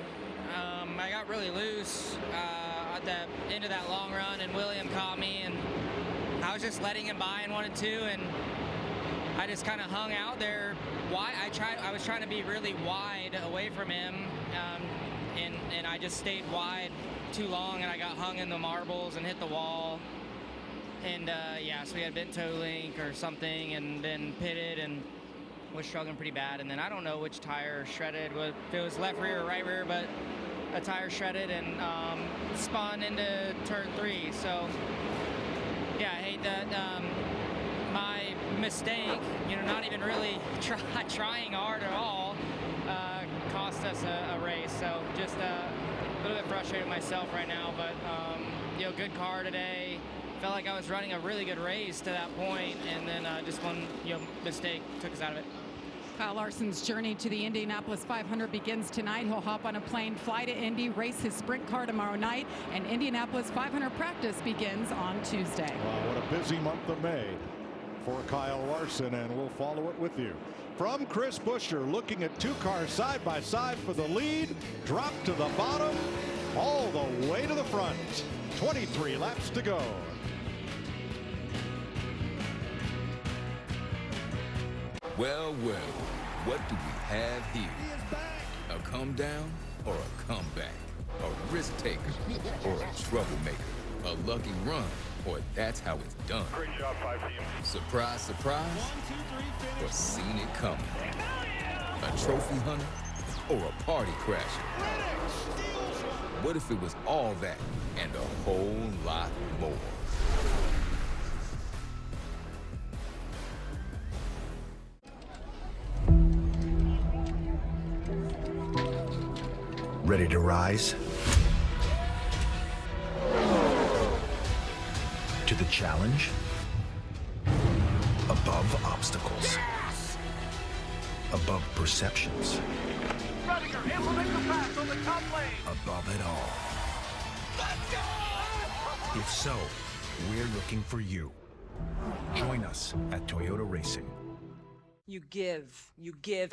I got really loose at the end of that long run, and William caught me, and I was just letting him by and wanted to, and I just kind of hung out there. I was trying to be really wide away from him, and I just stayed wide too long, and I got hung in the marbles and hit the wall. And yeah, so we had bent toe link or something, and then pitted and was struggling pretty bad. And then I don't know which tire shredded, if it was left rear or right rear, but a tire shredded and spun into turn 3. So yeah, I hate that. My mistake, not even really trying hard at all, cost us a race. So just a little bit frustrated with myself right now, but good car today. Felt like I was running a really good race to that point, and then just one mistake took us out of it. Kyle Larson's journey to the Indianapolis 500 begins tonight. He'll hop on a plane, fly to Indy, race his sprint car tomorrow night, and Indianapolis 500 practice begins on Tuesday. Wow, what a busy month of May for Kyle Larson, and we'll follow it with you. From Chris Buescher, looking at 2 cars side by side for the lead, drop to the bottom, all the way to the front. 23 laps to go. Well, well, what do we have here? A come down or a comeback? A risk taker or a troublemaker? A lucky run, or that's how it's done. Great job, 5 team. Surprise, surprise, or seen it coming? A trophy hunter or a party crasher? What if it was all that and a whole lot more? Ready to rise? To the challenge? Above obstacles. Yes! Above perceptions. Rediger, implement the pass on the top lane. Above it all. Let's go! If so, we're looking for you. Join us at Toyota Racing. You give,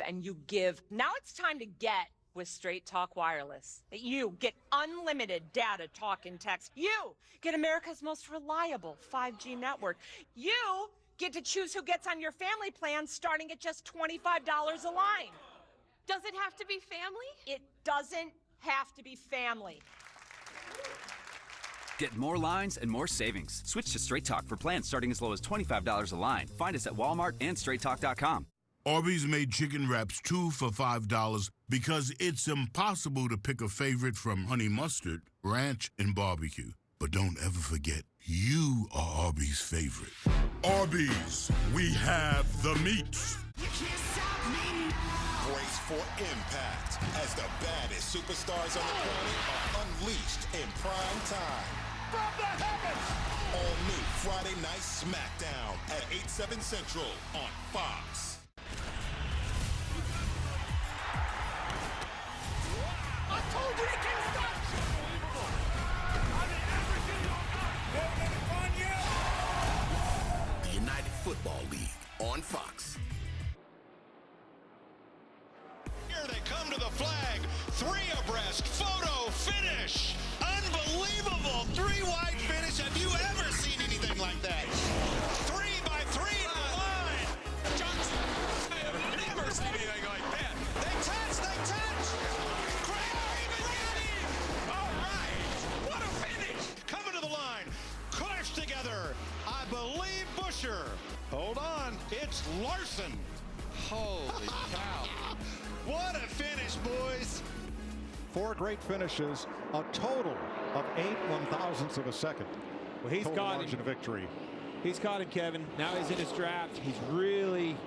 and you give. Now it's time to get with Straight Talk Wireless. You get unlimited data, talk, and text. You get America's most reliable 5G network. You get to choose who gets on your family plan starting at just $25 a line. Does it have to be family? It doesn't have to be family. Get more lines and more savings. Switch to Straight Talk for plans starting as low as $25 a line. Find us at Walmart and StraightTalk.com. Arby's made chicken wraps 2 for $5 because it's impossible to pick a favorite from honey mustard, ranch, and barbecue. But don't ever forget, you are Arby's favorite. Arby's, we have the meats. Brace for impact as the baddest superstars on the planet are unleashed in prime time. From the heavens! All new Friday Night SmackDown at 8/7 Central on Fox. I told you he can stop! The United Football League on Fox. Here they come to the flag. 3 abreast. Photo finish. Unbelievable. 3-wide finish. Have you ever seen anything like that? 3 by 3 to the line. Johnson. I have never seen anything like that. They touch. All right. What a finish. Coming to the line. Clash together. I believe Buescher. Hold on. It's Larson. Holy cow. What a finish, boys. 4 great finishes, a total of 8 1/1000ths of a second. Well, he's total got margin him. of victory. He's caught him, Kevin. Now he's in his draft. He's really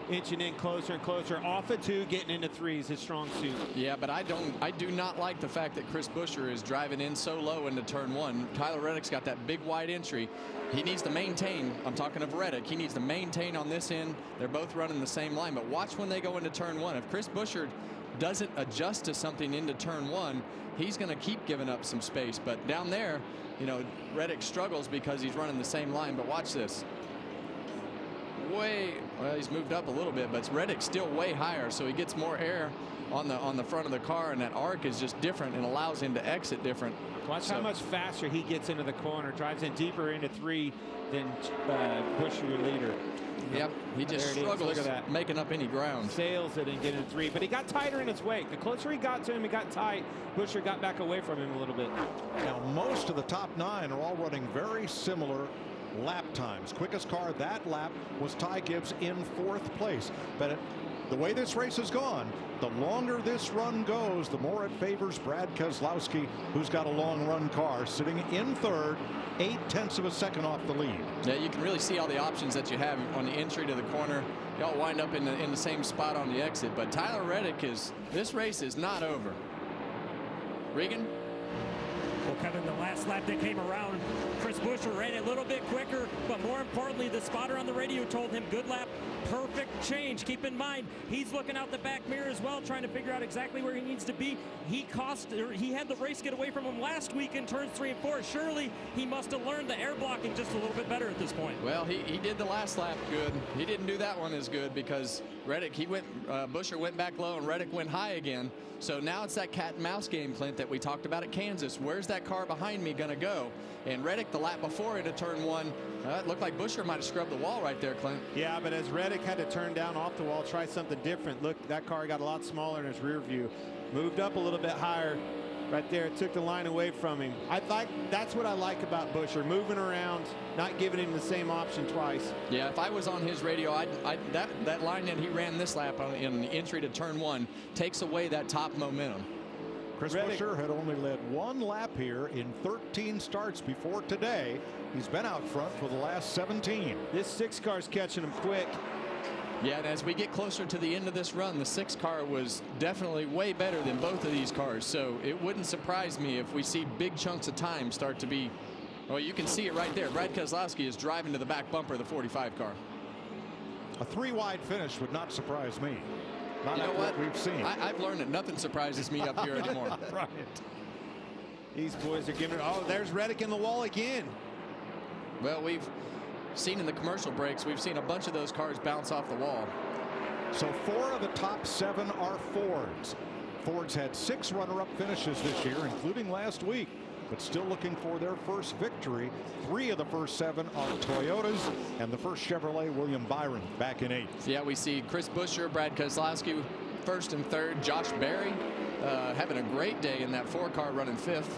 inching in closer and closer. Off of 2, getting into 3 is his strong suit. Yeah, but I do not like the fact that Chris Buescher is driving in so low into turn 1. Tyler Reddick's got that big wide entry. He needs to maintain. I'm talking of Reddick. He needs to maintain on this end. They're both running the same line, but watch when they go into turn 1. If Chris Buescher doesn't adjust to something into turn 1, he's going to keep giving up some space. But down there, Reddick struggles because he's running the same line. But watch this. Well, he's moved up a little bit, but Reddick's still way higher, so he gets more air on the front of the car, and that arc is just different and allows him to exit different. Watch how much faster he gets into the corner, drives in deeper into 3 than Buescher, your leader. Yep, he just struggles Look at that. making up any ground. Sails it and get into 3, but he got tighter in his wake. The closer he got to him, he got tight. Buescher got back away from him a little bit. Now, most of the top 9 are all running very similar lap times. Quickest car that lap was Ty Gibbs in 4th place. But the way this race has gone, the longer this run goes, the more it favors Brad Keselowski, who's got a long run car, sitting in 3rd, 0.8 of a second off the lead. Yeah, you can really see all the options that you have on the entry to the corner. Y'all wind up in the same spot on the exit. But Tyler Reddick this race is not over. Regan? Well, Kevin, the last lap that came around, Chris Buescher ran a little bit quicker, but more importantly, the spotter on the radio told him, good lap, perfect change. Keep in mind, he's looking out the back mirror as well, trying to figure out exactly where he needs to be. He had the race get away from him last week in turns 3 and 4. Surely he must have learned the air blocking just a little bit better at this point. Well, he did the last lap good. He didn't do that one as good because Buescher went back low and Reddick went high again. So now it's that cat and mouse game, Clint, that we talked about at Kansas. Where's that car behind me going to go? And Reddick, the lap before into turn 1, it looked like Buescher might have scrubbed the wall right there, Clint. Yeah, but as Reddick had to turn down off the wall, try something different. Look, that car got a lot smaller in his rear view. Moved up a little bit higher right there. It took the line away from him. That's what I like about Buescher, moving around, not giving him the same option twice. Yeah, if I was on his radio, that line that he ran this lap in the entry to turn 1 takes away that top momentum. Chris Buescher had only led 1 lap here in 13 starts before today. He's been out front for the last 17. This 6 car's catching him quick. Yeah, and as we get closer to the end of this run, the 6 car was definitely way better than both of these cars. So it wouldn't surprise me if we see big chunks of time start to be, well, you can see it right there. Brad Keselowski is driving to the back bumper of the 45 car. A 3-wide finish would not surprise me. Not you know what we've seen. I've learned that nothing surprises me up here anymore. Right. These boys are giving it. Oh, there's Reddick in the wall again. Well, we've seen in the commercial breaks, we've seen a bunch of those cars bounce off the wall. So 4 of the top 7 are Fords. Fords had 6 runner-up finishes this year, including last week, but still looking for their first victory. 3 of the first 7 are Toyotas, and the first Chevrolet, William Byron, back in 8th. Yeah, we see Chris Buescher, Brad Keselowski, 1st and 3rd. Josh Berry having a great day in that 4 car running 5th.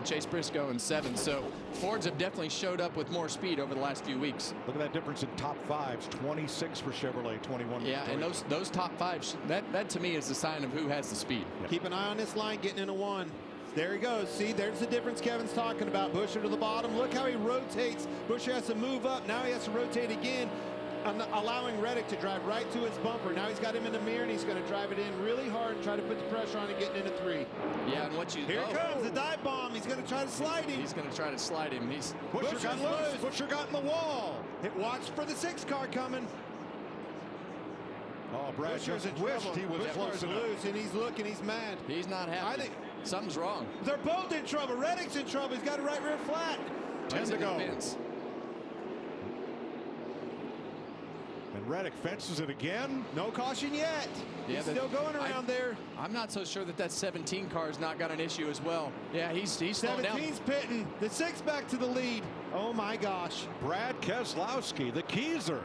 Chase Briscoe in 7th. So Fords have definitely showed up with more speed over the last few weeks. Look at that difference in top 5s. 26 for Chevrolet, 21 for Yeah, and those top 5s, that to me is the sign of who has the speed. Yeah. Keep an eye on this line getting into 1. There he goes. See, there's the difference Kevin's talking about. Buescher to the bottom. Look how he rotates. Buescher has to move up. Now he has to rotate again, allowing Reddick to drive right to his bumper. Now he's got him in the mirror, and he's going to drive it in really hard and try to put the pressure on and getting into 3. Yeah, and Here comes the dive bomb. He's going to try to slide him. He's going to try to slide him. Buescher got loose. Buescher got in the wall. Watch for the 6 car coming. Oh, Brad just wished he was close enough. Loose, and he's looking. He's mad. He's not happy. I think something's wrong. They're both in trouble. Reddick's in trouble. He's got a right rear flat. 10 to go. And Reddick fences it again. No caution yet. Yeah, he's still going around there. I'm not so sure that 17 car's not got an issue as well. Yeah, he's slowing down. 17's pitting. The 6 back to the lead. Oh my gosh. Brad Keselowski, the Keezer,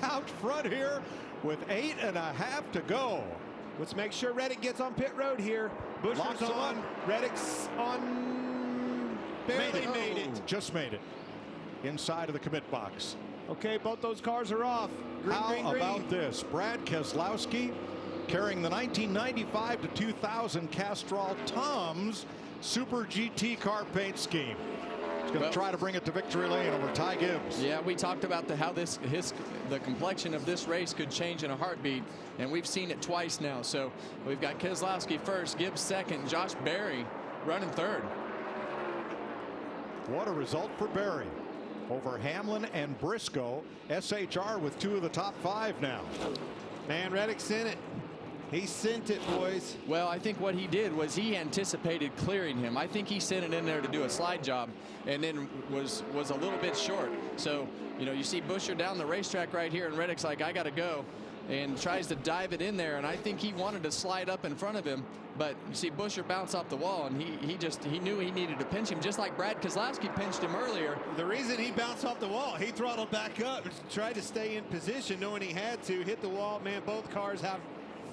out front here with 8.5 to go. Let's make sure Reddick gets on pit road here. Buescher's on. Reddick's on. Barely made it. Just made it. Inside of the commit box. Okay, both those cars are off. How about this? Brad Keselowski carrying the 1995 to 2000 Castrol Toms Super GT car paint scheme. He's going to try to bring it to victory lane over Ty Gibbs. Yeah, we talked about how the complexion of this race could change in a heartbeat, and we've seen it twice now. So we've got Keselowski first, Gibbs second, Josh Berry running 3rd. What a result for Berry over Hamlin and Briscoe. SHR with 2 of the top 5 now. Man, Reddick's in it. He sent it, boys. Well, I think what he did was he anticipated clearing him. I think he sent it in there to do a slide job and then was a little bit short. So, you know, you see Buescher down the racetrack right here, and Reddick's like, I got to go, and tries to dive it in there. And I think he wanted to slide up in front of him. But you see Buescher bounce off the wall, and he knew he needed to pinch him, just like Brad Keselowski pinched him earlier. The reason he bounced off the wall, he throttled back up and tried to stay in position, knowing he had to hit the wall. Man, both cars have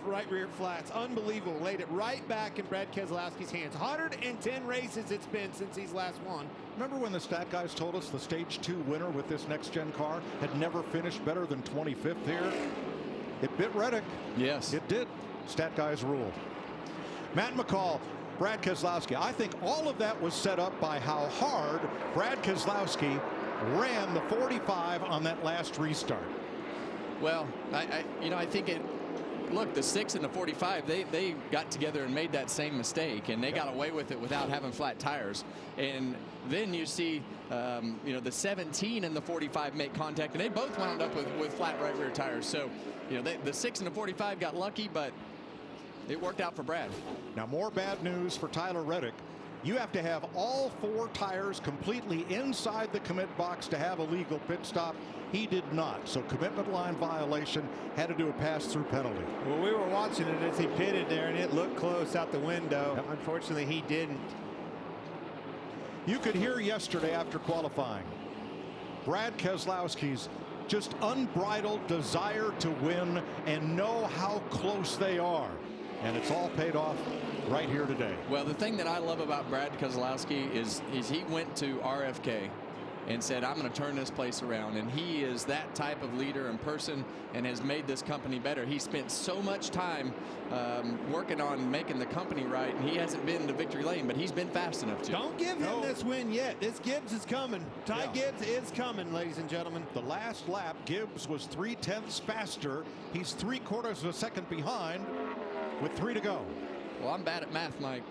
right rear flats. Unbelievable. Laid it right back in Brad Keselowski's hands. 110 races it's been since he's last won. Remember when the stat guys told us the stage 2 winner with this next gen car had never finished better than 25th here? It bit Reddick. Yes, it did. Stat guys ruled. Matt McCall, Brad Keselowski. I think all of that was set up by how hard Brad Keselowski ran the 45 on that last restart. Well, I think look, the 6 and the 45, they got together and made that same mistake, and they got away with it without having flat tires. And then you see, you know, the 17 and the 45 make contact, and they both wound up with flat right rear tires. So, you know, the 6 and the 45 got lucky, but it worked out for Brad. Now, more bad news for Tyler Reddick. You have to have all 4 tires completely inside the commit box to have a legal pit stop. He did not. So commitment line violation, had to do a pass-through penalty. Well, we were watching it as he pitted there, and it looked close out the window. Yep. Unfortunately, he didn't. You could hear yesterday after qualifying Brad Keselowski's just unbridled desire to win and know how close they are. And it's all paid off right here today. Well, the thing that I love about Brad Keselowski is he went to RFK and said, I'm going to turn this place around. And he is that type of leader and person and has made this company better. He spent so much time working on making the company right, and he hasn't been to victory lane, but he's been fast enough to. Don't give him this win yet. This Gibbs is coming. Ty Gibbs is coming, ladies and gentlemen. The last lap, Gibbs was 3/10 faster. He's 3/4 of a second behind with 3 to go. Well, I'm bad at math, Mike.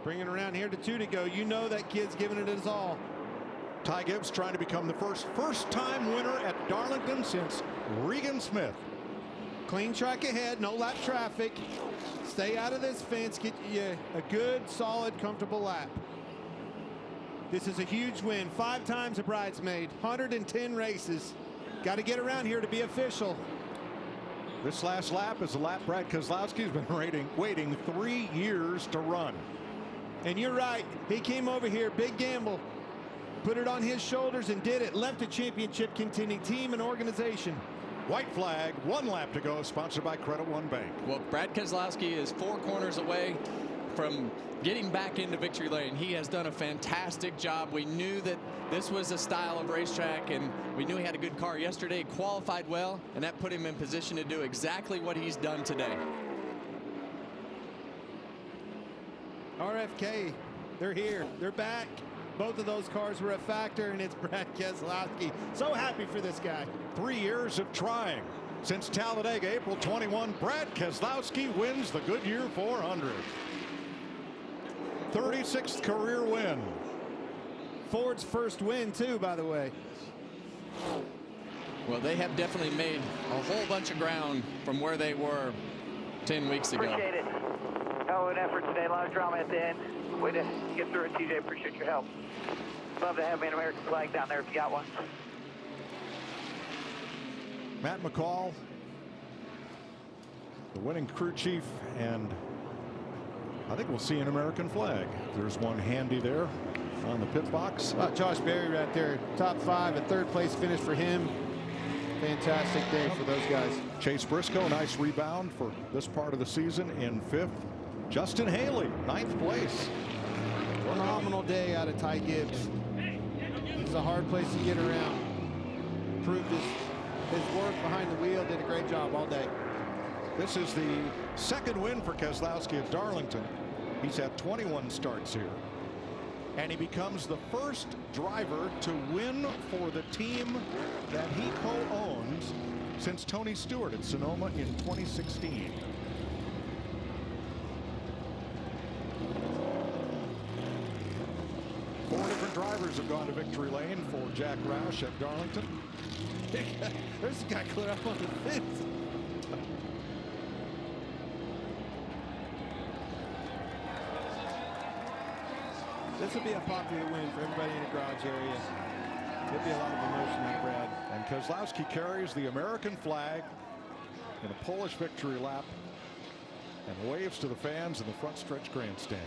Bringing around here to 2 to go. You know that kid's giving it his all. Ty Gibbs trying to become the first-time winner at Darlington since Regan Smith. Clean track ahead, no lap traffic. Stay out of this fence. Get you a good, solid, comfortable lap. This is a huge win. 5 times a bridesmaid, 110 races. Got to get around here to be official. This last lap is a lap Brad Keselowski's been waiting 3 years to run. And you're right. He came over here, big gamble. Put it on his shoulders and did it. Left a championship contending team and organization. White flag, 1 lap to go, sponsored by Credit One Bank. Well, Brad Keselowski is 4 corners away from getting back into victory lane. He has done a fantastic job. We knew that this was a style of racetrack, and we knew he had a good car yesterday. He qualified well, and that put him in position to do exactly what he's done today. RFK, they're here. They're back. Both of those cars were a factor, and it's Brad Keselowski. So happy for this guy. 3 years of trying. Since Talladega, April 21, Brad Keselowski wins the Goodyear 400. 36th career win. Ford's first win, too, by the way. Well, they have definitely made a whole bunch of ground from where they were 10 weeks ago. Appreciate it. Hell of an effort today. A lot of drama at the end. Way to get through it, TJ. Appreciate your help. Love to have me an American flag down there if you got one. Matt McCall, the winning crew chief, and I think we'll see an American flag. There's one handy there on the pit box. Josh Berry right there, top 5, a 3rd place finish for him. Fantastic day for those guys. Chase Briscoe, nice rebound for this part of the season in 5th. Justin Haley, 9th place. Phenomenal day out of Ty Gibbs. It's a hard place to get around. Proved his work behind the wheel, did a great job all day. This is the 2nd win for Keselowski at Darlington. He's had 21 starts here. And he becomes the first driver to win for the team that he co-owns since Tony Stewart at Sonoma in 2016. Four different drivers have gone to victory lane for Jack Roush at Darlington. There's a guy clear up on the fence. This will be a popular win for everybody in the garage area. There'll be a lot of emotion out of Brad. And Keselowski carries the American flag in a Polish victory lap and waves to the fans in the front stretch grandstand.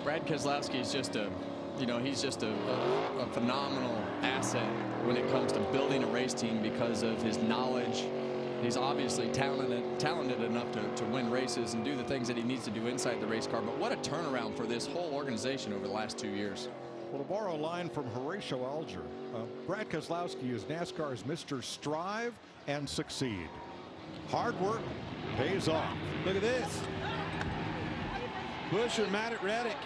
Brad Keselowski is just a, he's just a phenomenal asset when it comes to building a race team because of his knowledge. He's obviously talented enough to win races and do the things that he needs to do inside the race car. But what a turnaround for this whole organization over the last 2 years. Well, to borrow a line from Horatio Alger, Brad Keselowski is NASCAR's Mr. Strive and Succeed. Hard work pays off. Look at this. Buescher mad at Reddick.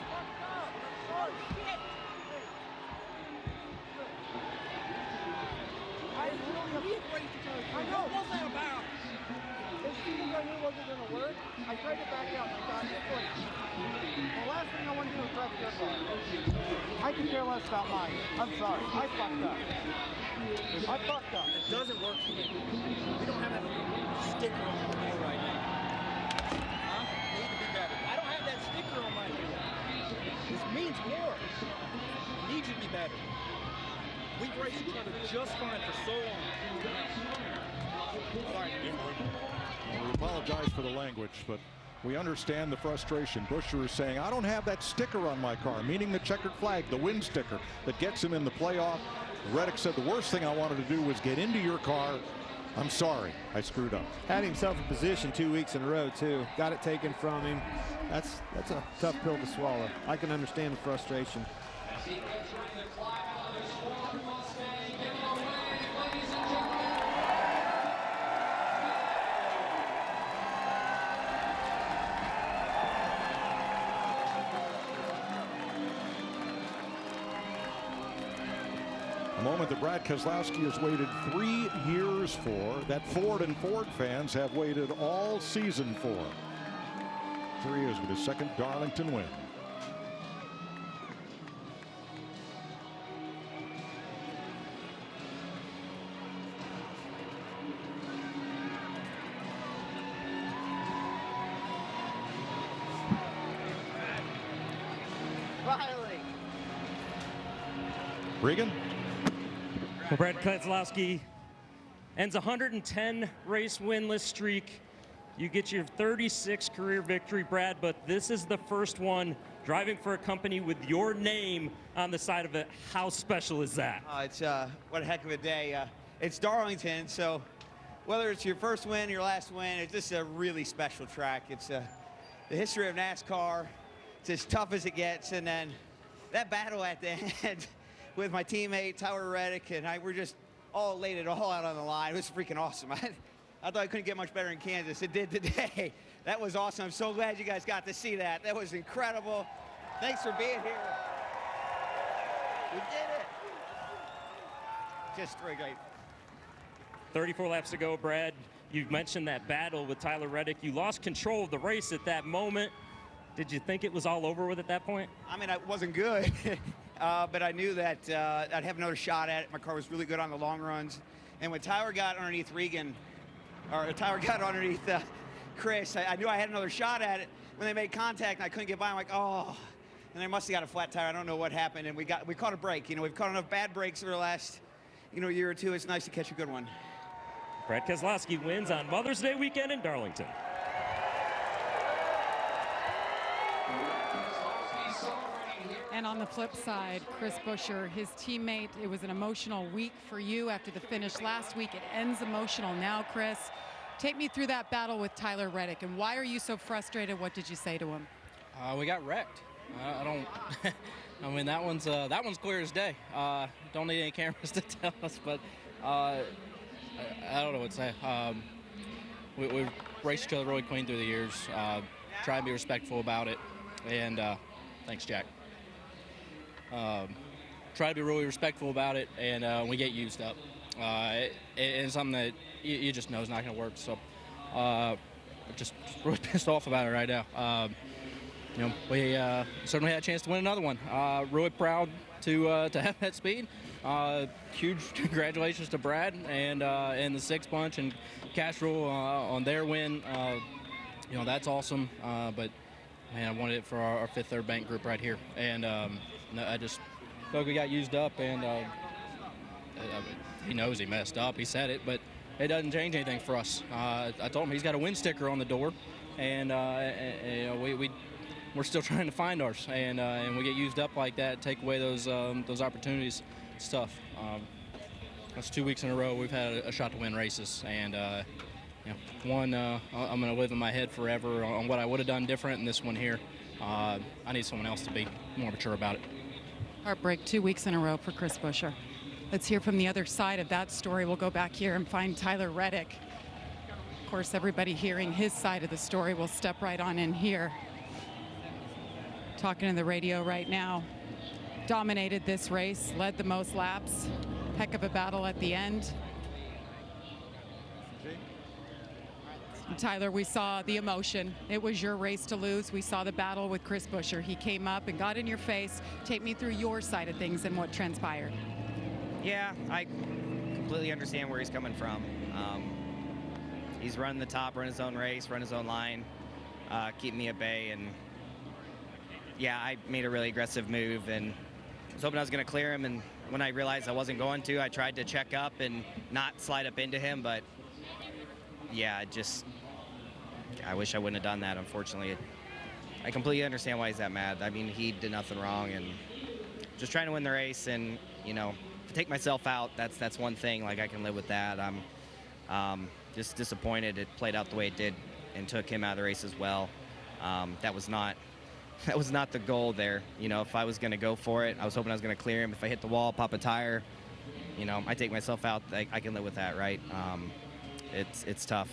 I know. What was that about? As soon as I knew it wasn't going to work, I tried to back out. I thought, the last thing I want to do is wreck your car. I can care less about mine. I'm sorry. I fucked up. I fucked up. It doesn't work for me. We don't have that sticker on the wheel right now. Huh? Need to be better. I don't have that sticker on my wheel. This means more. Need you to be better. We've raced each other just fine for so long. All right, We apologize for the language, but we understand the frustration. Buescher is saying, I don't have that sticker on my car, meaning the checkered flag, the win sticker that gets him in the playoff. Reddick said the worst thing I wanted to do was get into your car. I'm sorry, I screwed up. Had himself in position 2 weeks in a row, too. Got it taken from him. That's a tough pill to swallow. I can understand the frustration. A moment that Brad Keselowski has waited 3 years for, that Ford and Ford fans have waited all season for. 3 years with his second Darlington win. Riley. Regan? Well, Brad Keselowski ends a 110 race winless streak. You get your 36th career victory, Brad, but this is the first one driving for a company with your name on the side of it. How special is that? It's what a heck of a day. It's Darlington, so whether it's your first win, your last win, it's just a really special track. It's the history of NASCAR. It's as tough as it gets, and then that battle at the end with my teammate Tyler Reddick and we're just all laid it all out on the line. It was freaking awesome. I thought I couldn't get much better in Kansas. It did today. That was awesome. I'm so glad you guys got to see that. That was incredible. Thanks for being here. We did it. Just really great. 34 laps to go, Brad. You mentioned that battle with Tyler Reddick. You lost control of the race at that moment. Did you think it was all over with at that point? I mean, it wasn't good, but I knew that I'd have another shot at it. My car was really good on the long runs. And when Tyler got underneath Chris, I knew I had another shot at it. When they made contact and I couldn't get by, I'm like, oh. And they must have got a flat tire. I don't know what happened. And we caught a break. You know, we've caught enough bad breaks over the last, year or two. It's nice to catch a good one. Brad Keselowski wins on Mother's Day weekend in Darlington. And on the flip side, Chris Buescher, his teammate, it was an emotional week for you after the finish last week. It ends emotional now, Chris. Take me through that battle with Tyler Reddick, and why are you so frustrated? What did you say to him? We got wrecked. I don't. I mean, that one's clear as day. Don't need any cameras to tell us, but I don't know what to say. We've raced each other really clean through the years. Try to be respectful about it, and thanks, Jack. Try to be really respectful about it, and we get used up. It's something that you just know is not going to work. So, I'm just really pissed off about it right now. We certainly had a chance to win another one. Really proud to have that speed. Huge congratulations to Brad and the Six Bunch and Castrol on their win. That's awesome. But man, I wanted it for our Fifth Third Bank group right here, and I just feel like we got used up. And he knows he messed up. He said it, but it doesn't change anything for us. I told him he's got a win sticker on the door, and we're still trying to find ours, and we get used up like that, take away those opportunities. It's tough. That's 2 weeks in a row we've had a shot to win races, and one I'm going to live in my head forever on what I would have done different, and this one here, I need someone else to be more mature about it. Heartbreak 2 weeks in a row for Chris Buescher. Let's hear from the other side of that story. We'll go back here and find Tyler Reddick. Of course, everybody hearing his side of the story will step right on in here. Talking to the radio right now. Dominated this race, led the most laps. Heck of a battle at the end. Tyler, we saw the emotion. It was your race to lose. We saw the battle with Chris Buescher. He came up and got in your face. Take me through your side of things and what transpired. Yeah, I completely understand where he's coming from. He's running the top, run his own race, run his own line, keep me at bay. And yeah, I made a really aggressive move and was hoping I was going to clear him. And when I realized I wasn't going to, I tried to check up and not slide up into him. But yeah, I wish I wouldn't have done that, unfortunately. I completely understand why he's that mad. I mean, he did nothing wrong, and just trying to win the race. And, you know, to take myself out, that's one thing. Like, I can live with that. I'm just disappointed it played out the way it did and took him out of the race as well. That was not the goal there. You know, if I was going to go for it, I was hoping I was going to clear him. If I hit the wall, pop a tire, you know, I take myself out. I can live with that, right? It's tough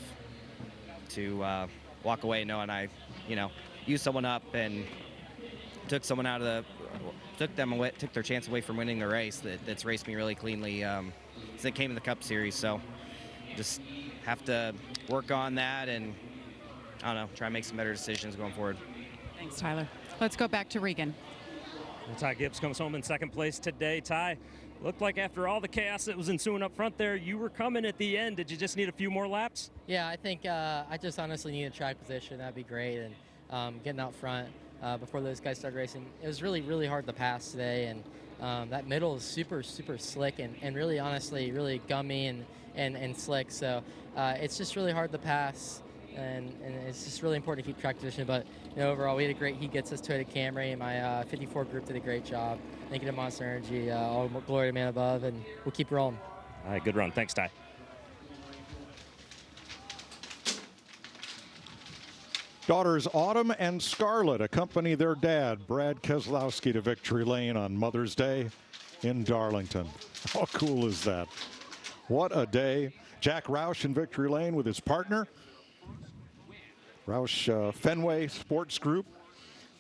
to walk away knowing I, you know, used someone up and took someone out of took their chance away from winning the race. That's raced me really cleanly since it came in the Cup Series. So just have to work on that and, I don't know, try and make some better decisions going forward. Thanks, Tyler. Let's go back to Regan. Well, Ty Gibbs comes home in second place today. Ty, looked like after all the chaos that was ensuing up front there, you were coming at the end. Did you just need a few more laps? Yeah, I think I just honestly needed track position. That'd be great. And getting out front before those guys started racing. It was really, really hard to pass today. And that middle is super, super slick and really, honestly, really gummy and slick. So it's just really hard to pass. And it's just really important to keep track position. But you know, overall, we had a great heat. Gets us Toyota Camry, and my 54 group did a great job. Thank you to Monster Energy. All glory to man above, and we'll keep rolling. All right, good run. Thanks, Ty. Daughters Autumn and Scarlett accompany their dad, Brad Keselowski, to victory lane on Mother's Day in Darlington. How cool is that? What a day. Jack Roush in victory lane with his partner. Roush Fenway Sports Group,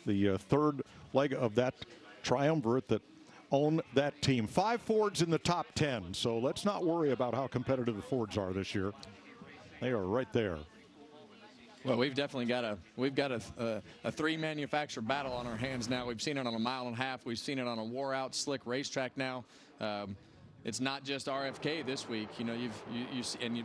the third leg of that triumvirate that own that team. 5 Fords in the top 10, so let's not worry about how competitive the Fords are this year. They are right there. Well, we've definitely got a 3 manufacturer battle on our hands now. We've seen it on a 1.5 mile. We've seen it on a wore-out slick racetrack now. It's not just RFK this week, you know.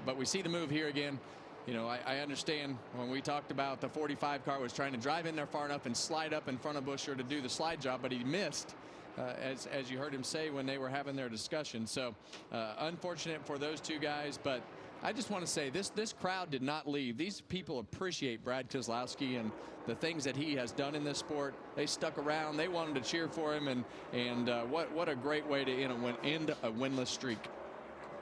But we see the move here again. You know, I understand when we talked about the 45 car was trying to drive in there far enough and slide up in front of Buescher to do the slide job, but he missed, as you heard him say when they were having their discussion. So unfortunate for those two guys, but I just want to say this crowd did not leave. These people appreciate Brad Keselowski and the things that he has done in this sport. They stuck around. They wanted to cheer for him, and what a great way to end a winless streak.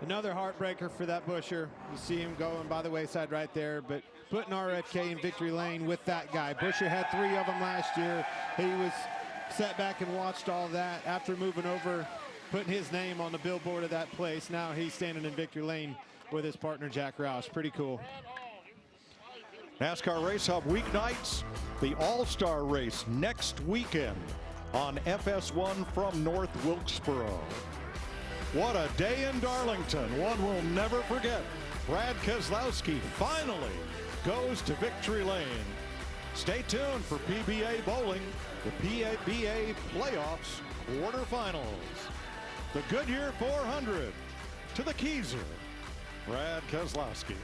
Another heartbreaker for that Buescher. You see him going by the wayside right there, but putting RFK in victory lane with that guy. Buescher had 3 of them last year. He was sat back and watched all that after moving over, putting his name on the billboard of that place. Now he's standing in victory lane with his partner Jack Roush. Pretty cool. NASCAR Race Hub weeknights, the All-Star Race next weekend on FS1 from North Wilkesboro. What a day in Darlington. One we'll never forget. Brad Keselowski finally goes to victory lane. Stay tuned for PBA Bowling, the PBA Playoffs quarterfinals. The Goodyear 400 to the Keezer. Brad Keselowski.